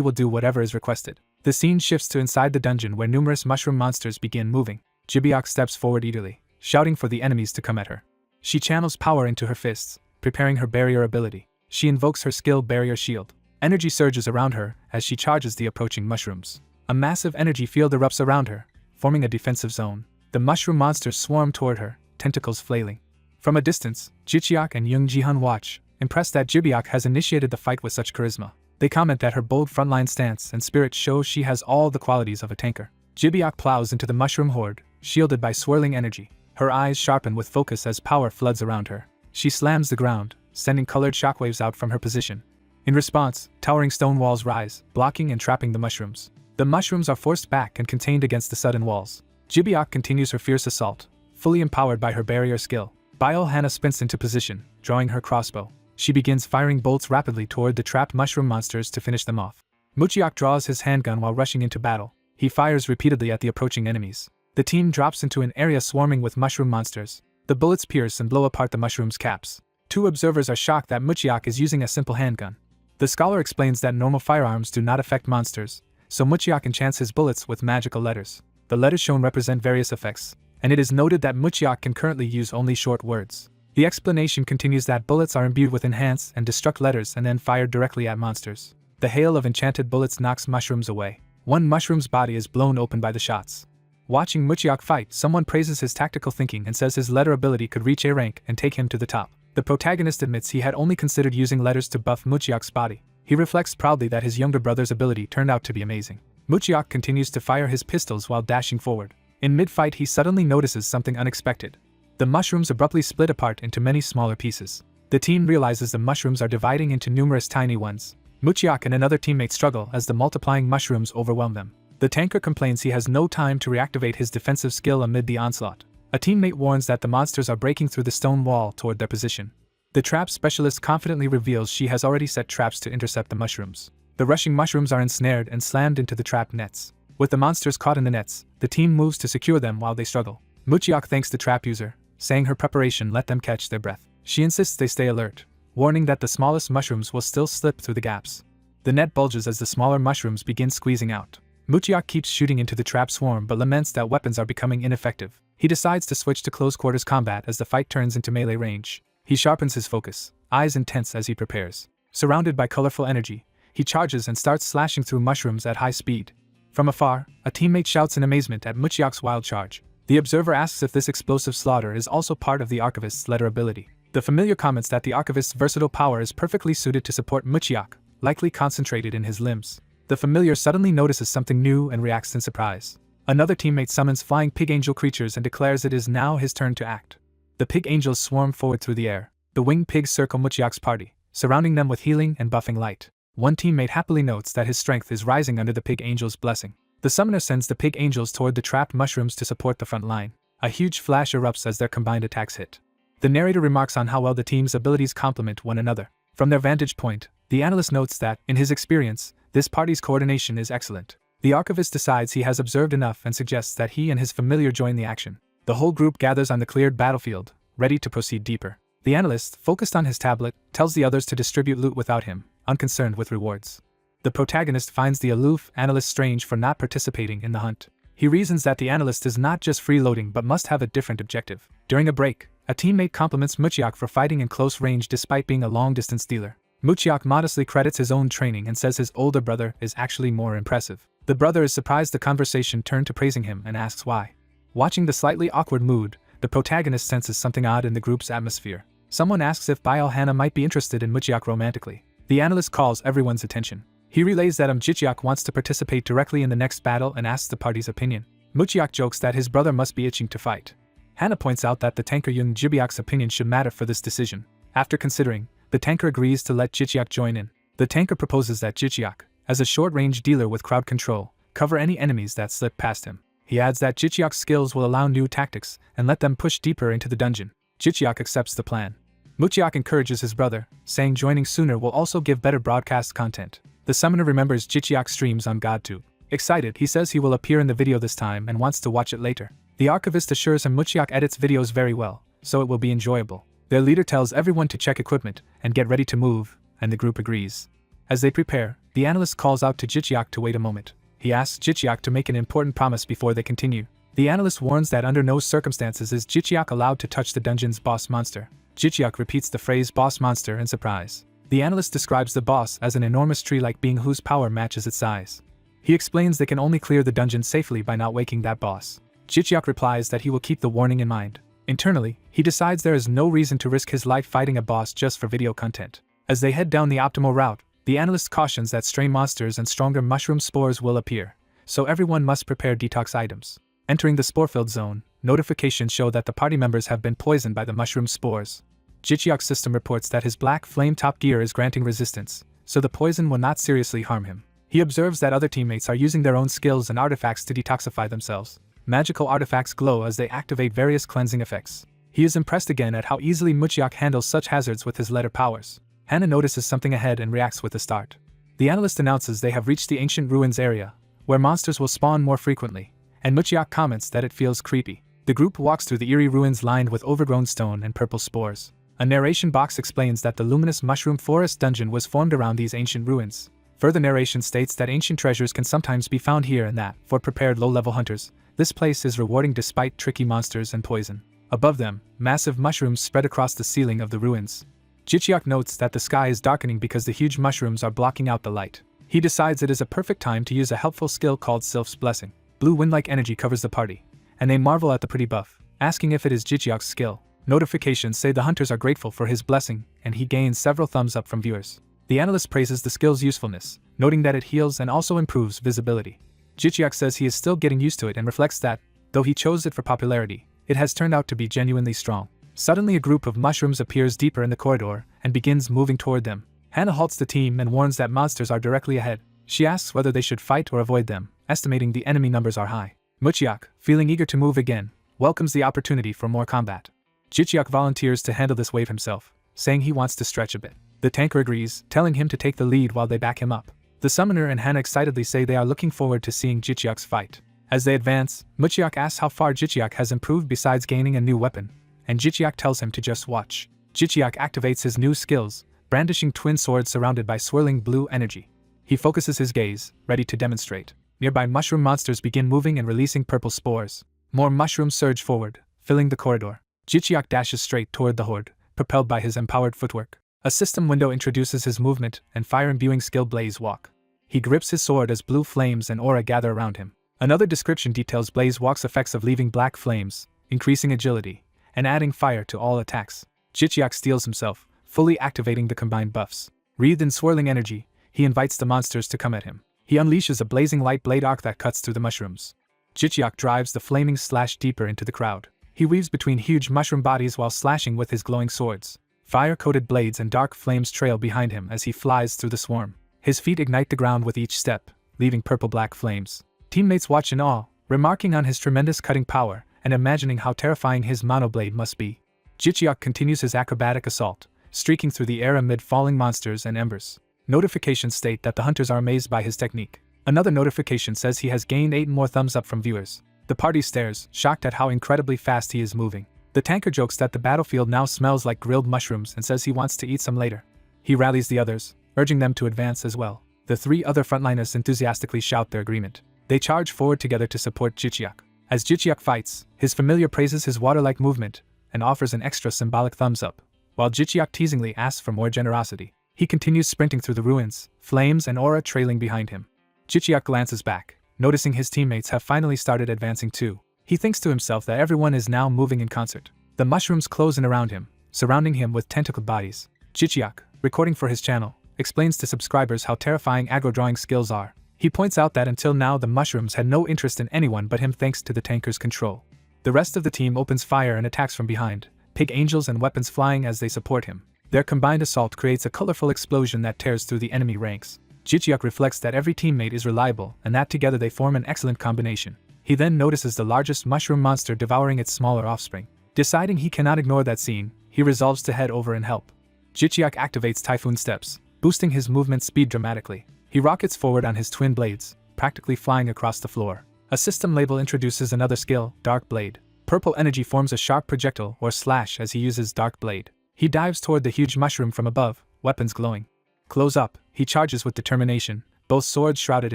will do whatever is requested. The scene shifts to inside the dungeon where numerous mushroom monsters begin moving. Jibyok steps forward eagerly, shouting for the enemies to come at her. She channels power into her fists, preparing her barrier ability. She invokes her skill Barrier Shield. Energy surges around her as she charges the approaching mushrooms. A massive energy field erupts around her, forming a defensive zone. The mushroom monsters swarm toward her, tentacles flailing. From a distance, Jichiok and Young Jihan watch, impressed that Jibyok has initiated the fight with such charisma. They comment that her bold frontline stance and spirit show she has all the qualities of a tanker. Jibyok plows into the mushroom horde, shielded by swirling energy. Her eyes sharpen with focus as power floods around her. She slams the ground, sending colored shockwaves out from her position. In response, towering stone walls rise, blocking and trapping the mushrooms. The mushrooms are forced back and contained against the sudden walls. Jibyok continues her fierce assault, fully empowered by her barrier skill. Bile Hana sprints into position, drawing her crossbow. She begins firing bolts rapidly toward the trapped mushroom monsters to finish them off. Muchiok draws his handgun while rushing into battle. He fires repeatedly at the approaching enemies. The team drops into an area swarming with mushroom monsters. The bullets pierce and blow apart the mushrooms' caps. Two observers are shocked that Muchiok is using a simple handgun. The scholar explains that normal firearms do not affect monsters, so Muchiok enchants his bullets with magical letters. The letters shown represent various effects, and it is noted that Muchiok can currently use only short words. The explanation continues that bullets are imbued with enhance and destruct letters and then fired directly at monsters. The hail of enchanted bullets knocks mushrooms away. One mushroom's body is blown open by the shots. Watching Muchiok fight, someone praises his tactical thinking and says his letter ability could reach A rank and take him to the top. The protagonist admits he had only considered using letters to buff Muchiok's body. He reflects proudly that his younger brother's ability turned out to be amazing. Muchiok continues to fire his pistols while dashing forward. In mid-fight he suddenly notices something unexpected. The mushrooms abruptly split apart into many smaller pieces. The team realizes the mushrooms are dividing into numerous tiny ones. Muchiok and another teammate struggle as the multiplying mushrooms overwhelm them. The tanker complains he has no time to reactivate his defensive skill amid the onslaught. A teammate warns that the monsters are breaking through the stone wall toward their position. The trap specialist confidently reveals she has already set traps to intercept the mushrooms. The rushing mushrooms are ensnared and slammed into the trapped nets. With the monsters caught in the nets, the team moves to secure them while they struggle. Muchiok thanks the trap user, saying her preparation let them catch their breath. She insists they stay alert, warning that the smallest mushrooms will still slip through the gaps. The net bulges as the smaller mushrooms begin squeezing out. Muchiok keeps shooting into the trap swarm but laments that weapons are becoming ineffective. He decides to switch to close quarters combat as the fight turns into melee range. He sharpens his focus, eyes intense as he prepares. Surrounded by colorful energy, he charges and starts slashing through mushrooms at high speed. From afar, a teammate shouts in amazement at Muchiok's wild charge. The observer asks if this explosive slaughter is also part of the Archivist's letter ability. The familiar comments that the Archivist's versatile power is perfectly suited to support Muchiok, likely concentrated in his limbs. The familiar suddenly notices something new and reacts in surprise. Another teammate summons flying pig angel creatures and declares it is now his turn to act. The pig angels swarm forward through the air. The winged pigs circle Muchiak's party, surrounding them with healing and buffing light. One teammate happily notes that his strength is rising under the pig angel's blessing. The summoner sends the pig angels toward the trapped mushrooms to support the front line. A huge flash erupts as their combined attacks hit. The narrator remarks on how well the team's abilities complement one another. From their vantage point, the analyst notes that, in his experience, this party's coordination is excellent. The archivist decides he has observed enough and suggests that he and his familiar join the action. The whole group gathers on the cleared battlefield, ready to proceed deeper. The analyst, focused on his tablet, tells the others to distribute loot without him, unconcerned with rewards. The protagonist finds the aloof analyst strange for not participating in the hunt. He reasons that the analyst is not just freeloading but must have a different objective. During a break, a teammate compliments Muchiak for fighting in close range despite being a long-distance dealer. Muchiak modestly credits his own training and says his older brother is actually more impressive. The brother is surprised the conversation turned to praising him and asks why. Watching the slightly awkward mood, the protagonist senses something odd in the group's atmosphere. Someone asks if Bail Hana might be interested in Muchiak romantically. The analyst calls everyone's attention. He relays that Muchiak wants to participate directly in the next battle and asks the party's opinion. Muchiak jokes that his brother must be itching to fight. Hana points out that the tanker Young Jibiak's opinion should matter for this decision. After considering, the tanker agrees to let Jichiak join in. The tanker proposes that Jichiak, as a short-range dealer with crowd control, cover any enemies that slip past him. He adds that Jichiak's skills will allow new tactics and let them push deeper into the dungeon. Jichiak accepts the plan. Muchiak encourages his brother, saying joining sooner will also give better broadcast content. The summoner remembers Jichiak's streams on GodTube. Excited, he says he will appear in the video this time and wants to watch it later. The archivist assures him Muchiak edits videos very well, so it will be enjoyable. Their leader tells everyone to check equipment and get ready to move, and the group agrees. As they prepare, the analyst calls out to Jichiak to wait a moment. He asks Jichiak to make an important promise before they continue. The analyst warns that under no circumstances is Jichiak allowed to touch the dungeon's boss monster. Jichiak repeats the phrase boss monster in surprise. The analyst describes the boss as an enormous tree-like being whose power matches its size. He explains they can only clear the dungeon safely by not waking that boss. Jichiak replies that he will keep the warning in mind. Internally, he decides there is no reason to risk his life fighting a boss just for video content. As they head down the optimal route, the analyst cautions that stray monsters and stronger mushroom spores will appear, so everyone must prepare detox items. Entering the spore-filled zone, notifications show that the party members have been poisoned by the mushroom spores. Jichiak's system reports that his black flame-top gear is granting resistance, so the poison will not seriously harm him. He observes that other teammates are using their own skills and artifacts to detoxify themselves. Magical artifacts glow as they activate various cleansing effects. He is impressed again at how easily Muchiak handles such hazards with his letter powers. Hana notices something ahead and reacts with a start. The analyst announces they have reached the ancient ruins area, where monsters will spawn more frequently, and Muchiak comments that it feels creepy. The group walks through the eerie ruins lined with overgrown stone and purple spores. A narration box explains that the luminous mushroom forest dungeon was formed around these ancient ruins. Further narration states that ancient treasures can sometimes be found here and that, for prepared low-level hunters, this place is rewarding despite tricky monsters and poison. Above them, massive mushrooms spread across the ceiling of the ruins. Jichiak notes that the sky is darkening because the huge mushrooms are blocking out the light. He decides it is a perfect time to use a helpful skill called Sylph's Blessing. Blue wind-like energy covers the party, and they marvel at the pretty buff, asking if it is Jichiak's skill. Notifications say the hunters are grateful for his blessing, and he gains several thumbs up from viewers. The analyst praises the skill's usefulness, noting that it heals and also improves visibility. Jichiak says he is still getting used to it and reflects that, though he chose it for popularity, it has turned out to be genuinely strong. Suddenly a group of mushrooms appears deeper in the corridor and begins moving toward them. Hana halts the team and warns that monsters are directly ahead. She asks whether they should fight or avoid them, estimating the enemy numbers are high. Muchiak, feeling eager to move again, welcomes the opportunity for more combat. Jichiak volunteers to handle this wave himself, saying he wants to stretch a bit. The tanker agrees, telling him to take the lead while they back him up. The summoner and Hana excitedly say they are looking forward to seeing Jichiak's fight. As they advance, Muchiak asks how far Jichiak has improved besides gaining a new weapon, and Jichiak tells him to just watch. Jichiak activates his new skills, brandishing twin swords surrounded by swirling blue energy. He focuses his gaze, ready to demonstrate. Nearby mushroom monsters begin moving and releasing purple spores. More mushrooms surge forward, filling the corridor. Jichiak dashes straight toward the horde, propelled by his empowered footwork. A system window introduces his movement and fire-imbuing skill Blaze Walk. He grips his sword as blue flames and aura gather around him. Another description details Blaze Walk's effects of leaving black flames, increasing agility, and adding fire to all attacks. Jichiak steels himself, fully activating the combined buffs. Wreathed in swirling energy, he invites the monsters to come at him. He unleashes a blazing light blade arc that cuts through the mushrooms. Jichiak drives the flaming slash deeper into the crowd. He weaves between huge mushroom bodies while slashing with his glowing swords. Fire-coated blades and dark flames trail behind him as he flies through the swarm. His feet ignite the ground with each step, leaving purple-black flames. Teammates watch in awe, remarking on his tremendous cutting power and imagining how terrifying his monoblade must be. Jichiak continues his acrobatic assault, streaking through the air amid falling monsters and embers. Notifications state that the hunters are amazed by his technique. Another notification says he has gained 8 more thumbs up from viewers. The party stares, shocked at how incredibly fast he is moving. The tanker jokes that the battlefield now smells like grilled mushrooms and says he wants to eat some later. He rallies the others, urging them to advance as well. The 3 other frontliners enthusiastically shout their agreement. They charge forward together to support Jichiak. As Jichiak fights, his familiar praises his water-like movement and offers an extra symbolic thumbs up, while Jichiak teasingly asks for more generosity. He continues sprinting through the ruins, flames and aura trailing behind him. Jichiak glances back, noticing his teammates have finally started advancing too. He thinks to himself that everyone is now moving in concert. The mushrooms close in around him, surrounding him with tentacled bodies. Jichiak, recording for his channel, explains to subscribers how terrifying aggro drawing skills are. He points out that until now the mushrooms had no interest in anyone but him thanks to the tanker's control. The rest of the team opens fire and attacks from behind, pig angels and weapons flying as they support him. Their combined assault creates a colorful explosion that tears through the enemy ranks. Jichiak reflects that every teammate is reliable and that together they form an excellent combination. He then notices the largest mushroom monster devouring its smaller offspring. Deciding he cannot ignore that scene, he resolves to head over and help. Jichiak activates Typhoon Steps, boosting his movement speed dramatically. He rockets forward on his twin blades, practically flying across the floor. A system label introduces another skill, Dark Blade. Purple energy forms a sharp projectile or slash as he uses Dark Blade. He dives toward the huge mushroom from above, weapons glowing. Close up, he charges with determination, both swords shrouded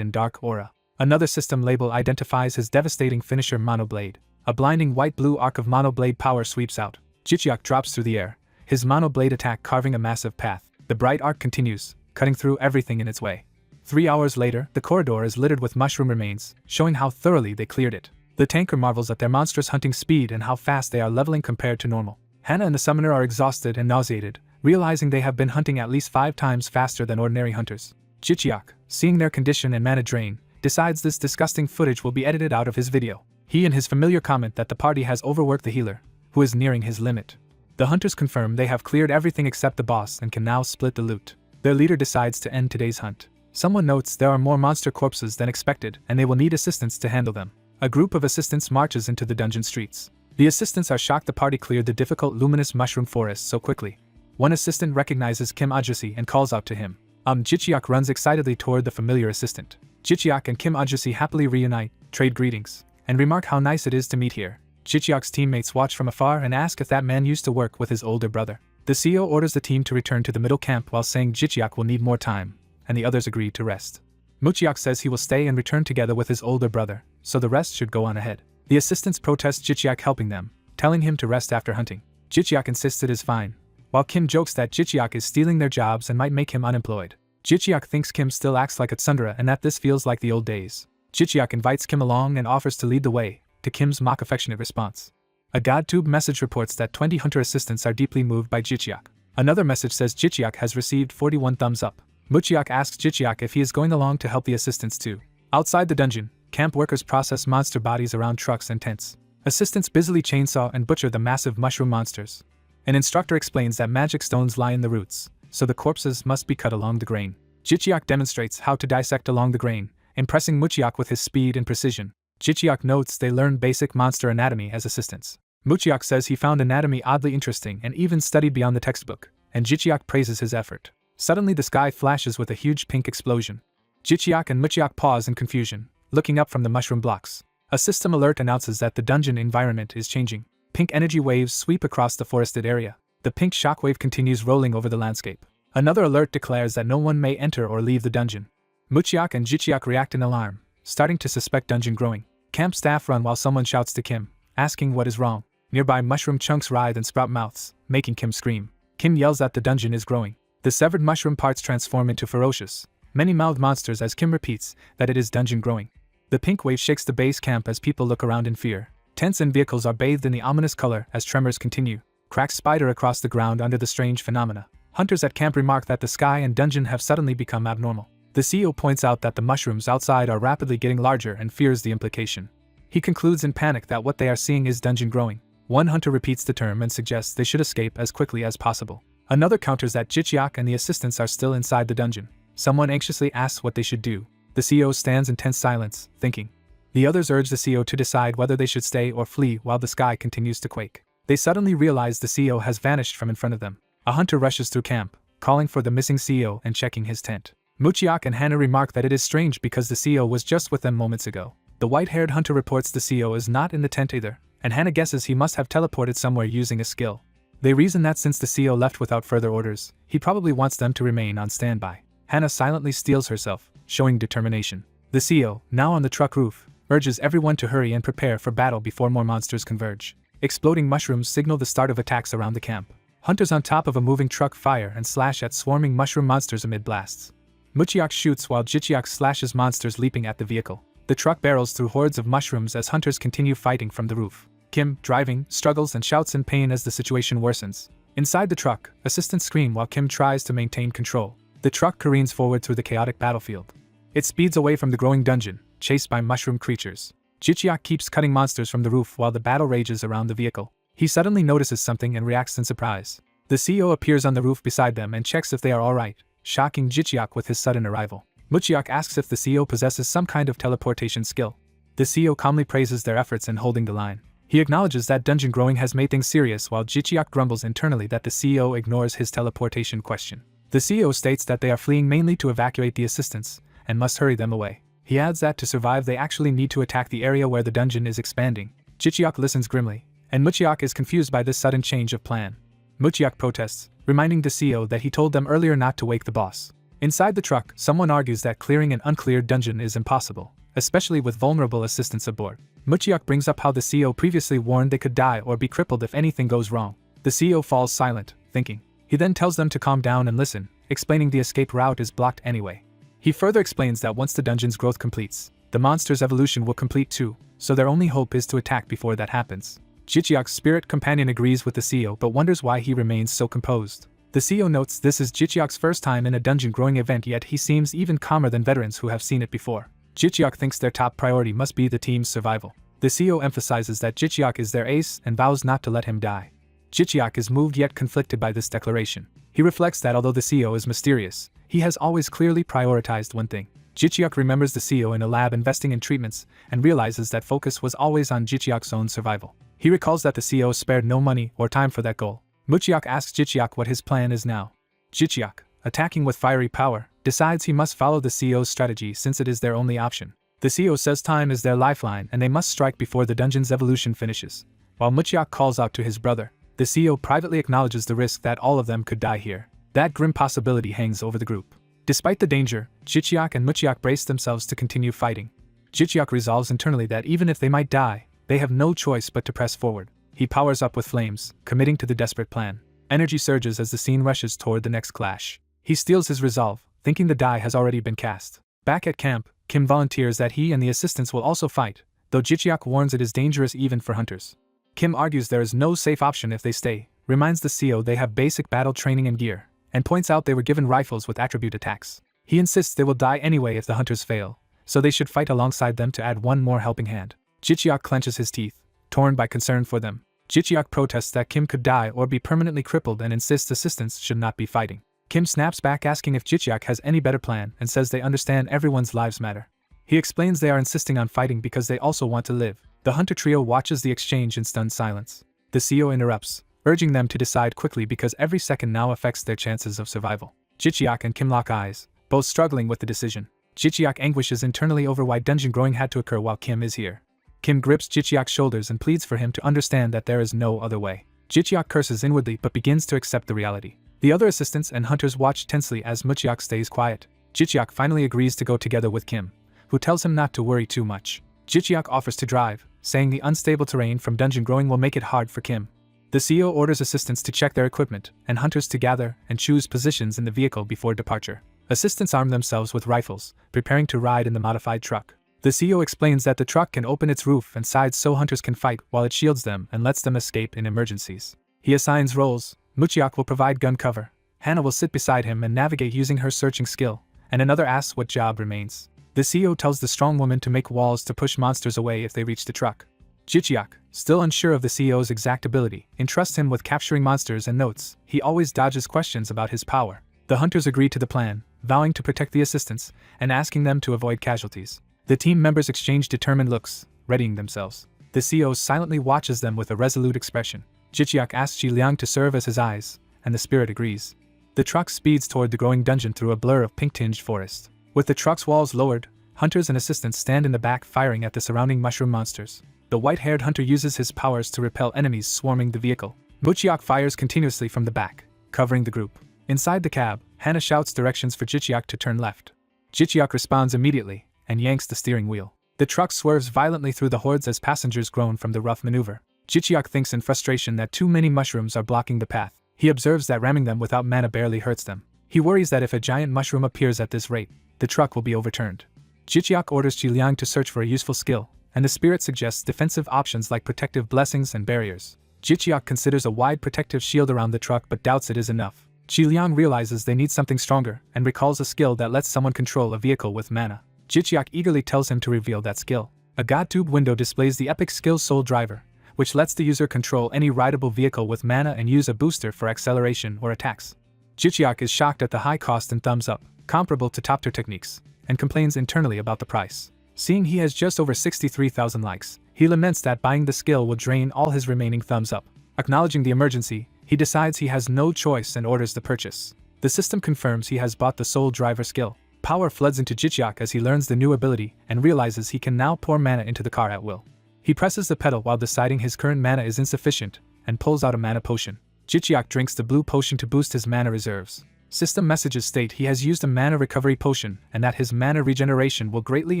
in dark aura. Another system label identifies his devastating finisher Monoblade. A blinding white-blue arc of Monoblade power sweeps out. Jichiak drops through the air, his Monoblade attack carving a massive path. The bright arc continues, cutting through everything in its way. 3 hours later, the corridor is littered with mushroom remains, showing how thoroughly they cleared it. The tanker marvels at their monstrous hunting speed and how fast they are leveling compared to normal. Hannah and the summoner are exhausted and nauseated, realizing they have been hunting at least 5 times faster than ordinary hunters. Jichiak, seeing their condition and mana drain, decides this disgusting footage will be edited out of his video. He and his familiar comment that the party has overworked the healer, who is nearing his limit. The hunters confirm they have cleared everything except the boss and can now split the loot. Their leader decides to end today's hunt. Someone notes there are more monster corpses than expected and they will need assistance to handle them. A group of assistants marches into the dungeon streets. The assistants are shocked the party cleared the difficult luminous mushroom forest so quickly. One assistant recognizes Kim Ajusi and calls out to him. Jichiak runs excitedly toward the familiar assistant. Jichiak and Kim Ajusi happily reunite, trade greetings, and remark how nice it is to meet here. Jichiak's teammates watch from afar and ask if that man used to work with his older brother. The CEO orders the team to return to the middle camp while saying Jichiak will need more time, and the others agree to rest. Muchiak says he will stay and return together with his older brother, so the rest should go on ahead. The assistants protest Jichiak helping them, telling him to rest after hunting. Jichiak insists it is fine, while Kim jokes that Jichiak is stealing their jobs and might make him unemployed. Jichiak thinks Kim still acts like a tsundere and that this feels like the old days. Jichiak invites Kim along and offers to lead the way, to Kim's mock affectionate response. A GodTube message reports that 20 hunter assistants are deeply moved by Jichiak. Another message says Jichiak has received 41 thumbs up. Muchiak asks Jichiak if he is going along to help the assistants too. Outside the dungeon, camp workers process monster bodies around trucks and tents. Assistants busily chainsaw and butcher the massive mushroom monsters. An instructor explains that magic stones lie in the roots, so the corpses must be cut along the grain. Jichiak demonstrates how to dissect along the grain, impressing Muchiak with his speed and precision. Jichiak notes they learned basic monster anatomy as assistants. Muchiak says he found anatomy oddly interesting and even studied beyond the textbook, and Jichiak praises his effort. Suddenly the sky flashes with a huge pink explosion. Jichiak and Muchiak pause in confusion, looking up from the mushroom blocks. A system alert announces that the dungeon environment is changing. Pink energy waves sweep across the forested area. The pink shockwave continues rolling over the landscape. Another alert declares that no one may enter or leave the dungeon. Muchiak and Jichiak react in alarm, starting to suspect dungeon growing. Camp staff run while someone shouts to Kim, asking what is wrong. Nearby mushroom chunks writhe and sprout mouths, making Kim scream. Kim yells that the dungeon is growing. The severed mushroom parts transform into ferocious, many-mouthed monsters as Kim repeats that it is dungeon growing. The pink wave shakes the base camp as people look around in fear. Tents and vehicles are bathed in the ominous color as tremors continue. Cracks spider across the ground under the strange phenomena. Hunters at camp remark that the sky and dungeon have suddenly become abnormal. The CEO points out that the mushrooms outside are rapidly getting larger and fears the implication. He concludes in panic that what they are seeing is dungeon growing. One hunter repeats the term and suggests they should escape as quickly as possible. Another counters that Jichiak and the assistants are still inside the dungeon. Someone anxiously asks what they should do. The CEO stands in tense silence, thinking. The others urge the CEO to decide whether they should stay or flee while the sky continues to quake. They suddenly realize the CEO has vanished from in front of them. A hunter rushes through camp, calling for the missing CEO and checking his tent. Muchiak and Hana remark that it is strange because the CEO was just with them moments ago. The white-haired hunter reports the CEO is not in the tent either, and Hana guesses he must have teleported somewhere using a skill. They reason that since the CEO left without further orders, he probably wants them to remain on standby. Hana silently steels herself, showing determination. The CEO, now on the truck roof, urges everyone to hurry and prepare for battle before more monsters converge. Exploding mushrooms signal the start of attacks around the camp. Hunters on top of a moving truck fire and slash at swarming mushroom monsters amid blasts. Muchiak shoots while Jichiak slashes monsters leaping at the vehicle. The truck barrels through hordes of mushrooms as hunters continue fighting from the roof. Kim, driving, struggles and shouts in pain as the situation worsens. Inside the truck, assistants scream while Kim tries to maintain control. The truck careens forward through the chaotic battlefield. It speeds away from the growing dungeon, chased by mushroom creatures. Jichiak keeps cutting monsters from the roof while the battle rages around the vehicle. He suddenly notices something and reacts in surprise. The CEO appears on the roof beside them and checks if they are alright, shocking Jichiak with his sudden arrival. Muchiak asks if the CEO possesses some kind of teleportation skill. The CEO calmly praises their efforts in holding the line. He acknowledges that dungeon growing has made things serious while Jichiak grumbles internally that the CEO ignores his teleportation question. The CEO states that they are fleeing mainly to evacuate the assistants, and must hurry them away. He adds that to survive they actually need to attack the area where the dungeon is expanding. Jichiak listens grimly, and Muchiak is confused by this sudden change of plan. Muchiak protests, reminding the CEO that he told them earlier not to wake the boss. Inside the truck, someone argues that clearing an uncleared dungeon is impossible, especially with vulnerable assistants aboard. Muchiak brings up how the CEO previously warned they could die or be crippled if anything goes wrong. The CEO falls silent, thinking. He then tells them to calm down and listen, explaining the escape route is blocked anyway. He further explains that once the dungeon's growth completes, the monster's evolution will complete too, so their only hope is to attack before that happens. Jichiak's spirit companion agrees with the CEO but wonders why he remains so composed. The CEO notes this is Jichiak's first time in a dungeon growing event, yet he seems even calmer than veterans who have seen it before. Jichiak thinks their top priority must be the team's survival. The CEO emphasizes that Jichiak is their ace and vows not to let him die. Jichiak is moved yet conflicted by this declaration. He reflects that although the CEO is mysterious, he has always clearly prioritized one thing. Jichiak remembers the CEO in a lab investing in treatments and realizes that focus was always on Jichiak's own survival. He recalls that the CEO spared no money or time for that goal. Muchiak asks Jichiak what his plan is now. Jichiak, attacking with fiery power, decides he must follow the CEO's strategy since it is their only option. The CEO says time is their lifeline and they must strike before the dungeon's evolution finishes. While Muchiak calls out to his brother, the CEO privately acknowledges the risk that all of them could die here. That grim possibility hangs over the group. Despite the danger, Jichiak and Muchiak brace themselves to continue fighting. Jichiak resolves internally that even if they might die, they have no choice but to press forward. He powers up with flames, committing to the desperate plan. Energy surges as the scene rushes toward the next clash. He steels his resolve, thinking the die has already been cast. Back at camp, Kim volunteers that he and the assistants will also fight, though Jichiak warns it is dangerous even for hunters. Kim argues there is no safe option if they stay, reminds the CEO they have basic battle training and gear, and points out they were given rifles with attribute attacks. He insists they will die anyway if the hunters fail, so they should fight alongside them to add one more helping hand. Jichiak clenches his teeth, torn by concern for them. Jichiak protests that Kim could die or be permanently crippled and insists assistants should not be fighting. Kim snaps back asking if Jichiak has any better plan and says they understand everyone's lives matter. He explains they are insisting on fighting because they also want to live. The hunter trio watches the exchange in stunned silence. The CEO interrupts, urging them to decide quickly because every second now affects their chances of survival. Jichiak and Kim lock eyes, both struggling with the decision. Jichiak anguishes internally over why dungeon growing had to occur while Kim is here. Kim grips Jichiak's shoulders and pleads for him to understand that there is no other way. Jichiak curses inwardly but begins to accept the reality. The other assistants and hunters watch tensely as Muchiak stays quiet. Jichiak finally agrees to go together with Kim, who tells him not to worry too much. Jichiak offers to drive, saying the unstable terrain from dungeon growing will make it hard for Kim. The CEO orders assistants to check their equipment and hunters to gather and choose positions in the vehicle before departure. Assistants arm themselves with rifles, preparing to ride in the modified truck. The CEO explains that the truck can open its roof and sides so hunters can fight while it shields them and lets them escape in emergencies. He assigns roles. Muchiak will provide gun cover, Hana will sit beside him and navigate using her searching skill, and another asks what job remains. The The CEO tells the strong woman to make walls to push monsters away if they reach the truck. Jichiak, still unsure of the CEO's exact ability, entrusts him with capturing monsters and notes he always dodges questions about his power. The hunters agree to the plan, vowing to protect the assistants and asking them to avoid casualties. The team members exchange determined looks, readying themselves. The CEO silently watches them with a resolute expression. Jichiak asks Ji Liang to serve as his eyes, and the spirit agrees. The truck speeds toward the growing dungeon through a blur of pink-tinged forest. With the truck's walls lowered, hunters and assistants stand in the back firing at the surrounding mushroom monsters. The white-haired hunter uses his powers to repel enemies swarming the vehicle. Muchiak fires continuously from the back, covering the group. Inside the cab, Hana shouts directions for Jichiak to turn left. Jichiak responds immediately and yanks the steering wheel. The truck swerves violently through the hordes as passengers groan from the rough maneuver. Jichiak thinks in frustration that too many mushrooms are blocking the path. He observes that ramming them without mana barely hurts them. He worries that if a giant mushroom appears at this rate, the truck will be overturned. Jichiak orders Ji Liang to search for a useful skill, and the spirit suggests defensive options like protective blessings and barriers. Jichiak considers a wide protective shield around the truck but doubts it is enough. Ji Liang realizes they need something stronger and recalls a skill that lets someone control a vehicle with mana. Jichiak eagerly tells him to reveal that skill. A god tube window displays the epic skill Soul Driver, which lets the user control any rideable vehicle with mana and use a booster for acceleration or attacks. Jichiak is shocked at the high cost and thumbs up, comparable to top tier techniques, and complains internally about the price. Seeing he has just over 63,000 likes, he laments that buying the skill will drain all his remaining thumbs up. Acknowledging the emergency, he decides he has no choice and orders the purchase. The system confirms he has bought the Soul Driver skill. Power floods into Jichiak as he learns the new ability and realizes he can now pour mana into the car at will. He presses the pedal while deciding his current mana is insufficient and pulls out a mana potion. Jichiak drinks the blue potion to boost his mana reserves. System messages state he has used a mana recovery potion and that his mana regeneration will greatly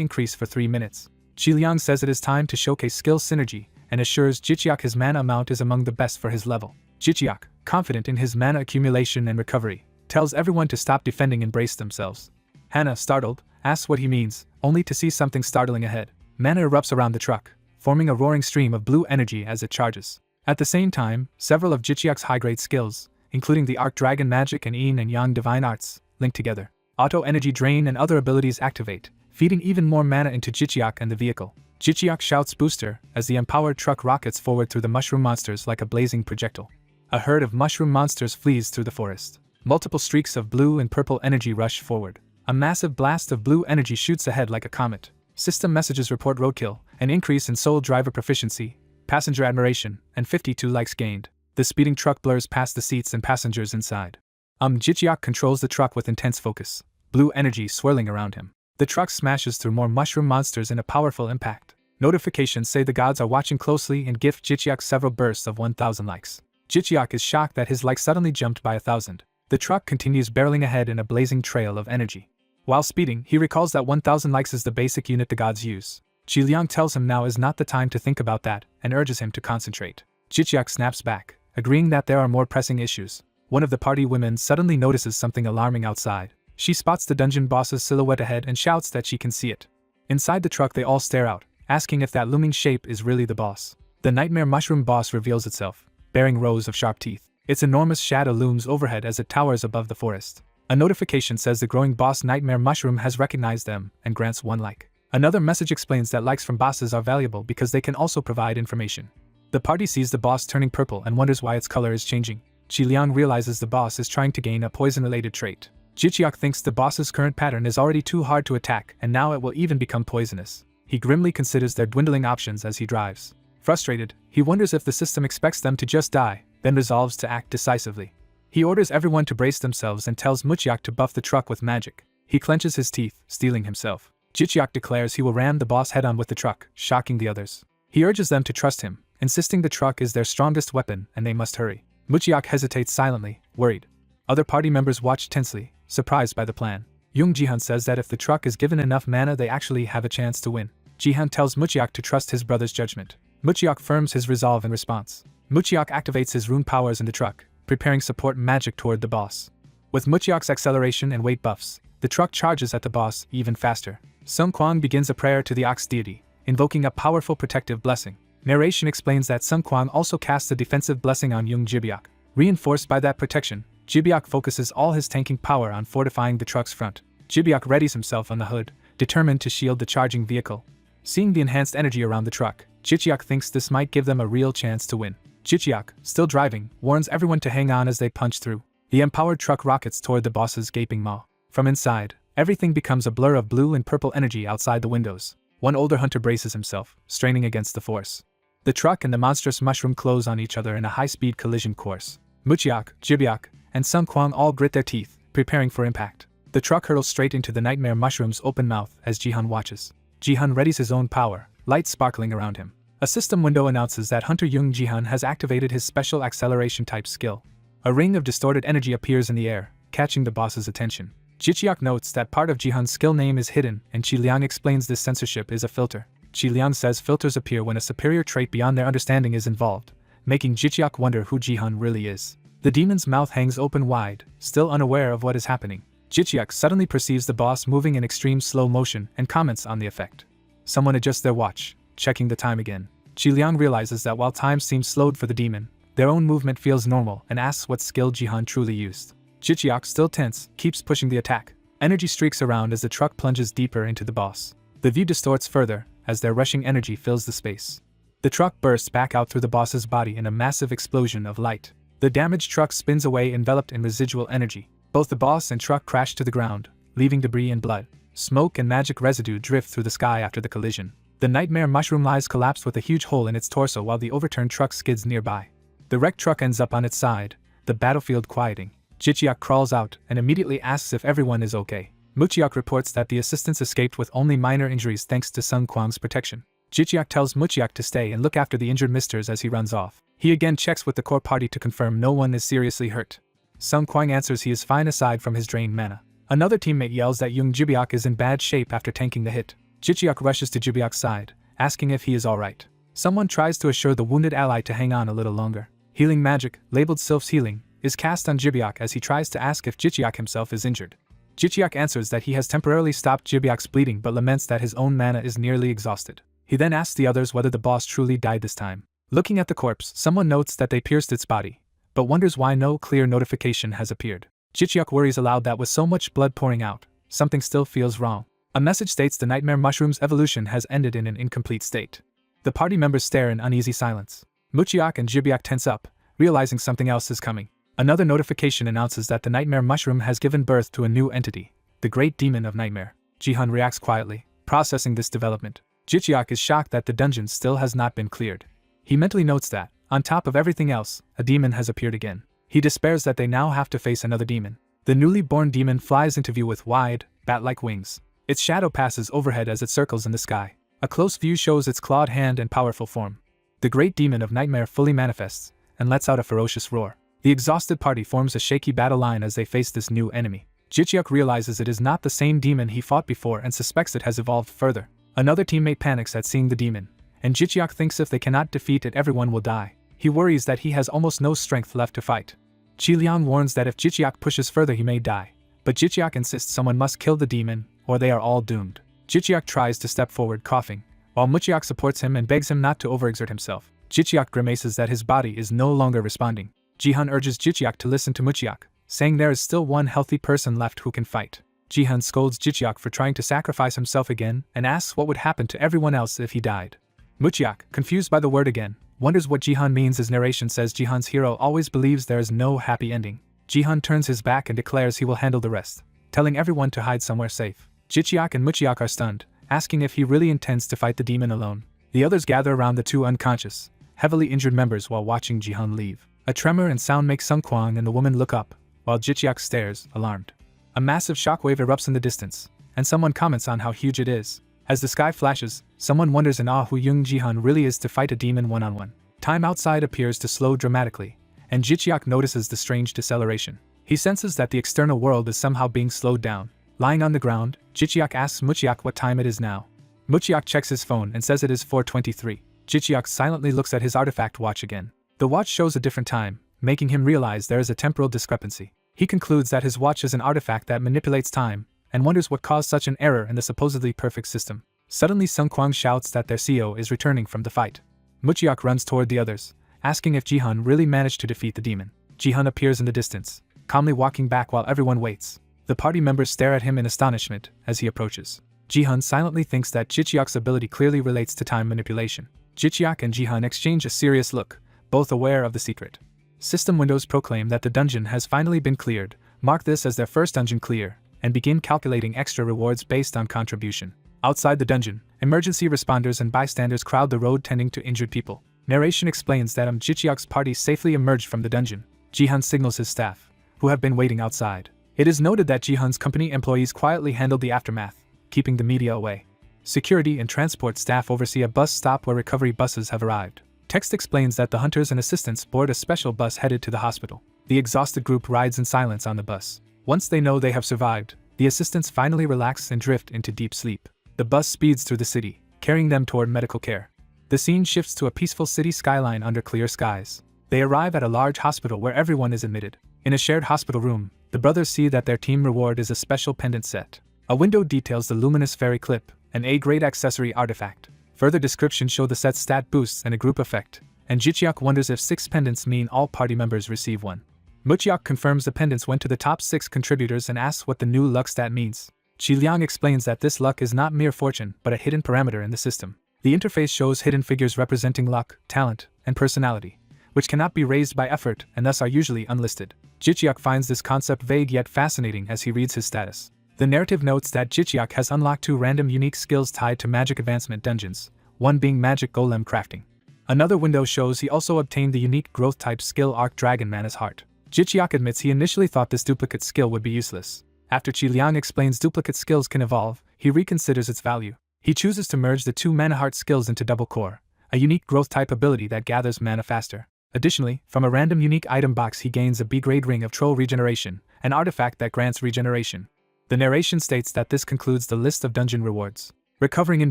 increase for 3 minutes. Ji Liang says it is time to showcase skill synergy and assures Jichiak his mana amount is among the best for his level. Jichiak, confident in his mana accumulation and recovery, tells everyone to stop defending and brace themselves. Hana, startled, asks what he means, only to see something startling ahead. Mana erupts around the truck, forming a roaring stream of blue energy as it charges. At the same time, several of Jichiak's high-grade skills, including the Arc Dragon Magic and Yin and Yang Divine Arts, link together. Auto Energy Drain and other abilities activate, feeding even more mana into Jichiak and the vehicle. Jichiak shouts booster as the empowered truck rockets forward through the mushroom monsters like a blazing projectile. A herd of mushroom monsters flees through the forest. Multiple streaks of blue and purple energy rush forward. A massive blast of blue energy shoots ahead like a comet. System messages report roadkill, an increase in Soul Driver proficiency, passenger admiration, and 52 likes gained. The speeding truck blurs past the seats and passengers inside. Jichiak controls the truck with intense focus, blue energy swirling around him. The truck smashes through more mushroom monsters in a powerful impact. Notifications say the gods are watching closely and gift Jichiak several bursts of 1,000 likes. Jichiak is shocked that his likes suddenly jumped by 1,000. The truck continues barreling ahead in a blazing trail of energy. While speeding, he recalls that 1,000 likes is the basic unit the gods use. Ji Liang tells him now is not the time to think about that and urges him to concentrate. Jichiak snaps back, agreeing that there are more pressing issues. One of the party women suddenly notices something alarming outside. She spots the dungeon boss's silhouette ahead and shouts that she can see it. Inside the truck they all stare out, asking if that looming shape is really the boss. The nightmare mushroom boss reveals itself, bearing rows of sharp teeth. Its enormous shadow looms overhead as it towers above the forest. A notification says the growing boss nightmare mushroom has recognized them and grants 1 like. Another message explains that likes from bosses are valuable because they can also provide information. The party sees the boss turning purple and wonders why its color is changing. Ji Liang realizes the boss is trying to gain a poison-related trait. Jichiak thinks the boss's current pattern is already too hard to attack and now it will even become poisonous. He grimly considers their dwindling options as he drives. Frustrated, he wonders if the system expects them to just die, then resolves to act decisively. He orders everyone to brace themselves and tells Muchiak to buff the truck with magic. He clenches his teeth, steeling himself. Jichiak declares he will ram the boss head-on with the truck, shocking the others. He urges them to trust him, insisting the truck is their strongest weapon and they must hurry. Muchiak hesitates silently, worried. Other party members watch tensely, surprised by the plan. Jung Jihan says that if the truck is given enough mana they actually have a chance to win. Jihan tells Muchiak to trust his brother's judgment. Muchiak firms his resolve in response. Muchiak activates his rune powers in the truck, preparing support magic toward the boss. With Muchiak's acceleration and weight buffs, the truck charges at the boss even faster. Sung Kwang begins a prayer to the ox deity, invoking a powerful protective blessing. Narration explains that Sung Kwang also casts a defensive blessing on Jung Jibiak. Reinforced by that protection, Jibiak focuses all his tanking power on fortifying the truck's front. Jibiak readies himself on the hood, determined to shield the charging vehicle. Seeing the enhanced energy around the truck, Jichiak thinks this might give them a real chance to win. Jichiak, still driving, warns everyone to hang on as they punch through. The empowered truck rockets toward the boss's gaping maw. From inside, everything becomes a blur of blue and purple energy outside the windows. One older hunter braces himself, straining against the force. The truck and the monstrous mushroom close on each other in a high-speed collision course. Muchiak, Jibiak, and Sung Kwang all grit their teeth, preparing for impact. The truck hurtles straight into the nightmare mushroom's open mouth as Jihan watches. Jihan readies his own power, light sparkling around him. A system window announces that Hunter Jung Jihan has activated his special acceleration type skill. A ring of distorted energy appears in the air, catching the boss's attention. Jichiak notes that part of Jihan's skill name is hidden, and Qi Liang explains this censorship is a filter. Qi Liang says filters appear when a superior trait beyond their understanding is involved, making Jichiak wonder who Jihan really is. The demon's mouth hangs open wide, still unaware of what is happening. Jichiak suddenly perceives the boss moving in extreme slow motion and comments on the effect. Someone adjusts their watch, checking the time again. Qi Liang realizes that while time seems slowed for the demon, their own movement feels normal and asks what skill Jihan truly used. Jichiak, still tense, keeps pushing the attack. Energy streaks around as the truck plunges deeper into the boss. The view distorts further as their rushing energy fills the space. The truck bursts back out through the boss's body in a massive explosion of light. The damaged truck spins away enveloped in residual energy. Both the boss and truck crash to the ground, leaving debris and blood. Smoke and magic residue drift through the sky after the collision. The nightmare mushroom lies collapsed with a huge hole in its torso while the overturned truck skids nearby. The wrecked truck ends up on its side, the battlefield quieting. Jichiak crawls out and immediately asks if everyone is okay. Muchiak reports that the assistants escaped with only minor injuries thanks to Sung Kwang's protection. Jichiak tells Muchiak to stay and look after the injured misters as he runs off. He again checks with the core party to confirm no one is seriously hurt. Sung Kwang answers he is fine aside from his drained mana. Another teammate yells that Jung Jibiak is in bad shape after tanking the hit. Jichiak rushes to Jibiak's side, asking if he is alright. Someone tries to assure the wounded ally to hang on a little longer. Healing magic, labeled Sylph's Healing, is cast on Jibiak as he tries to ask if Jichiak himself is injured. Jichiak answers that he has temporarily stopped Jibiak's bleeding but laments that his own mana is nearly exhausted. He then asks the others whether the boss truly died this time. Looking at the corpse, someone notes that they pierced its body, but wonders why no clear notification has appeared. Jichiak worries aloud that with so much blood pouring out, something still feels wrong. A message states the nightmare mushroom's evolution has ended in an incomplete state. The party members stare in uneasy silence. Muchiak and Jibiak tense up, realizing something else is coming. Another notification announces that the nightmare mushroom has given birth to a new entity, the Great Demon of Nightmare. Jihan reacts quietly, processing this development. Jichiak is shocked that the dungeon still has not been cleared. He mentally notes that, on top of everything else, a demon has appeared again. He despairs that they now have to face another demon. The newly born demon flies into view with wide, bat-like wings. Its shadow passes overhead as it circles in the sky. A close view shows its clawed hand and powerful form. The Great Demon of Nightmare fully manifests, and lets out a ferocious roar. The exhausted party forms a shaky battle line as they face this new enemy. Jichiak realizes it is not the same demon he fought before and suspects it has evolved further. Another teammate panics at seeing the demon, and Jichiak thinks if they cannot defeat it everyone will die. He worries that he has almost no strength left to fight. Qi Liang warns that if Jichiak pushes further he may die, but Jichiak insists someone must kill the demon, or they are all doomed. Jichiak tries to step forward coughing, while Muchiak supports him and begs him not to overexert himself. Jichiak grimaces that his body is no longer responding. Jihan urges Jichiak to listen to Muchiak, saying there is still one healthy person left who can fight. Jihan scolds Jichiak for trying to sacrifice himself again and asks what would happen to everyone else if he died. Muchiak, confused by the word again, wonders what Jihan means as narration says Jihan's hero always believes there is no happy ending. Jihan turns his back and declares he will handle the rest, telling everyone to hide somewhere safe. Jichiak and Muchiak are stunned, asking if he really intends to fight the demon alone. The others gather around the two unconscious, heavily injured members while watching Jihan leave. A tremor and sound make Sung Kwang and the woman look up, while Jichiak stares, alarmed. A massive shockwave erupts in the distance, and someone comments on how huge it is. As the sky flashes, someone wonders in awe who Jung Jihan really is to fight a demon one-on-one. Time outside appears to slow dramatically, and Jichiak notices the strange deceleration. He senses that the external world is somehow being slowed down. Lying on the ground, Jichiak asks Muchiak what time it is now. Muchiak checks his phone and says it is 4:23. Jichiak silently looks at his artifact watch again. The watch shows a different time, making him realize there is a temporal discrepancy. He concludes that his watch is an artifact that manipulates time, and wonders what caused such an error in the supposedly perfect system. Suddenly Sung Kwang shouts that their CO is returning from the fight. Muchiak runs toward the others, asking if Jihan really managed to defeat the demon. Jihan appears in the distance, calmly walking back while everyone waits. The party members stare at him in astonishment as he approaches. Jihyun silently thinks that Jicheok's ability clearly relates to time manipulation. Jicheok and Jihyun exchange a serious look, both aware of the secret. System windows proclaim that the dungeon has finally been cleared, mark this as their first dungeon clear, and begin calculating extra rewards based on contribution. Outside the dungeon, emergency responders and bystanders crowd the road tending to injured people. Narration explains that Jicheok's party safely emerged from the dungeon. Jihyun signals his staff, who have been waiting outside. It is noted that Jihyun's company employees quietly handled the aftermath, keeping the media away. Security and transport staff oversee a bus stop where recovery buses have arrived. Text explains that the hunters and assistants board a special bus headed to the hospital. The exhausted group rides in silence on the bus. Once they know they have survived, the assistants finally relax and drift into deep sleep. The bus speeds through the city, carrying them toward medical care. The scene shifts to a peaceful city skyline under clear skies. They arrive at a large hospital where everyone is admitted. In a shared hospital room, the brothers see that their team reward is a special pendant set. A window details the luminous fairy clip, an A-grade accessory artifact. Further descriptions show the set's stat boosts and a group effect, and Jicheok wonders if 6 pendants mean all party members receive one. Mucheok confirms the pendants went to the top 6 contributors and asks what the new luck stat means. Chi-liang explains that this luck is not mere fortune but a hidden parameter in the system. The interface shows hidden figures representing luck, talent, and personality, which cannot be raised by effort and thus are usually unlisted. Jicheok finds this concept vague yet fascinating as he reads his status. The narrative notes that Jicheok has unlocked 2 random unique skills tied to magic advancement dungeons, one being magic golem crafting. Another window shows he also obtained the unique growth type skill Arc Dragon Mana's Heart. Jicheok admits he initially thought this duplicate skill would be useless. After Chi-liang explains duplicate skills can evolve, he reconsiders its value. He chooses to merge the 2 Mana Heart skills into Double Core, a unique growth type ability that gathers mana faster. Additionally, from a random unique item box he gains a B-grade Ring of Troll Regeneration, an artifact that grants regeneration. The narration states that this concludes the list of dungeon rewards. Recovering in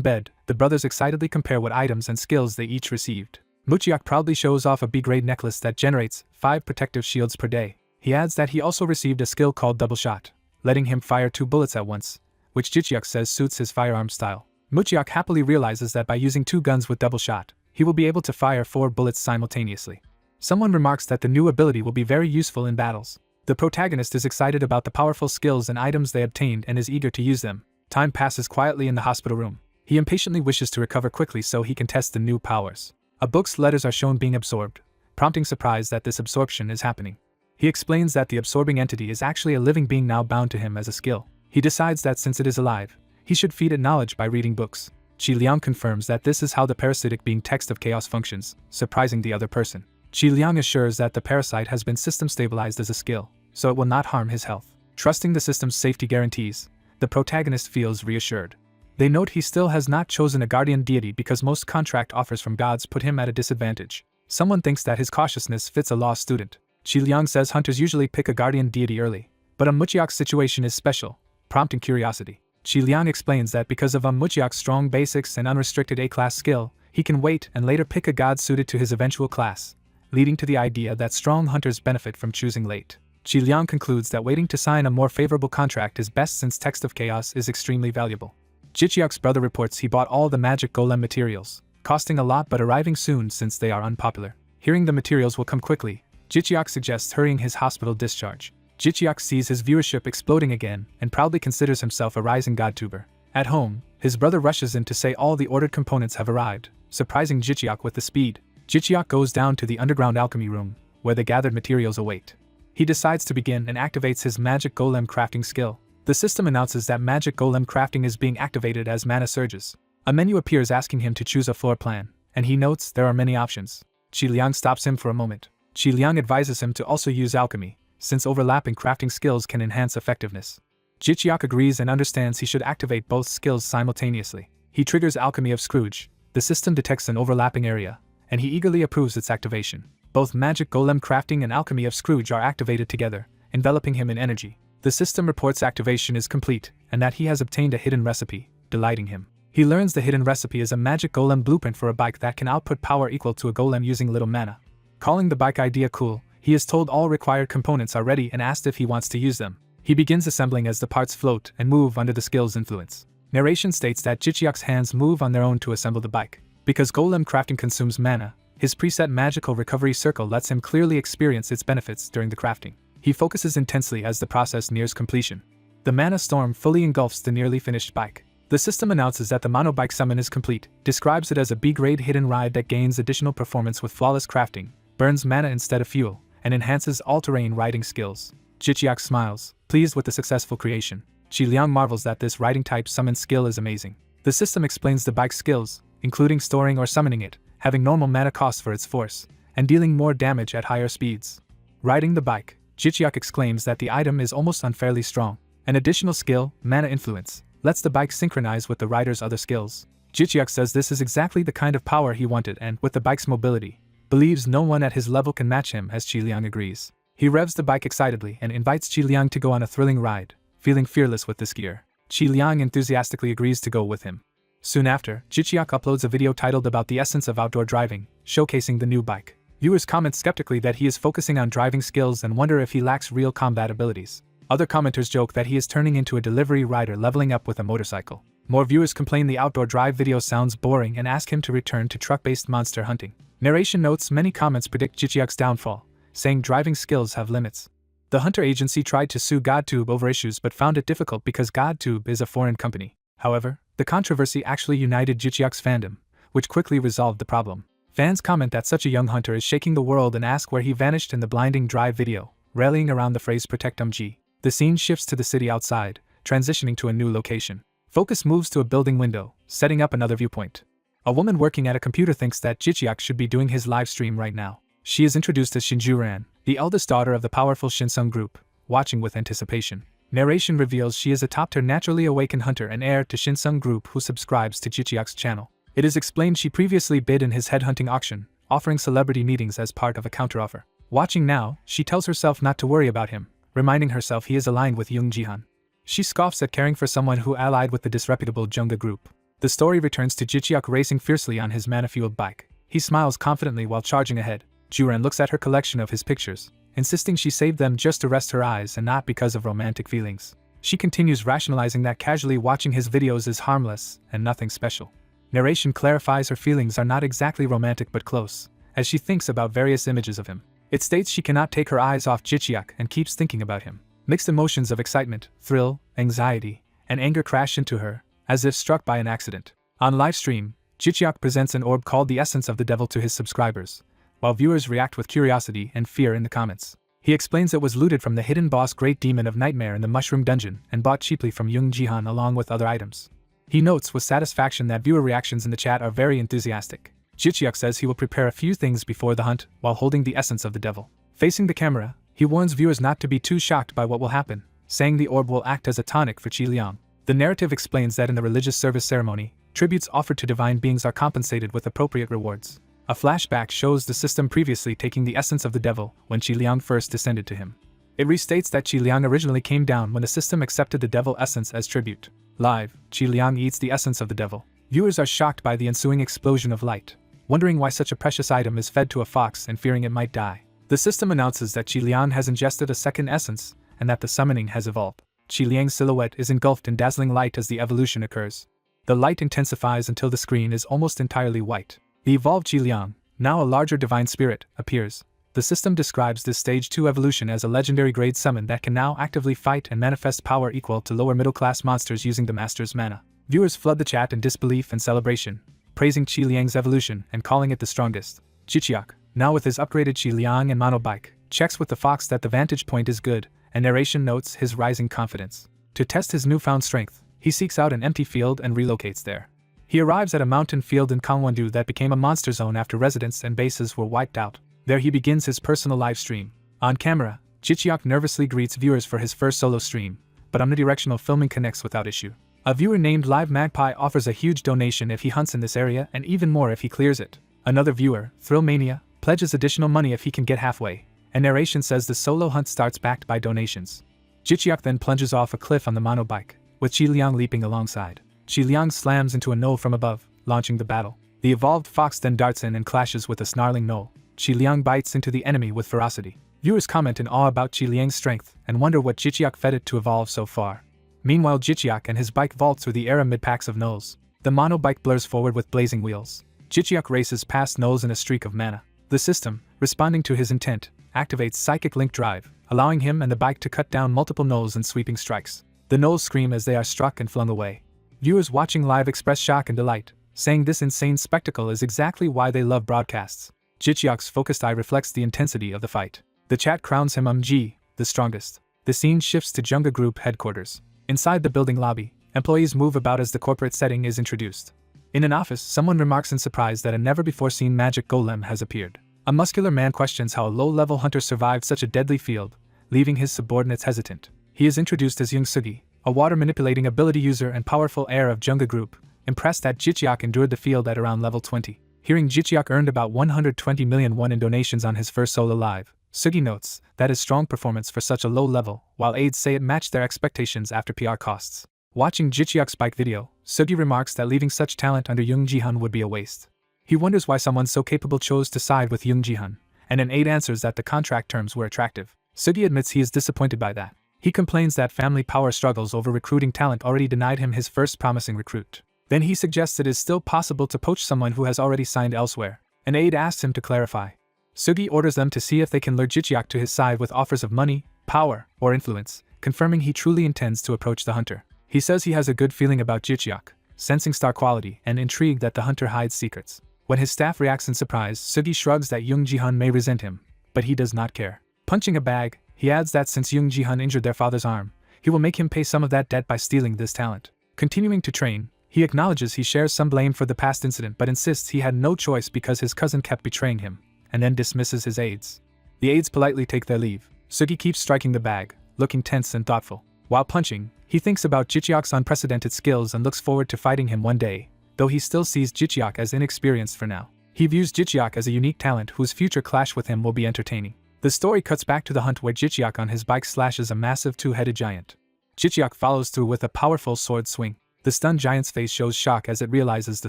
bed, the brothers excitedly compare what items and skills they each received. Mucheok proudly shows off a B-grade necklace that generates 5 protective shields per day. He adds that he also received a skill called Double Shot, letting him fire 2 bullets at once, which Jicheok says suits his firearm style. Mucheok happily realizes that by using 2 guns with Double Shot, he will be able to fire 4 bullets simultaneously. Someone remarks that the new ability will be very useful in battles. The protagonist is excited about the powerful skills and items they obtained and is eager to use them. Time passes quietly in the hospital room. He impatiently wishes to recover quickly so he can test the new powers. A book's letters are shown being absorbed, prompting surprise that this absorption is happening. He explains that the absorbing entity is actually a living being now bound to him as a skill. He decides that since it is alive, he should feed it knowledge by reading books. Chi-liang confirms that this is how the parasitic being Text of Chaos functions, surprising the other person. Chi-liang assures that the parasite has been system stabilized as a skill, so it will not harm his health. Trusting the system's safety guarantees, the protagonist feels reassured. They note he still has not chosen a guardian deity because most contract offers from gods put him at a disadvantage. Someone thinks that his cautiousness fits a law student. Chi-liang says hunters usually pick a guardian deity early, but Mucheok's situation is special, prompting curiosity. Chi-liang explains that because of Mucheok's strong basics and unrestricted A-class skill, he can wait and later pick a god suited to his eventual class, leading to the idea that strong hunters benefit from choosing late. Chi-liang concludes that waiting to sign a more favorable contract is best since Text of Chaos is extremely valuable. Jicheok's brother reports he bought all the magic golem materials, costing a lot but arriving soon since they are unpopular. Hearing the materials will come quickly, Jicheok suggests hurrying his hospital discharge. Jicheok sees his viewership exploding again and proudly considers himself a rising godtuber. At home, his brother rushes in to say all the ordered components have arrived, surprising Jicheok with the speed. Jicheok goes down to the underground alchemy room, where the gathered materials await. He decides to begin and activates his magic golem crafting skill. The system announces that magic golem crafting is being activated as mana surges. A menu appears asking him to choose a floor plan, and he notes there are many options. Chi-liang stops him for a moment. Chi-liang advises him to also use alchemy, since overlapping crafting skills can enhance effectiveness. Jicheok agrees and understands he should activate both skills simultaneously. He triggers Alchemy of Scrooge. The system detects an overlapping area, and he eagerly approves its activation. Both Magic Golem Crafting and Alchemy of Scrooge are activated together, enveloping him in energy. The system reports activation is complete, and that he has obtained a hidden recipe, delighting him. He learns the hidden recipe is a Magic Golem blueprint for a bike that can output power equal to a golem using little mana. Calling the bike idea cool, he is told all required components are ready and asked if he wants to use them. He begins assembling as the parts float and move under the skill's influence. Narration states that Jicheok's hands move on their own to assemble the bike. Because golem crafting consumes mana, his preset magical recovery circle lets him clearly experience its benefits during the crafting. He focuses intensely as the process nears completion. The mana storm fully engulfs the nearly finished bike. The system announces that the monobike summon is complete, describes it as a B-grade hidden ride that gains additional performance with flawless crafting, burns mana instead of fuel, and enhances all-terrain riding skills. Jichiak smiles, pleased with the successful creation. Qiliang marvels that this riding type summon skill is amazing. The system explains the bike's skills, including storing or summoning it, having normal mana cost for its force, and dealing more damage at higher speeds. Riding the bike, Jichiak exclaims that the item is almost unfairly strong. An additional skill, mana influence, lets the bike synchronize with the rider's other skills. Jichiak says this is exactly the kind of power he wanted and, with the bike's mobility, believes no one at his level can match him as Qiliang agrees. He revs the bike excitedly and invites Qiliang to go on a thrilling ride, feeling fearless with this gear. Qiliang enthusiastically agrees to go with him. Soon after, Jichiak uploads a video titled About the Essence of Outdoor Driving, showcasing the new bike. Viewers comment skeptically that he is focusing on driving skills and wonder if he lacks real combat abilities. Other commenters joke that he is turning into a delivery rider leveling up with a motorcycle. More viewers complain the outdoor drive video sounds boring and ask him to return to truck-based monster hunting. Narration notes many comments predict Jichiak's downfall, saying driving skills have limits. The Hunter Agency tried to sue GodTube over issues but found it difficult because GodTube is a foreign company. However, the controversy actually united Jichiak's fandom, which quickly resolved the problem. Fans comment that such a young hunter is shaking the world and ask where he vanished in the blinding drive video, rallying around the phrase Protect G. The scene shifts to the city outside, transitioning to a new location. Focus moves to a building window, setting up another viewpoint. A woman working at a computer thinks that Jichiak should be doing his live stream right now. She is introduced as Shinjuran, the eldest daughter of the powerful Shinsung group, watching with anticipation. Narration reveals she is a top-tier naturally awakened hunter and heir to Shinsung group who subscribes to Jichiak's channel. It is explained she previously bid in his headhunting auction, offering celebrity meetings as part of a counteroffer. Watching now, she tells herself not to worry about him, reminding herself he is aligned with Young Jihan. She scoffs at caring for someone who allied with the disreputable Junga group. The story returns to Jichiak racing fiercely on his mana-fueled bike. He smiles confidently while charging ahead. Juran looks at her collection of his pictures, insisting she saved them just to rest her eyes and not because of romantic feelings. She continues rationalizing that casually watching his videos is harmless and nothing special. Narration clarifies her feelings are not exactly romantic but close, as she thinks about various images of him. It states she cannot take her eyes off Jichiak and keeps thinking about him. Mixed emotions of excitement, thrill, anxiety, and anger crash into her, as if struck by an accident. On livestream, Jichiak presents an orb called the Essence of the Devil to his subscribers, while viewers react with curiosity and fear in the comments. He explains it was looted from the hidden boss Great Demon of Nightmare in the Mushroom Dungeon and bought cheaply from Young Jihan along with other items. He notes with satisfaction that viewer reactions in the chat are very enthusiastic. Jichiak says he will prepare a few things before the hunt while holding the Essence of the Devil. Facing the camera, he warns viewers not to be too shocked by what will happen, saying the orb will act as a tonic for Qiliang. The narrative explains that in the religious service ceremony, tributes offered to divine beings are compensated with appropriate rewards. A flashback shows the system previously taking the Essence of the Devil when Qiliang first descended to him. It restates that Qiliang originally came down when the system accepted the Devil Essence as tribute. Live, Qiliang eats the Essence of the Devil. Viewers are shocked by the ensuing explosion of light, wondering why such a precious item is fed to a fox and fearing it might die. The system announces that Qiliang has ingested a second essence and that the summoning has evolved. Qiliang's silhouette is engulfed in dazzling light as the evolution occurs. The light intensifies until the screen is almost entirely white. The evolved Qiliang, now a larger divine spirit, appears. The system describes this stage 2 evolution as a legendary grade summon that can now actively fight and manifest power equal to lower middle class monsters using the master's mana. Viewers flood the chat in disbelief and celebration, praising Qiliang's evolution and calling it the strongest. Jichiak, now with his upgraded Qiliang and monobike, checks with the fox that the vantage point is good, and narration notes his rising confidence. To test his newfound strength, he seeks out an empty field and relocates there. He arrives at a mountain field in Gangwon-do that became a monster zone after residents and bases were wiped out. There he begins his personal live stream. On camera, Jichiak nervously greets viewers for his first solo stream, but omnidirectional filming connects without issue. A viewer named Live Magpie offers a huge donation if he hunts in this area and even more if he clears it. Another viewer, Thrillmania, pledges additional money if he can get halfway, and narration says the solo hunt starts backed by donations. Jichiak then plunges off a cliff on the monobike, with Qiliang leaping alongside. Qiliang slams into a gnoll from above, launching the battle. The evolved fox then darts in and clashes with a snarling gnoll. Qiliang bites into the enemy with ferocity. Viewers comment in awe about Qiliang's strength and wonder what Jichiak fed it to evolve so far. Meanwhile, Jichiak and his bike vault through the air amid packs of gnolls. The monobike blurs forward with blazing wheels. Jichiak races past gnolls in a streak of mana. The system, responding to his intent, activates Psychic Link Drive, allowing him and the bike to cut down multiple gnolls in sweeping strikes. The gnolls scream as they are struck and flung away. Viewers watching live express shock and delight, saying this insane spectacle is exactly why they love broadcasts. Jicheok's focused eye reflects the intensity of the fight. The chat crowns him the strongest. The scene shifts to Junga Group headquarters. Inside the building lobby, employees move about as the corporate setting is introduced. In an office, someone remarks in surprise that a never-before-seen magic golem has appeared. A muscular man questions how a low-level hunter survived such a deadly field, leaving his subordinates hesitant. He is introduced as Young Sugi, a water-manipulating ability user and powerful heir of Junga Group, impressed that Jicheok endured the field at around level 20. Hearing Jicheok earned about 120 million won in donations on his first solo live, Sugi notes that is strong performance for such a low level, while aides say it matched their expectations after PR costs. Watching Jicheok's bike video, Sugi remarks that leaving such talent under Young Ji-hun would be a waste. He wonders why someone so capable chose to side with Young Ji-hun, and an aide answers that the contract terms were attractive. Sugi admits he is disappointed by that. He complains that family power struggles over recruiting talent already denied him his first promising recruit. Then he suggests it is still possible to poach someone who has already signed elsewhere. An aide asks him to clarify. Sugi orders them to see if they can lure Jicheok to his side with offers of money, power, or influence, confirming he truly intends to approach the hunter. He says he has a good feeling about Jicheok, sensing star quality and intrigued that the hunter hides secrets. When his staff reacts in surprise, Sugi shrugs that Young Ji-hun may resent him, but he does not care. Punching a bag, he adds that since Young Ji-hun injured their father's arm, he will make him pay some of that debt by stealing this talent. Continuing to train, he acknowledges he shares some blame for the past incident but insists he had no choice because his cousin kept betraying him, and then dismisses his aides. The aides politely take their leave. Sugi keeps striking the bag, looking tense and thoughtful. While punching, he thinks about Jicheok's unprecedented skills and looks forward to fighting him one day, though he still sees Jicheok as inexperienced for now. He views Jicheok as a unique talent whose future clash with him will be entertaining. The story cuts back to the hunt where Jicheok on his bike slashes a massive two-headed giant. Jicheok follows through with a powerful sword swing. The stunned giant's face shows shock as it realizes the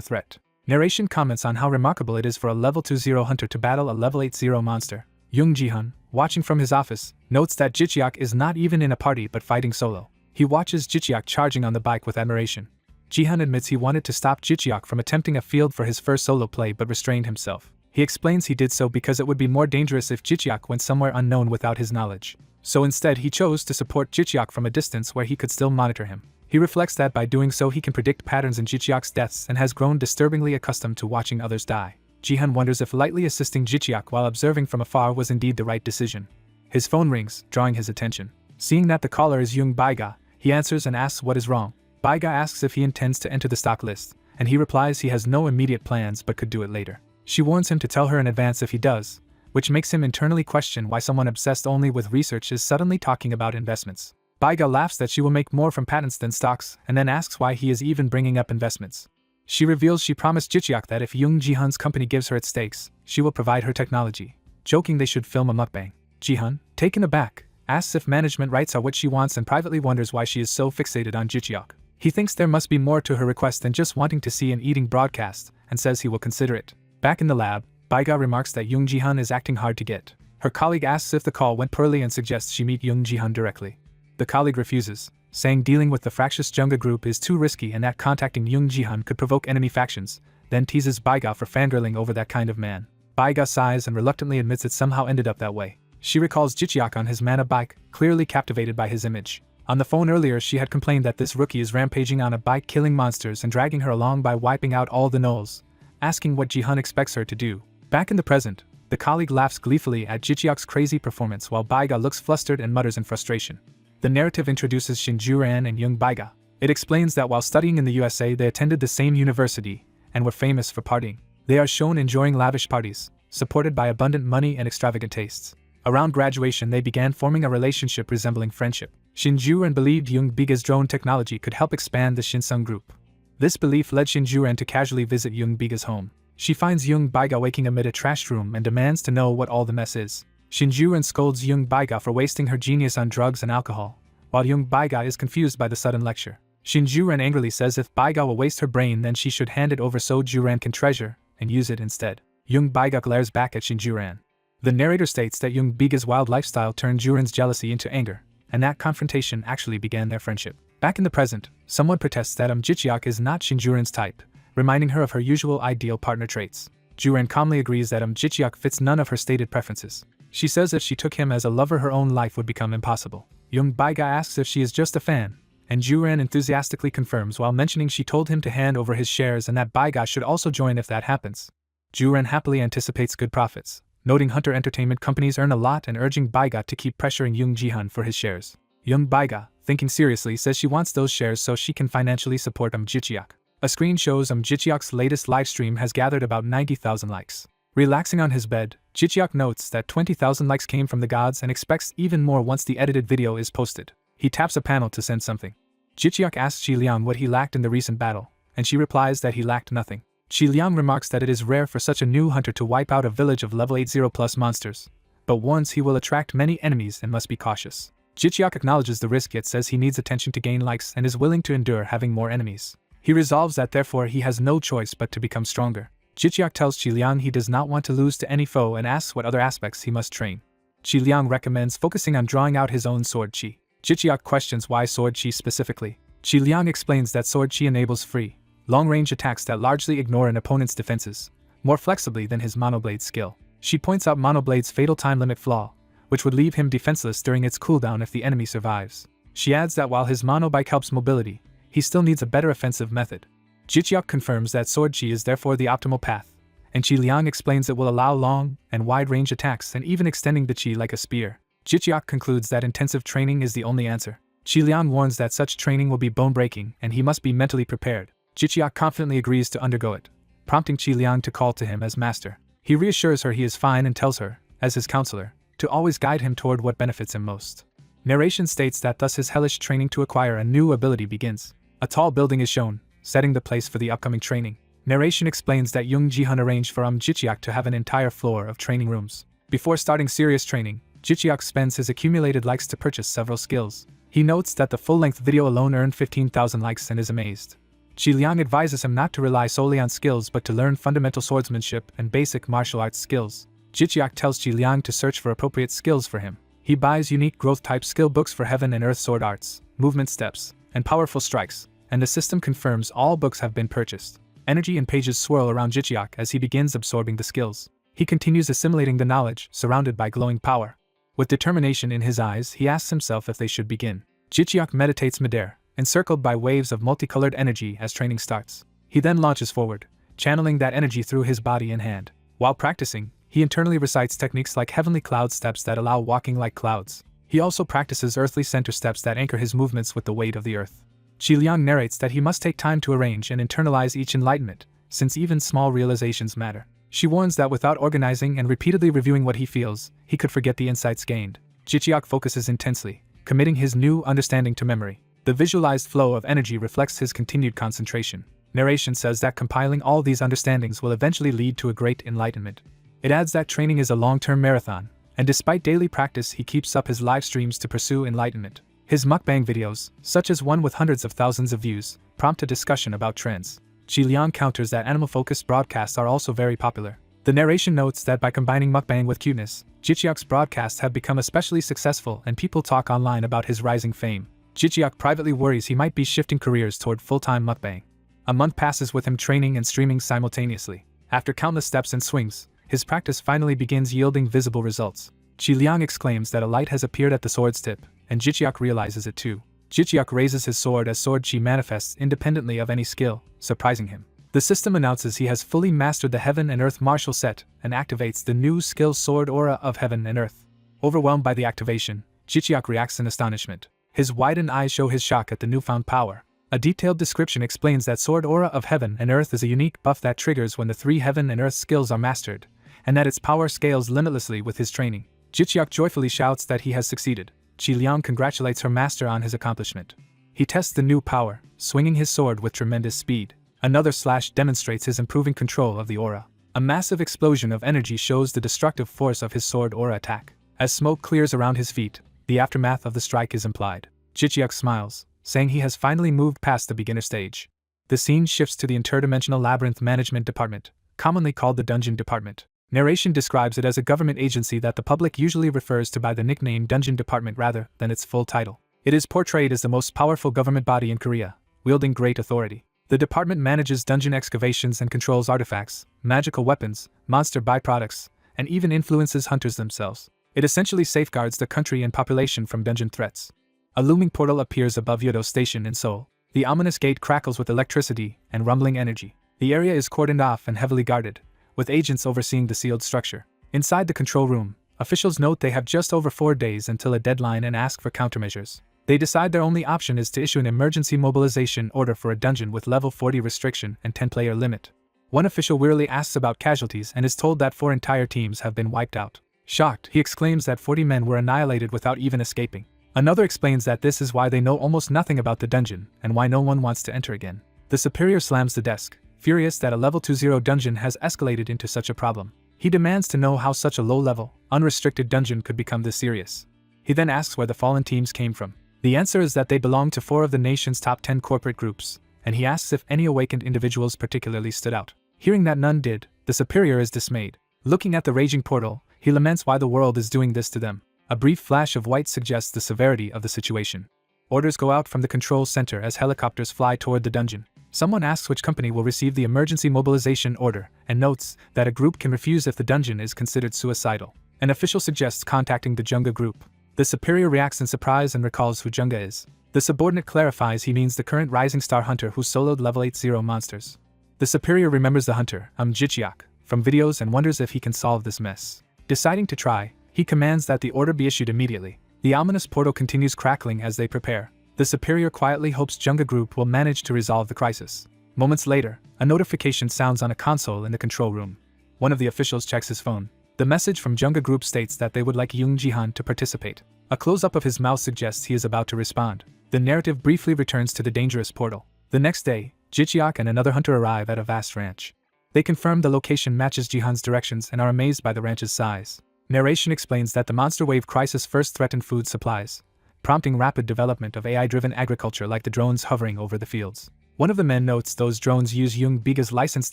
threat. Narration comments on how remarkable it is for a level 20 hunter to battle a level 80 monster. Young Ji-hun, watching from his office, notes that Jicheok is not even in a party but fighting solo. He watches Jicheok charging on the bike with admiration. Ji-hun admits he wanted to stop Jicheok from attempting a field for his first solo play but restrained himself. He explains he did so because it would be more dangerous if Jicheok went somewhere unknown without his knowledge. So instead he chose to support Jicheok from a distance where he could still monitor him. He reflects that by doing so he can predict patterns in Jicheok's deaths and has grown disturbingly accustomed to watching others die. Ji-hun wonders if lightly assisting Jicheok while observing from afar was indeed the right decision. His phone rings, drawing his attention. Seeing that the caller is Young Baiga, he answers and asks what is wrong. Baiga asks if he intends to enter the stock list, and he replies he has no immediate plans but could do it later. She warns him to tell her in advance if he does, which makes him internally question why someone obsessed only with research is suddenly talking about investments. Baiga laughs that she will make more from patents than stocks and then asks why he is even bringing up investments. She reveals she promised Jicheok that if Young Ji-hun's company gives her its stakes, she will provide her technology, joking they should film a mukbang. Ji-hun, taken aback, asks if management rights are what she wants and privately wonders why she is so fixated on Jicheok. He thinks there must be more to her request than just wanting to see an eating broadcast, and says he will consider it. Back in the lab, Baiga remarks that Young Ji-hun is acting hard to get. Her colleague asks if the call went poorly and suggests she meet Young Ji-hun directly. The colleague refuses, saying dealing with the fractious Junga group is too risky and that contacting Young Ji-hun could provoke enemy factions, then teases Baiga for fangirling over that kind of man. Baiga sighs and reluctantly admits it somehow ended up that way. She recalls Jicheok on his mana bike, clearly captivated by his image. On the phone earlier she had complained that this rookie is rampaging on a bike killing monsters and dragging her along by wiping out all the gnolls, asking what Ji-hun expects her to do. Back in the present, the colleague laughs gleefully at Jicheok's crazy performance while Baiga looks flustered and mutters in frustration. The narrative introduces Shinju-ran and Young Baiga. It explains that while studying in the USA they attended the same university and were famous for partying. They are shown enjoying lavish parties, supported by abundant money and extravagant tastes. Around graduation they began forming a relationship resembling friendship. Shinju-ran believed Young Baiga's drone technology could help expand the Shinsung group. This belief led Shinju-ran to casually visit Young Baiga's home. She finds Young Baiga waking amid a trash room and demands to know what all the mess is. Shinju-ran scolds Young Baiga for wasting her genius on drugs and alcohol, while Young Baiga is confused by the sudden lecture. Shinju-ran angrily says if Baiga will waste her brain then she should hand it over so Ju-ran can treasure and use it instead. Young Baiga glares back at Shinju-ran. The narrator states that Young Baiga's wild lifestyle turned Ju-ran's jealousy into anger, and that confrontation actually began their friendship. Back in the present, someone protests that Jicheok is not Shinju-ran's type, reminding her of her usual ideal partner traits. Ju-ran calmly agrees that Jicheok fits none of her stated preferences. She says if she took him as a lover her own life would become impossible. Young Baiga asks if she is just a fan, and Juran enthusiastically confirms while mentioning she told him to hand over his shares and that Baiga should also join if that happens. Juran happily anticipates good profits, noting Hunter Entertainment companies earn a lot and urging Baiga to keep pressuring Young Jihan for his shares. Young Baiga, thinking seriously, says she wants those shares so she can financially support Jichiak. A screen shows Jichiak's latest livestream has gathered about 90,000 likes. Relaxing on his bed, Jichiak notes that 20,000 likes came from the gods and expects even more once the edited video is posted. He taps a panel to send something. Jichiak asks Qi Liang what he lacked in the recent battle, and she replies that he lacked nothing. Qi Liang remarks that it is rare for such a new hunter to wipe out a village of level 80+ monsters, but warns he will attract many enemies and must be cautious. Jichiak acknowledges the risk yet says he needs attention to gain likes and is willing to endure having more enemies. He resolves that therefore he has no choice but to become stronger. Jichiak tells Qi Liang he does not want to lose to any foe and asks what other aspects he must train. Qi Liang recommends focusing on drawing out his own sword chi. Jichiak questions why sword chi specifically. Qi Liang explains that sword chi enables free, long-range attacks that largely ignore an opponent's defenses, more flexibly than his monoblade's skill. She points out monoblade's fatal time limit flaw, which would leave him defenseless during its cooldown if the enemy survives. She adds that while his monobike helps mobility, he still needs a better offensive method. Jichiak confirms that sword chi is therefore the optimal path, and Qi Liang explains it will allow long and wide-range attacks and even extending the chi like a spear. Jichiak concludes that intensive training is the only answer. Qi Liang warns that such training will be bone-breaking and he must be mentally prepared. Jichiak confidently agrees to undergo it, prompting Qi Liang to call to him as master. He reassures her he is fine and tells her, as his counselor, to always guide him toward what benefits him most. Narration states that thus his hellish training to acquire a new ability begins. A tall building is shown, setting the place for the upcoming training. Narration explains that Young Jihan arranged for Jichiak to have an entire floor of training rooms. Before starting serious training, Jichiak spends his accumulated likes to purchase several skills. He notes that the full-length video alone earned 15,000 likes and is amazed. Qi Liang advises him not to rely solely on skills but to learn fundamental swordsmanship and basic martial arts skills. Jichiak tells Qi Liang to search for appropriate skills for him. He buys unique growth-type skill books for heaven and earth sword arts, movement steps, and powerful strikes, and the system confirms all books have been purchased. Energy and pages swirl around Jichiak as he begins absorbing the skills. He continues assimilating the knowledge, surrounded by glowing power. With determination in his eyes, he asks himself if they should begin. Jichiak meditates midair, encircled by waves of multicolored energy as training starts. He then launches forward, channeling that energy through his body and hand. While practicing, he internally recites techniques like heavenly cloud steps that allow walking like clouds. He also practices earthly center steps that anchor his movements with the weight of the earth. Qi Liang narrates that he must take time to arrange and internalize each enlightenment, since even small realizations matter. She warns that without organizing and repeatedly reviewing what he feels, he could forget the insights gained. Jichiak focuses intensely, committing his new understanding to memory. The visualized flow of energy reflects his continued concentration. Narration says that compiling all these understandings will eventually lead to a great enlightenment. It adds that training is a long-term marathon, and despite daily practice he keeps up his live streams to pursue enlightenment. His mukbang videos, such as one with hundreds of thousands of views, prompt a discussion about trends. Qi Liang counters that animal-focused broadcasts are also very popular. The narration notes that by combining mukbang with cuteness, Jichiak's broadcasts have become especially successful and people talk online about his rising fame. Jichiak privately worries he might be shifting careers toward full-time mukbang. A month passes with him training and streaming simultaneously. After countless steps and swings, his practice finally begins yielding visible results. Qi Liang exclaims that a light has appeared at the sword's tip, and Jichiak realizes it too. Jichiak raises his sword as sword chi manifests independently of any skill, surprising him. The system announces he has fully mastered the Heaven and Earth martial set and activates the new skill Sword Aura of Heaven and Earth. Overwhelmed by the activation, Jichiak reacts in astonishment. His widened eyes show his shock at the newfound power. A detailed description explains that Sword Aura of Heaven and Earth is a unique buff that triggers when the 3 Heaven and Earth skills are mastered, and that its power scales limitlessly with his training. Jichiak joyfully shouts that he has succeeded. Qi Liang congratulates her master on his accomplishment. He tests the new power, swinging his sword with tremendous speed. Another slash demonstrates his improving control of the aura. A massive explosion of energy shows the destructive force of his sword aura attack. As smoke clears around his feet, the aftermath of the strike is implied. Jichiak smiles, saying he has finally moved past the beginner stage. The scene shifts to the interdimensional labyrinth management department, commonly called the Dungeon Department. Narration describes it as a government agency that the public usually refers to by the nickname Dungeon Department rather than its full title. It is portrayed as the most powerful government body in Korea, wielding great authority. The department manages dungeon excavations and controls artifacts, magical weapons, monster byproducts, and even influences hunters themselves. It essentially safeguards the country and population from dungeon threats. A looming portal appears above Yodo Station in Seoul. The ominous gate crackles with electricity and rumbling energy. The area is cordoned off and heavily guarded, with agents overseeing the sealed structure. Inside the control room, officials note they have just over 4 days until a deadline and ask for countermeasures. They decide their only option is to issue an emergency mobilization order for a dungeon with level 40 restriction and 10-player limit. One official wearily asks about casualties and is told that 4 entire teams have been wiped out. Shocked, he exclaims that 40 men were annihilated without even escaping. Another explains that this is why they know almost nothing about the dungeon and why no one wants to enter again. The superior slams the desk, furious that a level 20 dungeon has escalated into such a problem. He demands to know how such a low-level, unrestricted dungeon could become this serious. He then asks where the fallen teams came from. The answer is that they belong to 4 of the nation's top 10 corporate groups, and he asks if any awakened individuals particularly stood out. Hearing that none did, the superior is dismayed. Looking at the raging portal, he laments why the world is doing this to them. A brief flash of white suggests the severity of the situation. Orders go out from the control center as helicopters fly toward the dungeon. Someone asks which company will receive the emergency mobilization order, and notes that a group can refuse if the dungeon is considered suicidal. An official suggests contacting the Junga group. The superior reacts in surprise and recalls who Junga is. The subordinate clarifies he means the current Rising Star hunter who soloed level 80 monsters. The superior remembers the hunter, Jichiak, from videos and wonders if he can solve this mess. Deciding to try, he commands that the order be issued immediately. The ominous portal continues crackling as they prepare. The superior quietly hopes Junga group will manage to resolve the crisis. Moments later, a notification sounds on a console in the control room. One of the officials checks his phone. The message from Junga group states that they would like Young Jihan to participate. A close-up of his mouth suggests he is about to respond. The narrative briefly returns to the dangerous portal. The next day, Jichiak and another hunter arrive at a vast ranch. They confirm the location matches Jihan's directions and are amazed by the ranch's size. Narration explains that the monster wave crisis first threatened food supplies, prompting rapid development of AI-driven agriculture like the drones hovering over the fields. One of the men notes those drones use Young Biga's licensed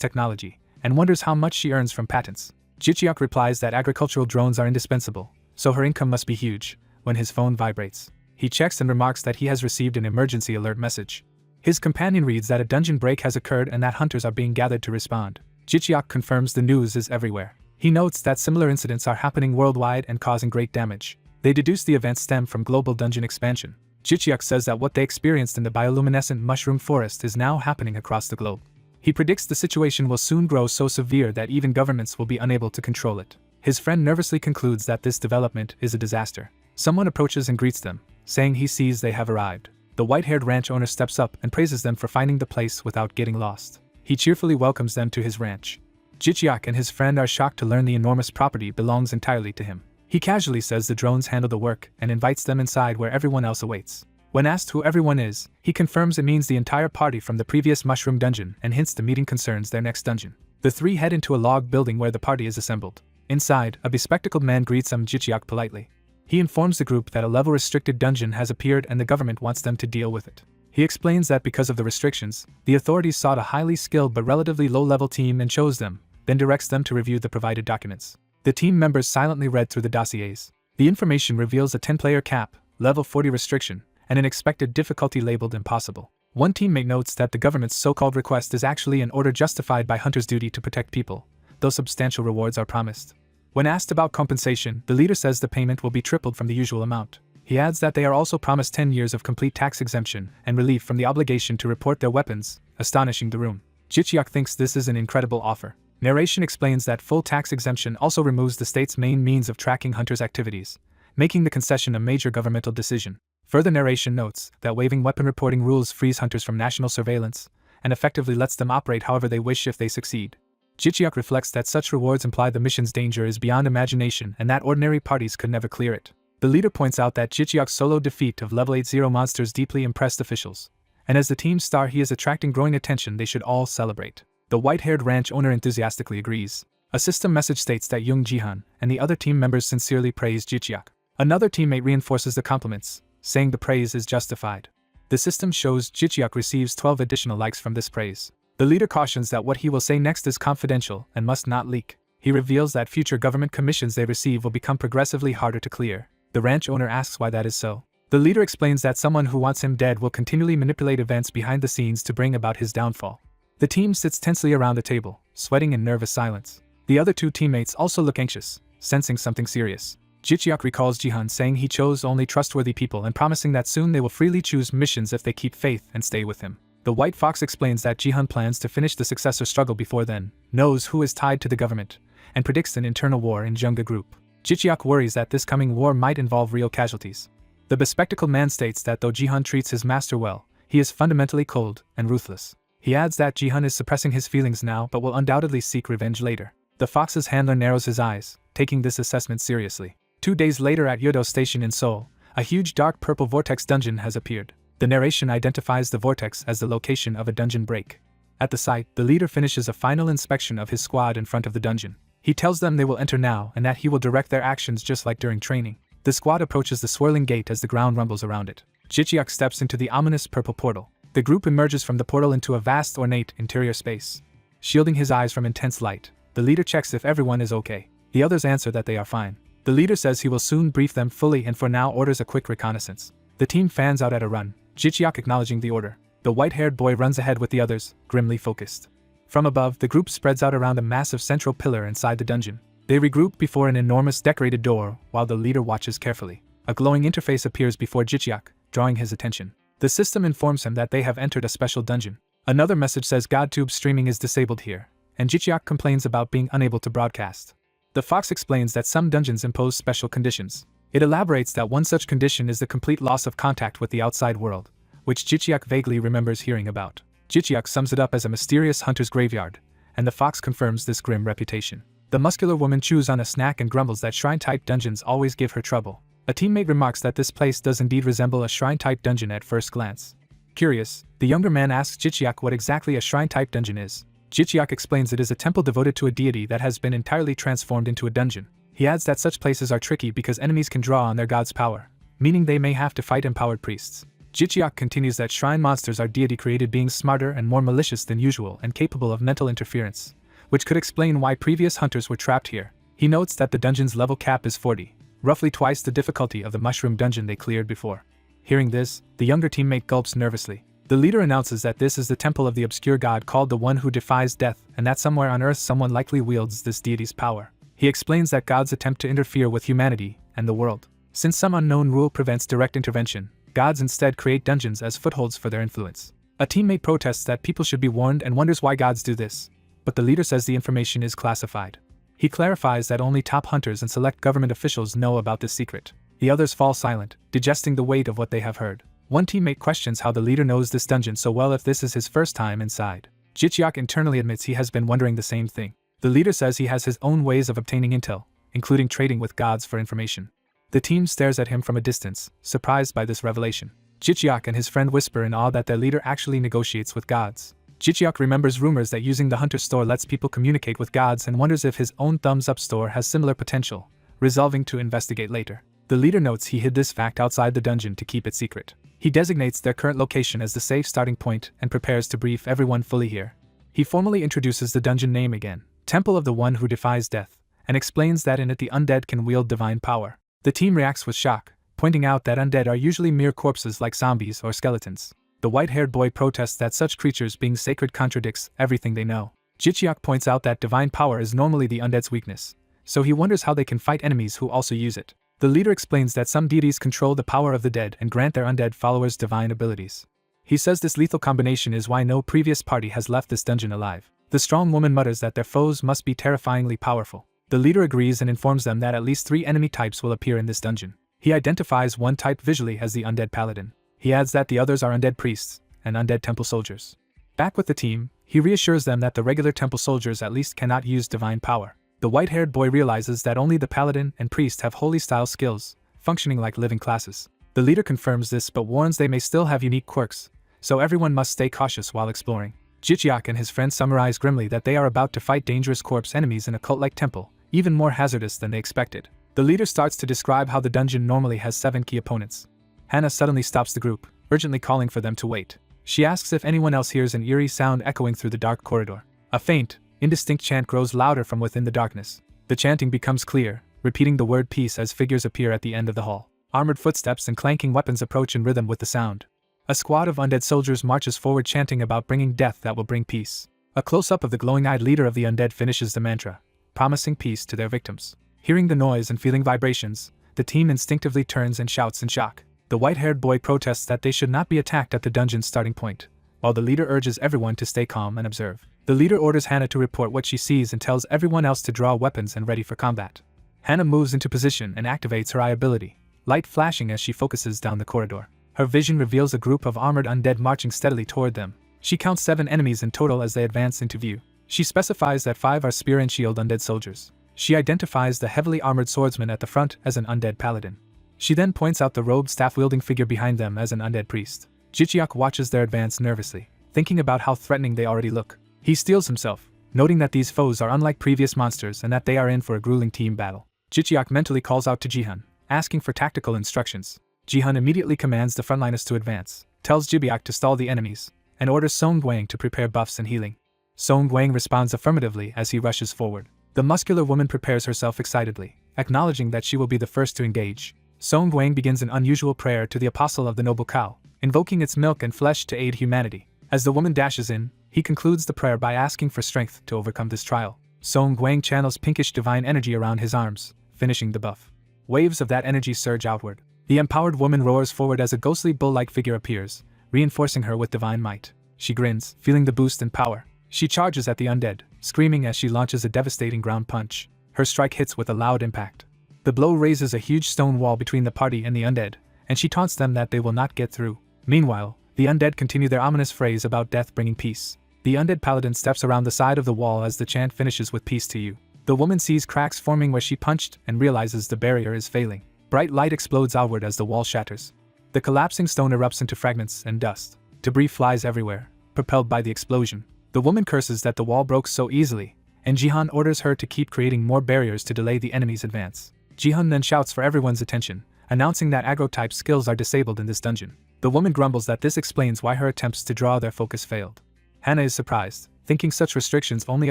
technology and wonders how much she earns from patents. Jichiak replies that agricultural drones are indispensable, so her income must be huge. When his phone vibrates, he checks and remarks that he has received an emergency alert message. His companion reads that a dungeon break has occurred and that hunters are being gathered to respond. Jichiak confirms the news is everywhere. He notes that similar incidents are happening worldwide and causing great damage. They deduce the events stem from global dungeon expansion. Jichiak says that what they experienced in the bioluminescent mushroom forest is now happening across the globe. He predicts the situation will soon grow so severe that even governments will be unable to control it. His friend nervously concludes that this development is a disaster. Someone approaches and greets them, saying he sees they have arrived. The white-haired ranch owner steps up and praises them for finding the place without getting lost. He cheerfully welcomes them to his ranch. Jichiak and his friend are shocked to learn the enormous property belongs entirely to him. He casually says the drones handle the work and invites them inside where everyone else awaits. When asked who everyone is, he confirms it means the entire party from the previous mushroom dungeon and hints the meeting concerns their next dungeon. The 3 head into a log building where the party is assembled. Inside, a bespectacled man greets Jichiak politely. He informs the group that a level-restricted dungeon has appeared and the government wants them to deal with it. He explains that because of the restrictions, the authorities sought a highly skilled but relatively low-level team and chose them, then directs them to review the provided documents. The team members silently read through the dossiers. The information reveals a 10-player cap, level 40 restriction, and an expected difficulty labeled impossible. One teammate notes that the government's so-called request is actually an order justified by hunters' duty to protect people, though substantial rewards are promised. When asked about compensation, the leader says the payment will be tripled from the usual amount. He adds that they are also promised 10 years of complete tax exemption and relief from the obligation to report their weapons, astonishing the room. Jichiak thinks this is an incredible offer. Narration explains that full tax exemption also removes the state's main means of tracking hunters' activities, making the concession a major governmental decision. Further narration notes that waiving weapon reporting rules frees hunters from national surveillance and effectively lets them operate however they wish if they succeed. Jichiak reflects that such rewards imply the mission's danger is beyond imagination and that ordinary parties could never clear it. The leader points out that Jichiak's solo defeat of level 80 monsters deeply impressed officials, and as the team star he is attracting growing attention they should all celebrate. The white-haired ranch owner enthusiastically agrees. A system message states that Young Jihan and the other team members sincerely praise Jichiak. Another teammate reinforces the compliments, saying the praise is justified. The system shows Jichiak receives 12 additional likes from this praise. The leader cautions that what he will say next is confidential and must not leak. He reveals that future government commissions they receive will become progressively harder to clear. The ranch owner asks why that is so. The leader explains that someone who wants him dead will continually manipulate events behind the scenes to bring about his downfall. The team sits tensely around the table, sweating in nervous silence. The other 2 teammates also look anxious, sensing something serious. Jicheok recalls Jihan saying he chose only trustworthy people and promising that soon they will freely choose missions if they keep faith and stay with him. The White Fox explains that Jihan plans to finish the successor struggle before then, knows who is tied to the government, and predicts an internal war in Junga group. Jicheok worries that this coming war might involve real casualties. The bespectacled man states that though Jihan treats his master well, he is fundamentally cold and ruthless. He adds that Jihan is suppressing his feelings now but will undoubtedly seek revenge later. The fox's handler narrows his eyes, taking this assessment seriously. 2 days later at Yodo Station in Seoul, a huge dark purple vortex dungeon has appeared. The narration identifies the vortex as the location of a dungeon break. At the site, the leader finishes a final inspection of his squad in front of the dungeon. He tells them they will enter now and that he will direct their actions just like during training. The squad approaches the swirling gate as the ground rumbles around it. Jicheok steps into the ominous purple portal. The group emerges from the portal into a vast ornate interior space. Shielding his eyes from intense light, the leader checks if everyone is okay. The others answer that they are fine. The leader says he will soon brief them fully and for now orders a quick reconnaissance. The team fans out at a run, Jicheok acknowledging the order. The white-haired boy runs ahead with the others, grimly focused. From above, the group spreads out around a massive central pillar inside the dungeon. They regroup before an enormous decorated door while the leader watches carefully. A glowing interface appears before Jicheok, drawing his attention. The system informs him that they have entered a special dungeon. Another message says GodTube streaming is disabled here, and Jicheok complains about being unable to broadcast. The fox explains that some dungeons impose special conditions. It elaborates that one such condition is the complete loss of contact with the outside world, which Jicheok vaguely remembers hearing about. Jicheok sums it up as a mysterious hunter's graveyard, and the fox confirms this grim reputation. The muscular woman chews on a snack and grumbles that shrine-type dungeons always give her trouble. A teammate remarks that this place does indeed resemble a shrine-type dungeon at first glance. Curious, the younger man asks Jicheok what exactly a shrine-type dungeon is. Jicheok explains it is a temple devoted to a deity that has been entirely transformed into a dungeon. He adds that such places are tricky because enemies can draw on their god's power, meaning they may have to fight empowered priests. Jicheok continues that shrine monsters are deity-created beings smarter and more malicious than usual and capable of mental interference, which could explain why previous hunters were trapped here. He notes that the dungeon's level cap is 40, roughly twice the difficulty of the mushroom dungeon they cleared before. Hearing this, the younger teammate gulps nervously. The leader announces that this is the temple of the obscure god called the One Who Defies Death, and that somewhere on Earth someone likely wields this deity's power. He explains that gods attempt to interfere with humanity and the world. Since some unknown rule prevents direct intervention, gods instead create dungeons as footholds for their influence. A teammate protests that people should be warned and wonders why gods do this, but the leader says the information is classified. He clarifies that only top hunters and select government officials know about this secret. The others fall silent, digesting the weight of what they have heard. One teammate questions how the leader knows this dungeon so well if this is his first time inside. Jicheok internally admits he has been wondering the same thing. The leader says he has his own ways of obtaining intel, including trading with gods for information. The team stares at him from a distance, surprised by this revelation. Jicheok and his friend whisper in awe that their leader actually negotiates with gods. Jicheok remembers rumors that using the Hunter store lets people communicate with gods and wonders if his own Thumbs Up store has similar potential, resolving to investigate later. The leader notes he hid this fact outside the dungeon to keep it secret. He designates their current location as the safe starting point and prepares to brief everyone fully here. He formally introduces the dungeon name again, Temple of the One Who Defies Death, and explains that in it the undead can wield divine power. The team reacts with shock, pointing out that undead are usually mere corpses like zombies or skeletons. The white-haired boy protests that such creatures being sacred contradicts everything they know. Jicheok points out that divine power is normally the undead's weakness, so he wonders how they can fight enemies who also use it. The leader explains that some deities control the power of the dead and grant their undead followers divine abilities. He says this lethal combination is why no previous party has left this dungeon alive. The strong woman mutters that their foes must be terrifyingly powerful. The leader agrees and informs them that at least 3 enemy types will appear in this dungeon. He identifies one type visually as the undead paladin. He adds that the others are undead priests and undead temple soldiers. Back with the team, he reassures them that the regular temple soldiers at least cannot use divine power. The white-haired boy realizes that only the paladin and priest have holy-style skills, functioning like living classes. The leader confirms this but warns they may still have unique quirks, so everyone must stay cautious while exploring. Jicheok and his friends summarize grimly that they are about to fight dangerous corpse enemies in a cult-like temple, even more hazardous than they expected. The leader starts to describe how the dungeon normally has 7 key opponents. Hannah suddenly stops the group, urgently calling for them to wait. She asks if anyone else hears an eerie sound echoing through the dark corridor. A faint, indistinct chant grows louder from within the darkness. The chanting becomes clear, repeating the word peace as figures appear at the end of the hall. Armored footsteps and clanking weapons approach in rhythm with the sound. A squad of undead soldiers marches forward chanting about bringing death that will bring peace. A close-up of the glowing-eyed leader of the undead finishes the mantra, promising peace to their victims. Hearing the noise and feeling vibrations, the team instinctively turns and shouts in shock. The white-haired boy protests that they should not be attacked at the dungeon's starting point, while the leader urges everyone to stay calm and observe. The leader orders Hannah to report what she sees and tells everyone else to draw weapons and ready for combat. Hannah moves into position and activates her eye ability, light flashing as she focuses down the corridor. Her vision reveals a group of armored undead marching steadily toward them. She counts 7 enemies in total as they advance into view. She specifies that 5 are spear and shield undead soldiers. She identifies the heavily armored swordsman at the front as an undead paladin. She then points out the robed staff-wielding figure behind them as an undead priest. Jichiak watches their advance nervously, thinking about how threatening they already look. He steels himself, noting that these foes are unlike previous monsters and that they are in for a grueling team battle. Jichiak mentally calls out to Jihan, asking for tactical instructions. Jihan immediately commands the frontliners to advance, tells Jibiak to stall the enemies, and orders Song Guang to prepare buffs and healing. Song Guang responds affirmatively as he rushes forward. The muscular woman prepares herself excitedly, acknowledging that she will be the first to engage. Song Guang begins an unusual prayer to the apostle of the noble cow, invoking its milk and flesh to aid humanity. As the woman dashes in, he concludes the prayer by asking for strength to overcome this trial. Song Guang channels pinkish divine energy around his arms, finishing the buff. Waves of that energy surge outward. The empowered woman roars forward as a ghostly bull-like figure appears, reinforcing her with divine might. She grins, feeling the boost in power. She charges at the undead, screaming as she launches a devastating ground punch. Her strike hits with a loud impact. The blow raises a huge stone wall between the party and the undead, and she taunts them that they will not get through. Meanwhile, the undead continue their ominous phrase about death bringing peace. The undead paladin steps around the side of the wall as the chant finishes with peace to you. The woman sees cracks forming where she punched and realizes the barrier is failing. Bright light explodes outward as the wall shatters. The collapsing stone erupts into fragments and dust. Debris flies everywhere, propelled by the explosion. The woman curses that the wall broke so easily, and Jihan orders her to keep creating more barriers to delay the enemy's advance. Jihan then shouts for everyone's attention, announcing that aggro-type skills are disabled in this dungeon. The woman grumbles that this explains why her attempts to draw their focus failed. Hannah is surprised, thinking such restrictions only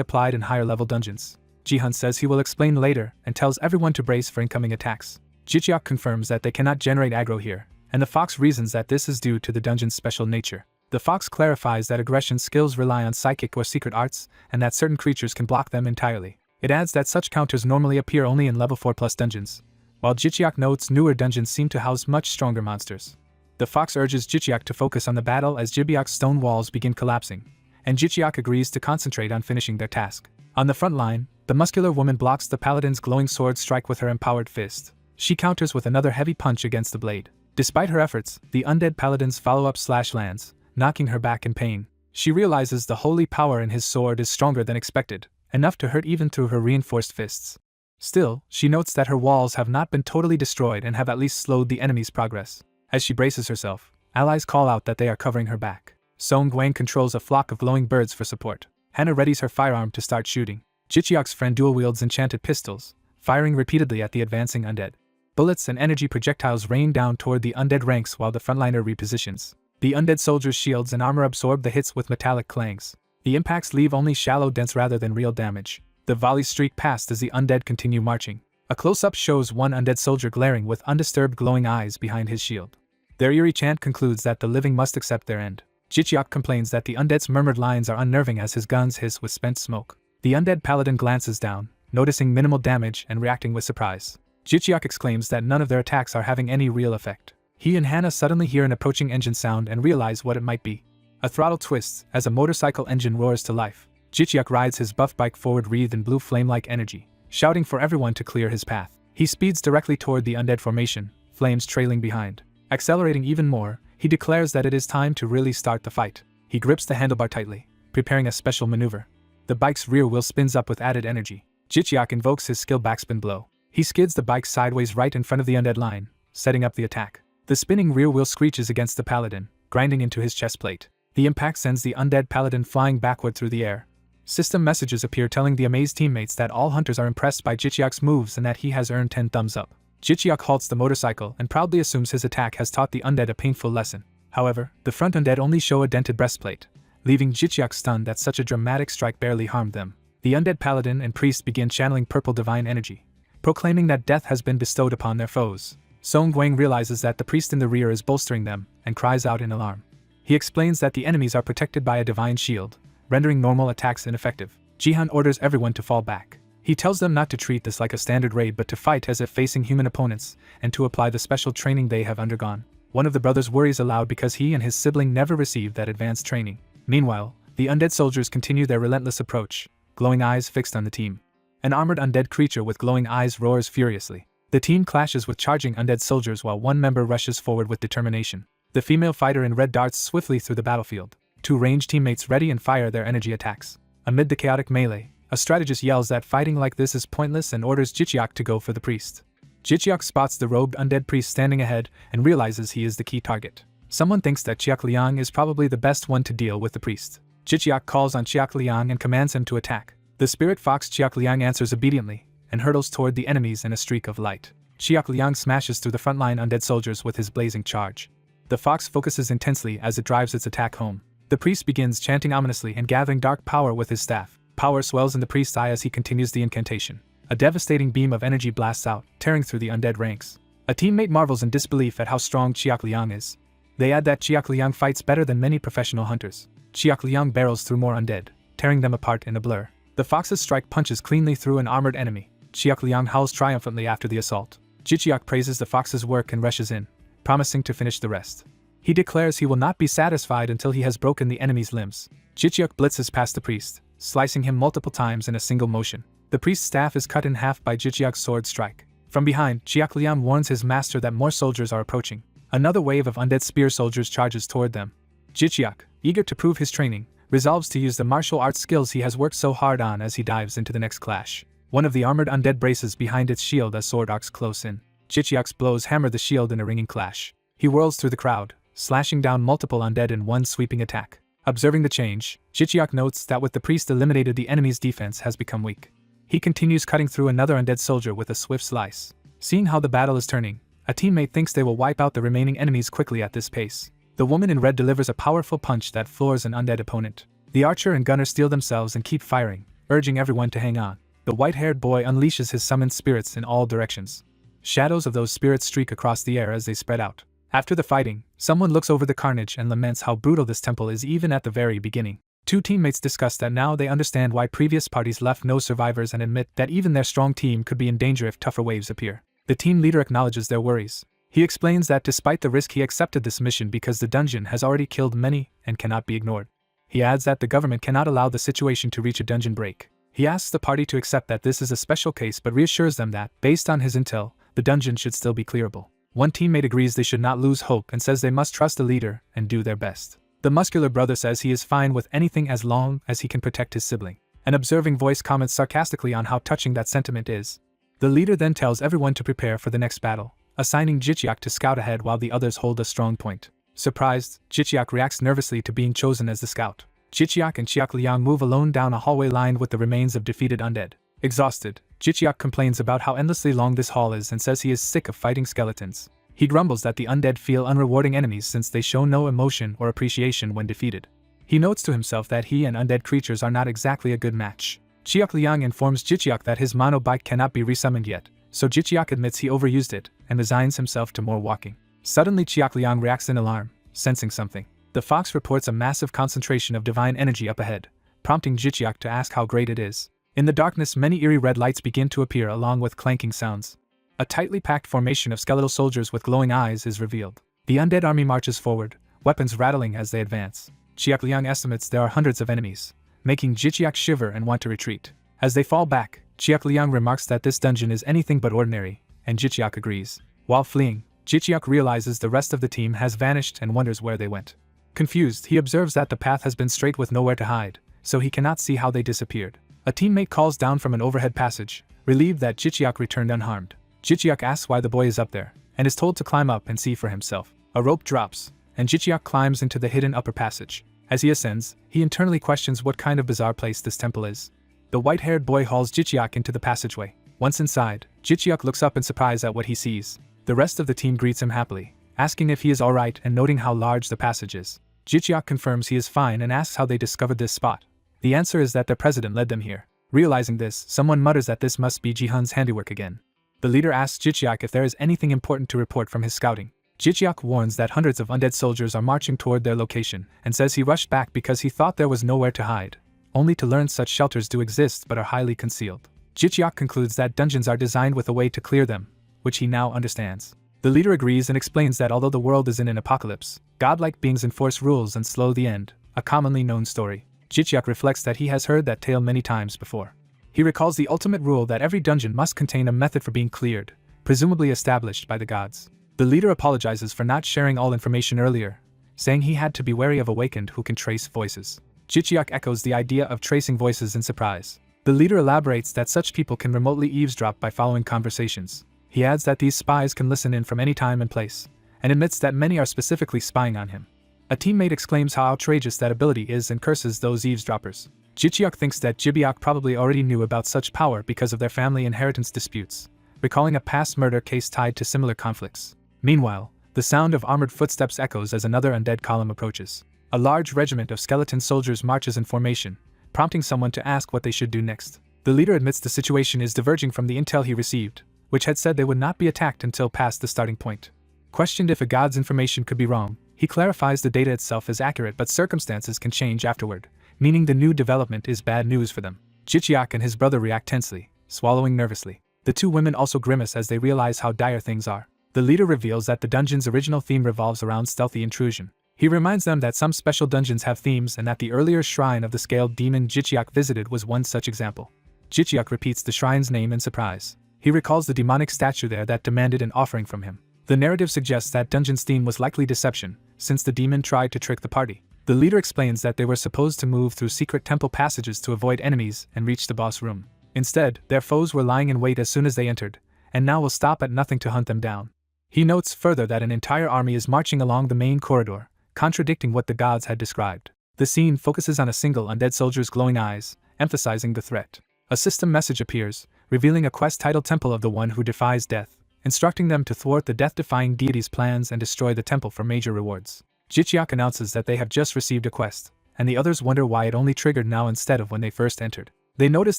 applied in higher-level dungeons. Jihan says he will explain later and tells everyone to brace for incoming attacks. Jichiak confirms that they cannot generate aggro here, and the fox reasons that this is due to the dungeon's special nature. The fox clarifies that aggression skills rely on psychic or secret arts, and that certain creatures can block them entirely. It adds that such counters normally appear only in level 4+ dungeons, while Jichiak notes newer dungeons seem to house much stronger monsters. The fox urges Jichiak to focus on the battle as Jibiak's stone walls begin collapsing, and Jichiak agrees to concentrate on finishing their task. On the front line, the muscular woman blocks the paladin's glowing sword strike with her empowered fist. She counters with another heavy punch against the blade. Despite her efforts, the undead paladin's follow-up slash lands, knocking her back in pain. She realizes the holy power in his sword is stronger than expected, enough to hurt even through her reinforced fists. Still, she notes that her walls have not been totally destroyed and have at least slowed the enemy's progress. As she braces herself, allies call out that they are covering her back. Song Guang controls a flock of glowing birds for support. Hannah readies her firearm to start shooting. Jichiak's friend dual wields enchanted pistols, firing repeatedly at the advancing undead. Bullets and energy projectiles rain down toward the undead ranks while the frontliner repositions. The undead soldiers' shields and armor absorb the hits with metallic clangs. The impacts leave only shallow dents rather than real damage. The volleys streak past as the undead continue marching. A close-up shows one undead soldier glaring with undisturbed glowing eyes behind his shield. Their eerie chant concludes that the living must accept their end. Jichiak complains that the undead's murmured lines are unnerving as his guns hiss with spent smoke. The undead paladin glances down, noticing minimal damage and reacting with surprise. Jichiak exclaims that none of their attacks are having any real effect. He and Hannah suddenly hear an approaching engine sound and realize what it might be. A throttle twists as a motorcycle engine roars to life. Jichiak rides his buff bike forward wreathed in blue flame-like energy, shouting for everyone to clear his path. He speeds directly toward the undead formation, flames trailing behind. Accelerating even more, he declares that it is time to really start the fight. He grips the handlebar tightly, preparing a special maneuver. The bike's rear wheel spins up with added energy. Jichiak invokes his skill backspin blow. He skids the bike sideways right in front of the undead line, setting up the attack. The spinning rear wheel screeches against the paladin, grinding into his chest plate. The impact sends the undead paladin flying backward through the air. System messages appear telling the amazed teammates that all hunters are impressed by Jichiak's moves and that he has earned 10 thumbs up. Jichiak halts the motorcycle and proudly assumes his attack has taught the undead a painful lesson. However, the front undead only show a dented breastplate, leaving Jichiak stunned that such a dramatic strike barely harmed them. The undead paladin and priest begin channeling purple divine energy, proclaiming that death has been bestowed upon their foes. Song Guang realizes that the priest in the rear is bolstering them, and cries out in alarm. He explains that the enemies are protected by a divine shield, rendering normal attacks ineffective. Jihan orders everyone to fall back. He tells them not to treat this like a standard raid but to fight as if facing human opponents, and to apply the special training they have undergone. One of the brothers worries aloud because he and his sibling never received that advanced training. Meanwhile, the undead soldiers continue their relentless approach, glowing eyes fixed on the team. An armored undead creature with glowing eyes roars furiously. The team clashes with charging undead soldiers while one member rushes forward with determination. The female fighter in red darts swiftly through the battlefield. Two ranged teammates ready and fire their energy attacks. Amid the chaotic melee, a strategist yells that fighting like this is pointless and orders Jichiak to go for the priest. Jichiak spots the robed undead priest standing ahead and realizes he is the key target. Someone thinks that Chiak Liang is probably the best one to deal with the priest. Jichiak calls on Chiak Liang and commands him to attack. The spirit fox Chiak Liang answers obediently and hurtles toward the enemies in a streak of light. Chiak Liang smashes through the frontline undead soldiers with his blazing charge. The fox focuses intensely as it drives its attack home. The priest begins chanting ominously and gathering dark power with his staff. Power swells in the priest's eye as he continues the incantation. A devastating beam of energy blasts out, tearing through the undead ranks. A teammate marvels in disbelief at how strong Chiak Liang is. They add that Chiak Liang fights better than many professional hunters. Chiak Liang barrels through more undead, tearing them apart in a blur. The fox's strike punches cleanly through an armored enemy. Chiak Liang howls triumphantly after the assault. Jichiak praises the fox's work and rushes in, promising to finish the rest. He declares he will not be satisfied until he has broken the enemy's limbs. Jichiak blitzes past the priest, slicing him multiple times in a single motion. The priest's staff is cut in half by Jichiak's sword strike. From behind, Chiak Liang warns his master that more soldiers are approaching. Another wave of undead spear soldiers charges toward them. Jichiak, eager to prove his training, resolves to use the martial arts skills he has worked so hard on as he dives into the next clash. One of the armored undead braces behind its shield as sword arcs close in. Jichiak's blows hammer the shield in a ringing clash. He whirls through the crowd, slashing down multiple undead in one sweeping attack. Observing the change, Jichiak notes that with the priest eliminated, the enemy's defense has become weak. He continues cutting through another undead soldier with a swift slice. Seeing how the battle is turning, a teammate thinks they will wipe out the remaining enemies quickly at this pace. The woman in red delivers a powerful punch that floors an undead opponent. The archer and gunner steel themselves and keep firing, urging everyone to hang on. The white-haired boy unleashes his summoned spirits in all directions. Shadows of those spirits streak across the air as they spread out. After the fighting, someone looks over the carnage and laments how brutal this temple is even at the very beginning. Two teammates discuss that now they understand why previous parties left no survivors and admit that even their strong team could be in danger if tougher waves appear. The team leader acknowledges their worries. He explains that despite the risk he accepted this mission because the dungeon has already killed many and cannot be ignored. He adds that the government cannot allow the situation to reach a dungeon break. He asks the party to accept that this is a special case but reassures them that, based on his intel, the dungeon should still be clearable. One teammate agrees they should not lose hope and says they must trust the leader and do their best. The muscular brother says he is fine with anything as long as he can protect his sibling. An observing voice comments sarcastically on how touching that sentiment is. The leader then tells everyone to prepare for the next battle, assigning Jichiak to scout ahead while the others hold a strong point. Surprised, Jichiak reacts nervously to being chosen as the scout. Jichiak and Chiak Liang move alone down a hallway lined with the remains of defeated undead. Exhausted, Jichiak complains about how endlessly long this hall is and says he is sick of fighting skeletons. He grumbles that the undead feel unrewarding enemies since they show no emotion or appreciation when defeated. He notes to himself that he and undead creatures are not exactly a good match. Chiak Liang informs Jichiak that his mono bike cannot be resummoned yet, so Jichiak admits he overused it and resigns himself to more walking. Suddenly Chiak Liang reacts in alarm, sensing something. The fox reports a massive concentration of divine energy up ahead, prompting Jichiak to ask how great it is. In the darkness, many eerie red lights begin to appear along with clanking sounds. A tightly packed formation of skeletal soldiers with glowing eyes is revealed. The undead army marches forward, weapons rattling as they advance. Chiak Liang estimates there are hundreds of enemies, making Jichiak shiver and want to retreat. As they fall back, Chiak Liang remarks that this dungeon is anything but ordinary, and Jichiak agrees. While fleeing, Jichiak realizes the rest of the team has vanished and wonders where they went. Confused, he observes that the path has been straight with nowhere to hide, so he cannot see how they disappeared. A teammate calls down from an overhead passage, relieved that Jichiak returned unharmed. Jichiak asks why the boy is up there, and is told to climb up and see for himself. A rope drops, and Jichiak climbs into the hidden upper passage. As he ascends, he internally questions what kind of bizarre place this temple is. The white-haired boy hauls Jichiak into the passageway. Once inside, Jichiak looks up in surprise at what he sees. The rest of the team greets him happily, asking if he is alright and noting how large the passage is. Jichiak confirms he is fine and asks how they discovered this spot. The answer is that their president led them here. Realizing this, someone mutters that this must be Jihan's handiwork again. The leader asks Jichiak if there is anything important to report from his scouting. Jichiak warns that hundreds of undead soldiers are marching toward their location, and says he rushed back because he thought there was nowhere to hide, only to learn such shelters do exist but are highly concealed. Jichiak concludes that dungeons are designed with a way to clear them, which he now understands. The leader agrees and explains that although the world is in an apocalypse, godlike beings enforce rules and slow the end, a commonly known story. Jichiak reflects that he has heard that tale many times before. He recalls the ultimate rule that every dungeon must contain a method for being cleared, presumably established by the gods. The leader apologizes for not sharing all information earlier, saying he had to be wary of awakened who can trace voices. Jichiak echoes the idea of tracing voices in surprise. The leader elaborates that such people can remotely eavesdrop by following conversations. He adds that these spies can listen in from any time and place, and admits that many are specifically spying on him. A teammate exclaims how outrageous that ability is and curses those eavesdroppers. Jichiak thinks that Jibiak probably already knew about such power because of their family inheritance disputes, recalling a past murder case tied to similar conflicts. Meanwhile, the sound of armored footsteps echoes as another undead column approaches. A large regiment of skeleton soldiers marches in formation, prompting someone to ask what they should do next. The leader admits the situation is diverging from the intel he received, which had said they would not be attacked until past the starting point. Questioned if a god's information could be wrong, he clarifies the data itself is accurate but circumstances can change afterward, meaning the new development is bad news for them. Jichiak and his brother react tensely, swallowing nervously. The two women also grimace as they realize how dire things are. The leader reveals that the dungeon's original theme revolves around stealthy intrusion. He reminds them that some special dungeons have themes and that the earlier shrine of the scaled demon Jichiak visited was one such example. Jichiak repeats the shrine's name in surprise. He recalls the demonic statue there that demanded an offering from him. The narrative suggests that dungeon's theme was likely deception, since the demon tried to trick the party. The leader explains that they were supposed to move through secret temple passages to avoid enemies and reach the boss room. Instead, their foes were lying in wait as soon as they entered, and now will stop at nothing to hunt them down. He notes further that an entire army is marching along the main corridor, contradicting what the gods had described. The scene focuses on a single undead soldier's glowing eyes, emphasizing the threat. A system message appears, revealing a quest titled Temple of the One Who Defies Death, instructing them to thwart the death-defying deity's plans and destroy the temple for major rewards. Jichiak announces that they have just received a quest, and the others wonder why it only triggered now instead of when they first entered. They notice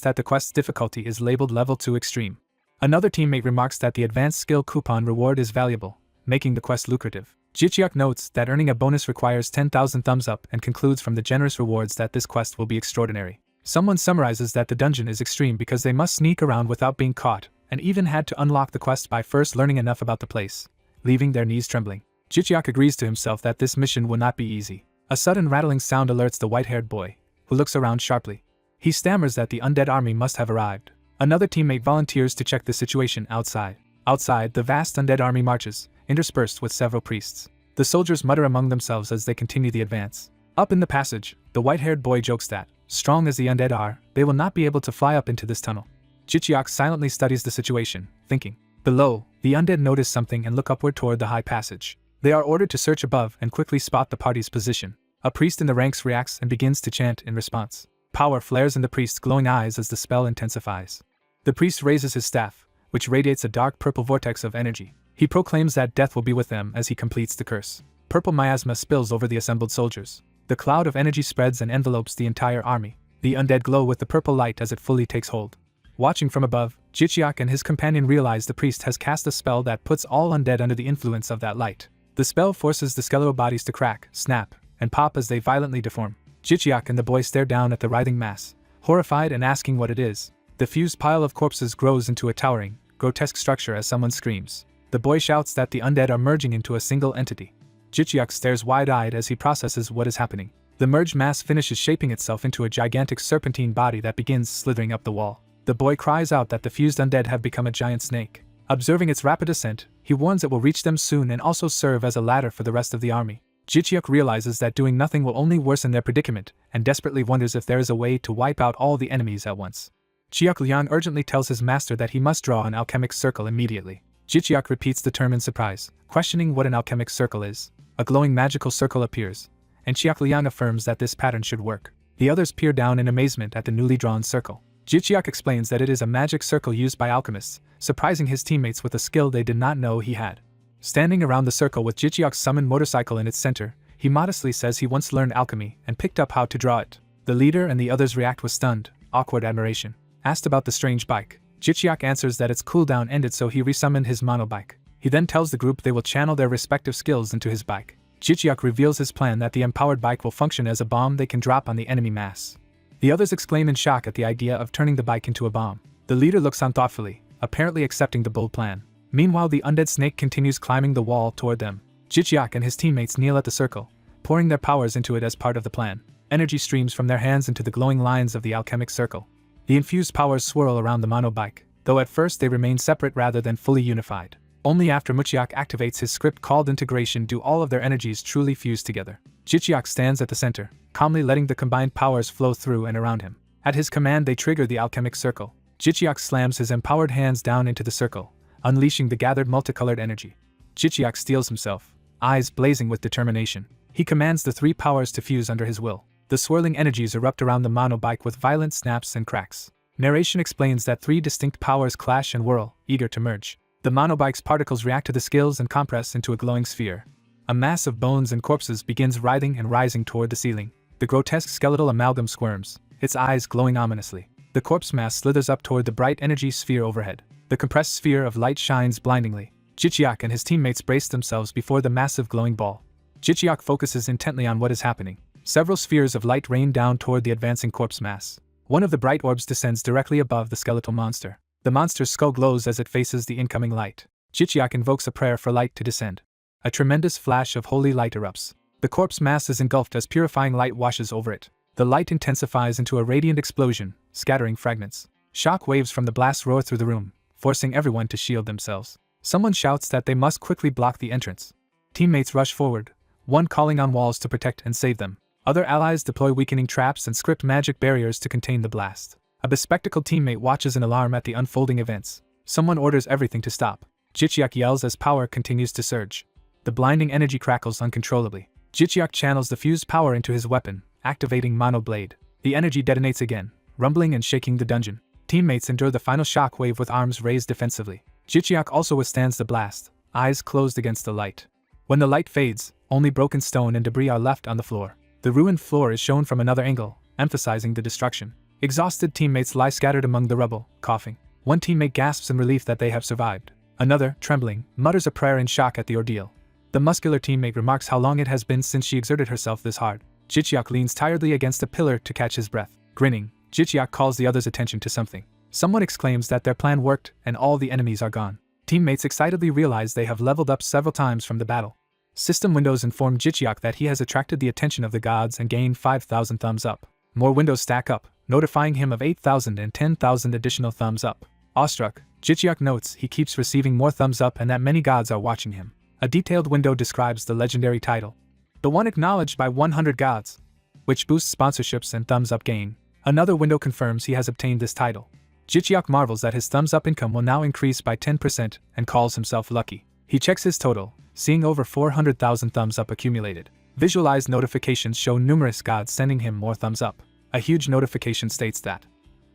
that the quest's difficulty is labeled Level 2 Extreme. Another teammate remarks that the advanced skill coupon reward is valuable, making the quest lucrative. Jichiak notes that earning a bonus requires 10,000 thumbs up and concludes from the generous rewards that this quest will be extraordinary. Someone summarizes that the dungeon is extreme because they must sneak around without being caught, and even had to unlock the quest by first learning enough about the place, leaving their knees trembling. Jichiak agrees to himself that this mission will not be easy. A sudden rattling sound alerts the white-haired boy, who looks around sharply. He stammers that the undead army must have arrived. Another teammate volunteers to check the situation outside. Outside, the vast undead army marches, interspersed with several priests. The soldiers mutter among themselves as they continue the advance. Up in the passage, the white-haired boy jokes that, strong as the undead are, they will not be able to fly up into this tunnel. Jichiak silently studies the situation, thinking. Below, the undead notice something and look upward toward the high passage. They are ordered to search above and quickly spot the party's position. A priest in the ranks reacts and begins to chant in response. Power flares in the priest's glowing eyes as the spell intensifies. The priest raises his staff, which radiates a dark purple vortex of energy. He proclaims that death will be with them as he completes the curse. Purple miasma spills over the assembled soldiers. The cloud of energy spreads and envelopes the entire army. The undead glow with the purple light as it fully takes hold. Watching from above, Jichiak and his companion realize the priest has cast a spell that puts all undead under the influence of that light. The spell forces the skeletal bodies to crack, snap, and pop as they violently deform. Jichiak and the boy stare down at the writhing mass, horrified and asking what it is. The fused pile of corpses grows into a towering, grotesque structure as someone screams. The boy shouts that the undead are merging into a single entity. Jichiak stares wide-eyed as he processes what is happening. The merged mass finishes shaping itself into a gigantic serpentine body that begins slithering up the wall. The boy cries out that the fused undead have become a giant snake. Observing its rapid ascent, he warns it will reach them soon and also serve as a ladder for the rest of the army. Jichiak realizes that doing nothing will only worsen their predicament, and desperately wonders if there is a way to wipe out all the enemies at once. Chiak Liang urgently tells his master that he must draw an alchemic circle immediately. Jichiak repeats the term in surprise, questioning what an alchemic circle is. A glowing magical circle appears, and Chiak Liang affirms that this pattern should work. The others peer down in amazement at the newly drawn circle. Jichiak explains that it is a magic circle used by alchemists, surprising his teammates with a skill they did not know he had. Standing around the circle with Jichiak's summoned motorcycle in its center, he modestly says he once learned alchemy and picked up how to draw it. The leader and the others react with stunned, awkward admiration. Asked about the strange bike, Jichiak answers that its cooldown ended so he resummoned his monobike. He then tells the group they will channel their respective skills into his bike. Jichiak reveals his plan that the empowered bike will function as a bomb they can drop on the enemy mass. The others exclaim in shock at the idea of turning the bike into a bomb. The leader looks on thoughtfully, apparently accepting the bold plan. Meanwhile, the undead snake continues climbing the wall toward them. Jichiak and his teammates kneel at the circle, pouring their powers into it as part of the plan. Energy streams from their hands into the glowing lines of the alchemic circle. The infused powers swirl around the monobike, though at first they remain separate rather than fully unified. Only after Muchiak activates his script called integration do all of their energies truly fuse together. Jichiak stands at the center, calmly letting the combined powers flow through and around him. At his command they trigger the alchemic circle. Jichiak slams his empowered hands down into the circle, unleashing the gathered multicolored energy. Jichiak steels himself, eyes blazing with determination. He commands the three powers to fuse under his will. The swirling energies erupt around the monobike with violent snaps and cracks. Narration explains that three distinct powers clash and whirl, eager to merge. The monobike's particles react to the skills and compress into a glowing sphere. A mass of bones and corpses begins writhing and rising toward the ceiling. The grotesque skeletal amalgam squirms, its eyes glowing ominously. The corpse mass slithers up toward the bright energy sphere overhead. The compressed sphere of light shines blindingly. Jichiak and his teammates brace themselves before the massive glowing ball. Jichiak focuses intently on what is happening. Several spheres of light rain down toward the advancing corpse mass. One of the bright orbs descends directly above the skeletal monster. The monster's skull glows as it faces the incoming light. Jichiak invokes a prayer for light to descend. A tremendous flash of holy light erupts. The corpse mass is engulfed as purifying light washes over it. The light intensifies into a radiant explosion, scattering fragments. Shock waves from the blast roar through the room, forcing everyone to shield themselves. Someone shouts that they must quickly block the entrance. Teammates rush forward, one calling on walls to protect and save them. Other allies deploy weakening traps and script magic barriers to contain the blast. A bespectacled teammate watches in alarm at the unfolding events. Someone orders everything to stop. Jichiak yells as power continues to surge. The blinding energy crackles uncontrollably. Jichiak channels the fused power into his weapon, activating Mono Blade. The energy detonates again, rumbling and shaking the dungeon. Teammates endure the final shock wave with arms raised defensively. Jichiak also withstands the blast, eyes closed against the light. When the light fades, only broken stone and debris are left on the floor. The ruined floor is shown from another angle, emphasizing the destruction. Exhausted teammates lie scattered among the rubble, coughing. One teammate gasps in relief that they have survived. Another, trembling, mutters a prayer in shock at the ordeal. The muscular teammate remarks how long it has been since she exerted herself this hard. Jichiak leans tiredly against a pillar to catch his breath. Grinning, Jichiak calls the others' attention to something. Someone exclaims that their plan worked and all the enemies are gone. Teammates excitedly realize they have leveled up several times from the battle. System windows inform Jichiak that he has attracted the attention of the gods and gained 5,000 thumbs up. More windows stack up, notifying him of 8,000 and 10,000 additional thumbs up. Awestruck, Jichiak notes he keeps receiving more thumbs up and that many gods are watching him. A detailed window describes the legendary title, the one acknowledged by 100 gods, which boosts sponsorships and thumbs up gain. Another window confirms he has obtained this title. Jichiak marvels that his thumbs up income will now increase by 10% and calls himself lucky. He checks his total, seeing over 400,000 thumbs up accumulated. Visualized notifications show numerous gods sending him more thumbs up. A huge notification states that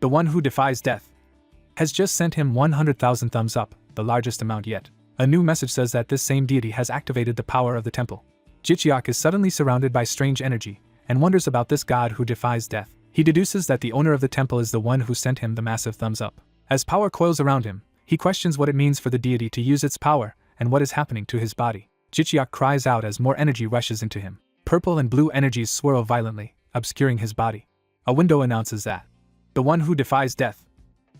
the one who defies death has just sent him 100,000 thumbs up, the largest amount yet. A new message says that this same deity has activated the power of the temple. Jichiak is suddenly surrounded by strange energy and wonders about this god who defies death. He deduces that the owner of the temple is the one who sent him the massive thumbs up. As power coils around him, he questions what it means for the deity to use its power and what is happening to his body. Jichiak cries out as more energy rushes into him. Purple and blue energies swirl violently, obscuring his body. A window announces that the one who defies death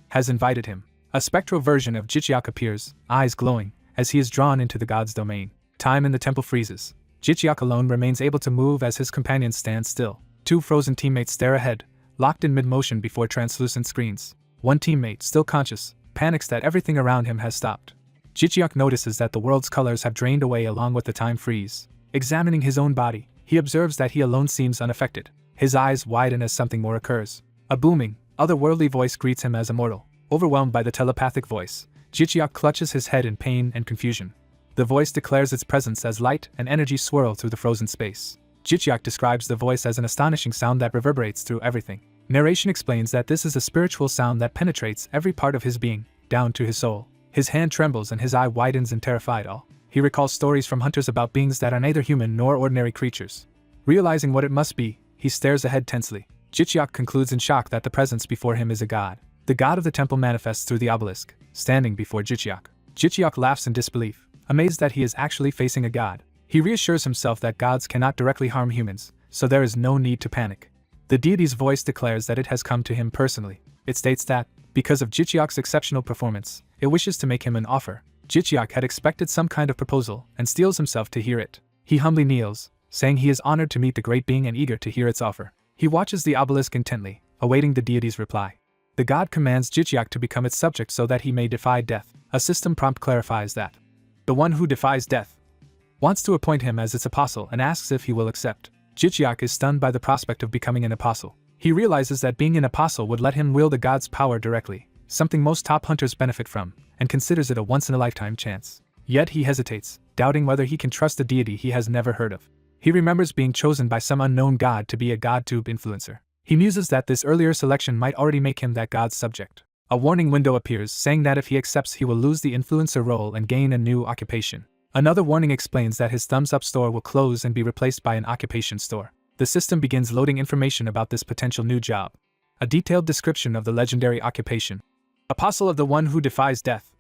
has invited him. A spectral version of Jichiak appears, eyes glowing, as he is drawn into the god's domain. Time in the temple freezes. Jichiak alone remains able to move as his companions stand still. Two frozen teammates stare ahead, locked in mid-motion before translucent screens. One teammate, still conscious, panics that everything around him has stopped. Jichiak notices that the world's colors have drained away along with the time freeze. Examining his own body, he observes that he alone seems unaffected. His eyes widen as something more occurs. A booming, otherworldly voice greets him as immortal. Overwhelmed by the telepathic voice, Jichiak clutches his head in pain and confusion. The voice declares its presence as light and energy swirl through the frozen space. Jichiak describes the voice as an astonishing sound that reverberates through everything. Narration explains that this is a spiritual sound that penetrates every part of his being, down to his soul. His hand trembles and his eye widens in terrified awe. He recalls stories from hunters about beings that are neither human nor ordinary creatures. Realizing what it must be, he stares ahead tensely. Jichiak concludes in shock that the presence before him is a god. The god of the temple manifests through the obelisk, standing before Jichiak. Jichiak laughs in disbelief, amazed that he is actually facing a god. He reassures himself that gods cannot directly harm humans, so there is no need to panic. The deity's voice declares that it has come to him personally. It states that Because of Jichiak's exceptional performance, it wishes to make him an offer. Jichiak had expected some kind of proposal and steels himself to hear it. He humbly kneels, saying he is honored to meet the great being and eager to hear its offer. He watches the obelisk intently, awaiting the deity's reply. The god commands Jichiak to become its subject so that he may defy death. A system prompt clarifies that the one who defies death wants to appoint him as its apostle and asks if he will accept. Jichiak is stunned by the prospect of becoming an apostle. He realizes that being an apostle would let him wield the god's power directly, something most top hunters benefit from, and considers it a once-in-a-lifetime chance. Yet he hesitates, doubting whether he can trust a deity he has never heard of. He remembers being chosen by some unknown god to be a GodTube influencer. He muses that this earlier selection might already make him that god's subject. A warning window appears saying that if he accepts he will lose the influencer role and gain a new occupation. Another warning explains that his thumbs up store will close and be replaced by an occupation store. The system begins loading information about this potential new job. A detailed description of the legendary occupation, Apostle of the One Who Defies Death,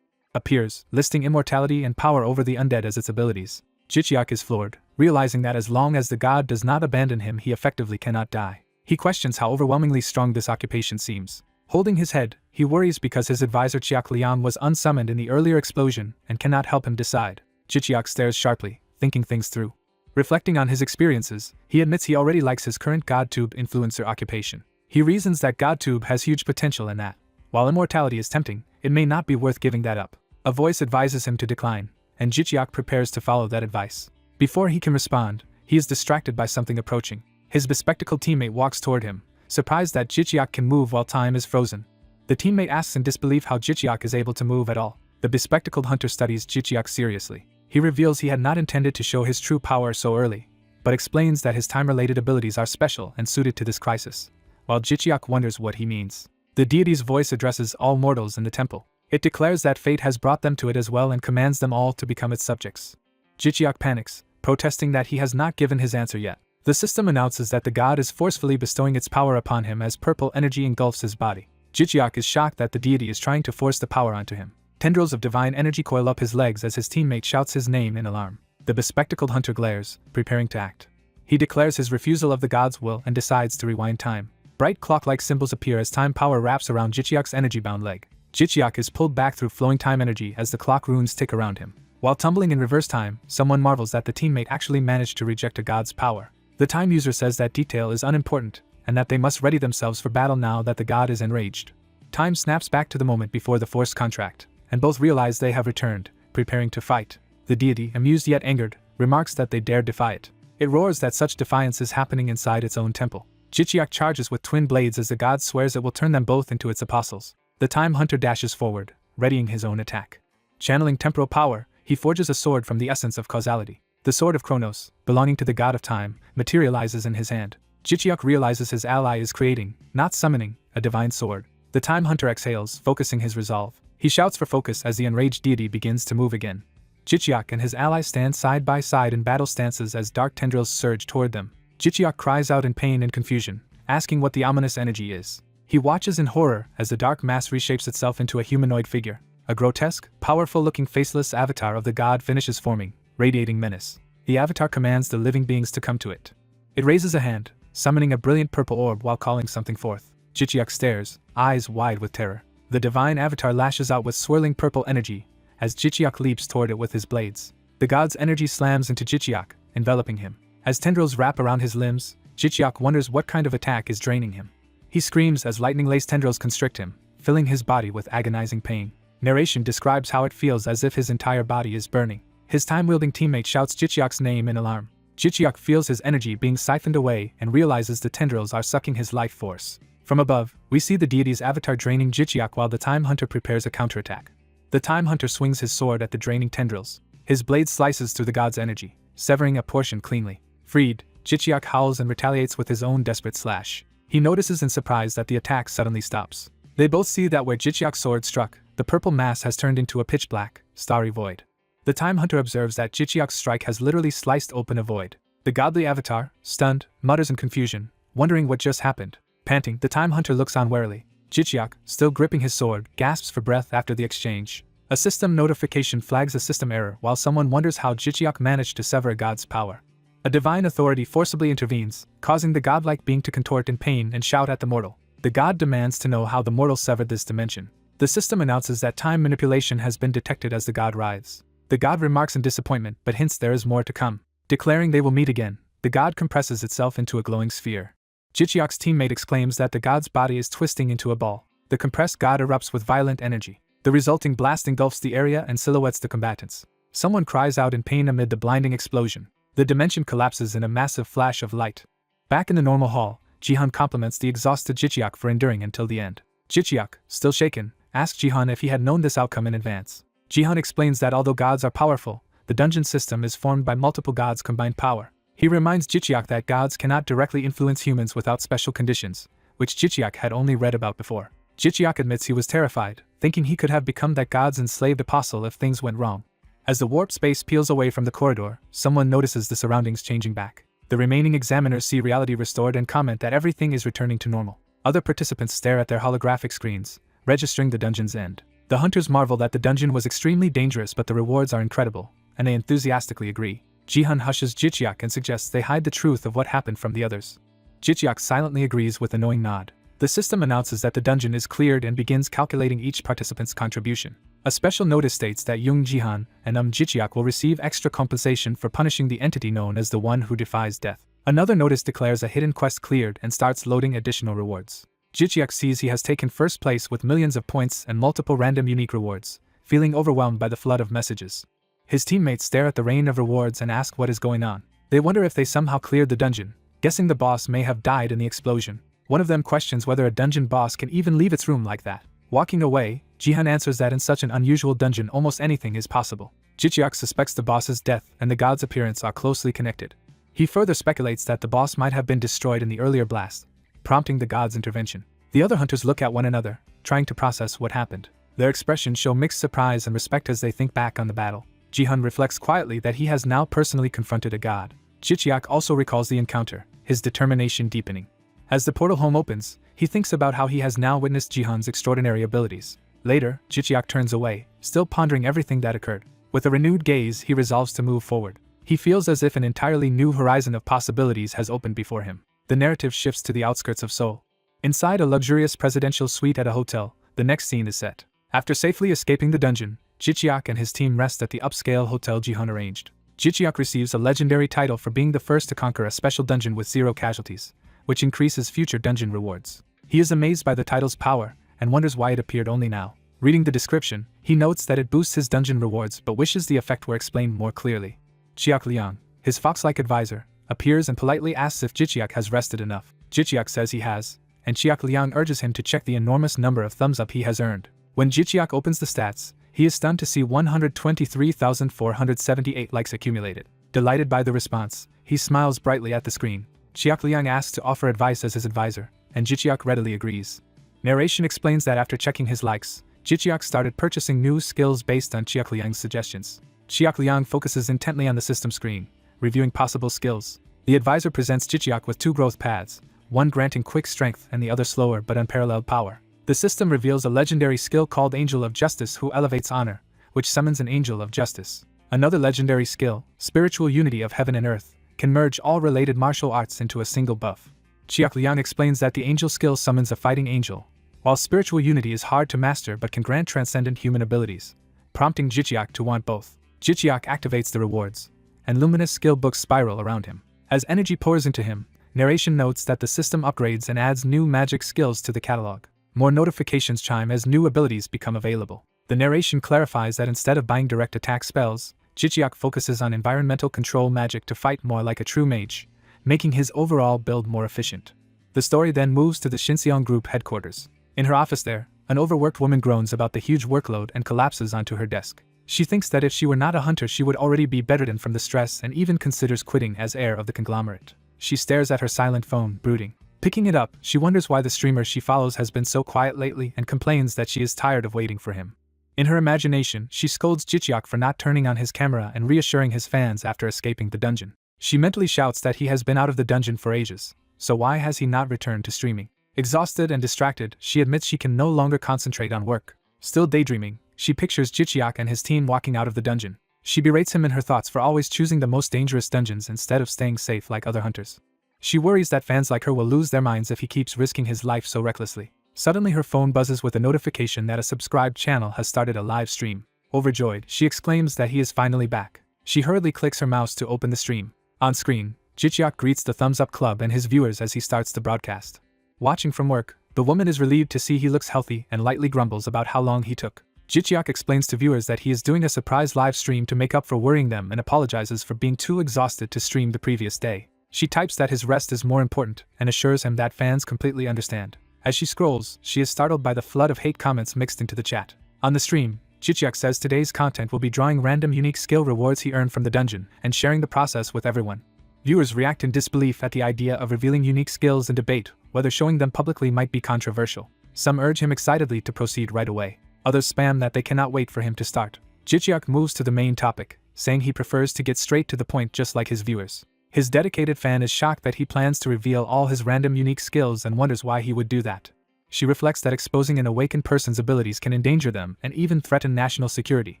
appears, listing immortality and power over the undead as its abilities. Jichiak is floored, realizing that as long as the god does not abandon him he effectively cannot die. He questions how overwhelmingly strong this occupation seems. Holding his head, he worries because his advisor Chiak Liang was unsummoned in the earlier explosion and cannot help him decide. Jichiak stares sharply, thinking things through. Reflecting on his experiences, he admits he already likes his current GodTube influencer occupation. He reasons that GodTube has huge potential and that, while immortality is tempting, it may not be worth giving that up. A voice advises him to decline, and Jichiak prepares to follow that advice. Before he can respond, he is distracted by something approaching. His bespectacled teammate walks toward him, surprised that Jichiak can move while time is frozen. The teammate asks in disbelief how Jichiak is able to move at all. The bespectacled hunter studies Jichiak seriously. He reveals he had not intended to show his true power so early, but explains that his time-related abilities are special and suited to this crisis, while Jichiak wonders what he means. The deity's voice addresses all mortals in the temple. It declares that fate has brought them to it as well and commands them all to become its subjects. Jichiak panics, protesting that he has not given his answer yet. The system announces that the god is forcefully bestowing its power upon him as purple energy engulfs his body. Jichiak is shocked that the deity is trying to force the power onto him. Tendrils of divine energy coil up his legs as his teammate shouts his name in alarm. The bespectacled hunter glares, preparing to act. He declares his refusal of the god's will and decides to rewind time. Bright clock-like symbols appear as time power wraps around Jichiak's energy-bound leg. Jichiak is pulled back through flowing time energy as the clock runes tick around him. While tumbling in reverse time, someone marvels that the teammate actually managed to reject a god's power. The time user says that detail is unimportant, and that they must ready themselves for battle now that the god is enraged. Time snaps back to the moment before the forced contract, and both realize they have returned, preparing to fight. The deity, amused yet angered, remarks that they dare defy it. It roars that such defiance is happening inside its own temple. Jichiak charges with twin blades as the god swears it will turn them both into its apostles. The time hunter dashes forward, readying his own attack. Channeling temporal power, he forges a sword from the essence of causality. The sword of Kronos, belonging to the god of time, materializes in his hand. Jichiak realizes his ally is creating, not summoning, a divine sword. The time hunter exhales, focusing his resolve. He shouts for focus as the enraged deity begins to move again. Jichiak and his ally stand side by side in battle stances as dark tendrils surge toward them. Jichiak cries out in pain and confusion, asking what the ominous energy is. He watches in horror as the dark mass reshapes itself into a humanoid figure. A grotesque, powerful-looking faceless avatar of the god finishes forming, radiating menace. The avatar commands the living beings to come to it. It raises a hand, summoning a brilliant purple orb while calling something forth. Jichiak stares, eyes wide with terror. The divine avatar lashes out with swirling purple energy, as Jichiak leaps toward it with his blades. The god's energy slams into Jichiak, enveloping him. As tendrils wrap around his limbs, Jichiak wonders what kind of attack is draining him. He screams as lightning-laced tendrils constrict him, filling his body with agonizing pain. Narration describes how it feels as if his entire body is burning. His time-wielding teammate shouts Jichiak's name in alarm. Jichiak feels his energy being siphoned away and realizes the tendrils are sucking his life force. From above, we see the deity's avatar draining Jichiak while the Time Hunter prepares a counterattack. The Time Hunter swings his sword at the draining tendrils. His blade slices through the god's energy, severing a portion cleanly. Freed, Jichiak howls and retaliates with his own desperate slash. He notices in surprise that the attack suddenly stops. They both see that where Jichiak's sword struck, the purple mass has turned into a pitch-black, starry void. The Time Hunter observes that Jichiak's strike has literally sliced open a void. The godly avatar, stunned, mutters in confusion, wondering what just happened. Panting, the Time Hunter looks on warily. Jichiak, still gripping his sword, gasps for breath after the exchange. A system notification flags a system error while someone wonders how Jichiak managed to sever a god's power. A divine authority forcibly intervenes, causing the godlike being to contort in pain and shout at the mortal. The god demands to know how the mortal severed this dimension. The system announces that time manipulation has been detected as the god writhes. The god remarks in disappointment but hints there is more to come. Declaring they will meet again, the god compresses itself into a glowing sphere. Jichiak's teammate exclaims that the god's body is twisting into a ball. The compressed god erupts with violent energy. The resulting blast engulfs the area and silhouettes the combatants. Someone cries out in pain amid the blinding explosion. The dimension collapses in a massive flash of light. Back in the normal hall, Jihan compliments the exhausted Jichiak for enduring until the end. Jichiak, still shaken, asks Jihan if he had known this outcome in advance. Jihan explains that although gods are powerful, the dungeon system is formed by multiple gods' combined power. He reminds Jichiak that gods cannot directly influence humans without special conditions, which Jichiak had only read about before. Jichiak admits he was terrified, thinking he could have become that god's enslaved apostle if things went wrong. As the warp space peels away from the corridor, someone notices the surroundings changing back. The remaining examiners see reality restored and comment that everything is returning to normal. Other participants stare at their holographic screens, registering the dungeon's end. The hunters marvel that the dungeon was extremely dangerous but the rewards are incredible, and they enthusiastically agree. Jihan hushes Jichiak and suggests they hide the truth of what happened from the others. Jichiak silently agrees with a knowing nod. The system announces that the dungeon is cleared and begins calculating each participant's contribution. A special notice states that Jung Jihan and Jichiak will receive extra compensation for punishing the entity known as the one who defies death. Another notice declares a hidden quest cleared and starts loading additional rewards. Jichiak sees he has taken first place with millions of points and multiple random unique rewards, feeling overwhelmed by the flood of messages. His teammates stare at the rain of rewards and ask what is going on. They wonder if they somehow cleared the dungeon, guessing the boss may have died in the explosion. One of them questions whether a dungeon boss can even leave its room like that. Walking away, Jihan answers that in such an unusual dungeon almost anything is possible. Jichiak suspects the boss's death and the god's appearance are closely connected. He further speculates that the boss might have been destroyed in the earlier blast, prompting the god's intervention. The other hunters look at one another, trying to process what happened. Their expressions show mixed surprise and respect as they think back on the battle. Jihan reflects quietly that he has now personally confronted a god. Jichiak also recalls the encounter, his determination deepening. As the portal home opens, he thinks about how he has now witnessed Jihan's extraordinary abilities. Later, Jichiak turns away, still pondering everything that occurred. With a renewed gaze, he resolves to move forward. He feels as if an entirely new horizon of possibilities has opened before him. The narrative shifts to the outskirts of Seoul. Inside a luxurious presidential suite at a hotel, the next scene is set. After safely escaping the dungeon, Jichiak and his team rest at the upscale hotel Jihan arranged. Jichiak receives a legendary title for being the first to conquer a special dungeon with 0 casualties, which increases future dungeon rewards. He is amazed by the title's power and wonders why it appeared only now. Reading the description, he notes that it boosts his dungeon rewards but wishes the effect were explained more clearly. Jiak Liang, his fox-like advisor, appears and politely asks if Jichiak has rested enough. Jichiak says he has, and Jiak Liang urges him to check the enormous number of thumbs up he has earned. When Jichiak opens the stats, he is stunned to see 123,478 likes accumulated. Delighted by the response, he smiles brightly at the screen. Jiak Liang asks to offer advice as his advisor, and Jichiak readily agrees. Narration explains that after checking his likes, Jichiak started purchasing new skills based on Jiak Liang's suggestions. Jiak Liang focuses intently on the system screen, reviewing possible skills. The advisor presents Jichiak with 2 growth paths, one granting quick strength and the other slower but unparalleled power. The system reveals a legendary skill called Angel of Justice who elevates honor, which summons an Angel of Justice. Another legendary skill, Spiritual Unity of Heaven and Earth, can merge all related martial arts into a single buff. Jiak Liang explains that the Angel skill summons a fighting angel, while Spiritual Unity is hard to master but can grant transcendent human abilities, prompting Jichiak to want both. Jichiak activates the rewards, and luminous skill books spiral around him. As energy pours into him, narration notes that the system upgrades and adds new magic skills to the catalog. More notifications chime as new abilities become available. The narration clarifies that instead of buying direct attack spells, Jichiak focuses on environmental control magic to fight more like a true mage, making his overall build more efficient. The story then moves to the Shinseong Group headquarters. In her office there, an overworked woman groans about the huge workload and collapses onto her desk. She thinks that if she were not a hunter she would already be bedridden from the stress and even considers quitting as heir of the conglomerate. She stares at her silent phone, brooding. Picking it up, she wonders why the streamer she follows has been so quiet lately and complains that she is tired of waiting for him. In her imagination, she scolds Jichiak for not turning on his camera and reassuring his fans after escaping the dungeon. She mentally shouts that he has been out of the dungeon for ages, so why has he not returned to streaming? Exhausted and distracted, she admits she can no longer concentrate on work. Still daydreaming, she pictures Jichiak and his team walking out of the dungeon. She berates him in her thoughts for always choosing the most dangerous dungeons instead of staying safe like other hunters. She worries that fans like her will lose their minds if he keeps risking his life so recklessly. Suddenly her phone buzzes with a notification that a subscribed channel has started a live stream. Overjoyed, she exclaims that he is finally back. She hurriedly clicks her mouse to open the stream. On screen, Jicheok greets the Thumbs Up Club and his viewers as he starts the broadcast. Watching from work, the woman is relieved to see he looks healthy and lightly grumbles about how long he took. Jicheok explains to viewers that he is doing a surprise live stream to make up for worrying them and apologizes for being too exhausted to stream the previous day. She types that his rest is more important and assures him that fans completely understand. As she scrolls, she is startled by the flood of hate comments mixed into the chat. On the stream, Jicheok says today's content will be drawing random unique skill rewards he earned from the dungeon and sharing the process with everyone. Viewers react in disbelief at the idea of revealing unique skills and debate whether showing them publicly might be controversial. Some urge him excitedly to proceed right away. Others spam that they cannot wait for him to start. Jicheok moves to the main topic, saying he prefers to get straight to the point just like his viewers. His dedicated fan is shocked that he plans to reveal all his random unique skills and wonders why he would do that. She reflects that exposing an awakened person's abilities can endanger them and even threaten national security,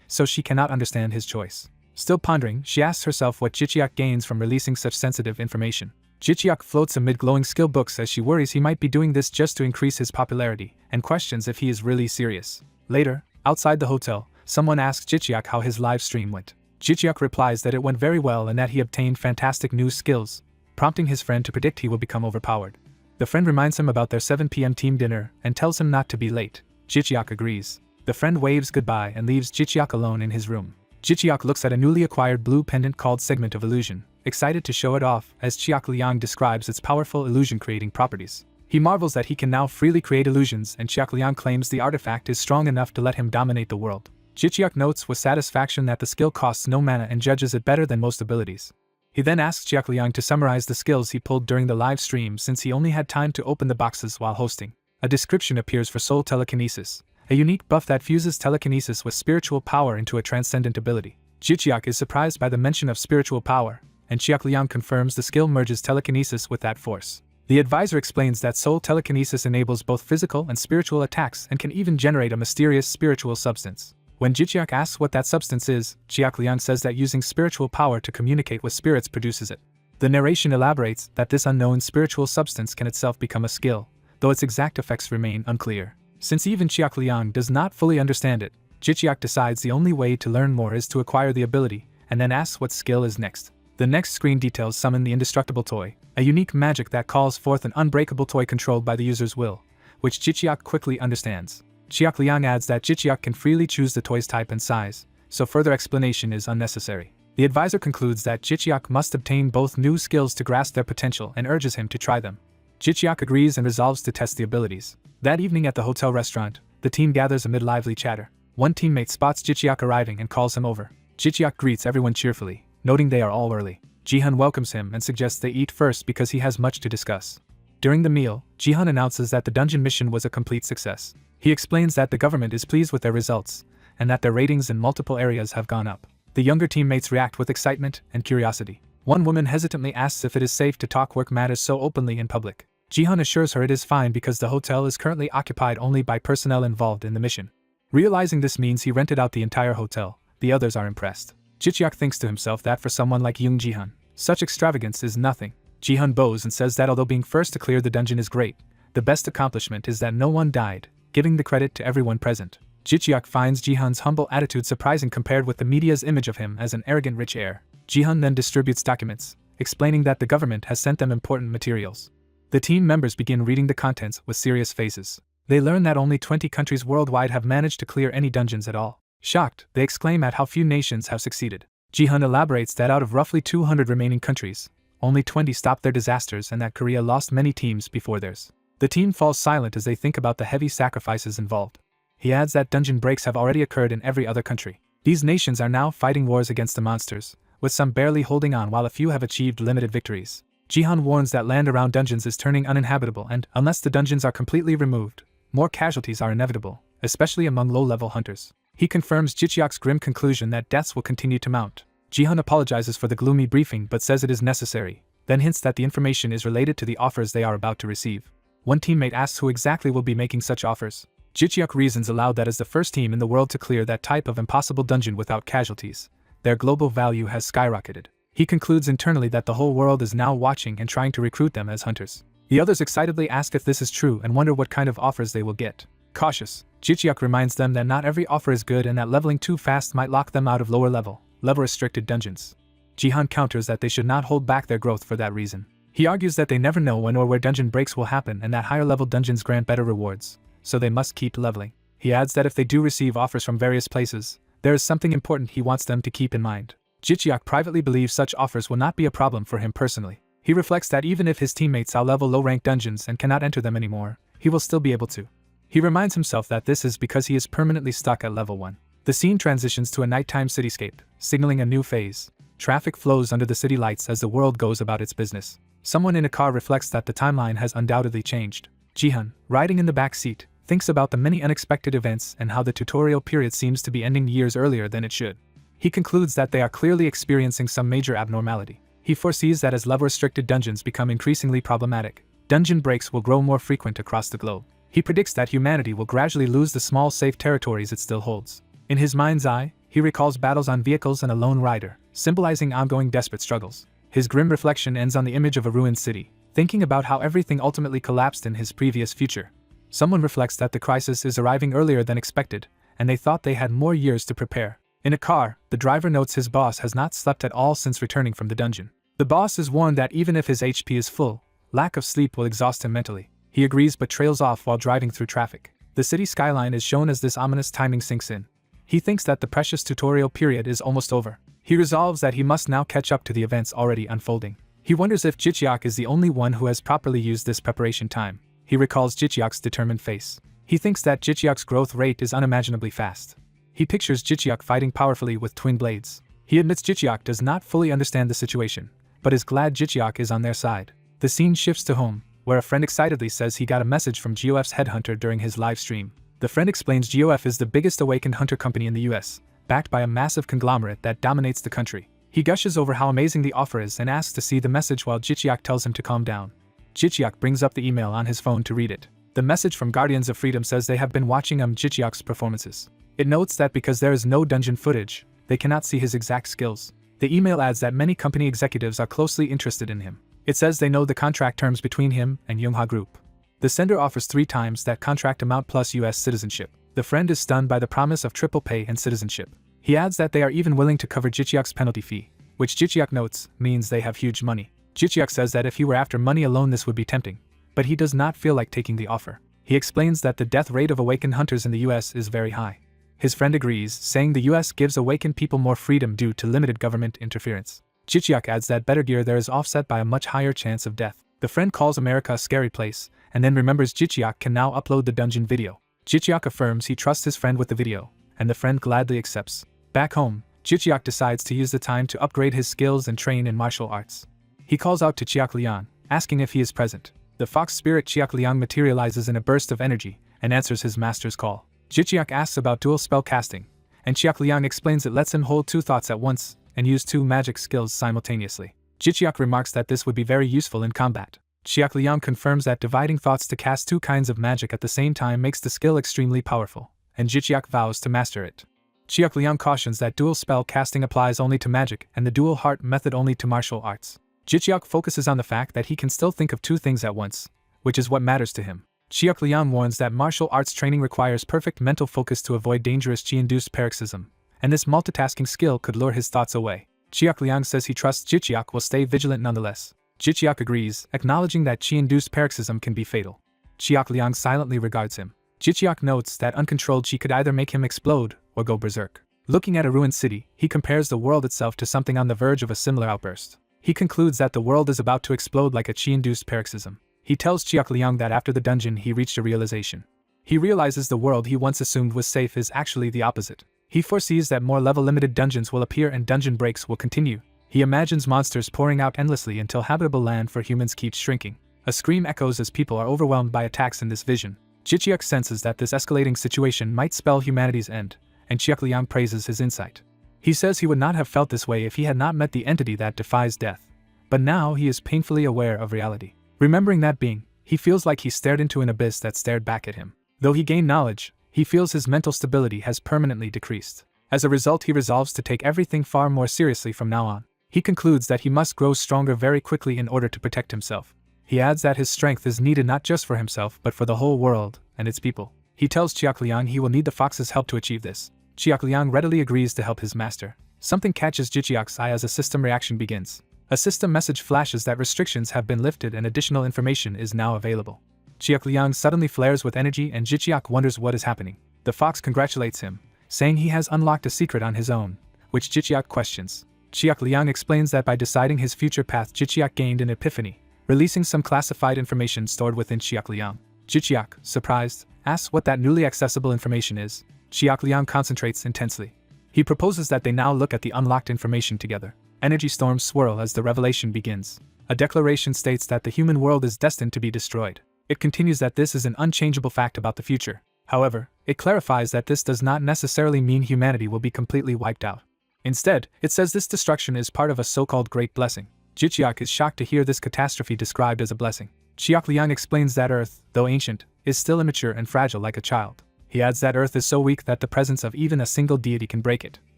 so she cannot understand his choice. Still pondering, she asks herself what Jicheok gains from releasing such sensitive information. Jicheok floats amid glowing skill books as she worries he might be doing this just to increase his popularity, and questions if he is really serious. Later, outside the hotel, someone asks Jicheok how his live stream went. Jicheok replies that it went very well and that he obtained fantastic new skills, prompting his friend to predict he will become overpowered. The friend reminds him about their 7 p.m. team dinner and tells him not to be late. Jicheok agrees. The friend waves goodbye and leaves Jicheok alone in his room. Jicheok looks at a newly acquired blue pendant called Segment of Illusion, excited to show it off as Cheok Liang describes its powerful illusion-creating properties. He marvels that he can now freely create illusions, and Cheok Liang claims the artifact is strong enough to let him dominate the world. Jicheok notes with satisfaction that the skill costs no mana and judges it better than most abilities. He then asks Cheok Liang to summarize the skills he pulled during the live stream since he only had time to open the boxes while hosting. A description appears for Soul Telekinesis, a unique buff that fuses telekinesis with spiritual power into a transcendent ability. Jicheok is surprised by the mention of spiritual power, and Cheok Liang confirms the skill merges telekinesis with that force. The advisor explains that soul telekinesis enables both physical and spiritual attacks and can even generate a mysterious spiritual substance. When Jicheok asks what that substance is, Cheok Liang says that using spiritual power to communicate with spirits produces it. The narration elaborates that this unknown spiritual substance can itself become a skill, though its exact effects remain unclear. Since even Cheok Liang does not fully understand it, Jicheok decides the only way to learn more is to acquire the ability, and then asks what skill is next. The next screen details summon the indestructible toy, a unique magic that calls forth an unbreakable toy controlled by the user's will, which Jicheok quickly understands. Cheok Liang adds that Jicheok can freely choose the toy's type and size, so further explanation is unnecessary. The advisor concludes that Jicheok must obtain both new skills to grasp their potential and urges him to try them. Jicheok agrees and resolves to test the abilities. That evening at the hotel restaurant, the team gathers amid lively chatter. One teammate spots Jicheok arriving and calls him over. Jicheok greets everyone cheerfully, noting they are all early. Jihan welcomes him and suggests they eat first because he has much to discuss. During the meal, Jihan announces that the dungeon mission was a complete success. He explains that the government is pleased with their results, and that their ratings in multiple areas have gone up. The younger teammates react with excitement and curiosity. One woman hesitantly asks if it is safe to talk work matters so openly in public. Jihan assures her it is fine because the hotel is currently occupied only by personnel involved in the mission. Realizing this means he rented out the entire hotel, the others are impressed. Jicheok thinks to himself that for someone like young Jihan, such extravagance is nothing. Jihan bows and says that although being first to clear the dungeon is great, the best accomplishment is that no one died, giving the credit to everyone present. Jicheok finds Jihan's humble attitude surprising compared with the media's image of him as an arrogant rich heir. Jihan then distributes documents, explaining that the government has sent them important materials. The team members begin reading the contents with serious faces. They learn that only 20 countries worldwide have managed to clear any dungeons at all. Shocked, they exclaim at how few nations have succeeded. Jihan elaborates that out of roughly 200 remaining countries, only 20 stopped their disasters and that Korea lost many teams before theirs. The team falls silent as they think about the heavy sacrifices involved. He adds that dungeon breaks have already occurred in every other country. These nations are now fighting wars against the monsters, with some barely holding on while a few have achieved limited victories. Jihan warns that land around dungeons is turning uninhabitable and, unless the dungeons are completely removed, more casualties are inevitable, especially among low-level hunters. He confirms Jicheok's grim conclusion that deaths will continue to mount. Jihan apologizes for the gloomy briefing but says it is necessary, then hints that the information is related to the offers they are about to receive. One teammate asks who exactly will be making such offers. Jicheok reasons aloud that as the first team in the world to clear that type of impossible dungeon without casualties, their global value has skyrocketed. He concludes internally that the whole world is now watching and trying to recruit them as hunters. The others excitedly ask if this is true and wonder what kind of offers they will get. Cautious, Jichiak reminds them that not every offer is good and that leveling too fast might lock them out of level-restricted dungeons. Jihan counters that they should not hold back their growth for that reason. He argues that they never know when or where dungeon breaks will happen and that higher-level dungeons grant better rewards, so they must keep leveling. He adds that if they do receive offers from various places, there is something important he wants them to keep in mind. Jichiak privately believes such offers will not be a problem for him personally. He reflects that even if his teammates outlevel low-ranked dungeons and cannot enter them anymore, he will still be able to. He reminds himself that this is because he is permanently stuck at level 1. The scene transitions to a nighttime cityscape, signaling a new phase. Traffic flows under the city lights as the world goes about its business. Someone in a car reflects that the timeline has undoubtedly changed. Jihan, riding in the back seat, thinks about the many unexpected events and how the tutorial period seems to be ending years earlier than it should. He concludes that they are clearly experiencing some major abnormality. He foresees that as level-restricted dungeons become increasingly problematic, dungeon breaks will grow more frequent across the globe. He predicts that humanity will gradually lose the small safe territories it still holds. In his mind's eye, he recalls battles on vehicles and a lone rider, symbolizing ongoing desperate struggles. His grim reflection ends on the image of a ruined city, thinking about how everything ultimately collapsed in his previous future. Someone reflects that the crisis is arriving earlier than expected, and they thought they had more years to prepare. In a car, the driver notes his boss has not slept at all since returning from the dungeon. The boss is warned that even if his HP is full, lack of sleep will exhaust him mentally. He agrees but trails off while driving through traffic. The city skyline is shown as this ominous timing sinks in. He thinks that the precious tutorial period is almost over. He resolves that he must now catch up to the events already unfolding. He wonders if Jichiak is the only one who has properly used this preparation time. He recalls Jichiak's determined face. He thinks that Jichiak's growth rate is unimaginably fast. He pictures Jichiak fighting powerfully with twin blades. He admits Jichiak does not fully understand the situation, but is glad Jichiak is on their side. The scene shifts to home, where a friend excitedly says he got a message from GOF's headhunter during his live stream. The friend explains GOF is the biggest awakened hunter company in the US, backed by a massive conglomerate that dominates the country. He gushes over how amazing the offer is and asks to see the message while Jichiak tells him to calm down. Jichiak brings up the email on his phone to read it. The message from Guardians of Freedom says they have been watching Jichiak's performances. It notes that because there is no dungeon footage, they cannot see his exact skills. The email adds that many company executives are closely interested in him. It says they know the contract terms between him and Yonghwa Group. The sender offers 3 times that contract amount plus US citizenship. The friend is stunned by the promise of triple pay and citizenship. He adds that they are even willing to cover Jichiak's penalty fee, which Jichiak notes means they have huge money. Jichiak says that if he were after money alone this would be tempting, but he does not feel like taking the offer. He explains that the death rate of awakened hunters in the US is very high. His friend agrees, saying the US gives awakened people more freedom due to limited government interference. Jichiak adds that better gear there is offset by a much higher chance of death. The friend calls America a scary place, and then remembers Jichiak can now upload the dungeon video. Jichiak affirms he trusts his friend with the video, and the friend gladly accepts. Back home, Jichiak decides to use the time to upgrade his skills and train in martial arts. He calls out to Chiak Liang, asking if he is present. The fox spirit Chiak Liang materializes in a burst of energy, and answers his master's call. Jichiak asks about dual spell casting, and Chiak Liang explains it lets him hold 2 thoughts at once, and use 2 magic skills simultaneously. Jichiak remarks that this would be very useful in combat. Chiak Liang confirms that dividing thoughts to cast 2 kinds of magic at the same time makes the skill extremely powerful, and Jichiak vows to master it. Chiak Liang cautions that dual spell casting applies only to magic and the dual heart method only to martial arts. Jichiak focuses on the fact that he can still think of 2 things at once, which is what matters to him. Chiak Liang warns that martial arts training requires perfect mental focus to avoid dangerous chi-induced paroxysm, and this multitasking skill could lure his thoughts away. Chiak Liang says he trusts Jichiak will stay vigilant nonetheless. Jichiak agrees, acknowledging that chi-induced paroxysm can be fatal. Chiak Liang silently regards him. Jichiak notes that uncontrolled chi could either make him explode or go berserk. Looking at a ruined city, he compares the world itself to something on the verge of a similar outburst. He concludes that the world is about to explode like a chi-induced paroxysm. He tells Chiak Liang that after the dungeon he reached a realization. He realizes the world he once assumed was safe is actually the opposite. He foresees that more level-limited dungeons will appear and dungeon breaks will continue. He imagines monsters pouring out endlessly until habitable land for humans keeps shrinking. A scream echoes as people are overwhelmed by attacks in this vision. Jichiak senses that this escalating situation might spell humanity's end, and Chiak Liang praises his insight. He says he would not have felt this way if he had not met the entity that defies death, but now he is painfully aware of reality. Remembering that being, he feels like he stared into an abyss that stared back at him. Though he gained knowledge, he feels his mental stability has permanently decreased. As a result, he resolves to take everything far more seriously from now on. He concludes that he must grow stronger very quickly in order to protect himself. He adds that his strength is needed not just for himself but for the whole world and its people. He tells Jiaoliang he will need the fox's help to achieve this. Jiaoliang readily agrees to help his master. Something catches Jijiak's eye as a system reaction begins. A system message flashes that restrictions have been lifted and additional information is now available. Jiaoliang suddenly flares with energy and Jijiak wonders what is happening. The fox congratulates him, saying he has unlocked a secret on his own, which Jijiak questions. Jiaoliang explains that by deciding his future path Jijiak gained an epiphany, releasing some classified information stored within Jiaoliang. Jijiak, surprised, asks what that newly accessible information is. Jiaoliang concentrates intensely. He proposes that they now look at the unlocked information together. Energy storms swirl as the revelation begins. A declaration states that the human world is destined to be destroyed. It continues that this is an unchangeable fact about the future. However, it clarifies that this does not necessarily mean humanity will be completely wiped out. Instead, it says this destruction is part of a so-called great blessing. Jijiak is shocked to hear this catastrophe described as a blessing. Jiaoliang explains that Earth, though ancient, is still immature and fragile like a child. He adds that Earth is so weak that the presence of even a single deity can break it.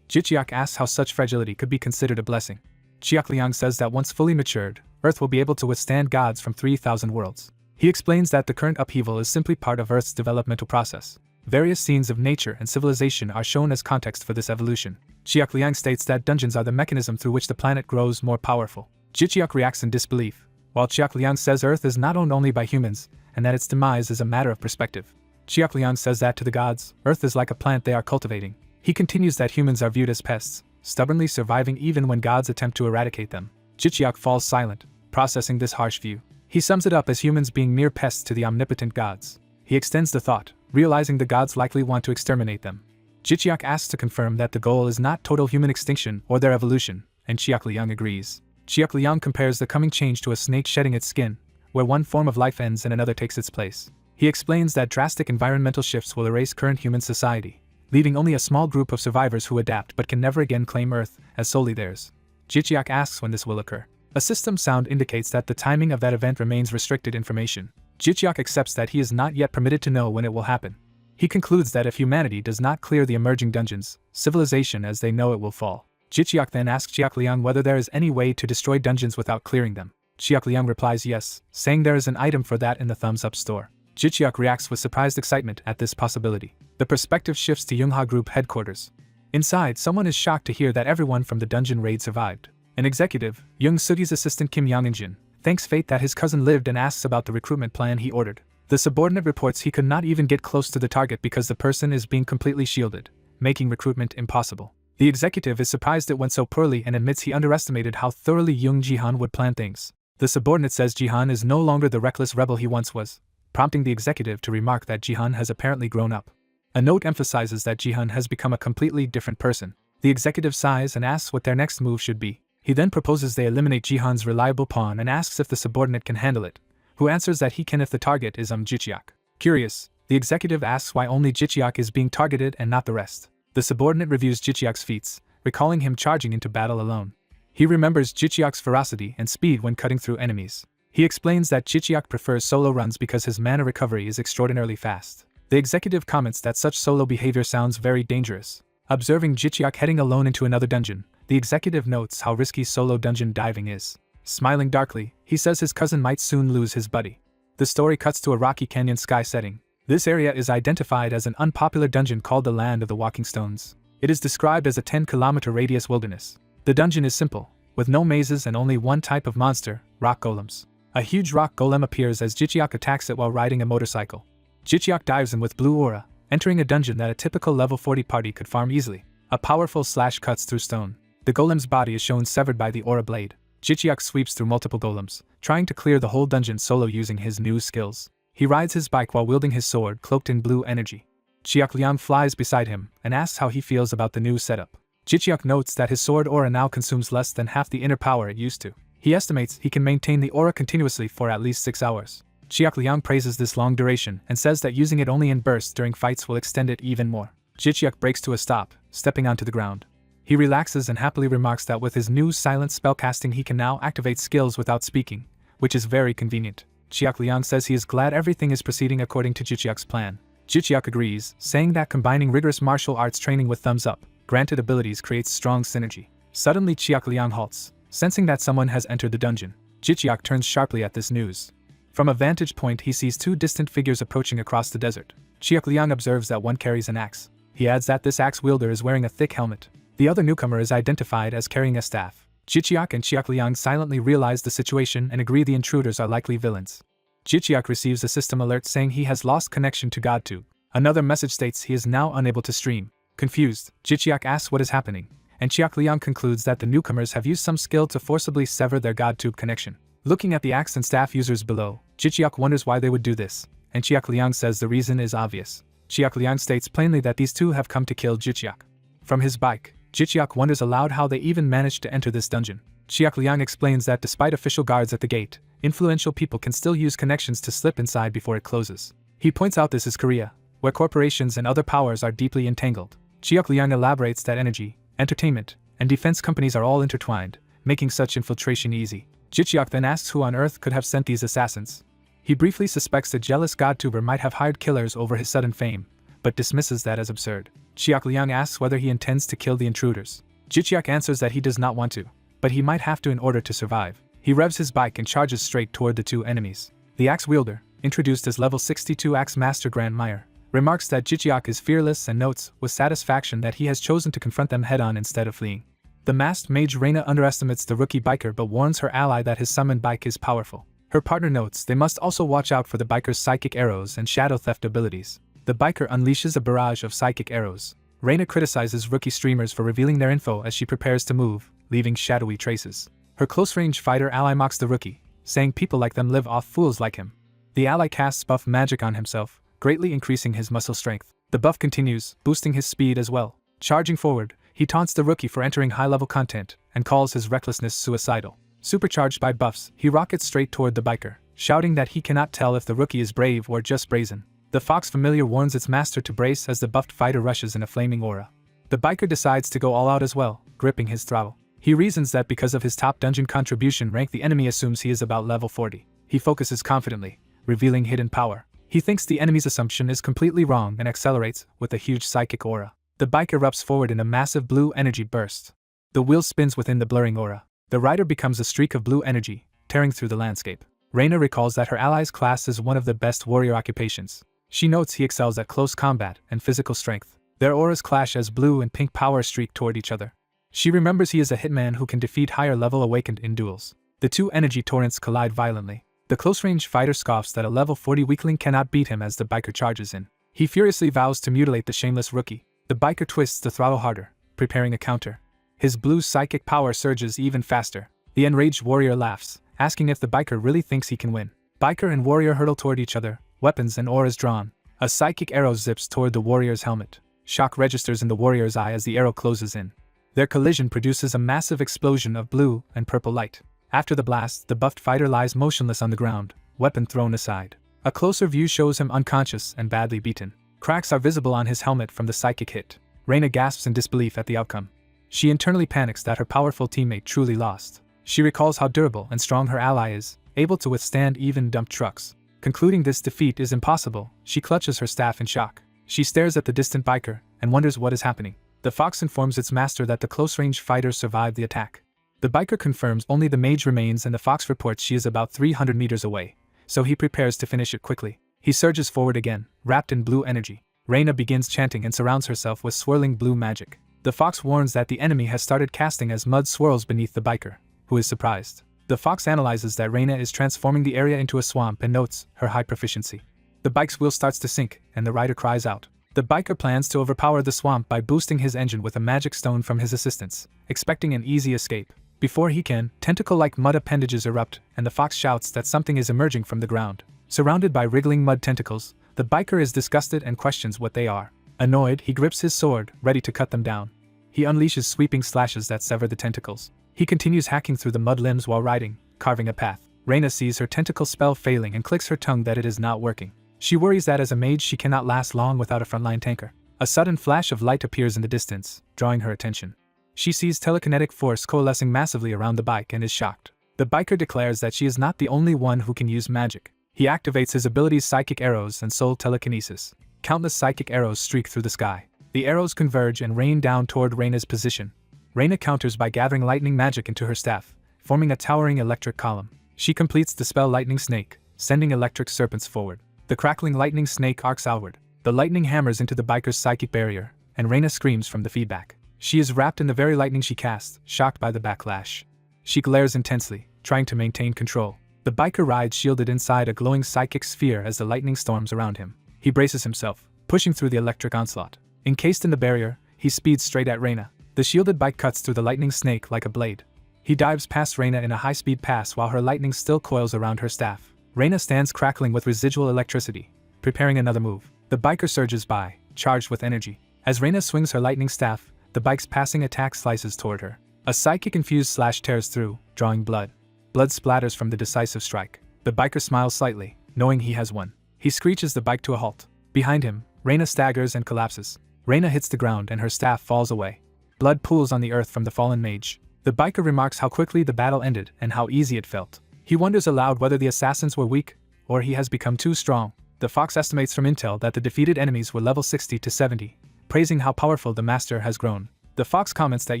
Jijiak asks how such fragility could be considered a blessing. Jiaoliang says that once fully matured, Earth will be able to withstand gods from 3,000 worlds. He explains that the current upheaval is simply part of Earth's developmental process. Various scenes of nature and civilization are shown as context for this evolution. Jiaoliang states that dungeons are the mechanism through which the planet grows more powerful. Jijiak reacts in disbelief, while Jiaoliang says Earth is not owned only by humans, and that its demise is a matter of perspective. Jiaoliang says that to the gods, Earth is like a plant they are cultivating. He continues that humans are viewed as pests, stubbornly surviving even when gods attempt to eradicate them. Jijiak falls silent, processing this harsh view. He sums it up as humans being mere pests to the omnipotent gods. He extends the thought, realizing the gods likely want to exterminate them. Jijiak asks to confirm that the goal is not total human extinction or their evolution, and Jiaoliang agrees. Jiaoliang compares the coming change to a snake shedding its skin, where one form of life ends and another takes its place. He explains that drastic environmental shifts will erase current human society, leaving only a small group of survivors who adapt but can never again claim Earth as solely theirs. Jijiak asks when this will occur. A system sound indicates that the timing of that event remains restricted information. Jijiak accepts that he is not yet permitted to know when it will happen. He concludes that if humanity does not clear the emerging dungeons, civilization as they know it will fall. Jijiak then asks Jiaoliang whether there is any way to destroy dungeons without clearing them. Jiaoliang replies yes, saying there is an item for that in the thumbs-up store. Jijiak reacts with surprised excitement at this possibility. The perspective shifts to Yunghwa Group headquarters. Inside, someone is shocked to hear that everyone from the dungeon raid survived. An executive, Young Sooty's assistant Kim Yang-injin, thanks fate that his cousin lived and asks about the recruitment plan he ordered. The subordinate reports he could not even get close to the target because the person is being completely shielded, making recruitment impossible. The executive is surprised it went so poorly and admits he underestimated how thoroughly Young Jihan would plan things. The subordinate says Jihan is no longer the reckless rebel he once was, prompting the executive to remark that Jihan has apparently grown up. A note emphasizes that Jihan has become a completely different person. The executive sighs and asks what their next move should be. He then proposes they eliminate Jihan's reliable pawn and asks if the subordinate can handle it, who answers that he can if the target is Jijiak. Curious, the executive asks why only Jijiak is being targeted and not the rest. The subordinate reviews Jijiak's feats, recalling him charging into battle alone. He remembers Jijiak's ferocity and speed when cutting through enemies. He explains that Jijiak prefers solo runs because his mana recovery is extraordinarily fast. The executive comments that such solo behavior sounds very dangerous. Observing Jijiak heading alone into another dungeon, the executive notes how risky solo dungeon diving is. Smiling darkly, he says his cousin might soon lose his buddy. The story cuts to a rocky canyon sky setting. This area is identified as an unpopular dungeon called the Land of the Walking Stones. It is described as a 10-kilometer radius wilderness. The dungeon is simple, with no mazes and only one type of monster, rock golems. A huge rock golem appears as Jijiak attacks it while riding a motorcycle. Jijiak dives in with blue aura, entering a dungeon that a typical level 40 party could farm easily. A powerful slash cuts through stone. The golem's body is shown severed by the aura blade. Jijiak sweeps through multiple golems, trying to clear the whole dungeon solo using his new skills. He rides his bike while wielding his sword cloaked in blue energy. Jiaoliang flies beside him and asks how he feels about the new setup. Jijiak notes that his sword aura now consumes less than half the inner power it used to. He estimates he can maintain the aura continuously for at least 6 hours. Jiaoliang praises this long duration and says that using it only in bursts during fights will extend it even more. Jijiak breaks to a stop, stepping onto the ground. He relaxes and happily remarks that with his new silent spellcasting he can now activate skills without speaking, which is very convenient. Jiaoliang says he is glad everything is proceeding according to Jijiak's plan. Jijiak agrees, saying that combining rigorous martial arts training with thumbs up, granted abilities creates strong synergy. Suddenly Jiaoliang halts, Sensing that someone has entered the dungeon, Jichiak turns sharply at this news. From a vantage point, he sees two distant figures approaching across the desert. Chiak Liang observes that one carries an axe. He adds that this axe wielder is wearing a thick helmet. The other newcomer is identified as carrying a staff. Jichiak and Chiak Liang silently realize the situation and agree the intruders are likely villains. Jichiak receives a system alert saying he has lost connection to GodTube. Another message states he is now unable to stream. Confused, Jichiak asks what is happening, and Chiak Liang concludes that the newcomers have used some skill to forcibly sever their GodTube connection. Looking at the axe and staff users below, Jichiak wonders why they would do this, and Chiak Liang says the reason is obvious. Chiak Liang states plainly that these two have come to kill Jichiak. From his bike, Jichiak wonders aloud how they even managed to enter this dungeon. Chiak Liang explains that despite official guards at the gate, influential people can still use connections to slip inside before it closes. He points out this is Korea, where corporations and other powers are deeply entangled. Chiak Liang elaborates that energy, entertainment, and defense companies are all intertwined, making such infiltration easy. Jichiak then asks who on earth could have sent these assassins. He briefly suspects a jealous GodTuber might have hired killers over his sudden fame, but dismisses that as absurd. Chiak Liang asks whether he intends to kill the intruders. Jichiak answers that he does not want to, but he might have to in order to survive. He revs his bike and charges straight toward the two enemies. The axe wielder, introduced as level 62 Axe Master Grand Meyer, remarks that Jichiak is fearless and notes with satisfaction that he has chosen to confront them head-on instead of fleeing. The masked mage Reina underestimates the rookie biker but warns her ally that his summoned bike is powerful. Her partner notes they must also watch out for the biker's psychic arrows and shadow theft abilities. The biker unleashes a barrage of psychic arrows. Reina criticizes rookie streamers for revealing their info as she prepares to move, leaving shadowy traces. Her close-range fighter ally mocks the rookie, saying people like them live off fools like him. The ally casts buff magic on himself, greatly increasing his muscle strength. The buff continues, boosting his speed as well. Charging forward, he taunts the rookie for entering high-level content and calls his recklessness suicidal. Supercharged by buffs, he rockets straight toward the biker, shouting that he cannot tell if the rookie is brave or just brazen. The fox familiar warns its master to brace as the buffed fighter rushes in a flaming aura. The biker decides to go all out as well, gripping his throttle. He reasons that because of his top dungeon contribution rank the enemy assumes he is about level 40. He focuses confidently, revealing hidden power. He thinks the enemy's assumption is completely wrong and accelerates with a huge psychic aura. The bike erupts forward in a massive blue energy burst. The wheel spins within the blurring aura. The rider becomes a streak of blue energy, tearing through the landscape. Reina recalls that her ally's class is one of the best warrior occupations. She notes he excels at close combat and physical strength. Their auras clash as blue and pink power streak toward each other. She remembers he is a hitman who can defeat higher level awakened in duels. The two energy torrents collide violently. The close-range fighter scoffs that a level 40 weakling cannot beat him as the biker charges in. He furiously vows to mutilate the shameless rookie. The biker twists the throttle harder, preparing a counter. His blue psychic power surges even faster. The enraged warrior laughs, asking if the biker really thinks he can win. Biker and warrior hurtle toward each other, weapons and auras drawn. A psychic arrow zips toward the warrior's helmet. Shock registers in the warrior's eye as the arrow closes in. Their collision produces a massive explosion of blue and purple light. After the blast, the buffed fighter lies motionless on the ground, weapon thrown aside. A closer view shows him unconscious and badly beaten. Cracks are visible on his helmet from the psychic hit. Reina gasps in disbelief at the outcome. She internally panics that her powerful teammate truly lost. She recalls how durable and strong her ally is, able to withstand even dumped trucks. Concluding this defeat is impossible, she clutches her staff in shock. She stares at the distant biker and wonders what is happening. The fox informs its master that the close-range fighter survived the attack. The biker confirms only the mage remains and the fox reports she is about 300 meters away, so he prepares to finish it quickly. He surges forward again, wrapped in blue energy. Reina begins chanting and surrounds herself with swirling blue magic. The fox warns that the enemy has started casting as mud swirls beneath the biker, who is surprised. The fox analyzes that Reina is transforming the area into a swamp and notes her high proficiency. The bike's wheel starts to sink, and the rider cries out. The biker plans to overpower the swamp by boosting his engine with a magic stone from his assistants, expecting an easy escape. Before he can, tentacle-like mud appendages erupt, and the fox shouts that something is emerging from the ground. Surrounded by wriggling mud tentacles, the biker is disgusted and questions what they are. Annoyed, he grips his sword, ready to cut them down. He unleashes sweeping slashes that sever the tentacles. He continues hacking through the mud limbs while riding, carving a path. Reina sees her tentacle spell failing and clicks her tongue that it is not working. She worries that as a mage she cannot last long without a frontline tanker. A sudden flash of light appears in the distance, drawing her attention. She sees telekinetic force coalescing massively around the bike and is shocked. The biker declares that she is not the only one who can use magic. He activates his abilities psychic arrows and soul telekinesis. Countless psychic arrows streak through the sky. The arrows converge and rain down toward Reina's position. Reina counters by gathering lightning magic into her staff, forming a towering electric column. She completes the spell Lightning Snake, sending electric serpents forward. The crackling lightning snake arcs outward. The lightning hammers into the biker's psychic barrier, and Reina screams from the feedback. She is wrapped in the very lightning she casts, shocked by the backlash. She glares intensely, trying to maintain control. The biker rides shielded inside a glowing psychic sphere as the lightning storms around him. He braces himself, pushing through the electric onslaught. Encased in the barrier, he speeds straight at Reina. The shielded bike cuts through the lightning snake like a blade. He dives past Reina in a high-speed pass while her lightning still coils around her staff. Reina stands crackling with residual electricity, preparing another move. The biker surges by, charged with energy. As Reina swings her lightning staff, the bike's passing attack slices toward her. A psychic-infused slash tears through, drawing blood. Blood splatters from the decisive strike. The biker smiles slightly, knowing he has won. He screeches the bike to a halt. Behind him, Reina staggers and collapses. Reina hits the ground and her staff falls away. Blood pools on the earth from the fallen mage. The biker remarks how quickly the battle ended and how easy it felt. He wonders aloud whether the assassins were weak, or he has become too strong. The fox estimates from intel that the defeated enemies were level 60 to 70, praising how powerful the master has grown. The fox comments that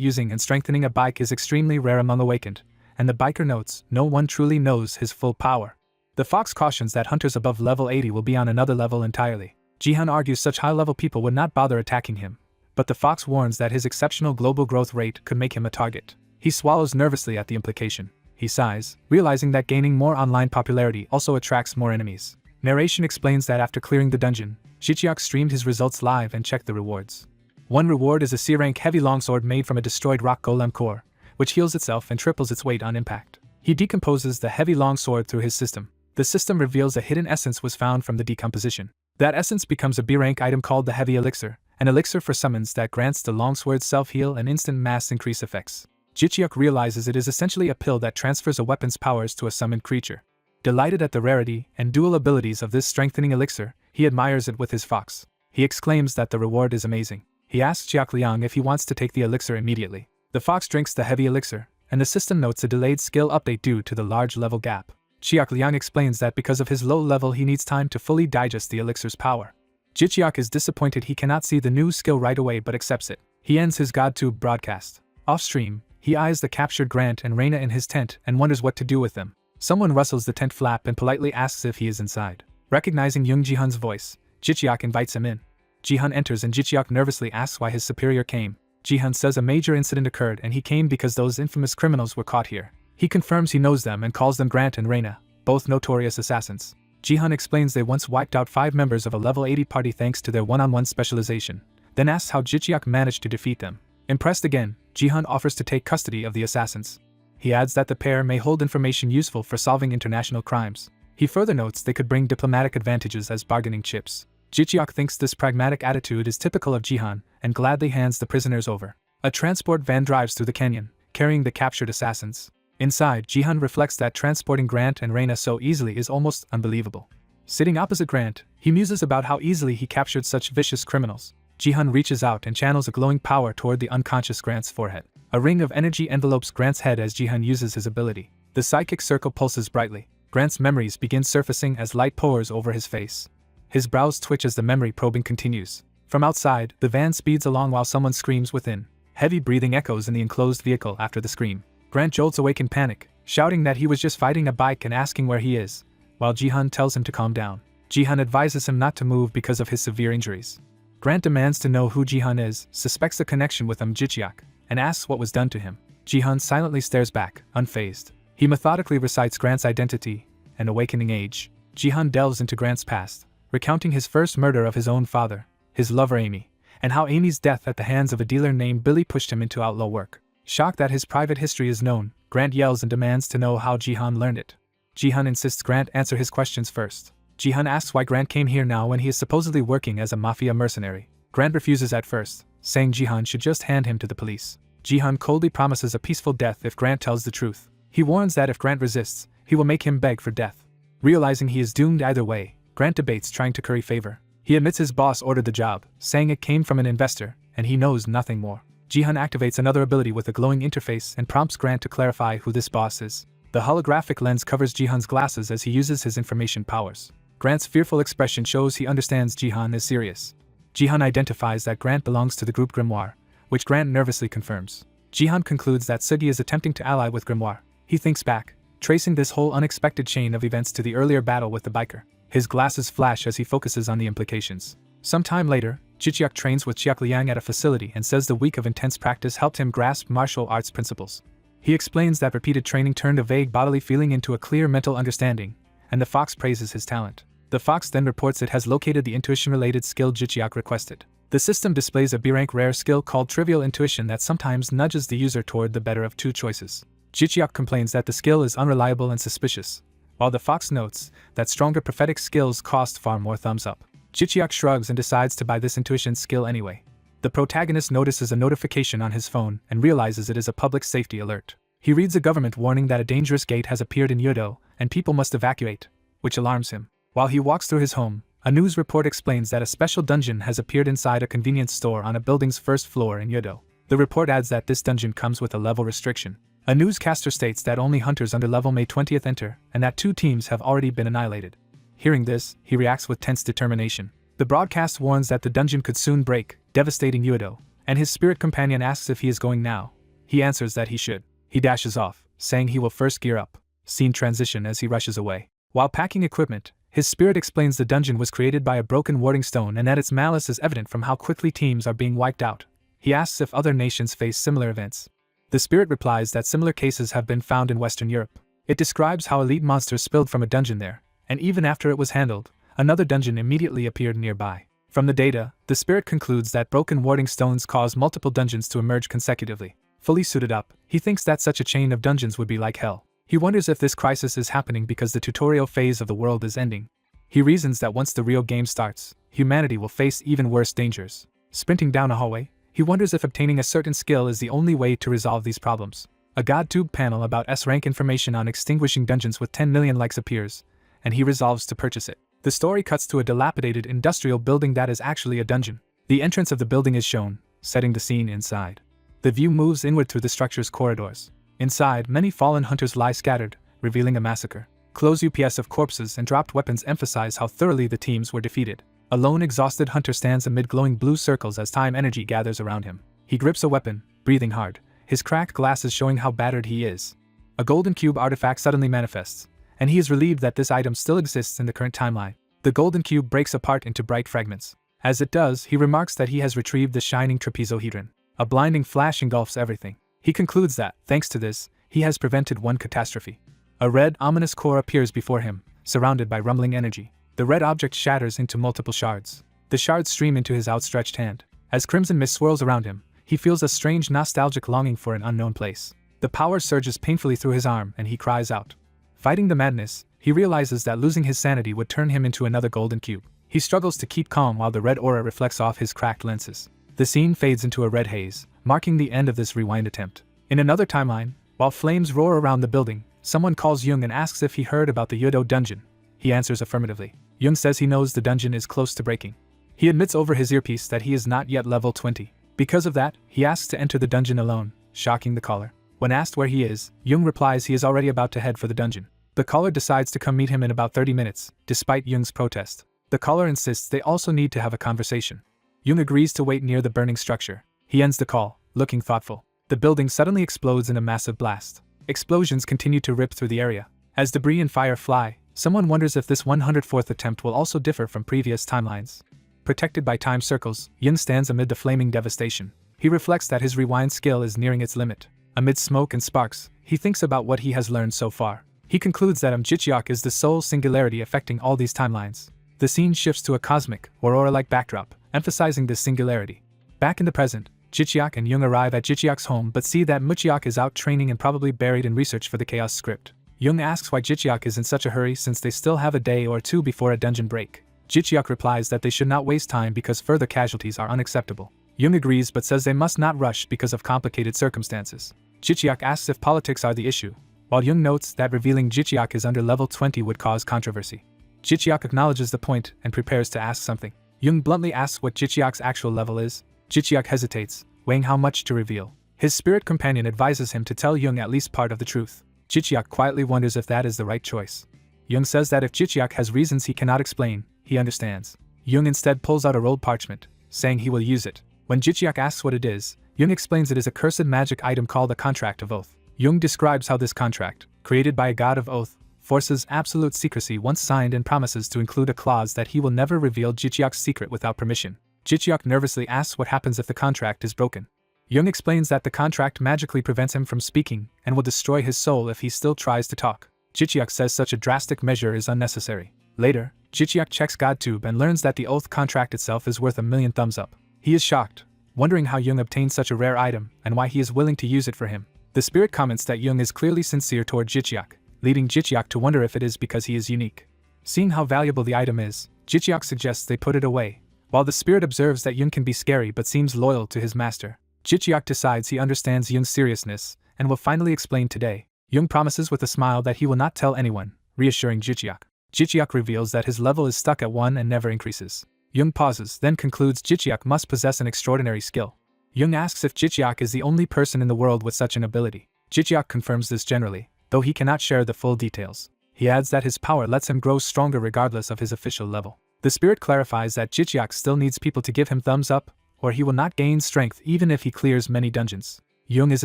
using and strengthening a bike is extremely rare among awakened, and the biker notes no one truly knows his full power. The fox cautions that hunters above level 80 will be on another level entirely. Jihan argues such high-level people would not bother attacking him, but the fox warns that his exceptional global growth rate could make him a target. He swallows nervously at the implication. He sighs, realizing that gaining more online popularity also attracts more enemies. Narration explains that after clearing the dungeon, Shichiak streamed his results live and checked the rewards. One reward is a C-rank heavy longsword made from a destroyed rock golem core, which heals itself and triples its weight on impact. He decomposes the heavy longsword through his system. The system reveals a hidden essence was found from the decomposition. That essence becomes a B-rank item called the Heavy Elixir, an elixir for summons that grants the longsword's self-heal and instant mass increase effects. Jichiak realizes it is essentially a pill that transfers a weapon's powers to a summoned creature. Delighted at the rarity and dual abilities of this strengthening elixir, he admires it with his fox. He exclaims that the reward is amazing. He asks Jiak Liang if he wants to take the elixir immediately. The fox drinks the heavy elixir, and the system notes a delayed skill update due to the large level gap. Jiak Liang explains that because of his low level he needs time to fully digest the elixir's power. Jichiak is disappointed he cannot see the new skill right away but accepts it. He ends his GodTube broadcast. Off-stream, he eyes the captured Grant and Reina in his tent and wonders what to do with them. Someone rustles the tent flap and politely asks if he is inside. Recognizing Young Jihan's voice, Jichiak invites him in. Jihan enters and Jichiak nervously asks why his superior came. Jihan says a major incident occurred and he came because those infamous criminals were caught here. He confirms he knows them and calls them Grant and Reina, both notorious assassins. Jihan explains they once wiped out 5 members of a level 80 party thanks to their one-on-one specialization, then asks how Jichiak managed to defeat them. Impressed again, Jihan offers to take custody of the assassins. He adds that the pair may hold information useful for solving international crimes. He further notes they could bring diplomatic advantages as bargaining chips. Jichiak thinks this pragmatic attitude is typical of Jihan and gladly hands the prisoners over. A transport van drives through the canyon, carrying the captured assassins. Inside, Jihan reflects that transporting Grant and Reina so easily is almost unbelievable. Sitting opposite Grant, he muses about how easily he captured such vicious criminals. Jihan reaches out and channels a glowing power toward the unconscious Grant's forehead. A ring of energy envelopes Grant's head as Jihan uses his ability. The psychic circle pulses brightly. Grant's memories begin surfacing as light pours over his face. His brows twitch as the memory probing continues. From outside, the van speeds along while someone screams within. Heavy breathing echoes in the enclosed vehicle after the scream. Grant jolts awake in panic, shouting that he was just fighting a bike and asking where he is, while Jihan tells him to calm down. Jihan advises him not to move because of his severe injuries. Grant demands to know who Jihan is, suspects a connection with Jichiak, and asks what was done to him. Jihan silently stares back, unfazed. He methodically recites Grant's identity and awakening age. Jihan delves into Grant's past, recounting his first murder of his own father, his lover Amy, and how Amy's death at the hands of a dealer named Billy pushed him into outlaw work. Shocked that his private history is known, Grant yells and demands to know how Jihan learned it. Jihan insists Grant answer his questions first. Jihan asks why Grant came here now when he is supposedly working as a mafia mercenary. Grant refuses at first, saying Jihan should just hand him to the police. Jihan coldly promises a peaceful death if Grant tells the truth. He warns that if Grant resists, he will make him beg for death. Realizing he is doomed either way, Grant debates trying to curry favor. He admits his boss ordered the job, saying it came from an investor, and he knows nothing more. Jihan activates another ability with a glowing interface and prompts Grant to clarify who this boss is. The holographic lens covers Jihan's glasses as he uses his information powers. Grant's fearful expression shows he understands Jihan is serious. Jihan identifies that Grant belongs to the group Grimoire, which Grant nervously confirms. Jihan concludes that Sugi is attempting to ally with Grimoire, He thinks back, tracing this whole unexpected chain of events to the earlier battle with the biker. His glasses flash as he focuses on the implications. Sometime later, Jijiak trains with Chiak Liang at a facility and says the week of intense practice helped him grasp martial arts principles. He explains that repeated training turned a vague bodily feeling into a clear mental understanding, and the fox praises his talent. The fox then reports it has located the intuition-related skill Jijiak requested. The system displays a B-rank rare skill called Trivial Intuition that sometimes nudges the user toward the better of two choices. Jijiak complains that the skill is unreliable and suspicious, while the fox notes that stronger prophetic skills cost far more thumbs up. Jijiak shrugs and decides to buy this intuition skill anyway. The protagonist notices a notification on his phone and realizes it is a public safety alert. He reads a government warning that a dangerous gate has appeared in Yodo and people must evacuate, which alarms him. While he walks through his home, a news report explains that a special dungeon has appeared inside a convenience store on a building's first floor in Yodo. The report adds that this dungeon comes with a level restriction. A newscaster states that only hunters under level May 20th enter, and that 2 teams have already been annihilated. Hearing this, he reacts with tense determination. The broadcast warns that the dungeon could soon break, devastating Yudo, and his spirit companion asks if he is going now. He answers that he should. He dashes off, saying he will first gear up. Scene transition as he rushes away. While packing equipment, his spirit explains the dungeon was created by a broken warding stone and that its malice is evident from how quickly teams are being wiped out. He asks if other nations face similar events. The spirit replies that similar cases have been found in Western Europe. It describes how elite monsters spilled from a dungeon there, and even after it was handled, another dungeon immediately appeared nearby. From the data, the spirit concludes that broken warding stones cause multiple dungeons to emerge consecutively. Fully suited up, he thinks that such a chain of dungeons would be like hell. He wonders if this crisis is happening because the tutorial phase of the world is ending. He reasons that once the real game starts, humanity will face even worse dangers. Sprinting down a hallway, he wonders if obtaining a certain skill is the only way to resolve these problems. A GodTube panel about S-rank information on extinguishing dungeons with 10 million likes appears, and he resolves to purchase it. The story cuts to a dilapidated industrial building that is actually a dungeon. The entrance of the building is shown, setting the scene inside. The view moves inward through the structure's corridors. Inside, many fallen hunters lie scattered, revealing a massacre. Close UPS of corpses and dropped weapons emphasize how thoroughly the teams were defeated. A lone exhausted hunter stands amid glowing blue circles as time energy gathers around him. He grips a weapon, breathing hard, his cracked glasses showing how battered he is. A golden cube artifact suddenly manifests, and he is relieved that this item still exists in the current timeline. The golden cube breaks apart into bright fragments. As it does, he remarks that he has retrieved the shining trapezohedron. A blinding flash engulfs everything. He concludes that, thanks to this, he has prevented one catastrophe. A red, ominous core appears before him, surrounded by rumbling energy. The red object shatters into multiple shards. The shards stream into his outstretched hand. As crimson mist swirls around him, he feels a strange nostalgic longing for an unknown place. The power surges painfully through his arm and he cries out. Fighting the madness, he realizes that losing his sanity would turn him into another golden cube. He struggles to keep calm while the red aura reflects off his cracked lenses. The scene fades into a red haze, marking the end of this rewind attempt. In another timeline, while flames roar around the building, someone calls Jung and asks if he heard about the Yodo dungeon. He answers affirmatively. Jung says he knows the dungeon is close to breaking. He admits over his earpiece that he is not yet level 20. Because of that, he asks to enter the dungeon alone, shocking the caller. When asked where he is, Jung replies he is already about to head for the dungeon. The caller decides to come meet him in about 30 minutes, despite Jung's protest. The caller insists they also need to have a conversation. Jung agrees to wait near the burning structure. He ends the call, looking thoughtful. The building suddenly explodes in a massive blast. Explosions continue to rip through the area. As debris and fire fly, someone wonders if this 104th attempt will also differ from previous timelines. Protected by time circles, Yin stands amid the flaming devastation. He reflects that his rewind skill is nearing its limit. Amid smoke and sparks, he thinks about what he has learned so far. He concludes that Jijiak is the sole singularity affecting all these timelines. The scene shifts to a cosmic, aurora-like backdrop, emphasizing this singularity. Back in the present, Jijiak and Jung arrive at Jijiak's home but see that Mujiak is out training and probably buried in research for the Chaos script. Jung asks why Jijiak is in such a hurry since they still have a day or two before a dungeon break. Jijiak replies that they should not waste time because further casualties are unacceptable. Jung agrees but says they must not rush because of complicated circumstances. Jijiak asks if politics are the issue, while Jung notes that revealing Jijiak is under level 20 would cause controversy. Jijiak acknowledges the point and prepares to ask something. Jung bluntly asks what Jijiak's actual level is. Jijiak hesitates, weighing how much to reveal. His spirit companion advises him to tell Jung at least part of the truth. Jijiak quietly wonders if that is the right choice. Jung says that if Jijiak has reasons he cannot explain, he understands. Jung instead pulls out a rolled parchment, saying he will use it. When Jijiak asks what it is, Jung explains it is a cursed magic item called a contract of oath. Jung describes how this contract, created by a god of oath, forces absolute secrecy once signed and promises to include a clause that he will never reveal Jicheok's secret without permission. Jicheok nervously asks what happens if the contract is broken. Jung explains that the contract magically prevents him from speaking and will destroy his soul if he still tries to talk. Jicheok says such a drastic measure is unnecessary. Later, Jicheok checks GodTube and learns that the oath contract itself is worth 1,000,000 thumbs up. He is shocked, wondering how Jung obtained such a rare item and why he is willing to use it for him. The spirit comments that Jung is clearly sincere toward Jicheok, leading Jicheok to wonder if it is because he is unique. Seeing how valuable the item is, Jicheok suggests they put it away, while the spirit observes that Jung can be scary but seems loyal to his master. Jicheok decides he understands Jung's seriousness and will finally explain today. Jung promises with a smile that he will not tell anyone, reassuring Jicheok. Jicheok reveals that his level is stuck at 1 and never increases. Jung pauses, then concludes Jicheok must possess an extraordinary skill. Jung asks if Jicheok is the only person in the world with such an ability. Jicheok confirms this generally, though he cannot share the full details. He adds that his power lets him grow stronger regardless of his official level. The spirit clarifies that Jicheok still needs people to give him thumbs up, or he will not gain strength even if he clears many dungeons. Jung is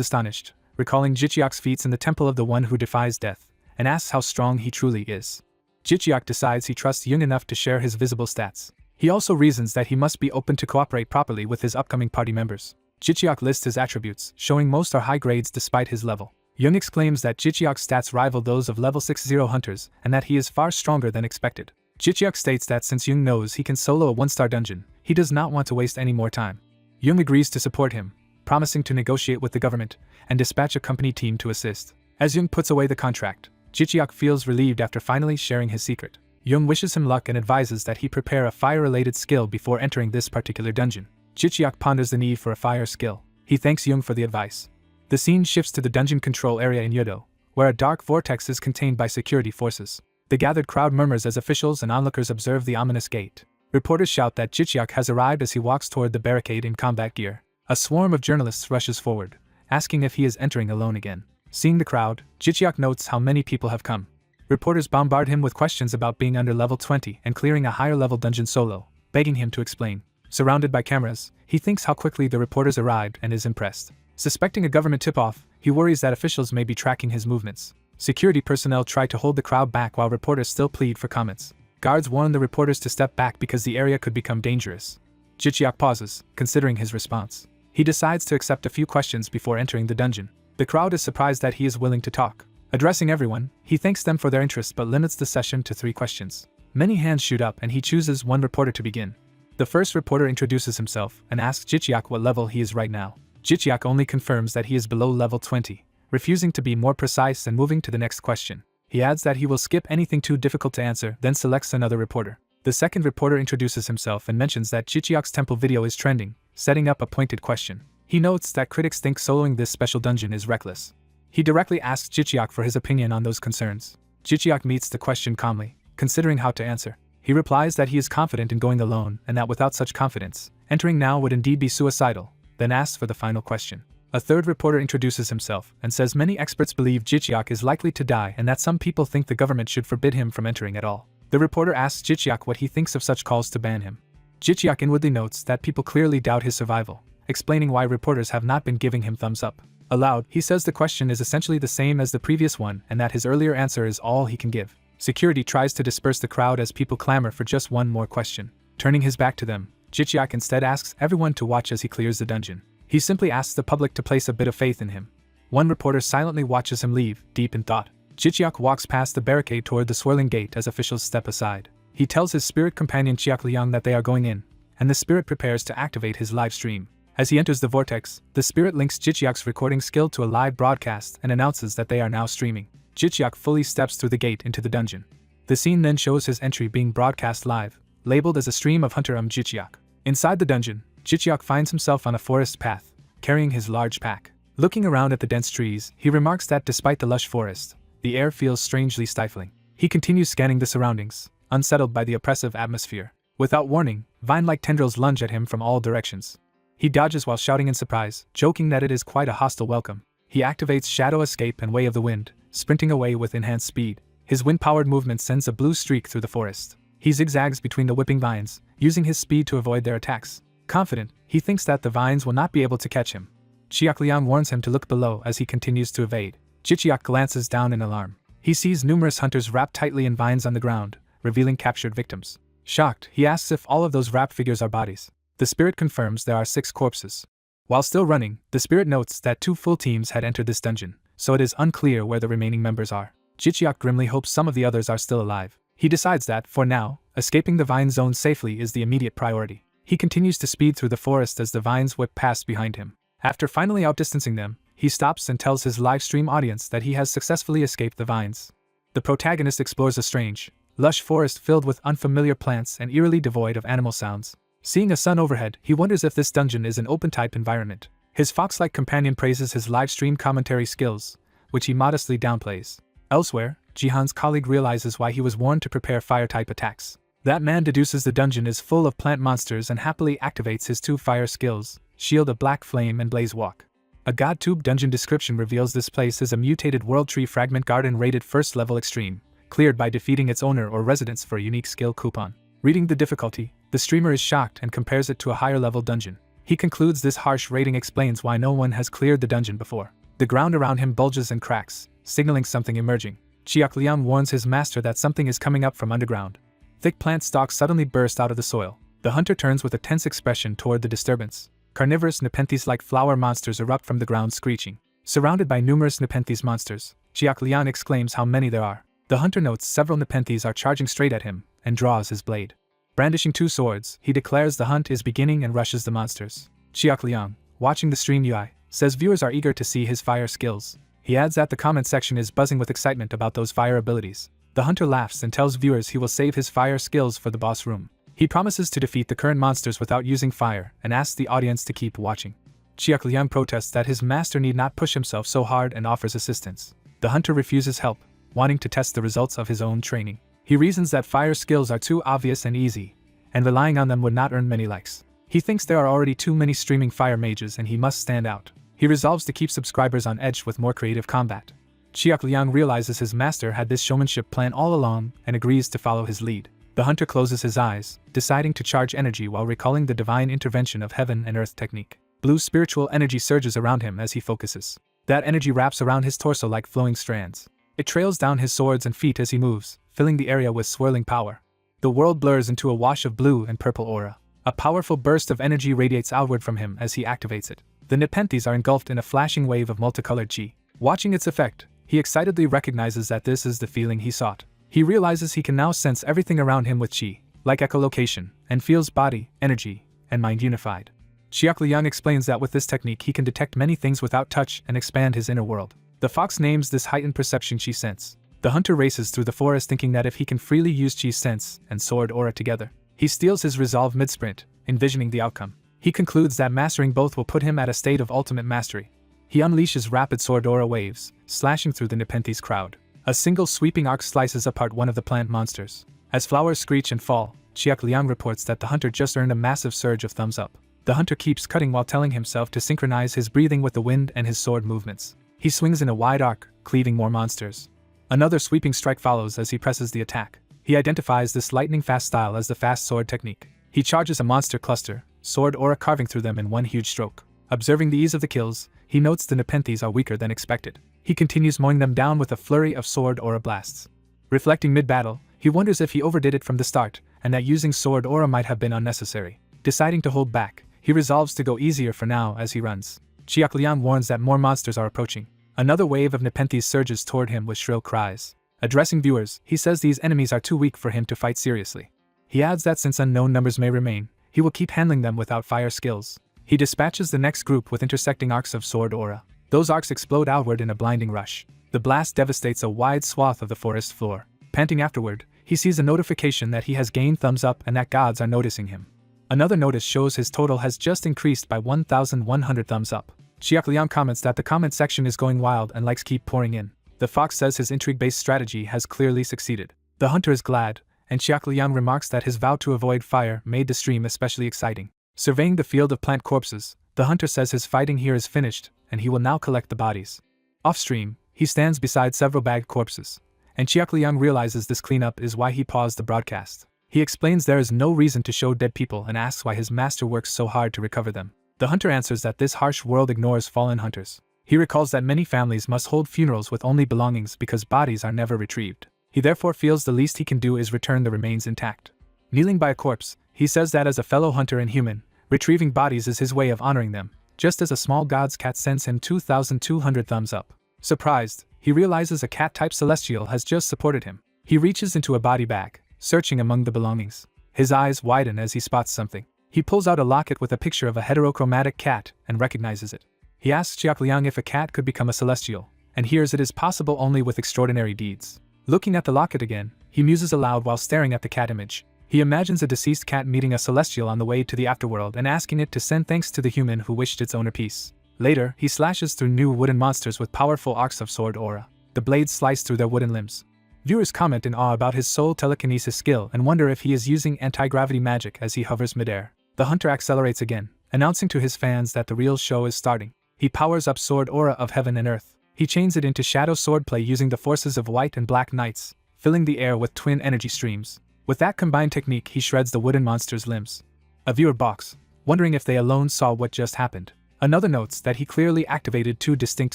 astonished, recalling Jicheok's feats in the Temple of the One Who Defies Death, and asks how strong he truly is. Jicheok decides he trusts Jung enough to share his visible stats. He also reasons that he must be open to cooperate properly with his upcoming party members. Jicheok lists his attributes, showing most are high grades despite his level. Jung exclaims that Jicheok's stats rival those of level 60 hunters and that he is far stronger than expected. Jicheok states that since Jung knows he can solo a 1-star dungeon, he does not want to waste any more time. Jung agrees to support him, promising to negotiate with the government and dispatch a company team to assist. As Jung puts away the contract, Jicheok feels relieved after finally sharing his secret. Jung wishes him luck and advises that he prepare a fire-related skill before entering this particular dungeon. Jicheok ponders the need for a fire skill. He thanks Jung for the advice. The scene shifts to the dungeon control area in Yahello, where a dark vortex is contained by security forces. The gathered crowd murmurs as officials and onlookers observe the ominous gate. Reporters shout that Jicheok has arrived as he walks toward the barricade in combat gear. A swarm of journalists rushes forward, asking if he is entering alone again. Seeing the crowd, Jicheok notes how many people have come. Reporters bombard him with questions about being under level 20 and clearing a higher-level dungeon solo, begging him to explain. Surrounded by cameras, he thinks how quickly the reporters arrived and is impressed. Suspecting a government tip-off, he worries that officials may be tracking his movements. Security personnel try to hold the crowd back while reporters still plead for comments. Guards warn the reporters to step back because the area could become dangerous. Jicheok pauses, considering his response. He decides to accept a few questions before entering the dungeon. The crowd is surprised that he is willing to talk. Addressing everyone, he thanks them for their interest but limits the session to 3 questions. Many hands shoot up and he chooses one reporter to begin. The first reporter introduces himself and asks Jicheok what level he is right now. Jicheok only confirms that he is below level 20, refusing to be more precise and moving to the next question. He adds that he will skip anything too difficult to answer, then selects another reporter. The second reporter introduces himself and mentions that Jicheok's temple video is trending, setting up a pointed question. He notes that critics think soloing this special dungeon is reckless. He directly asks Jicheok for his opinion on those concerns. Jicheok meets the question calmly, considering how to answer. He replies that he is confident in going alone and that without such confidence, entering now would indeed be suicidal, then asks for the final question. A third reporter introduces himself and says many experts believe Jicheok is likely to die and that some people think the government should forbid him from entering at all. The reporter asks Jicheok what he thinks of such calls to ban him. Jicheok inwardly notes that people clearly doubt his survival, explaining why reporters have not been giving him thumbs up. Aloud, he says the question is essentially the same as the previous one and that his earlier answer is all he can give. Security tries to disperse the crowd as people clamor for just one more question. Turning his back to them, Jicheok instead asks everyone to watch as he clears the dungeon. He simply asks the public to place a bit of faith in him. One reporter silently watches him leave, deep in thought. Jicheok walks past the barricade toward the swirling gate as officials step aside. He tells his spirit companion Chiakliang that they are going in, and the spirit prepares to activate his live stream. As he enters the vortex, the spirit links Jicheok's recording skill to a live broadcast and announces that they are now streaming. Jicheok fully steps through the gate into the dungeon. The scene then shows his entry being broadcast live, labeled as a stream of Hunter Jicheok. Inside the dungeon, Jicheok finds himself on a forest path, carrying his large pack. Looking around at the dense trees, he remarks that despite the lush forest, the air feels strangely stifling. He continues scanning the surroundings, unsettled by the oppressive atmosphere. Without warning, vine-like tendrils lunge at him from all directions. He dodges while shouting in surprise, joking that it is quite a hostile welcome. He activates Shadow Escape and Way of the Wind, sprinting away with enhanced speed. His wind-powered movement sends a blue streak through the forest. He zigzags between the whipping vines, using his speed to avoid their attacks. Confident, he thinks that the vines will not be able to catch him. Chiak warns him to look below as he continues to evade. Jichiak glances down in alarm. He sees numerous hunters wrapped tightly in vines on the ground, revealing captured victims. Shocked, he asks if all of those wrapped figures are bodies. The spirit confirms there are 6 corpses. While still running, the spirit notes that 2 full teams had entered this dungeon, so it is unclear where the remaining members are. Jichiak grimly hopes some of the others are still alive. He decides that, for now, escaping the vine zone safely is the immediate priority. He continues to speed through the forest as the vines whip past behind him. After finally outdistancing them, he stops and tells his live stream audience that he has successfully escaped the vines. The protagonist explores a strange, lush forest filled with unfamiliar plants and eerily devoid of animal sounds. Seeing a sun overhead, he wonders if this dungeon is an open-type environment. His fox-like companion praises his live stream commentary skills, which he modestly downplays. Elsewhere, Jihan's colleague realizes why he was warned to prepare fire-type attacks. That man deduces the dungeon is full of plant monsters and happily activates his 2 fire skills, Shield of Black Flame and Blaze Walk. A GodTube dungeon description reveals this place is a mutated World Tree Fragment Garden rated 1st level extreme, cleared by defeating its owner or residents for a unique skill coupon. Reading the difficulty, the streamer is shocked and compares it to a higher level dungeon. He concludes this harsh rating explains why no one has cleared the dungeon before. The ground around him bulges and cracks, signaling something emerging. Chiak warns his master that something is coming up from underground. Thick plant stalks suddenly burst out of the soil. The hunter turns with a tense expression toward the disturbance. Carnivorous Nepenthes-like flower monsters erupt from the ground screeching. Surrounded by numerous Nepenthes monsters, Chiak exclaims how many there are. The hunter notes several Nepenthes are charging straight at him, and draws his blade. Brandishing 2 swords, he declares the hunt is beginning and rushes the monsters. Chiak, watching the stream UI, says viewers are eager to see his fire skills. He adds that the comment section is buzzing with excitement about those fire abilities. The hunter laughs and tells viewers he will save his fire skills for the boss room. He promises to defeat the current monsters without using fire and asks the audience to keep watching. Chiak protests that his master need not push himself so hard and offers assistance. The hunter refuses help, wanting to test the results of his own training. He reasons that fire skills are too obvious and easy, and relying on them would not earn many likes. He thinks there are already too many streaming fire mages and he must stand out. He resolves to keep subscribers on edge with more creative combat. Chiak realizes his master had this showmanship plan all along and agrees to follow his lead. The hunter closes his eyes, deciding to charge energy while recalling the divine intervention of heaven and earth technique. Blue spiritual energy surges around him as he focuses. That energy wraps around his torso like flowing strands. It trails down his swords and feet as he moves, filling the area with swirling power. The world blurs into a wash of blue and purple aura. A powerful burst of energy radiates outward from him as he activates it. The Nepenthes are engulfed in a flashing wave of multicolored chi. Watching its effect, he excitedly recognizes that this is the feeling he sought. He realizes he can now sense everything around him with chi, like echolocation, and feels body, energy, and mind unified. Chiak explains that with this technique he can detect many things without touch and expand his inner world. The fox names this heightened perception chi sense. The hunter races through the forest thinking that if he can freely use chi sense and sword aura together, he steals his resolve mid-sprint, envisioning the outcome. He concludes that mastering both will put him at a state of ultimate mastery. He unleashes rapid sword aura waves, slashing through the Nepenthes crowd. A single sweeping arc slices apart one of the plant monsters. As flowers screech and fall, Chiak reports that the hunter just earned a massive surge of thumbs up. The hunter keeps cutting while telling himself to synchronize his breathing with the wind and his sword movements. He swings in a wide arc, cleaving more monsters. Another sweeping strike follows as he presses the attack. He identifies this lightning-fast style as the fast sword technique. He charges a monster cluster, sword aura carving through them in one huge stroke. Observing the ease of the kills, he notes the Nepenthes are weaker than expected. He continues mowing them down with a flurry of sword aura blasts. Reflecting mid-battle, he wonders if he overdid it from the start, and that using sword aura might have been unnecessary. Deciding to hold back, he resolves to go easier for now as he runs. Chiak warns that more monsters are approaching. Another wave of Nepenthes surges toward him with shrill cries. Addressing viewers, he says these enemies are too weak for him to fight seriously. He adds that since unknown numbers may remain, he will keep handling them without fire skills. He dispatches the next group with intersecting arcs of sword aura. Those arcs explode outward in a blinding rush. The blast devastates a wide swath of the forest floor. Panting afterward, he sees a notification that he has gained thumbs up and that gods are noticing him. Another notice shows his total has just increased by 1,100 thumbs up. Chiak comments that the comment section is going wild and likes keep pouring in. The fox says his intrigue-based strategy has clearly succeeded. The hunter is glad, and Chiak remarks that his vow to avoid fire made the stream especially exciting. Surveying the field of plant corpses, the hunter says his fighting here is finished, and he will now collect the bodies. Off-stream, he stands beside several bagged corpses, and Chiak realizes this cleanup is why he paused the broadcast. He explains there is no reason to show dead people and asks why his master works so hard to recover them. The hunter answers that this harsh world ignores fallen hunters. He recalls that many families must hold funerals with only belongings because bodies are never retrieved. He therefore feels the least he can do is return the remains intact. Kneeling by a corpse, he says that as a fellow hunter and human, retrieving bodies is his way of honoring them, just as a small god's cat sends him 2,200 thumbs up. Surprised, he realizes a cat-type celestial has just supported him. He reaches into a body bag, searching among the belongings. His eyes widen as he spots something. He pulls out a locket with a picture of a heterochromatic cat and recognizes it. He asks Xiaoliang if a cat could become a celestial, and hears it is possible only with extraordinary deeds. Looking at the locket again, he muses aloud while staring at the cat image. He imagines a deceased cat meeting a celestial on the way to the afterworld and asking it to send thanks to the human who wished its owner peace. Later, he slashes through new wooden monsters with powerful arcs of sword aura. The blades slice through their wooden limbs. Viewers comment in awe about his soul telekinesis skill and wonder if he is using anti-gravity magic as he hovers midair. The hunter accelerates again, announcing to his fans that the real show is starting. He powers up sword aura of heaven and earth. He chains it into shadow swordplay using the forces of white and black knights, filling the air with twin energy streams. With that combined technique, he shreds the wooden monster's limbs. A viewer balks, wondering if they alone saw what just happened. Another notes that he clearly activated two distinct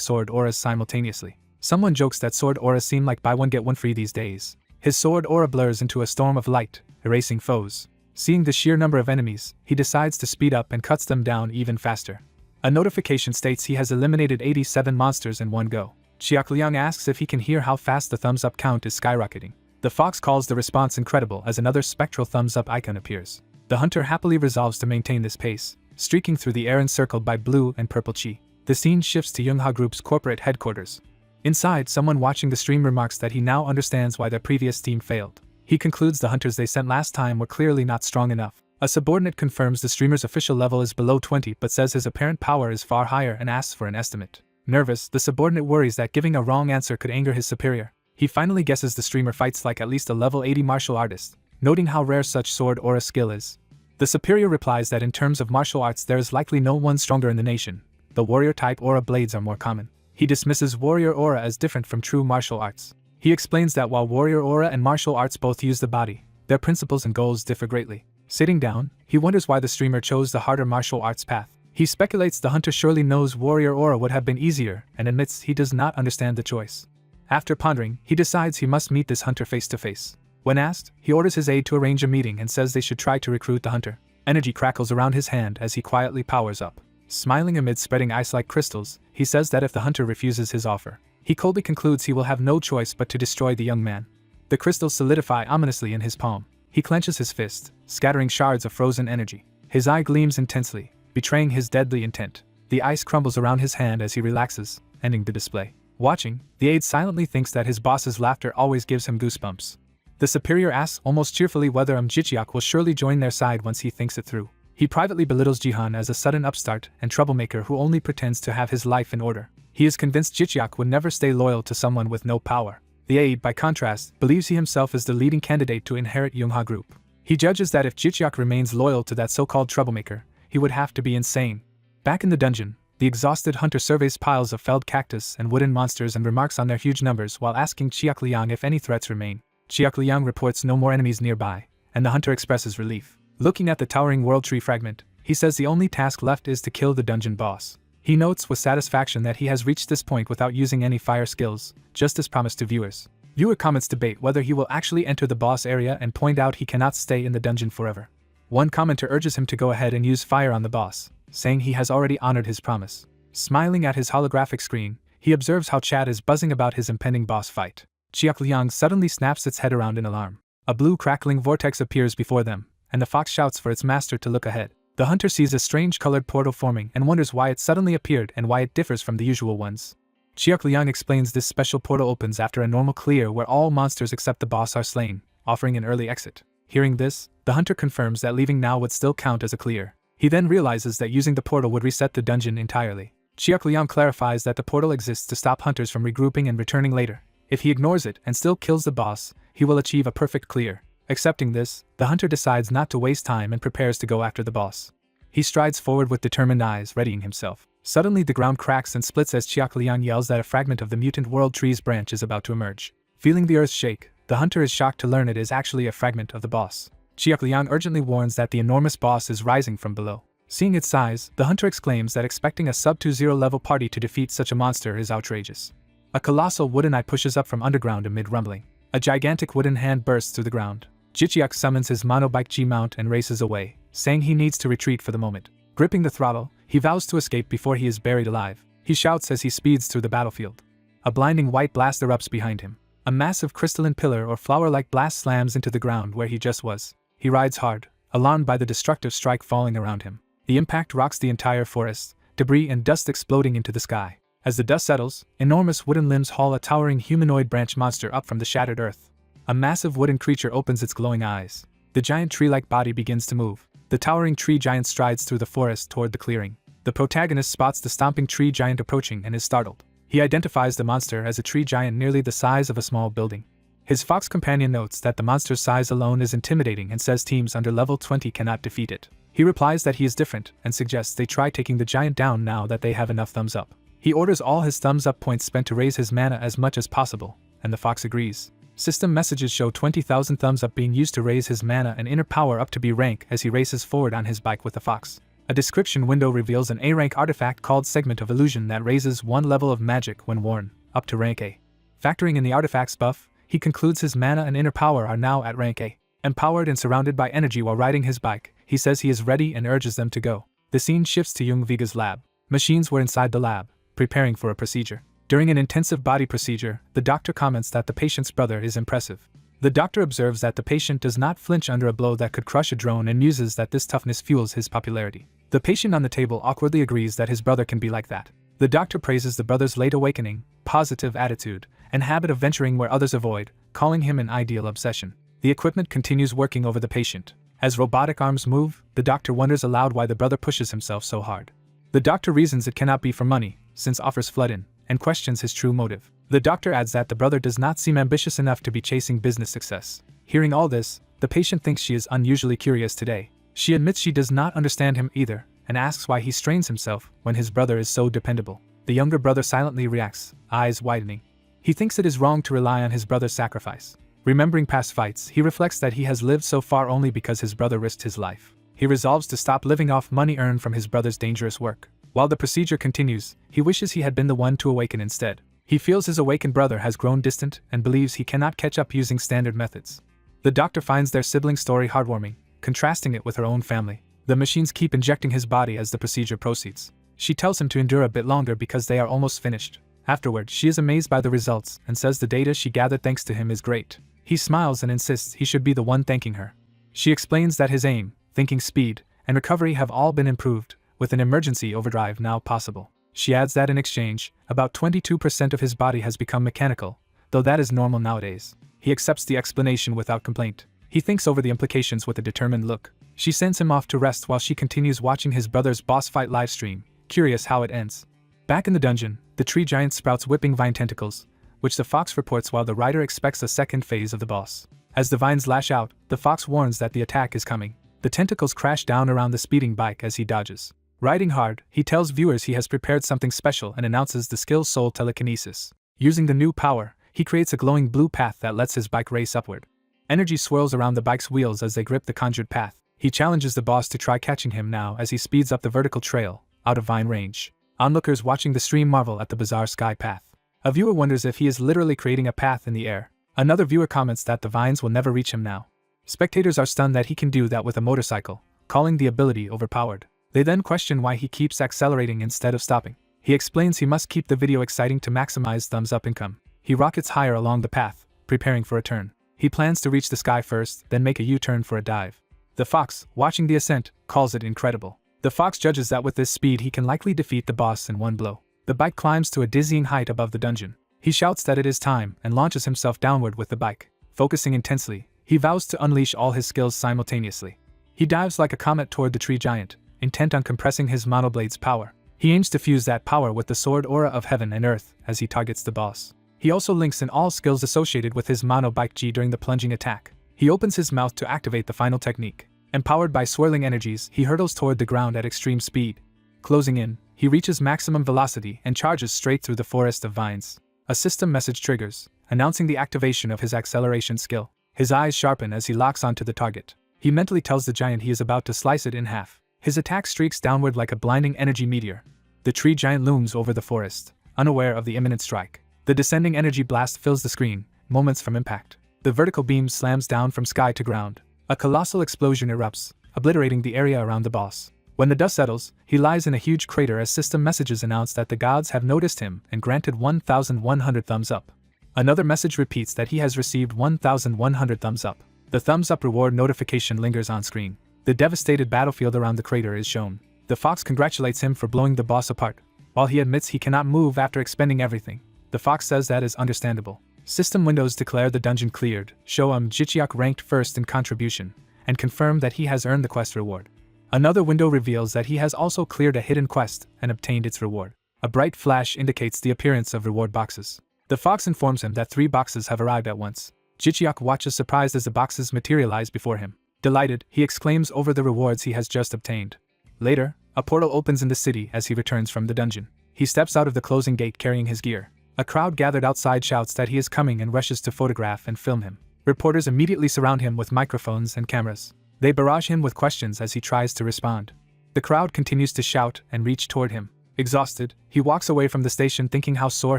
sword auras simultaneously. Someone jokes that sword auras seem like buy one get one free these days. His sword aura blurs into a storm of light, erasing foes. Seeing the sheer number of enemies, he decides to speed up and cuts them down even faster. A notification states he has eliminated 87 monsters in one go. Xiaoliang asks if he can hear how fast the thumbs up count is skyrocketing. The fox calls the response incredible as another spectral thumbs up icon appears. The hunter happily resolves to maintain this pace, streaking through the air encircled by blue and purple chi. The scene shifts to Youngha Group's corporate headquarters. Inside, someone watching the stream remarks that he now understands why their previous team failed. He concludes the hunters they sent last time were clearly not strong enough. A subordinate confirms the streamer's official level is below 20 but says his apparent power is far higher and asks for an estimate. Nervous, the subordinate worries that giving a wrong answer could anger his superior. He finally guesses the streamer fights like at least a level 80 martial artist, noting how rare such sword aura skill is. The superior replies that in terms of martial arts there is likely no one stronger in the nation. The warrior type aura blades are more common. He dismisses warrior aura as different from true martial arts. He explains that while warrior aura and martial arts both use the body, their principles and goals differ greatly. Sitting down, he wonders why the streamer chose the harder martial arts path. He speculates the hunter surely knows warrior aura would have been easier and admits he does not understand the choice. After pondering, he decides he must meet this hunter face to face. When asked, he orders his aide to arrange a meeting and says they should try to recruit the hunter. Energy crackles around his hand as he quietly powers up. Smiling amid spreading ice-like crystals, he says that if the hunter refuses his offer, he coldly concludes he will have no choice but to destroy the young man. The crystals solidify ominously in his palm. He clenches his fist, scattering shards of frozen energy. His eye gleams intensely, betraying his deadly intent. The ice crumbles around his hand as he relaxes, ending the display. Watching, the aide silently thinks that his boss's laughter always gives him goosebumps. The superior asks almost cheerfully whether Jichiak will surely join their side once he thinks it through. He privately belittles Jihan as a sudden upstart and troublemaker who only pretends to have his life in order. He is convinced Jichiak would never stay loyal to someone with no power. The aide, by contrast, believes he himself is the leading candidate to inherit Youngha Group. He judges that if Jichiak remains loyal to that so-called troublemaker, he would have to be insane. Back in the dungeon, the exhausted hunter surveys piles of felled cactus and wooden monsters and remarks on their huge numbers while asking Xiaoliang if any threats remain. Xiaoliang reports no more enemies nearby, and the hunter expresses relief. Looking at the towering world tree fragment, he says the only task left is to kill the dungeon boss. He notes with satisfaction that he has reached this point without using any fire skills, just as promised to viewers. Viewer comments debate whether he will actually enter the boss area and point out he cannot stay in the dungeon forever. One commenter urges him to go ahead and use fire on the boss, saying he has already honored his promise. Smiling at his holographic screen, he observes how chat is buzzing about his impending boss fight. Xiaoliang suddenly snaps its head around in alarm. A blue crackling vortex appears before them, and the fox shouts for its master to look ahead. The hunter sees a strange colored portal forming and wonders why it suddenly appeared and why it differs from the usual ones. Xiaoliang explains this special portal opens after a normal clear where all monsters except the boss are slain, offering an early exit. Hearing this, the hunter confirms that leaving now would still count as a clear. He then realizes that using the portal would reset the dungeon entirely. Xiaoliang clarifies that the portal exists to stop hunters from regrouping and returning later. If he ignores it and still kills the boss, he will achieve a perfect clear. Accepting this, the hunter decides not to waste time and prepares to go after the boss. He strides forward with determined eyes, readying himself. Suddenly the ground cracks and splits as Xiaoliang yells that a fragment of the mutant world tree's branch is about to emerge. Feeling the earth shake, the hunter is shocked to learn it is actually a fragment of the boss. Xiaoliang urgently warns that the enormous boss is rising from below. Seeing its size, the hunter exclaims that expecting a sub-2-0 level party to defeat such a monster is outrageous. A colossal wooden eye pushes up from underground amid rumbling. A gigantic wooden hand bursts through the ground. Jichiak summons his monobike G-mount and races away, saying he needs to retreat for the moment. Gripping the throttle, he vows to escape before he is buried alive. He shouts as he speeds through the battlefield. A blinding white blast erupts behind him. A massive crystalline pillar or flower-like blast slams into the ground where he just was. He rides hard, alarmed by the destructive strike falling around him. The impact rocks the entire forest, debris and dust exploding into the sky. As the dust settles, enormous wooden limbs haul a towering humanoid branch monster up from the shattered earth. A massive wooden creature opens its glowing eyes. The giant tree-like body begins to move. The towering tree giant strides through the forest toward the clearing. The protagonist spots the stomping tree giant approaching and is startled. He identifies the monster as a tree giant nearly the size of a small building. His fox companion notes that the monster's size alone is intimidating and says teams under level 20 cannot defeat it. He replies that he is different and suggests they try taking the giant down now that they have enough thumbs up. He orders all his thumbs up points spent to raise his mana as much as possible, and the fox agrees. System messages show 20,000 thumbs up being used to raise his mana and inner power up to B rank as he races forward on his bike with the fox. A description window reveals an A rank artifact called Segment of Illusion that raises one level of magic when worn, up to rank A. Factoring in the artifact's buff, he concludes his mana and inner power are now at rank A. Empowered and surrounded by energy while riding his bike, he says he is ready and urges them to go. The scene shifts to Jung Viga's lab. Machines were inside the lab, preparing for a procedure. During an intensive body procedure, the doctor comments that the patient's brother is impressive. The doctor observes that the patient does not flinch under a blow that could crush a drone and muses that this toughness fuels his popularity. The patient on the table awkwardly agrees that his brother can be like that. The doctor praises the brother's late awakening, positive attitude, and habit of venturing where others avoid, calling him an ideal obsession. The equipment continues working over the patient. As robotic arms move, the doctor wonders aloud why the brother pushes himself so hard. The doctor reasons it cannot be for money, since offers flood in, and questions his true motive. The doctor adds that the brother does not seem ambitious enough to be chasing business success. Hearing all this, the patient thinks she is unusually curious today. She admits she does not understand him either, and asks why he strains himself when his brother is so dependable. The younger brother silently reacts, eyes widening. He thinks it is wrong to rely on his brother's sacrifice. Remembering past fights, he reflects that he has lived so far only because his brother risked his life. He resolves to stop living off money earned from his brother's dangerous work. While the procedure continues, he wishes he had been the one to awaken instead. He feels his awakened brother has grown distant and believes he cannot catch up using standard methods. The doctor finds their sibling story heartwarming, contrasting it with her own family. The machines keep injecting his body as the procedure proceeds. She tells him to endure a bit longer because they are almost finished. Afterward, she is amazed by the results and says the data she gathered thanks to him is great. He smiles and insists he should be the one thanking her. She explains that his aim, thinking speed, and recovery have all been improved, with an emergency overdrive now possible. She adds that in exchange, about 22% of his body has become mechanical, though that is normal nowadays. He accepts the explanation without complaint. He thinks over the implications with a determined look. She sends him off to rest while she continues watching his brother's boss fight livestream, curious how it ends. Back in the dungeon, the tree giant sprouts whipping vine tentacles, which the fox reports while the rider expects a second phase of the boss. As the vines lash out, the fox warns that the attack is coming. The tentacles crash down around the speeding bike as he dodges. Riding hard, he tells viewers he has prepared something special and announces the skill soul telekinesis. Using the new power, he creates a glowing blue path that lets his bike race upward. Energy swirls around the bike's wheels as they grip the conjured path. He challenges the boss to try catching him now as he speeds up the vertical trail, out of vine range. Onlookers watching the stream marvel at the bizarre sky path. A viewer wonders if he is literally creating a path in the air. Another viewer comments that the vines will never reach him now. Spectators are stunned that he can do that with a motorcycle, calling the ability overpowered. They then question why he keeps accelerating instead of stopping. He explains he must keep the video exciting to maximize thumbs up income. He rockets higher along the path, preparing for a turn. He plans to reach the sky first, then make a U-turn for a dive. The fox, watching the ascent, calls it incredible. The fox judges that with this speed he can likely defeat the boss in one blow. The bike climbs to a dizzying height above the dungeon. He shouts that it is time and launches himself downward with the bike. Focusing intensely, he vows to unleash all his skills simultaneously. He dives like a comet toward the tree giant, intent on compressing his monoblade's power. He aims to fuse that power with the sword aura of heaven and earth as he targets the boss. He also links in all skills associated with his monobike G during the plunging attack. He opens his mouth to activate the final technique. Empowered by swirling energies, he hurtles toward the ground at extreme speed. Closing in, he reaches maximum velocity and charges straight through the forest of vines. A system message triggers, announcing the activation of his acceleration skill. His eyes sharpen as he locks onto the target. He mentally tells the giant he is about to slice it in half. His attack streaks downward like a blinding energy meteor. The tree giant looms over the forest, unaware of the imminent strike. The descending energy blast fills the screen, moments from impact. The vertical beam slams down from sky to ground. A colossal explosion erupts, obliterating the area around the boss. When the dust settles, he lies in a huge crater as system messages announce that the gods have noticed him and granted 1,100 thumbs up. Another message repeats that he has received 1,100 thumbs up. The thumbs up reward notification lingers on screen. The devastated battlefield around the crater is shown. The fox congratulates him for blowing the boss apart, while he admits he cannot move after expending everything. The fox says that is understandable. System windows declare the dungeon cleared, show Jichiak ranked first in contribution, and confirm that he has earned the quest reward. Another window reveals that he has also cleared a hidden quest and obtained its reward. A bright flash indicates the appearance of reward boxes. The fox informs him that 3 boxes have arrived at once. Jichiak watches surprised as the boxes materialize before him. Delighted, he exclaims over the rewards he has just obtained. Later, a portal opens in the city as he returns from the dungeon. He steps out of the closing gate carrying his gear. A crowd gathered outside shouts that he is coming and rushes to photograph and film him. Reporters immediately surround him with microphones and cameras. They barrage him with questions as he tries to respond. The crowd continues to shout and reach toward him. Exhausted, he walks away from the station thinking how sore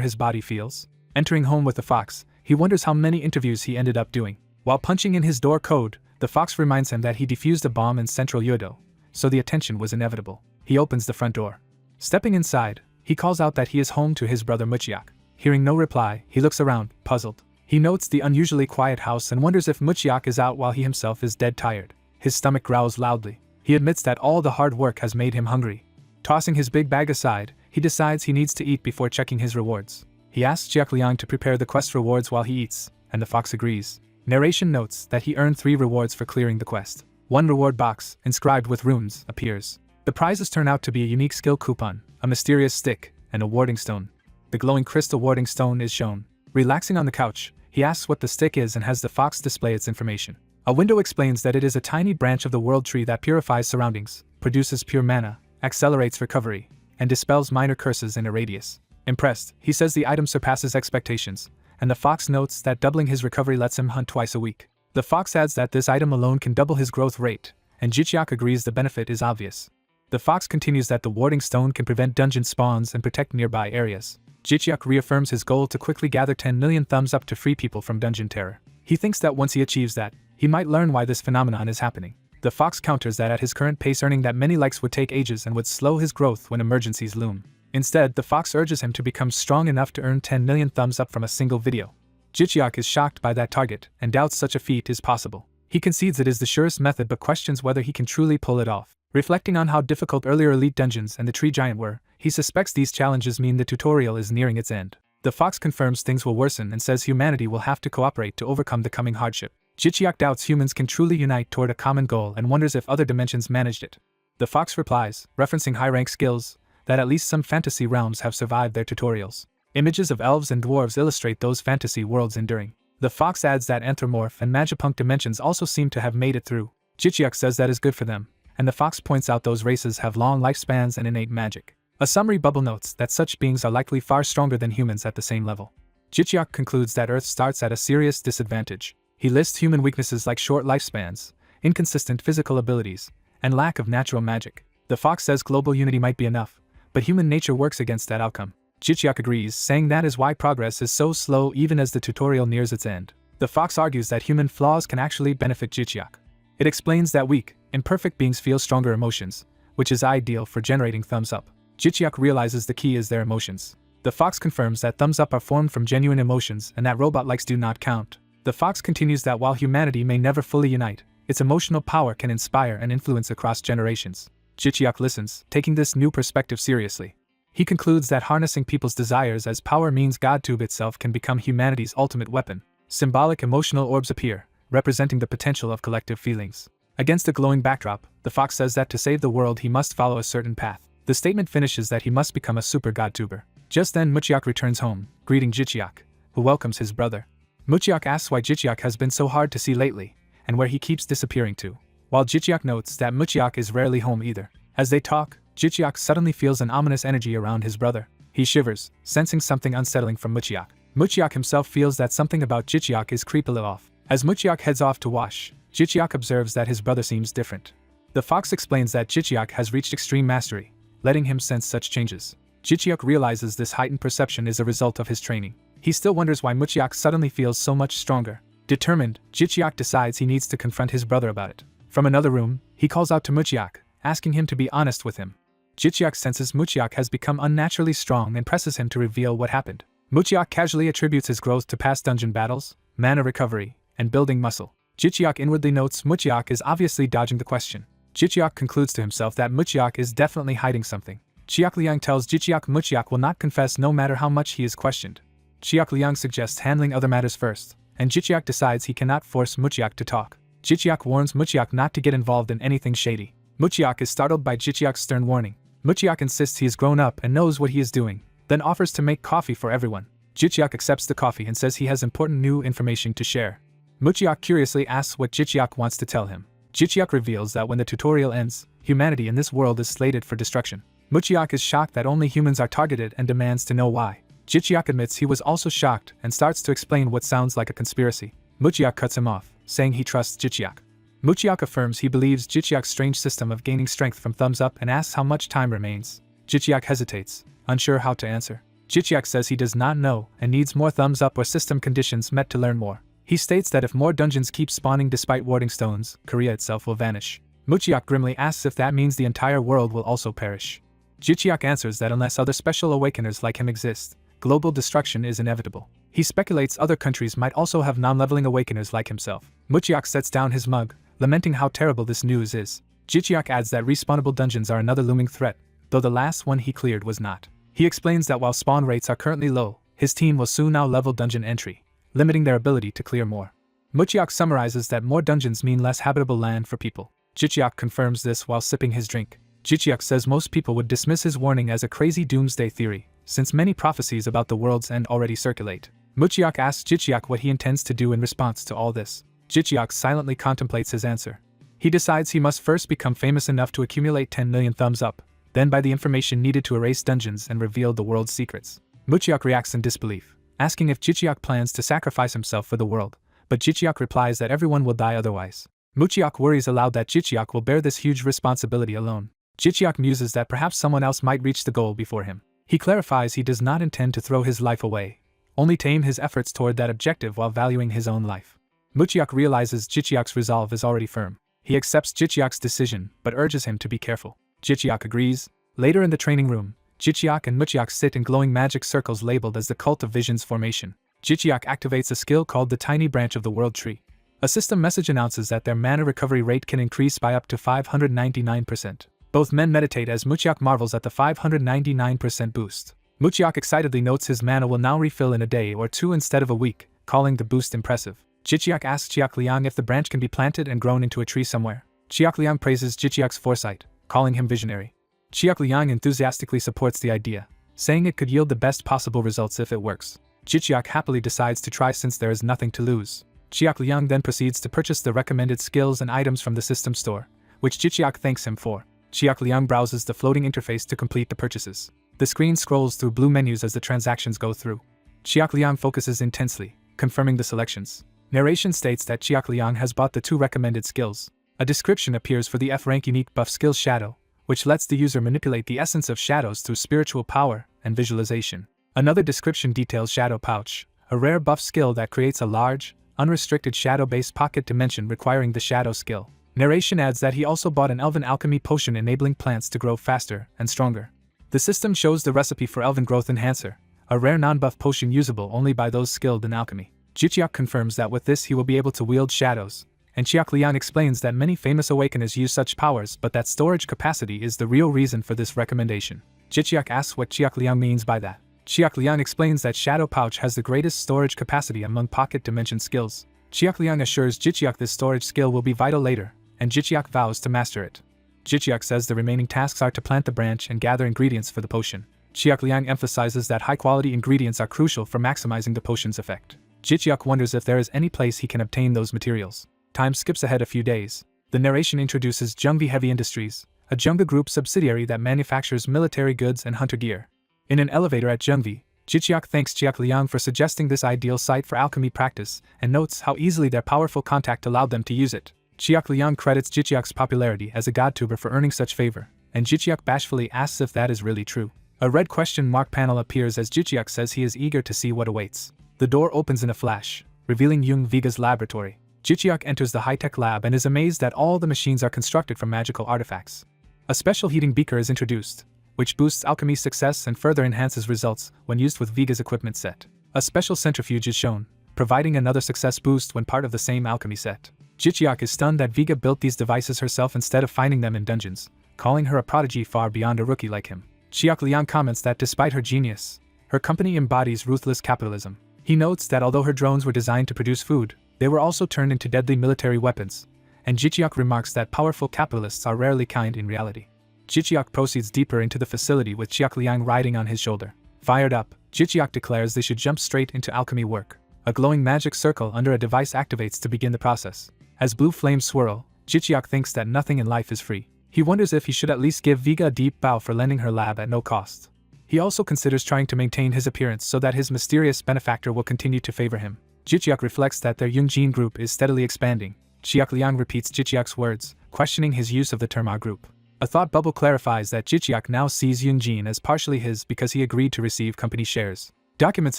his body feels. Entering home with the fox, he wonders how many interviews he ended up doing. While punching in his door code, the fox reminds him that he defused a bomb in central Yodo, so the attention was inevitable. He opens the front door. Stepping inside, he calls out that he is home to his brother Muchiak. Hearing no reply, he looks around, puzzled. He notes the unusually quiet house and wonders if Muchiak is out while he himself is dead tired. His stomach growls loudly. He admits that all the hard work has made him hungry. Tossing his big bag aside, he decides he needs to eat before checking his rewards. He asks Jiakliang to prepare the quest rewards while he eats, and the fox agrees. Narration notes that he earned 3 rewards for clearing the quest. One reward box, inscribed with runes, appears. The prizes turn out to be a unique skill coupon, a mysterious stick, and a warding stone. The glowing crystal warding stone is shown. Relaxing on the couch, he asks what the stick is and has the fox display its information. A window explains that it is a tiny branch of the world tree that purifies surroundings, produces pure mana, accelerates recovery, and dispels minor curses in a radius. Impressed, he says the item surpasses expectations, and the fox notes that doubling his recovery lets him hunt twice a week. The fox adds that this item alone can double his growth rate, and Jichiak agrees the benefit is obvious. The fox continues that the warding stone can prevent dungeon spawns and protect nearby areas. Jichiak reaffirms his goal to quickly gather 10 million thumbs up to free people from dungeon terror. He thinks that once he achieves that, he might learn why this phenomenon is happening. The fox counters that at his current pace earning that many likes would take ages and would slow his growth when emergencies loom. Instead, the fox urges him to become strong enough to earn 10 million thumbs up from a single video. Jichiak is shocked by that target and doubts such a feat is possible. He concedes it is the surest method but questions whether he can truly pull it off. Reflecting on how difficult earlier elite dungeons and the tree giant were, he suspects these challenges mean the tutorial is nearing its end. The fox confirms things will worsen and says humanity will have to cooperate to overcome the coming hardship. Jichiak doubts humans can truly unite toward a common goal and wonders if other dimensions managed it. The fox replies, referencing high-rank skills, that at least some fantasy realms have survived their tutorials. Images of elves and dwarves illustrate those fantasy worlds enduring. The fox adds that anthropomorph and magipunk dimensions also seem to have made it through. Jichiak says that is good for them, and the fox points out those races have long lifespans and innate magic. A summary bubble notes that such beings are likely far stronger than humans at the same level. Jichiak concludes that Earth starts at a serious disadvantage. He lists human weaknesses like short lifespans, inconsistent physical abilities, and lack of natural magic. The fox says global unity might be enough, but human nature works against that outcome. Jichiak agrees, saying that is why progress is so slow even as the tutorial nears its end. The fox argues that human flaws can actually benefit Jichiak. It explains that weak, imperfect beings feel stronger emotions, which is ideal for generating thumbs up. Jichiak realizes the key is their emotions. The fox confirms that thumbs up are formed from genuine emotions and that robot likes do not count. The fox continues that while humanity may never fully unite, its emotional power can inspire and influence across generations. Jichiak listens, taking this new perspective seriously. He concludes that harnessing people's desires as power means GodTube itself can become humanity's ultimate weapon. Symbolic emotional orbs appear, representing the potential of collective feelings. Against a glowing backdrop, the fox says that to save the world he must follow a certain path. The statement finishes that he must become a super GodTuber. Just then Muchiak returns home, greeting Jichiak, who welcomes his brother. Muchiak asks why Jichiak has been so hard to see lately, and where he keeps disappearing to, while Jichiak notes that Muchiak is rarely home either. As they talk, Jichiak suddenly feels an ominous energy around his brother. He shivers, sensing something unsettling from Muchiak. Muchiak himself feels that something about Jichiak is creepily off. As Muchiak heads off to wash, Jichiak observes that his brother seems different. The fox explains that Jichiak has reached extreme mastery, letting him sense such changes. Jichiak realizes this heightened perception is a result of his training. He still wonders why Muchiak suddenly feels so much stronger. Determined, Jichiak decides he needs to confront his brother about it. From another room, he calls out to Muchiak, asking him to be honest with him. Jichiak senses Muchiak has become unnaturally strong and presses him to reveal what happened. Muchiak casually attributes his growth to past dungeon battles, mana recovery, and building muscle. Jichiak inwardly notes Muchiak is obviously dodging the question. Jichiak concludes to himself that Muchiak is definitely hiding something. Chiak-Liang tells Jichiak Muchiak will not confess no matter how much he is questioned. Chiak-Liang suggests handling other matters first, and Jichiak decides he cannot force Muchiak to talk. Jichiak warns Muchiak not to get involved in anything shady. Muchiak is startled by Jichiak's stern warning. Muchiak insists he is grown up and knows what he is doing, then offers to make coffee for everyone. Jichiak accepts the coffee and says he has important new information to share. Muchiak curiously asks what Jichiak wants to tell him. Jichiak reveals that when the tutorial ends, humanity in this world is slated for destruction. Muchiak is shocked that only humans are targeted and demands to know why. Jichiak admits he was also shocked and starts to explain what sounds like a conspiracy. Muchiak cuts him off, saying he trusts Jichiak. Muchiak affirms he believes Jichiak's strange system of gaining strength from thumbs up and asks how much time remains. Jichiak hesitates, unsure how to answer. Jichiak says he does not know and needs more thumbs up or system conditions met to learn more. He states that if more dungeons keep spawning despite warding stones, Korea itself will vanish. Muchiak grimly asks if that means the entire world will also perish. Jichiak answers that unless other special awakeners like him exist, global destruction is inevitable. He speculates other countries might also have non-leveling awakeners like himself. Muchiak sets down his mug, lamenting how terrible this news is. Jichiak adds that respawnable dungeons are another looming threat, though the last one he cleared was not. He explains that while spawn rates are currently low, his team will soon out-level dungeon entry, limiting their ability to clear more. Muchiak summarizes that more dungeons mean less habitable land for people. Jichiak confirms this while sipping his drink. Jichiak says most people would dismiss his warning as a crazy doomsday theory, since many prophecies about the world's end already circulate. Muchiak asks Jichiak what he intends to do in response to all this. Jichiak silently contemplates his answer. He decides he must first become famous enough to accumulate 10 million thumbs up, then buy the information needed to erase dungeons and reveal the world's secrets. Muchiak reacts in disbelief, asking if Jichiak plans to sacrifice himself for the world, but Jichiak replies that everyone will die otherwise. Muchiak worries aloud that Jichiak will bear this huge responsibility alone. Jichiak muses that perhaps someone else might reach the goal before him. He clarifies he does not intend to throw his life away, only to aim his efforts toward that objective while valuing his own life. Muchiak realizes Jichiak's resolve is already firm. He accepts Jichiak's decision, but urges him to be careful. Jichiak agrees. Later in the training room, Jichiak and Muchiak sit in glowing magic circles labeled as the Cult of Vision's formation. Jichiak activates a skill called the Tiny Branch of the World Tree. A system message announces that their mana recovery rate can increase by up to 599%. Both men meditate as Muchiak marvels at the 599% boost. Muchiak excitedly notes his mana will now refill in a day or two instead of a week, calling the boost impressive. Jichiak asks Chiak-Liang if the branch can be planted and grown into a tree somewhere. Chiak-Liang praises Jichiak's foresight, calling him visionary. Chiak-Liang enthusiastically supports the idea, saying it could yield the best possible results if it works. Jichiak happily decides to try since there is nothing to lose. Chiak-Liang then proceeds to purchase the recommended skills and items from the system store, which Jichiak thanks him for. Chiak-Liang browses the floating interface to complete the purchases. The screen scrolls through blue menus as the transactions go through. Chiak-Liang focuses intensely, confirming the selections. Narration states that Chiak-Liang has bought the 2 recommended skills. A description appears for the F-rank unique buff skill Shadow, which lets the user manipulate the essence of shadows through spiritual power and visualization. Another description details Shadow Pouch, a rare buff skill that creates a large, unrestricted shadow-based pocket dimension requiring the Shadow skill. Narration adds that he also bought an Elven Alchemy potion enabling plants to grow faster and stronger. The system shows the recipe for Elven Growth Enhancer, a rare non-buff potion usable only by those skilled in alchemy. Jichiak confirms that with this he will be able to wield shadows, and Chiak-Liang explains that many famous awakeners use such powers but that storage capacity is the real reason for this recommendation. Jichiak asks what Chiak-Liang means by that. Chiak-Liang explains that Shadow Pouch has the greatest storage capacity among pocket dimension skills. Chiak-Liang assures Jichiak this storage skill will be vital later, and Jichiak vows to master it. Jichiak says the remaining tasks are to plant the branch and gather ingredients for the potion. Chiak-Liang emphasizes that high-quality ingredients are crucial for maximizing the potion's effect. Jichiak wonders if there is any place he can obtain those materials. Time skips ahead a few days. The narration introduces Jungvi Heavy Industries, a Junga Group subsidiary that manufactures military goods and hunter gear. In an elevator at Jungvi, Jichiak thanks Chiak-Liang for suggesting this ideal site for alchemy practice and notes how easily their powerful contact allowed them to use it. Chiak Liang credits Jichiak's popularity as a godtuber for earning such favor, and Jichiak bashfully asks if that is really true. A red question mark panel appears as Jichiak says he is eager to see what awaits. The door opens in a flash, revealing Jung Viga's laboratory. Jichiak enters the high-tech lab and is amazed that all the machines are constructed from magical artifacts. A special heating beaker is introduced, which boosts alchemy's success and further enhances results when used with Viga's equipment set. A special centrifuge is shown, providing another success boost when part of the same alchemy set. Jichiak is stunned that Viga built these devices herself instead of finding them in dungeons, calling her a prodigy far beyond a rookie like him. Chiak Liang comments that despite her genius, her company embodies ruthless capitalism. He notes that although her drones were designed to produce food, they were also turned into deadly military weapons, and Jichiak remarks that powerful capitalists are rarely kind in reality. Jichiak proceeds deeper into the facility with Chiak Liang riding on his shoulder. Fired up, Jichiak declares they should jump straight into alchemy work. A glowing magic circle under a device activates to begin the process. As blue flames swirl, Jichiak thinks that nothing in life is free. He wonders if he should at least give Viga a deep bow for lending her lab at no cost. He also considers trying to maintain his appearance so that his mysterious benefactor will continue to favor him. Jichiak reflects that their Yungjin group is steadily expanding. Chiak Liang repeats Jichiak's words, questioning his use of the term our group. A thought bubble clarifies that Jichiak now sees Yungjin as partially his because he agreed to receive company shares. Documents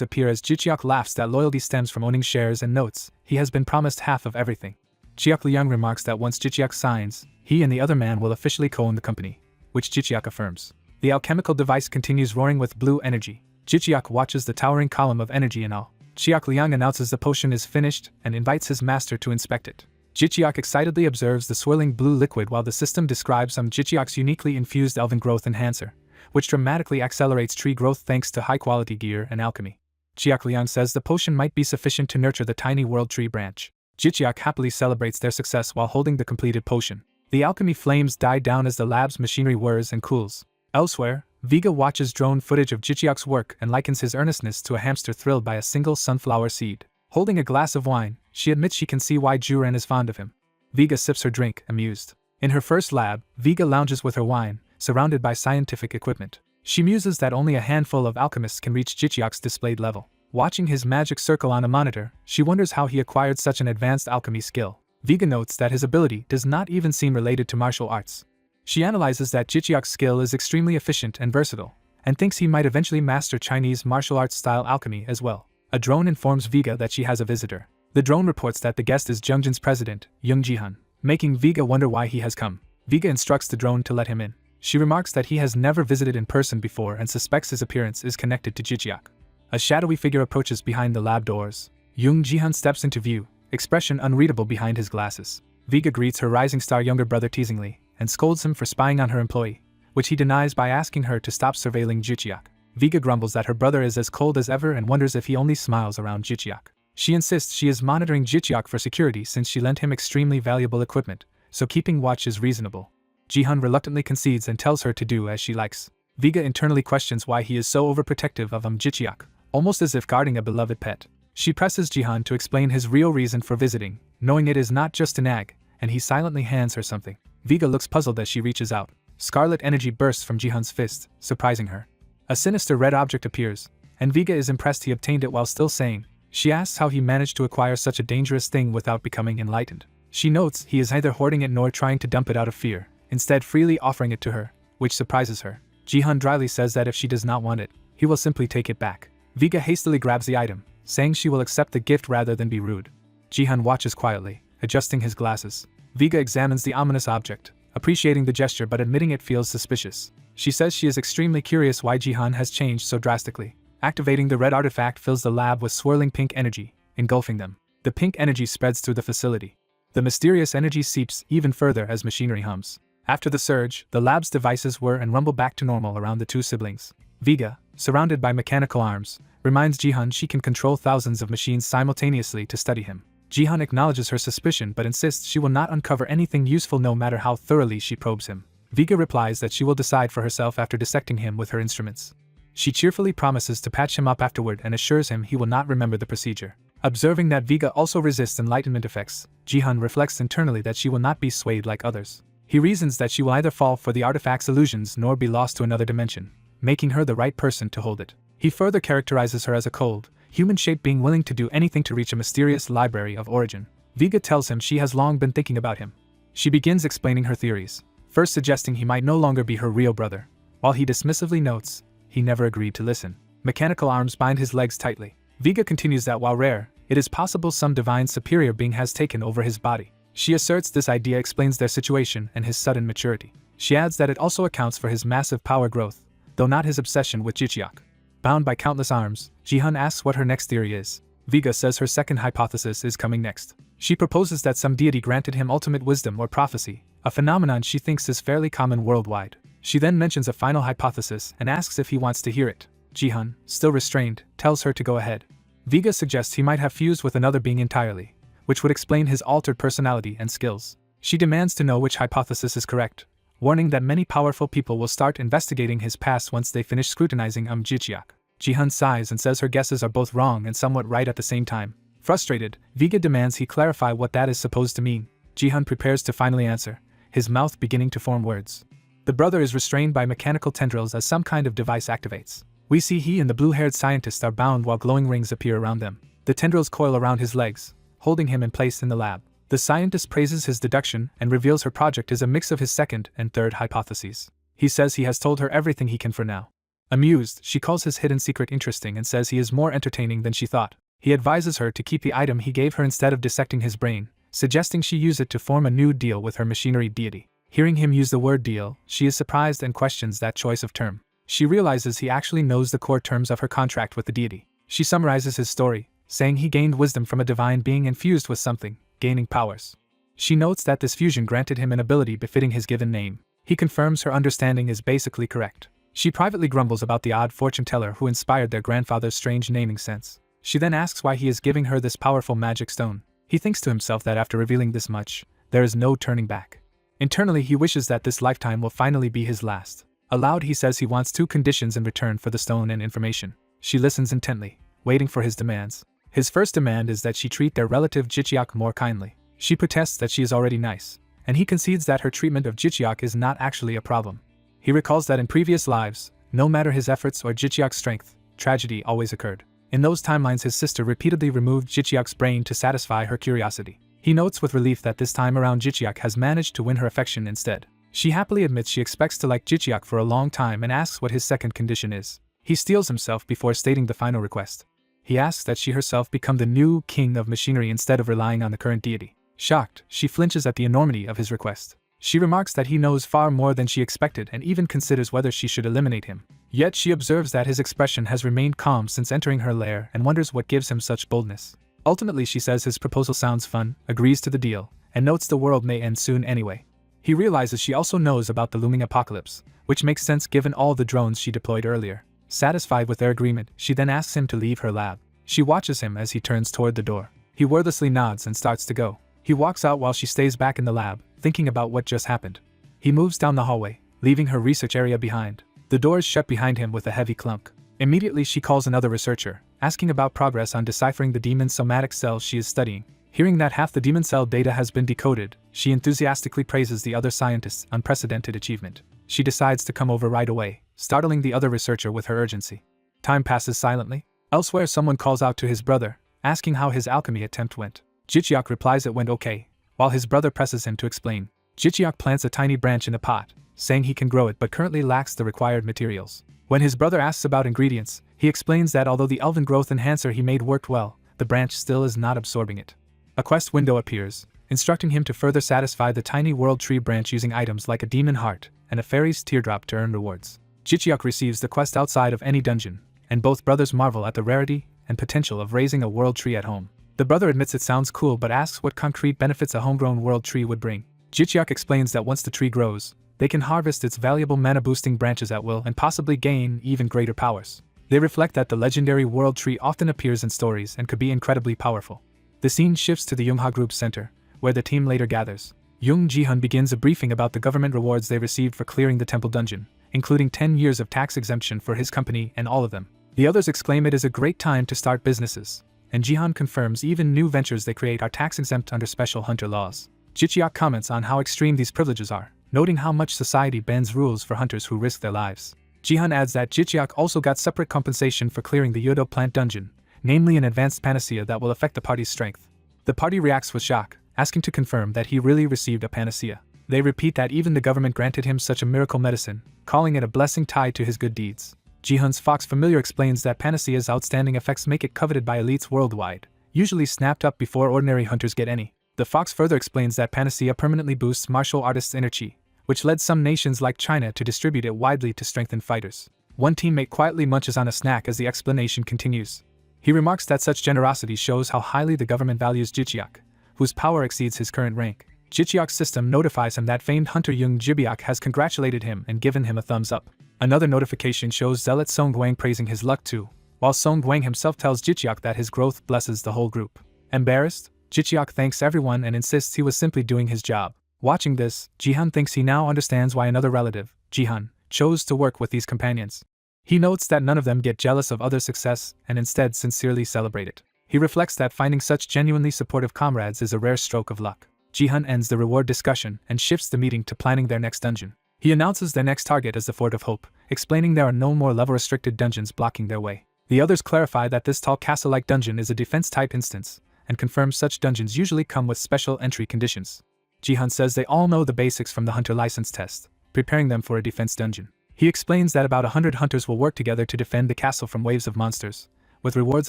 appear as Jichiak laughs that loyalty stems from owning shares and notes he has been promised half of everything. Chiak Liang remarks that once Jichiak signs, he and the other man will officially co-own the company, which Jichiak affirms. The alchemical device continues roaring with blue energy. Jichiak watches the towering column of energy in awe. Chiak Liang announces the potion is finished and invites his master to inspect it. Jichiak excitedly observes the swirling blue liquid while the system describes Jichiak's uniquely infused elven growth enhancer, which dramatically accelerates tree growth thanks to high-quality gear and alchemy. Chiak Liang says the potion might be sufficient to nurture the tiny world tree branch. Jichiak happily celebrates their success while holding the completed potion. The alchemy flames die down as the lab's machinery whirs and cools. Elsewhere, Viga watches drone footage of Jichiak's work and likens his earnestness to a hamster thrilled by a single sunflower seed. Holding a glass of wine, she admits she can see why Juren is fond of him. Viga sips her drink, amused. In her first lab, Viga lounges with her wine, surrounded by scientific equipment. She muses that only a handful of alchemists can reach Jichiak's displayed level. Watching his magic circle on a monitor, she wonders how he acquired such an advanced alchemy skill. Viga notes that his ability does not even seem related to martial arts. She analyzes that Jichiak's skill is extremely efficient and versatile, and thinks he might eventually master Chinese martial arts style alchemy as well. A drone informs Viga that she has a visitor. The drone reports that the guest is Jungjin's president, Jung Jihan, making Viga wonder why he has come. Viga instructs the drone to let him in. She remarks that he has never visited in person before and suspects his appearance is connected to Jichiak. A shadowy figure approaches behind the lab doors. Jung Jihan steps into view, expression unreadable behind his glasses. Viga greets her rising star younger brother teasingly, and scolds him for spying on her employee, which he denies by asking her to stop surveilling Jichiak. Viga grumbles that her brother is as cold as ever and wonders if he only smiles around Jichiak. She insists she is monitoring Jichiak for security since she lent him extremely valuable equipment, so keeping watch is reasonable. Jihan reluctantly concedes and tells her to do as she likes. Viga internally questions why he is so overprotective of Jichiak, almost as if guarding a beloved pet. She presses Jihan to explain his real reason for visiting, knowing it is not just a nag, and he silently hands her something. Viga looks puzzled as she reaches out. Scarlet energy bursts from Jihan's fist, surprising her. A sinister red object appears, and Viga is impressed he obtained it while still sane. She asks how he managed to acquire such a dangerous thing without becoming enlightened. She notes he is neither hoarding it nor trying to dump it out of fear, instead freely offering it to her, which surprises her. Jihan dryly says that if she does not want it, he will simply take it back. Viga hastily grabs the item, saying she will accept the gift rather than be rude. Jihan watches quietly, adjusting his glasses. Viga examines the ominous object, appreciating the gesture but admitting it feels suspicious. She says she is extremely curious why Jihan has changed so drastically. Activating the red artifact fills the lab with swirling pink energy, engulfing them. The pink energy spreads through the facility. The mysterious energy seeps even further as machinery hums. After the surge, the lab's devices whir and rumble back to normal around the two siblings. Viga, surrounded by mechanical arms, reminds Jihan she can control thousands of machines simultaneously to study him. Jihan acknowledges her suspicion but insists she will not uncover anything useful no matter how thoroughly she probes him. Viga replies that she will decide for herself after dissecting him with her instruments. She cheerfully promises to patch him up afterward and assures him he will not remember the procedure. Observing that Viga also resists enlightenment effects, Jihan reflects internally that she will not be swayed like others. He reasons that she will either fall for the artifact's illusions nor be lost to another dimension, making her the right person to hold it. He further characterizes her as a cold, human-shaped being willing to do anything to reach a mysterious library of origin. Viga tells him she has long been thinking about him. She begins explaining her theories, first suggesting he might no longer be her real brother. While he dismissively notes, he never agreed to listen. Mechanical arms bind his legs tightly. Viga continues that while rare, it is possible some divine superior being has taken over his body. She asserts this idea explains their situation and his sudden maturity. She adds that it also accounts for his massive power growth, though not his obsession with Jicheok. Bound by countless arms, Jihan asks what her next theory is. Viga says her second hypothesis is coming next. She proposes that some deity granted him ultimate wisdom or prophecy, a phenomenon she thinks is fairly common worldwide. She then mentions a final hypothesis and asks if he wants to hear it. Jihan, still restrained, tells her to go ahead. Viga suggests he might have fused with another being entirely, which would explain his altered personality and skills. She demands to know which hypothesis is correct, warning that many powerful people will start investigating his past once they finish scrutinizing Jicheok. Jihan sighs and says her guesses are both wrong and somewhat right at the same time. Frustrated, Viga demands he clarify what that is supposed to mean. Jihan prepares to finally answer, his mouth beginning to form words. The brother is restrained by mechanical tendrils as some kind of device activates. We see he and the blue-haired scientist are bound while glowing rings appear around them. The tendrils coil around his legs, holding him in place in the lab. The scientist praises his deduction and reveals her project is a mix of his second and third hypotheses. He says he has told her everything he can for now. Amused, she calls his hidden secret interesting and says he is more entertaining than she thought. He advises her to keep the item he gave her instead of dissecting his brain, suggesting she use it to form a new deal with her machinery deity. Hearing him use the word deal, she is surprised and questions that choice of term. She realizes he actually knows the core terms of her contract with the deity. She summarizes his story, saying he gained wisdom from a divine being infused with something, gaining powers. She notes that this fusion granted him an ability befitting his given name. He confirms her understanding is basically correct. She privately grumbles about the odd fortune teller who inspired their grandfather's strange naming sense. She then asks why he is giving her this powerful magic stone. He thinks to himself that after revealing this much, there is no turning back. Internally he wishes that this lifetime will finally be his last. Aloud he says he wants 2 conditions in return for the stone and information. She listens intently, waiting for his demands. His first demand is that she treat their relative Jicheok more kindly. She protests that she is already nice, and he concedes that her treatment of Jicheok is not actually a problem. He recalls that in previous lives, no matter his efforts or Jicheok's strength, tragedy always occurred. In those timelines his sister repeatedly removed Jicheok's brain to satisfy her curiosity. He notes with relief that this time around Jicheok has managed to win her affection instead. She happily admits she expects to like Jicheok for a long time and asks what his second condition is. He steels himself before stating the final request. He asks that she herself become the new king of machinery instead of relying on the current deity. Shocked, she flinches at the enormity of his request. She remarks that he knows far more than she expected and even considers whether she should eliminate him. Yet she observes that his expression has remained calm since entering her lair and wonders what gives him such boldness. Ultimately she says his proposal sounds fun, agrees to the deal, and notes the world may end soon anyway. He realizes she also knows about the looming apocalypse, which makes sense given all the drones she deployed earlier. Satisfied with their agreement, she then asks him to leave her lab. She watches him as he turns toward the door. He wordlessly nods and starts to go. He walks out while she stays back in the lab, thinking about what just happened. He moves down the hallway, leaving her research area behind. The doors shut behind him with a heavy clunk. Immediately she calls another researcher, asking about progress on deciphering the demon's somatic cells she is studying. Hearing that half the demon cell data has been decoded, she enthusiastically praises the other scientist's unprecedented achievement. She decides to come over right away, startling the other researcher with her urgency. Time passes silently. Elsewhere someone calls out to his brother, asking how his alchemy attempt went. Jicheok replies it went okay, while his brother presses him to explain. Jicheok plants a tiny branch in a pot, saying he can grow it but currently lacks the required materials. When his brother asks about ingredients, he explains that although the elven growth enhancer he made worked well, the branch still is not absorbing it. A quest window appears, instructing him to further satisfy the tiny world tree branch using items like a demon heart and a fairy's teardrop to earn rewards. Jicheok receives the quest outside of any dungeon, and both brothers marvel at the rarity and potential of raising a world tree at home. The brother admits it sounds cool but asks what concrete benefits a homegrown world tree would bring. Jicheok explains that once the tree grows, they can harvest its valuable mana-boosting branches at will and possibly gain even greater powers. They reflect that the legendary world tree often appears in stories and could be incredibly powerful. The scene shifts to the Youngha Group's center, where the team later gathers. Young Jihan begins a briefing about the government rewards they received for clearing the temple dungeon, including 10 years of tax exemption for his company and all of them. The others exclaim it is a great time to start businesses, and Jihan confirms even new ventures they create are tax-exempt under special hunter laws. Jicheok comments on how extreme these privileges are, noting how much society bends rules for hunters who risk their lives. Jihan adds that Jicheok also got separate compensation for clearing the Yodo plant dungeon, namely an advanced panacea that will affect the party's strength. The party reacts with shock, asking to confirm that he really received a panacea. They repeat that even the government granted him such a miracle medicine, calling it a blessing tied to his good deeds. Jihan's fox familiar explains that panacea's outstanding effects make it coveted by elites worldwide, usually snapped up before ordinary hunters get any. The fox further explains that panacea permanently boosts martial artists' energy, which led some nations like China to distribute it widely to strengthen fighters. One teammate quietly munches on a snack as the explanation continues. He remarks that such generosity shows how highly the government values Jichiak, whose power exceeds his current rank. Jichiak's system notifies him that famed hunter Young Jibiak has congratulated him and given him a thumbs up. Another notification shows zealot Song Guang praising his luck too, while Song Guang himself tells Jichiak that his growth blesses the whole group. Embarrassed, Jichiak thanks everyone and insists he was simply doing his job. Watching this, Jihan thinks he now understands why another relative, Jihan, chose to work with these companions. He notes that none of them get jealous of others' success and instead sincerely celebrate it. He reflects that finding such genuinely supportive comrades is a rare stroke of luck. Jihan ends the reward discussion and shifts the meeting to planning their next dungeon. He announces their next target as the Fort of Hope, explaining there are no more level-restricted dungeons blocking their way. The others clarify that this tall castle-like dungeon is a defense-type instance, and confirms such dungeons usually come with special entry conditions. Jihan says they all know the basics from the hunter license test, preparing them for a defense dungeon. He explains that about 100 hunters will work together to defend the castle from waves of monsters, with rewards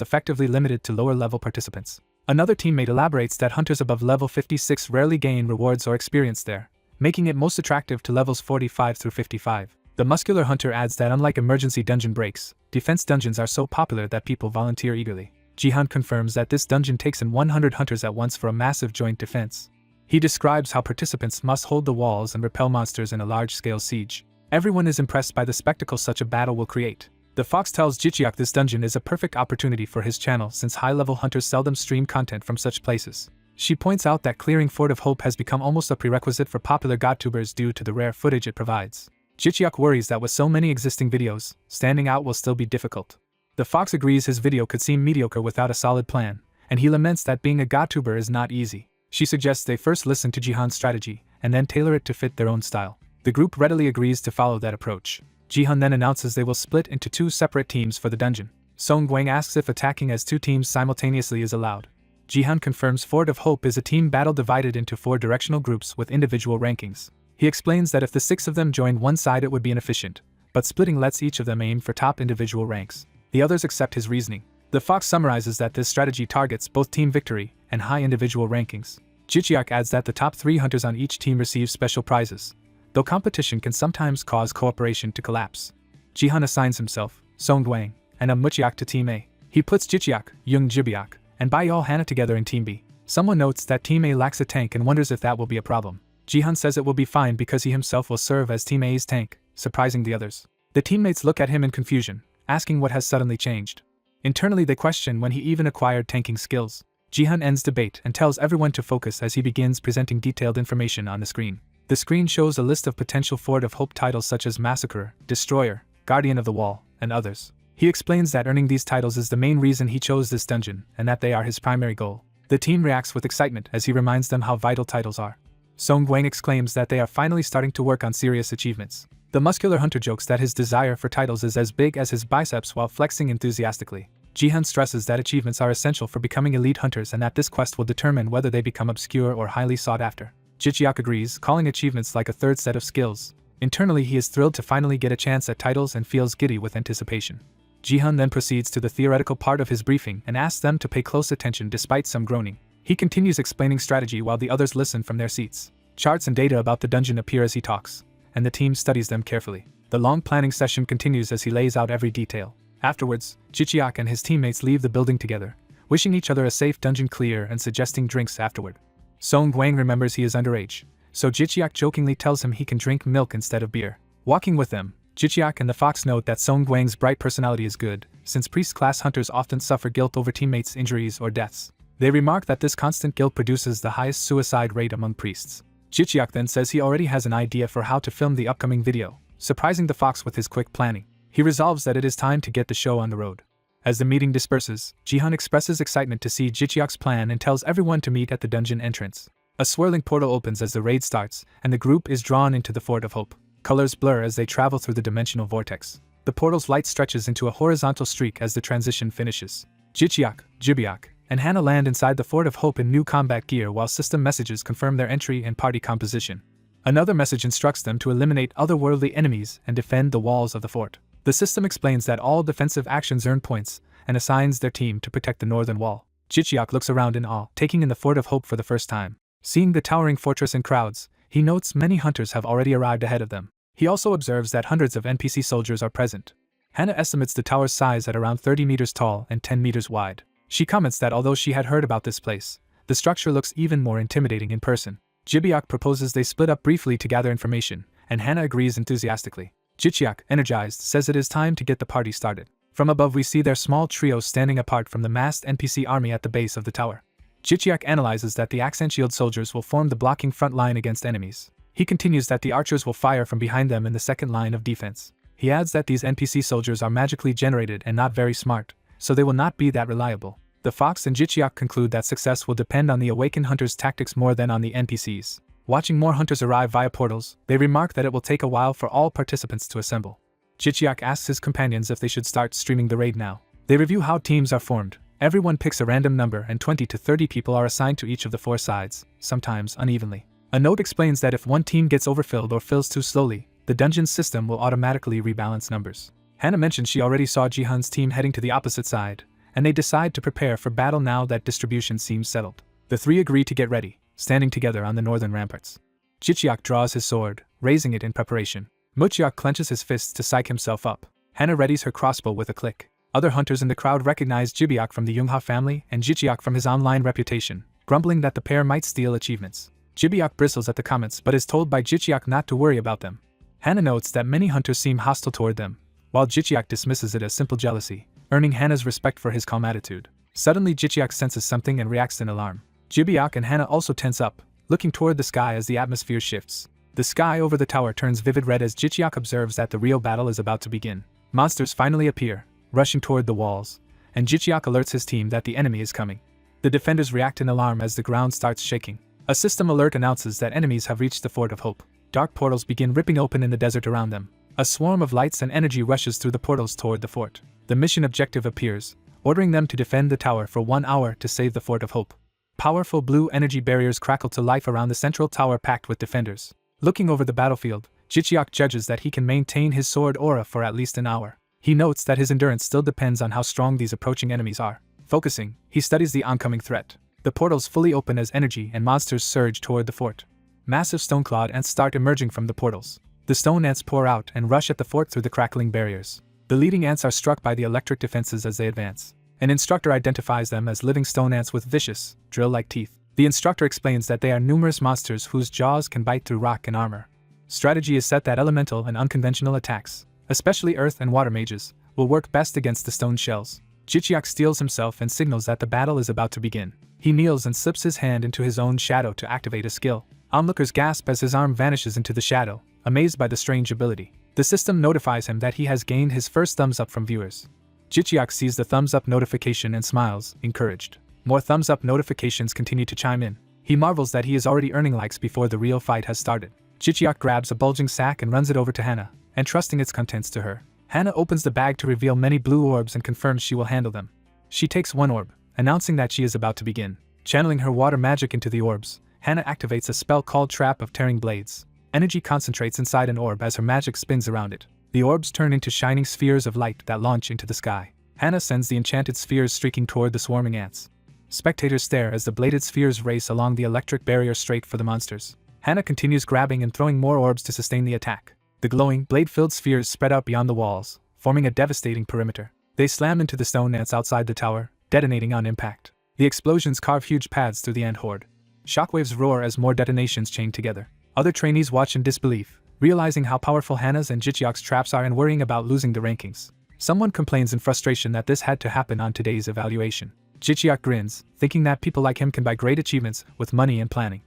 effectively limited to lower-level participants. Another teammate elaborates that hunters above level 56 rarely gain rewards or experience there, making it most attractive to levels 45 through 55. The muscular hunter adds that unlike emergency dungeon breaks, defense dungeons are so popular that people volunteer eagerly. Jihan confirms that this dungeon takes in 100 hunters at once for a massive joint defense. He describes how participants must hold the walls and repel monsters in a large-scale siege. Everyone is impressed by the spectacle such a battle will create. The fox tells Jichiak this dungeon is a perfect opportunity for his channel since high-level hunters seldom stream content from such places. She points out that clearing Fort of Hope has become almost a prerequisite for popular GodTubers due to the rare footage it provides. Jichiak worries that with so many existing videos, standing out will still be difficult. The fox agrees his video could seem mediocre without a solid plan, and he laments that being a GodTuber is not easy. She suggests they first listen to Jihan's strategy, and then tailor it to fit their own style. The group readily agrees to follow that approach. Jihan then announces they will split into 2 separate teams for the dungeon. Song Guang asks if attacking as 2 teams simultaneously is allowed. Jihan confirms Fort of Hope is a team battle divided into 4 directional groups with individual rankings. He explains that if the 6 of them joined one side it would be inefficient, but splitting lets each of them aim for top individual ranks. The others accept his reasoning. The fox summarizes that this strategy targets both team victory and high individual rankings. Jichiak adds that the top 3 hunters on each team receive special prizes, though competition can sometimes cause cooperation to collapse. Jihan assigns himself, Song Guang, and Muchiak to Team A. He puts Jichiak, Young Jibiak, and Bayal Hana together in Team B. Someone notes that Team A lacks a tank and wonders if that will be a problem. Jihan says it will be fine because he himself will serve as Team A's tank, surprising the others. The teammates look at him in confusion, asking what has suddenly changed. Internally they question when he even acquired tanking skills. Jihan ends debate and tells everyone to focus as he begins presenting detailed information on the screen. The screen shows a list of potential Fort of Hope titles such as Massacrer, Destroyer, Guardian of the Wall, and others. He explains that earning these titles is the main reason he chose this dungeon, and that they are his primary goal. The team reacts with excitement as he reminds them how vital titles are. Song Guang exclaims that they are finally starting to work on serious achievements. The muscular hunter jokes that his desire for titles is as big as his biceps while flexing enthusiastically. Jihan stresses that achievements are essential for becoming elite hunters and that this quest will determine whether they become obscure or highly sought after. Jichiak agrees, calling achievements like a third set of skills. Internally he is thrilled to finally get a chance at titles and feels giddy with anticipation. Jihan then proceeds to the theoretical part of his briefing and asks them to pay close attention despite some groaning. He continues explaining strategy while the others listen from their seats. Charts and data about the dungeon appear as he talks, and the team studies them carefully. The long planning session continues as he lays out every detail. Afterwards, Jichiak and his teammates leave the building together, wishing each other a safe dungeon clear and suggesting drinks afterward. Song Guang remembers he is underage, so Jichiak jokingly tells him he can drink milk instead of beer. Walking with them, Jichiak and the fox note that Song Guang's bright personality is good, since priest-class hunters often suffer guilt over teammates' injuries or deaths. They remark that this constant guilt produces the highest suicide rate among priests. Jichiak then says he already has an idea for how to film the upcoming video, surprising the fox with his quick planning. He resolves that it is time to get the show on the road. As the meeting disperses, Jihan expresses excitement to see Jichiak's plan and tells everyone to meet at the dungeon entrance. A swirling portal opens as the raid starts, and the group is drawn into the Fort of Hope. Colors blur as they travel through the dimensional vortex. The portal's light stretches into a horizontal streak as the transition finishes. Jichiak, Jibiak, and Hannah land inside the Fort of Hope in new combat gear while system messages confirm their entry and party composition. Another message instructs them to eliminate otherworldly enemies and defend the walls of the fort. The system explains that all defensive actions earn points and assigns their team to protect the northern wall. Jichiak looks around in awe, taking in the Fort of Hope for the first time. Seeing the towering fortress in crowds, he notes many hunters have already arrived ahead of them. He also observes that hundreds of NPC soldiers are present. Hannah estimates the tower's size at around 30 meters tall and 10 meters wide. She comments that although she had heard about this place, the structure looks even more intimidating in person. Jibiak proposes they split up briefly to gather information, and Hannah agrees enthusiastically. Jichiak, energized, says it is time to get the party started. From above we see their small trio standing apart from the massed NPC army at the base of the tower. Jichiak analyzes that the accent shield soldiers will form the blocking front line against enemies. He continues that the archers will fire from behind them in the second line of defense. He adds that these NPC soldiers are magically generated and not very smart, so they will not be that reliable. The Fox and Jichiak conclude that success will depend on the awakened hunters' tactics more than on the NPCs. Watching more hunters arrive via portals, they remark that it will take a while for all participants to assemble. Jichiak asks his companions if they should start streaming the raid now. They review how teams are formed. Everyone picks a random number and 20 to 30 people are assigned to each of the four sides, sometimes unevenly. A note explains that if one team gets overfilled or fills too slowly, the dungeon system will automatically rebalance numbers. Hannah mentions she already saw Jihan's team heading to the opposite side, and they decide to prepare for battle now that distribution seems settled. The three agree to get ready, standing together on the northern ramparts. Jichiak draws his sword, raising it in preparation. Muchiak clenches his fists to psych himself up. Hannah readies her crossbow with a click. Other hunters in the crowd recognize Jibiak from the Yungha family and Jichiak from his online reputation, grumbling that the pair might steal achievements. Jibiak bristles at the comments but is told by Jichiak not to worry about them. Hannah notes that many hunters seem hostile toward them, while Jichiak dismisses it as simple jealousy, earning Hannah's respect for his calm attitude. Suddenly Jichiak senses something and reacts in alarm. Jibiak and Hannah also tense up, looking toward the sky as the atmosphere shifts. The sky over the tower turns vivid red as Jichiak observes that the real battle is about to begin. Monsters finally appear, rushing toward the walls, and Jichiak alerts his team that the enemy is coming. The defenders react in alarm as the ground starts shaking. A system alert announces that enemies have reached the Fort of Hope. Dark portals begin ripping open in the desert around them. A swarm of lights and energy rushes through the portals toward the fort. The mission objective appears, ordering them to defend the tower for 1 hour to save the Fort of Hope. Powerful blue energy barriers crackle to life around the central tower packed with defenders. Looking over the battlefield, Jichiak judges that he can maintain his sword aura for at least an hour. He notes that his endurance still depends on how strong these approaching enemies are. Focusing, he studies the oncoming threat. The portals fully open as energy and monsters surge toward the fort. Massive stone-clawed ants start emerging from the portals. The stone ants pour out and rush at the fort through the crackling barriers. The leading ants are struck by the electric defenses as they advance. An instructor identifies them as living stone ants with vicious, drill-like teeth. The instructor explains that they are numerous monsters whose jaws can bite through rock and armor. Strategy is set that elemental and unconventional attacks, especially earth and water mages, will work best against the stone shells. Jichiak steels himself and signals that the battle is about to begin. He kneels and slips his hand into his own shadow to activate a skill. Onlookers gasp as his arm vanishes into the shadow, amazed by the strange ability. The system notifies him that he has gained his first thumbs up from viewers. Jichiak sees the thumbs up notification and smiles, encouraged. More thumbs up notifications continue to chime in. He marvels that he is already earning likes before the real fight has started. Jichiak grabs a bulging sack and runs it over to Hannah, entrusting its contents to her. Hannah opens the bag to reveal many blue orbs and confirms she will handle them. She takes one orb, announcing that she is about to begin. Channeling her water magic into the orbs, Hannah activates a spell called Trap of Tearing Blades. Energy concentrates inside an orb as her magic spins around it. The orbs turn into shining spheres of light that launch into the sky. Hannah sends the enchanted spheres streaking toward the swarming ants. Spectators stare as the bladed spheres race along the electric barrier straight for the monsters. Hannah continues grabbing and throwing more orbs to sustain the attack. The glowing, blade-filled spheres spread out beyond the walls, forming a devastating perimeter. They slam into the stone ants outside the tower, detonating on impact. The explosions carve huge paths through the ant horde. Shockwaves roar as more detonations chain together. Other trainees watch in disbelief, realizing how powerful Hannah's and Jichiak's traps are and worrying about losing the rankings. Someone complains in frustration that this had to happen on today's evaluation. Jichiak grins, thinking that people like him can buy great achievements with money and planning.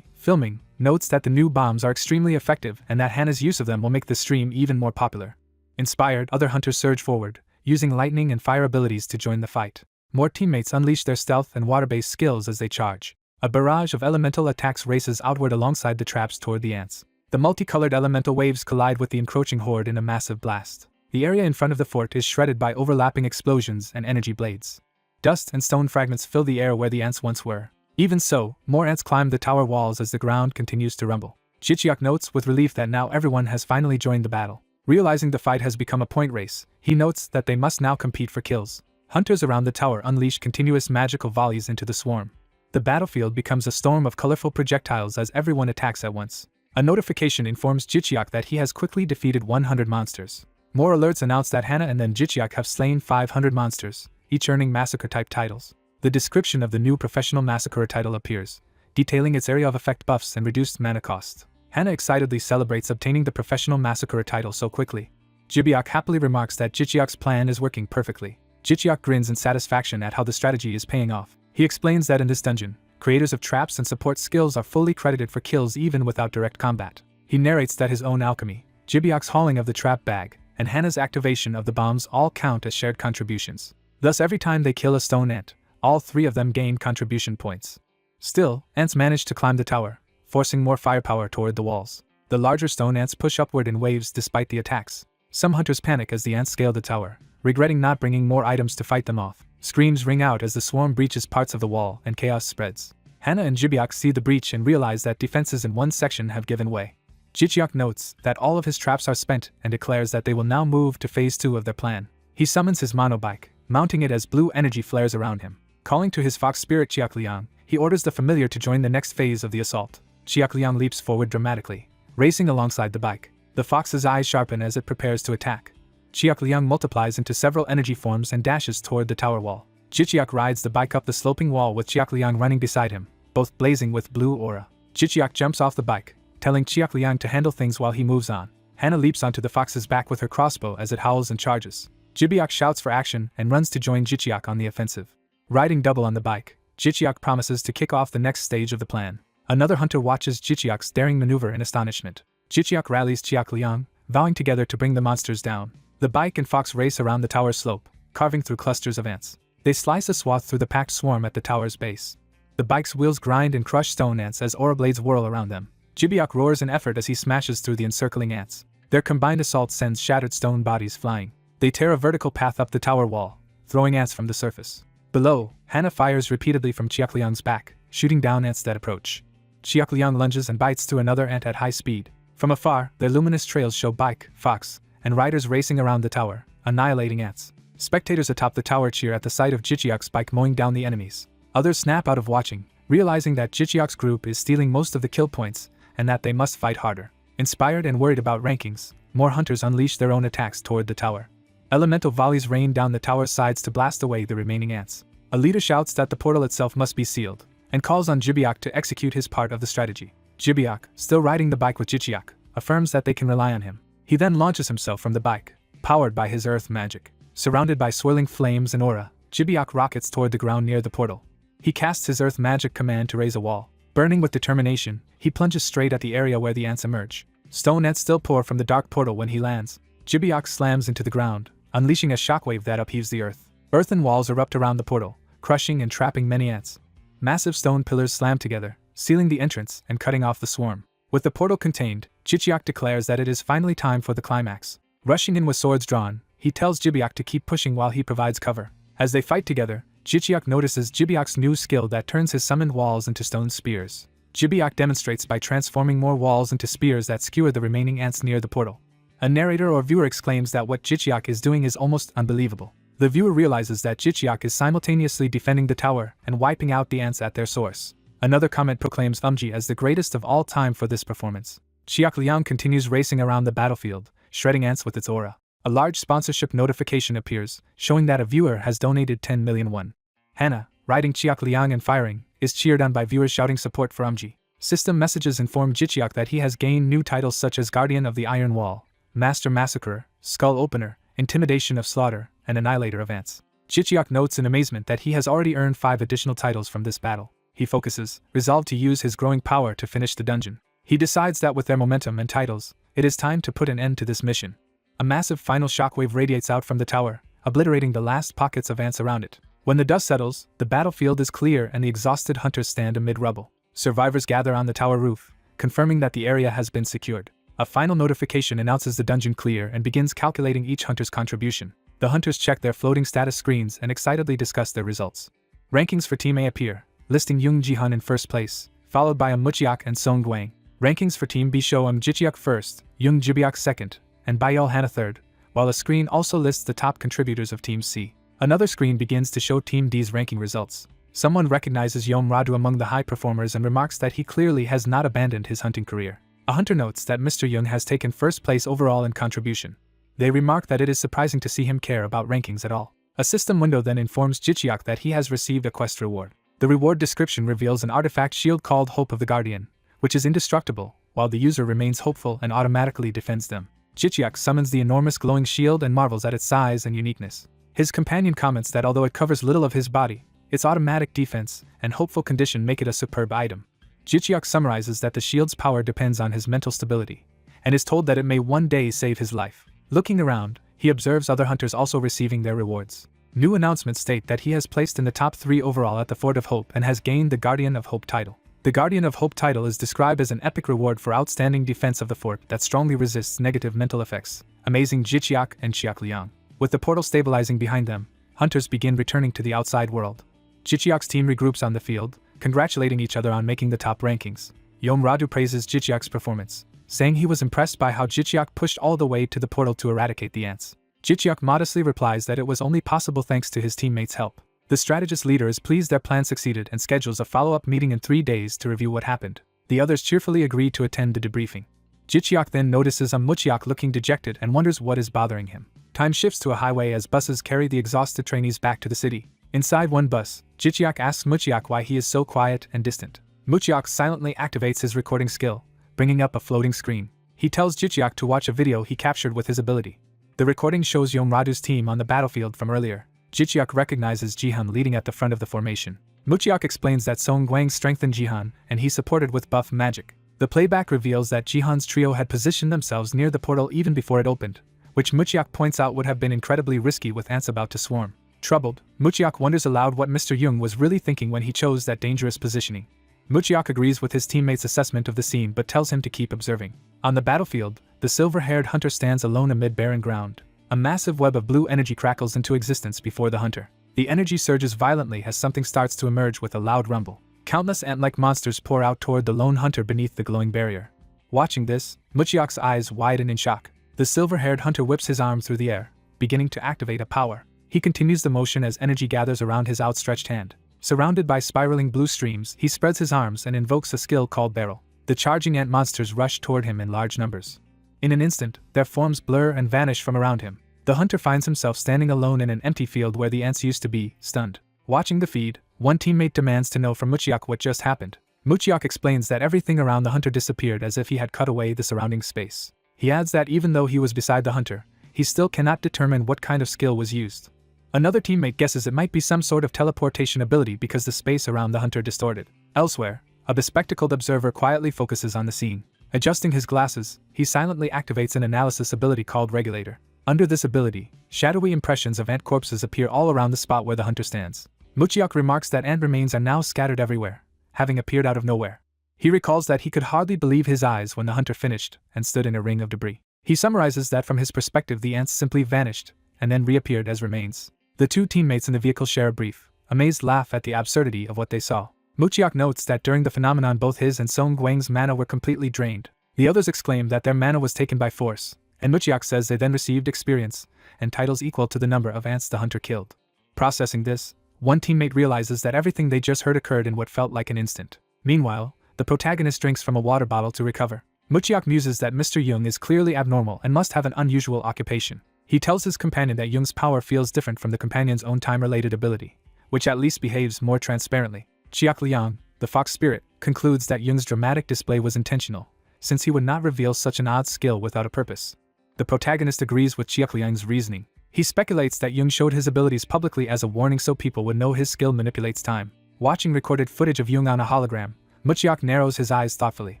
Filming, notes that the new bombs are extremely effective and that Hannah's use of them will make the stream even more popular. Inspired, other hunters surge forward, using lightning and fire abilities to join the fight. More teammates unleash their stealth and water-based skills as they charge. A barrage of elemental attacks races outward alongside the traps toward the ants. The multicolored elemental waves collide with the encroaching horde in a massive blast. The area in front of the fort is shredded by overlapping explosions and energy blades. Dust and stone fragments fill the air where the ants once were. Even so, more ants climb the tower walls as the ground continues to rumble. Jichiak notes with relief that now everyone has finally joined the battle. Realizing the fight has become a point race, he notes that they must now compete for kills. Hunters around the tower unleash continuous magical volleys into the swarm. The battlefield becomes a storm of colorful projectiles as everyone attacks at once. A notification informs Jichiak that he has quickly defeated 100 monsters. More alerts announce that Hana and then Jichiak have slain 500 monsters, each earning massacre-type titles. The description of the new professional massacre title appears, detailing its area of effect buffs and reduced mana cost. Hana excitedly celebrates obtaining the professional massacre title so quickly. Jibiak happily remarks that Jichiak's plan is working perfectly. Jichiak grins in satisfaction at how the strategy is paying off. He explains that in this dungeon, creators of traps and support skills are fully credited for kills even without direct combat. He narrates that his own alchemy, Jibiak's hauling of the trap bag, and Hana's activation of the bombs all count as shared contributions. Thus every time they kill a stone ant, all three of them gain contribution points. Still, ants manage to climb the tower, forcing more firepower toward the walls. The larger stone ants push upward in waves despite the attacks. Some hunters panic as the ants scale the tower, regretting not bringing more items to fight them off. Screams ring out as the swarm breaches parts of the wall and chaos spreads. Hana and Jibiak see the breach and realize that defenses in one section have given way. Jichiak notes that all of his traps are spent and declares that they will now move to phase 2 of their plan. He summons his monobike, mounting it as blue energy flares around him. Calling to his fox spirit Chiakliang, he orders the familiar to join the next phase of the assault. Chiakliang leaps forward dramatically, racing alongside the bike. The fox's eyes sharpen as it prepares to attack. Chiakliang multiplies into several energy forms and dashes toward the tower wall. Jichiak rides the bike up the sloping wall with Chiakliang running beside him, both blazing with blue aura. Jichiak jumps off the bike, telling Chiakliang to handle things while he moves on. Hana leaps onto the fox's back with her crossbow as it howls and charges. Jibiak shouts for action and runs to join Jichiak on the offensive. Riding double on the bike, Jichiak promises to kick off the next stage of the plan. Another hunter watches Jichiak's daring maneuver in astonishment. Jichiak rallies Chiakliang, vowing together to bring the monsters down. The bike and fox race around the tower's slope, carving through clusters of ants. They slice a swath through the packed swarm at the tower's base. The bike's wheels grind and crush stone ants as aura blades whirl around them. Jibiak roars in effort as he smashes through the encircling ants. Their combined assault sends shattered stone bodies flying. They tear a vertical path up the tower wall, throwing ants from the surface. Below, Hana fires repeatedly from Chiakliang's back, shooting down ants that approach. Chiakliang lunges and bites through another ant at high speed. From afar, their luminous trails show bike, fox, and riders racing around the tower, annihilating ants. Spectators atop the tower cheer at the sight of Jichiak's bike mowing down the enemies. Others snap out of watching, realizing that Jichiak's group is stealing most of the kill points, and that they must fight harder. Inspired and worried about rankings, more hunters unleash their own attacks toward the tower. Elemental volleys rain down the tower's sides to blast away the remaining ants. A leader shouts that the portal itself must be sealed, and calls on Jibiak to execute his part of the strategy. Jibiak, still riding the bike with Jichiak, affirms that they can rely on him. He then launches himself from the bike, powered by his earth magic. Surrounded by swirling flames and aura, Jibiak rockets toward the ground near the portal. He casts his earth magic command to raise a wall. Burning with determination, he plunges straight at the area where the ants emerge. Stone ants still pour from the dark portal when he lands. Jibiak slams into the ground, unleashing a shockwave that upheaves the earth. Earthen walls erupt around the portal, crushing and trapping many ants. Massive stone pillars slam together, sealing the entrance and cutting off the swarm. With the portal contained, Jichiak declares that it is finally time for the climax. Rushing in with swords drawn, he tells Jibiak to keep pushing while he provides cover. As they fight together, Jichiak notices Jibiak's new skill that turns his summoned walls into stone spears. Jibiak demonstrates by transforming more walls into spears that skewer the remaining ants near the portal. A narrator or viewer exclaims that what Jichiak is doing is almost unbelievable. The viewer realizes that Jichiak is simultaneously defending the tower and wiping out the ants at their source. Another comment proclaims Umji as the greatest of all time for this performance. Chiakliang continues racing around the battlefield, shredding ants with its aura. A large sponsorship notification appears, showing that a viewer has donated 10 million won. Hana, riding Chiakliang and firing, is cheered on by viewers shouting support for Umji. System messages inform Jichiak that he has gained new titles such as Guardian of the Iron Wall, Master Massacrer, Skull Opener, Intimidation of Slaughter, and Annihilator of Ants. Jichiak notes in amazement that he has already earned 5 additional titles from this battle. He focuses, resolved to use his growing power to finish the dungeon. He decides that with their momentum and titles, it is time to put an end to this mission. A massive final shockwave radiates out from the tower, obliterating the last pockets of ants around it. When the dust settles, the battlefield is clear and the exhausted hunters stand amid rubble. Survivors gather on the tower roof, confirming that the area has been secured. A final notification announces the dungeon clear and begins calculating each hunter's contribution. The hunters check their floating status screens and excitedly discuss their results. Rankings for Team A appear, listing Jung Ji-hun in first place, followed by Muchiak and Song Gwang. Rankings for Team B show Jichiak first, Jung Jibiak second, and Bayel Hana third, while a screen also lists the top contributors of Team C. Another screen begins to show Team D's ranking results. Someone recognizes Yom Radu among the high performers and remarks that he clearly has not abandoned his hunting career. A hunter notes that Mr. Jung has taken first place overall in contribution. They remark that it is surprising to see him care about rankings at all. A system window then informs Jichiak that he has received a quest reward. The reward description reveals an artifact shield called Hope of the Guardian, which is indestructible, while the user remains hopeful and automatically defends them. Jichiak summons the enormous glowing shield and marvels at its size and uniqueness. His companion comments that although it covers little of his body, its automatic defense and hopeful condition make it a superb item. Jichiak summarizes that the shield's power depends on his mental stability, and is told that it may one day save his life. Looking around, he observes other hunters also receiving their rewards. New announcements state that he has placed in the top 3 overall at the Fort of Hope and has gained the Guardian of Hope title. The Guardian of Hope title is described as an epic reward for outstanding defense of the fort that strongly resists negative mental effects, amazing Jichiak and Chiakliang. With the portal stabilizing behind them, hunters begin returning to the outside world. Jichiak's team regroups on the field, congratulating each other on making the top rankings. Yom Radu praises Jichiak's performance, saying he was impressed by how Jichiak pushed all the way to the portal to eradicate the ants. Jichiak modestly replies that it was only possible thanks to his teammates' help. The strategist leader is pleased their plan succeeded and schedules a follow-up meeting in 3 days to review what happened. The others cheerfully agree to attend the debriefing. Jichiak then notices Muchiak looking dejected and wonders what is bothering him. Time shifts to a highway as buses carry the exhausted trainees back to the city. Inside one bus, Jichiak asks Muchiak why he is so quiet and distant. Muchiak silently activates his recording skill, bringing up a floating screen. He tells Jichiak to watch a video he captured with his ability. The recording shows Yom Radu's team on the battlefield from earlier. Jichiak recognizes Jihan leading at the front of the formation. Muchiak explains that Song Gwang strengthened Jihan, and he supported with buff magic. The playback reveals that Jihan's trio had positioned themselves near the portal even before it opened, which Muchiak points out would have been incredibly risky with ants about to swarm. Troubled, Muchiak wonders aloud what Mr. Jung was really thinking when he chose that dangerous positioning. Muchiak agrees with his teammate's assessment of the scene but tells him to keep observing. On the battlefield, the silver-haired hunter stands alone amid barren ground. A massive web of blue energy crackles into existence before the hunter. The energy surges violently as something starts to emerge with a loud rumble. Countless ant-like monsters pour out toward the lone hunter beneath the glowing barrier. Watching this, Muchiak's eyes widen in shock. The silver-haired hunter whips his arm through the air, beginning to activate a power. He continues the motion as energy gathers around his outstretched hand. Surrounded by spiraling blue streams, he spreads his arms and invokes a skill called Barrel. The charging ant monsters rush toward him in large numbers. In an instant, their forms blur and vanish from around him. The hunter finds himself standing alone in an empty field where the ants used to be, stunned. Watching the feed, one teammate demands to know from Muchiak what just happened. Muchiak explains that everything around the hunter disappeared as if he had cut away the surrounding space. He adds that even though he was beside the hunter, he still cannot determine what kind of skill was used. Another teammate guesses it might be some sort of teleportation ability because the space around the hunter distorted. Elsewhere, a bespectacled observer quietly focuses on the scene. Adjusting his glasses, he silently activates an analysis ability called Regulator. Under this ability, shadowy impressions of ant corpses appear all around the spot where the hunter stands. Muchiak remarks that ant remains are now scattered everywhere, having appeared out of nowhere. He recalls that he could hardly believe his eyes when the hunter finished and stood in a ring of debris. He summarizes that from his perspective the ants simply vanished and then reappeared as remains. The two teammates in the vehicle share a brief, amazed laugh at the absurdity of what they saw. Muchiak notes that during the phenomenon both his and Song Gwang's mana were completely drained. The others exclaim that their mana was taken by force, and Muchiak says they then received experience and titles equal to the number of ants the hunter killed. Processing this, one teammate realizes that everything they just heard occurred in what felt like an instant. Meanwhile, the protagonist drinks from a water bottle to recover. Muchiak muses that Mr. Jung is clearly abnormal and must have an unusual occupation. He tells his companion that Jung's power feels different from the companion's own time-related ability, which at least behaves more transparently. Chiak Liang, the fox spirit, concludes that Jung's dramatic display was intentional, since he would not reveal such an odd skill without a purpose. The protagonist agrees with Chiak Liang's reasoning. He speculates that Jung showed his abilities publicly as a warning so people would know his skill manipulates time. Watching recorded footage of Jung on a hologram, Muchiak narrows his eyes thoughtfully.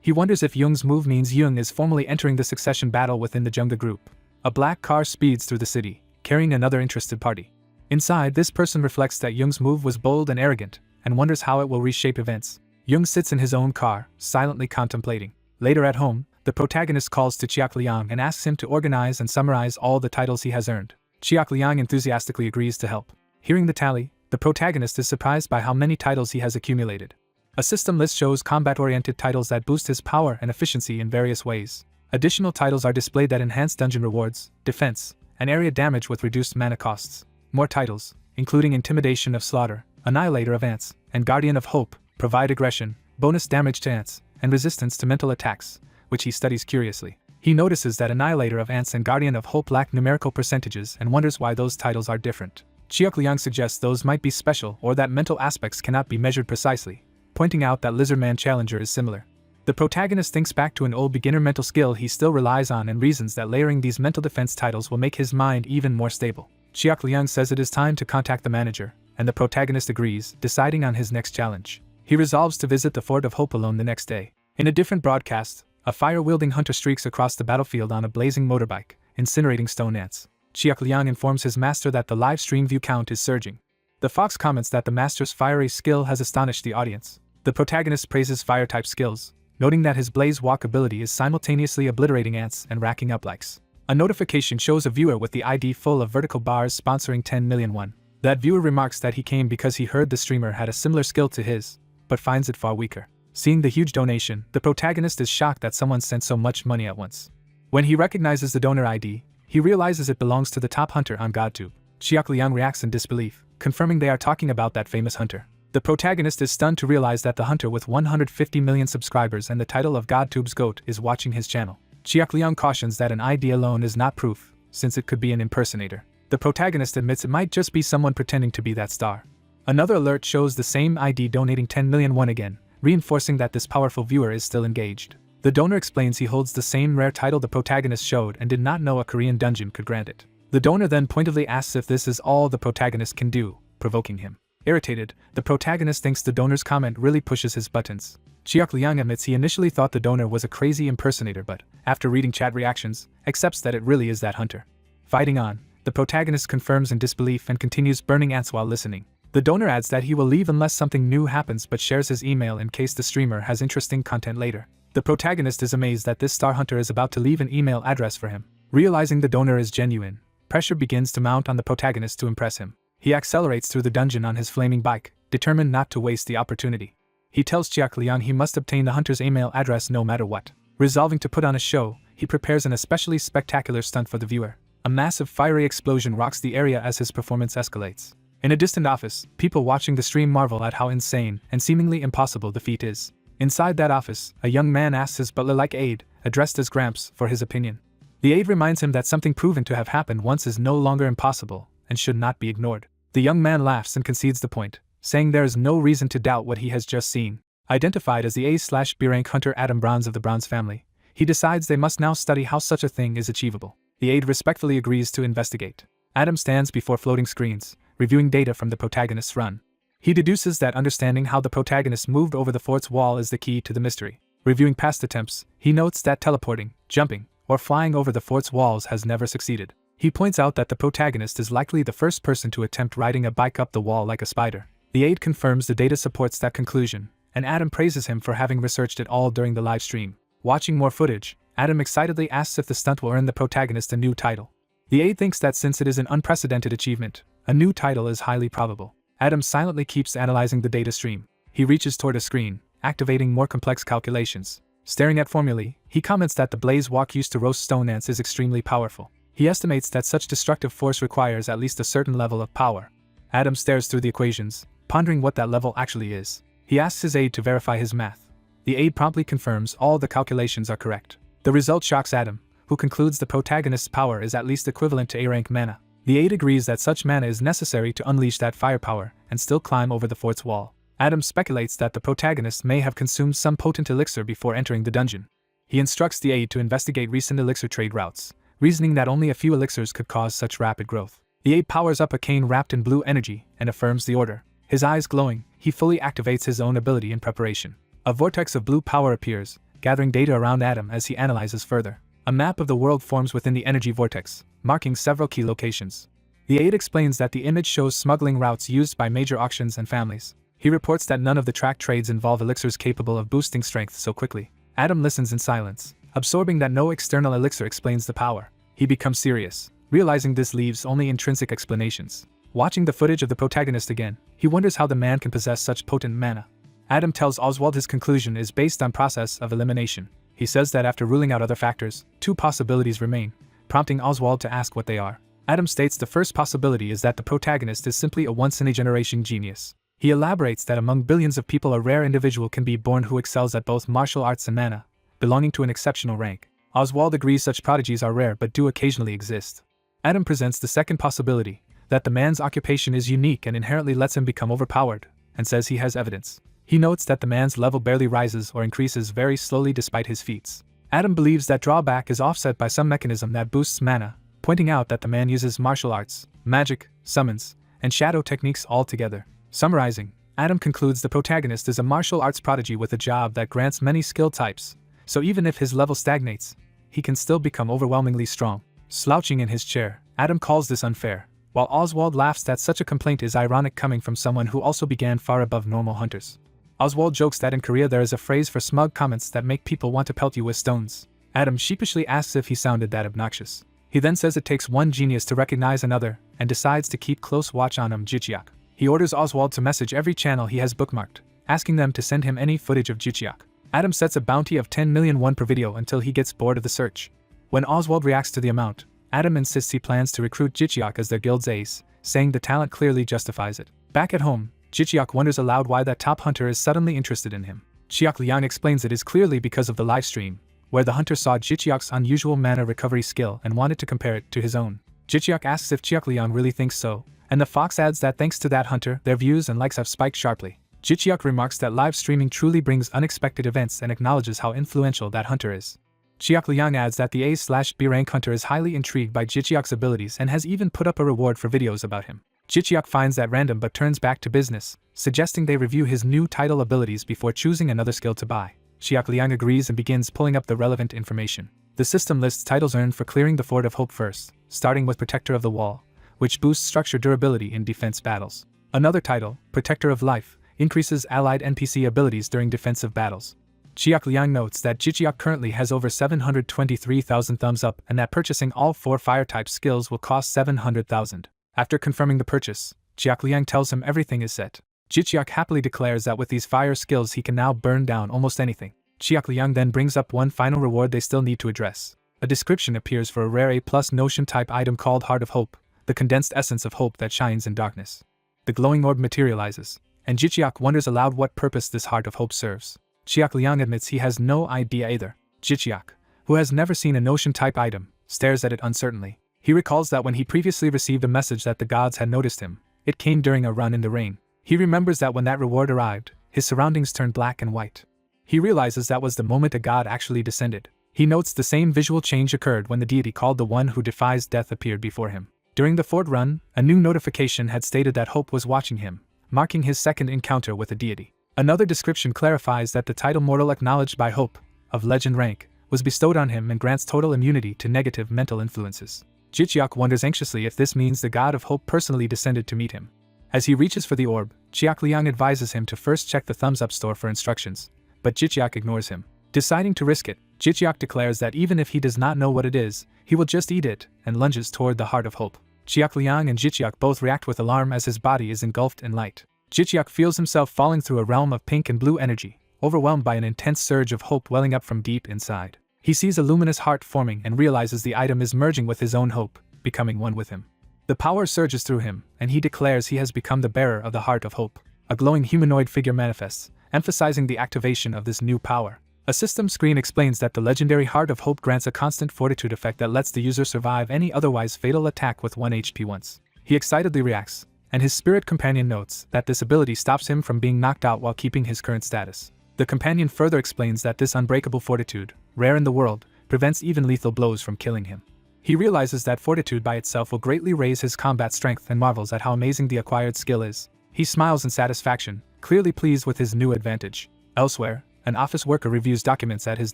He wonders if Jung's move means Jung is formally entering the succession battle within the Junga group. A black car speeds through the city, carrying another interested party. Inside, this person reflects that Jung's move was bold and arrogant, and wonders how it will reshape events. Jung sits in his own car, silently contemplating. Later at home, the protagonist calls to Chiak Liang and asks him to organize and summarize all the titles he has earned. Chiak Liang enthusiastically agrees to help. Hearing the tally, the protagonist is surprised by how many titles he has accumulated. A system list shows combat-oriented titles that boost his power and efficiency in various ways. Additional titles are displayed that enhance dungeon rewards, defense, and area damage with reduced mana costs. More titles, including Intimidation of Slaughter, Annihilator of Ants, and Guardian of Hope, provide aggression, bonus damage to ants, and resistance to mental attacks, which he studies curiously. He notices that Annihilator of Ants and Guardian of Hope lack numerical percentages and wonders why those titles are different. Chiak Liang suggests those might be special or that mental aspects cannot be measured precisely, pointing out that Lizardman Challenger is similar. The protagonist thinks back to an old beginner mental skill he still relies on and reasons that layering these mental defense titles will make his mind even more stable. Chiak Liang says it is time to contact the manager, and the protagonist agrees, deciding on his next challenge. He resolves to visit the Fort of Hope alone the next day. In a different broadcast, a fire-wielding hunter streaks across the battlefield on a blazing motorbike, incinerating stone ants. Chiak Liang informs his master that the live stream view count is surging. The fox comments that the master's fiery skill has astonished the audience. The protagonist praises fire-type skills, noting that his blaze walk ability is simultaneously obliterating ants and racking up likes. A notification shows a viewer with the ID full of vertical bars sponsoring 10 million won. That viewer remarks that he came because he heard the streamer had a similar skill to his, but finds it far weaker. Seeing the huge donation, the protagonist is shocked that someone sent so much money at once. When he recognizes the donor ID, he realizes it belongs to the top hunter on GodTube. Chiak Liang reacts in disbelief, confirming they are talking about that famous hunter. The protagonist is stunned to realize that the hunter with 150 million subscribers and the title of GodTube's GOAT is watching his channel. Chiak Liang cautions that an ID alone is not proof, since it could be an impersonator. The protagonist admits it might just be someone pretending to be that star. Another alert shows the same ID donating 10 million won again, reinforcing that this powerful viewer is still engaged. The donor explains he holds the same rare title the protagonist showed and did not know a Korean dungeon could grant it. The donor then pointedly asks if this is all the protagonist can do, provoking him. Irritated, the protagonist thinks the donor's comment really pushes his buttons. Chiak Liang admits he initially thought the donor was a crazy impersonator but, after reading chat reactions, accepts that it really is that hunter. Fighting on, the protagonist confirms in disbelief and continues burning ants while listening. The donor adds that he will leave unless something new happens but shares his email in case the streamer has interesting content later. The protagonist is amazed that this star hunter is about to leave an email address for him. Realizing the donor is genuine, pressure begins to mount on the protagonist to impress him. He accelerates through the dungeon on his flaming bike, determined not to waste the opportunity. He tells Chiak Liang he must obtain the hunter's email address no matter what. Resolving to put on a show, he prepares an especially spectacular stunt for the viewer. A massive fiery explosion rocks the area as his performance escalates. In a distant office, people watching the stream marvel at how insane and seemingly impossible the feat is. Inside that office, a young man asks his butler-like aide, addressed as Gramps, for his opinion. The aide reminds him that something proven to have happened once is no longer impossible and should not be ignored. The young man laughs and concedes the point, saying there is no reason to doubt what he has just seen. Identified as the A/B rank hunter Adam Bronze of the Bronze family, he decides they must now study how such a thing is achievable. The aide respectfully agrees to investigate. Adam stands before floating screens, reviewing data from the protagonist's run. He deduces that understanding how the protagonist moved over the fort's wall is the key to the mystery. Reviewing past attempts, he notes that teleporting, jumping, or flying over the fort's walls has never succeeded. He points out that the protagonist is likely the first person to attempt riding a bike up the wall like a spider. The aide confirms the data supports that conclusion, and Adam praises him for having researched it all during the live stream. Watching more footage, Adam excitedly asks if the stunt will earn the protagonist a new title. The aide thinks that since it is an unprecedented achievement, a new title is highly probable. Adam silently keeps analyzing the data stream. He reaches toward a screen, activating more complex calculations. Staring at formulae, he comments that the blaze walk used to roast stone ants is extremely powerful. He estimates that such destructive force requires at least a certain level of power. Adam stares through the equations, pondering what that level actually is. He asks his aide to verify his math. The aide promptly confirms all the calculations are correct. The result shocks Adam, who concludes the protagonist's power is at least equivalent to A-rank mana. The aide agrees that such mana is necessary to unleash that firepower and still climb over the fort's wall. Adam speculates that the protagonist may have consumed some potent elixir before entering the dungeon. He instructs the aide to investigate recent elixir trade routes, reasoning that only a few elixirs could cause such rapid growth. The aide powers up a cane wrapped in blue energy and affirms the order. His eyes glowing, he fully activates his own ability in preparation. A vortex of blue power appears, gathering data around Adam as he analyzes further. A map of the world forms within the energy vortex, marking several key locations. The aide explains that the image shows smuggling routes used by major auctions and families. He reports that none of the track trades involve elixirs capable of boosting strength so quickly. Adam listens in silence, absorbing that no external elixir explains the power. He becomes serious, Realizing this leaves only intrinsic explanations. Watching the footage of the protagonist again, he wonders how the man can possess such potent mana. Adam tells Oswald his conclusion is based on process of elimination. He says that after ruling out other factors, 2 possibilities remain, prompting Oswald to ask what they are. Adam states the first possibility is that the protagonist is simply a once-in-a-generation genius. He elaborates that among billions of people a rare individual can be born who excels at both martial arts and mana, belonging to an exceptional rank. Oswald agrees such prodigies are rare but do occasionally exist. Adam presents the second possibility, that the man's occupation is unique and inherently lets him become overpowered, and says he has evidence. He notes that the man's level barely rises or increases very slowly despite his feats. Adam believes that drawback is offset by some mechanism that boosts mana, pointing out that the man uses martial arts, magic, summons, and shadow techniques all together. Summarizing, Adam concludes the protagonist is a martial arts prodigy with a job that grants many skill types, so even if his level stagnates, he can still become overwhelmingly strong. Slouching in his chair, Adam calls this unfair, while Oswald laughs that such a complaint is ironic coming from someone who also began far above normal hunters. Oswald jokes that in Korea there is a phrase for smug comments that make people want to pelt you with stones. Adam sheepishly asks if he sounded that obnoxious. He then says it takes one genius to recognize another, and decides to keep close watch on Jichiak. He orders Oswald to message every channel he has bookmarked, asking them to send him any footage of Jichiak. Adam sets a bounty of 10 million won per video until he gets bored of the search. When Oswald reacts to the amount, Adam insists he plans to recruit Jichiak as their guild's ace, saying the talent clearly justifies it. Back at home, Jichiak wonders aloud why that top hunter is suddenly interested in him. Chiak Liang explains it is clearly because of the livestream, where the hunter saw Jichiak's unusual mana recovery skill and wanted to compare it to his own. Jichiak asks if Chiak Liang really thinks so, and the fox adds that thanks to that hunter, their views and likes have spiked sharply. Jichiak remarks that live streaming truly brings unexpected events and acknowledges how influential that hunter is. Chiak Liang adds that the A/B rank hunter is highly intrigued by Jichiak's abilities and has even put up a reward for videos about him. Jichiak finds that random but turns back to business, suggesting they review his new title abilities before choosing another skill to buy. Chiak Liang agrees and begins pulling up the relevant information. The system lists titles earned for clearing the Fort of Hope first, starting with Protector of the Wall, which boosts structure durability in defense battles. Another title, Protector of Life, increases allied NPC abilities during defensive battles. Chiak Liang notes that Jichiak currently has over 723,000 thumbs up and that purchasing all 4 fire-type skills will cost 700,000. After confirming the purchase, Chiak Liang tells him everything is set. Jichiak happily declares that with these fire skills he can now burn down almost anything. Chiak Liang then brings up one final reward they still need to address. A description appears for a rare A+ notion type item called Heart of Hope, the condensed essence of hope that shines in darkness. The glowing orb materializes, and Jichiak wonders aloud what purpose this Heart of Hope serves. Chiak Liang admits he has no idea either. Jichiak, who has never seen a notion-type item, stares at it uncertainly. He recalls that when he previously received a message that the gods had noticed him, it came during a run in the rain. He remembers that when that reward arrived, his surroundings turned black and white. He realizes that was the moment a god actually descended. He notes the same visual change occurred when the deity called the one who defies death appeared before him. During the fort run, a new notification had stated that Hope was watching him, marking his second encounter with a deity. Another description clarifies that the title Mortal acknowledged by Hope, of legend rank, was bestowed on him and grants total immunity to negative mental influences. Jichiak wonders anxiously if this means the god of Hope personally descended to meet him. As he reaches for the orb, Chiak Liang advises him to first check the thumbs up store for instructions, but Jichiak ignores him. Deciding to risk it, Jichiak declares that even if he does not know what it is, he will just eat it, and lunges toward the Heart of Hope. Chiak Liang and Jichiak both react with alarm as his body is engulfed in light. Jichiak feels himself falling through a realm of pink and blue energy, overwhelmed by an intense surge of hope welling up from deep inside. He sees a luminous heart forming and realizes the item is merging with his own hope, becoming one with him. The power surges through him, and he declares he has become the bearer of the Heart of Hope. A glowing humanoid figure manifests, emphasizing the activation of this new power. A system screen explains that the legendary Heart of Hope grants a constant fortitude effect that lets the user survive any otherwise fatal attack with 1 HP once. He excitedly reacts, and his spirit companion notes that this ability stops him from being knocked out while keeping his current status. The companion further explains that this unbreakable fortitude, rare in the world, prevents even lethal blows from killing him. He realizes that fortitude by itself will greatly raise his combat strength and marvels at how amazing the acquired skill is. He smiles in satisfaction, clearly pleased with his new advantage. Elsewhere, an office worker reviews documents at his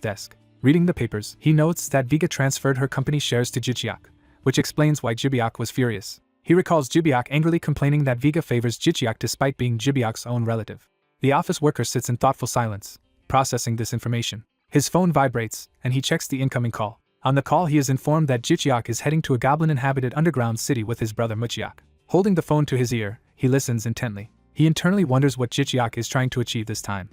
desk. Reading the papers, he notes that Viga transferred her company shares to Jichiak, which explains why Jibiak was furious. He recalls Jibiak angrily complaining that Viga favors Jichiak despite being Jibiak's own relative. The office worker sits in thoughtful silence, processing this information. His phone vibrates, and he checks the incoming call. On the call, he is informed that Jichiak is heading to a goblin-inhabited underground city with his brother Muchiak. Holding the phone to his ear, he listens intently. He internally wonders what Jichiak is trying to achieve this time.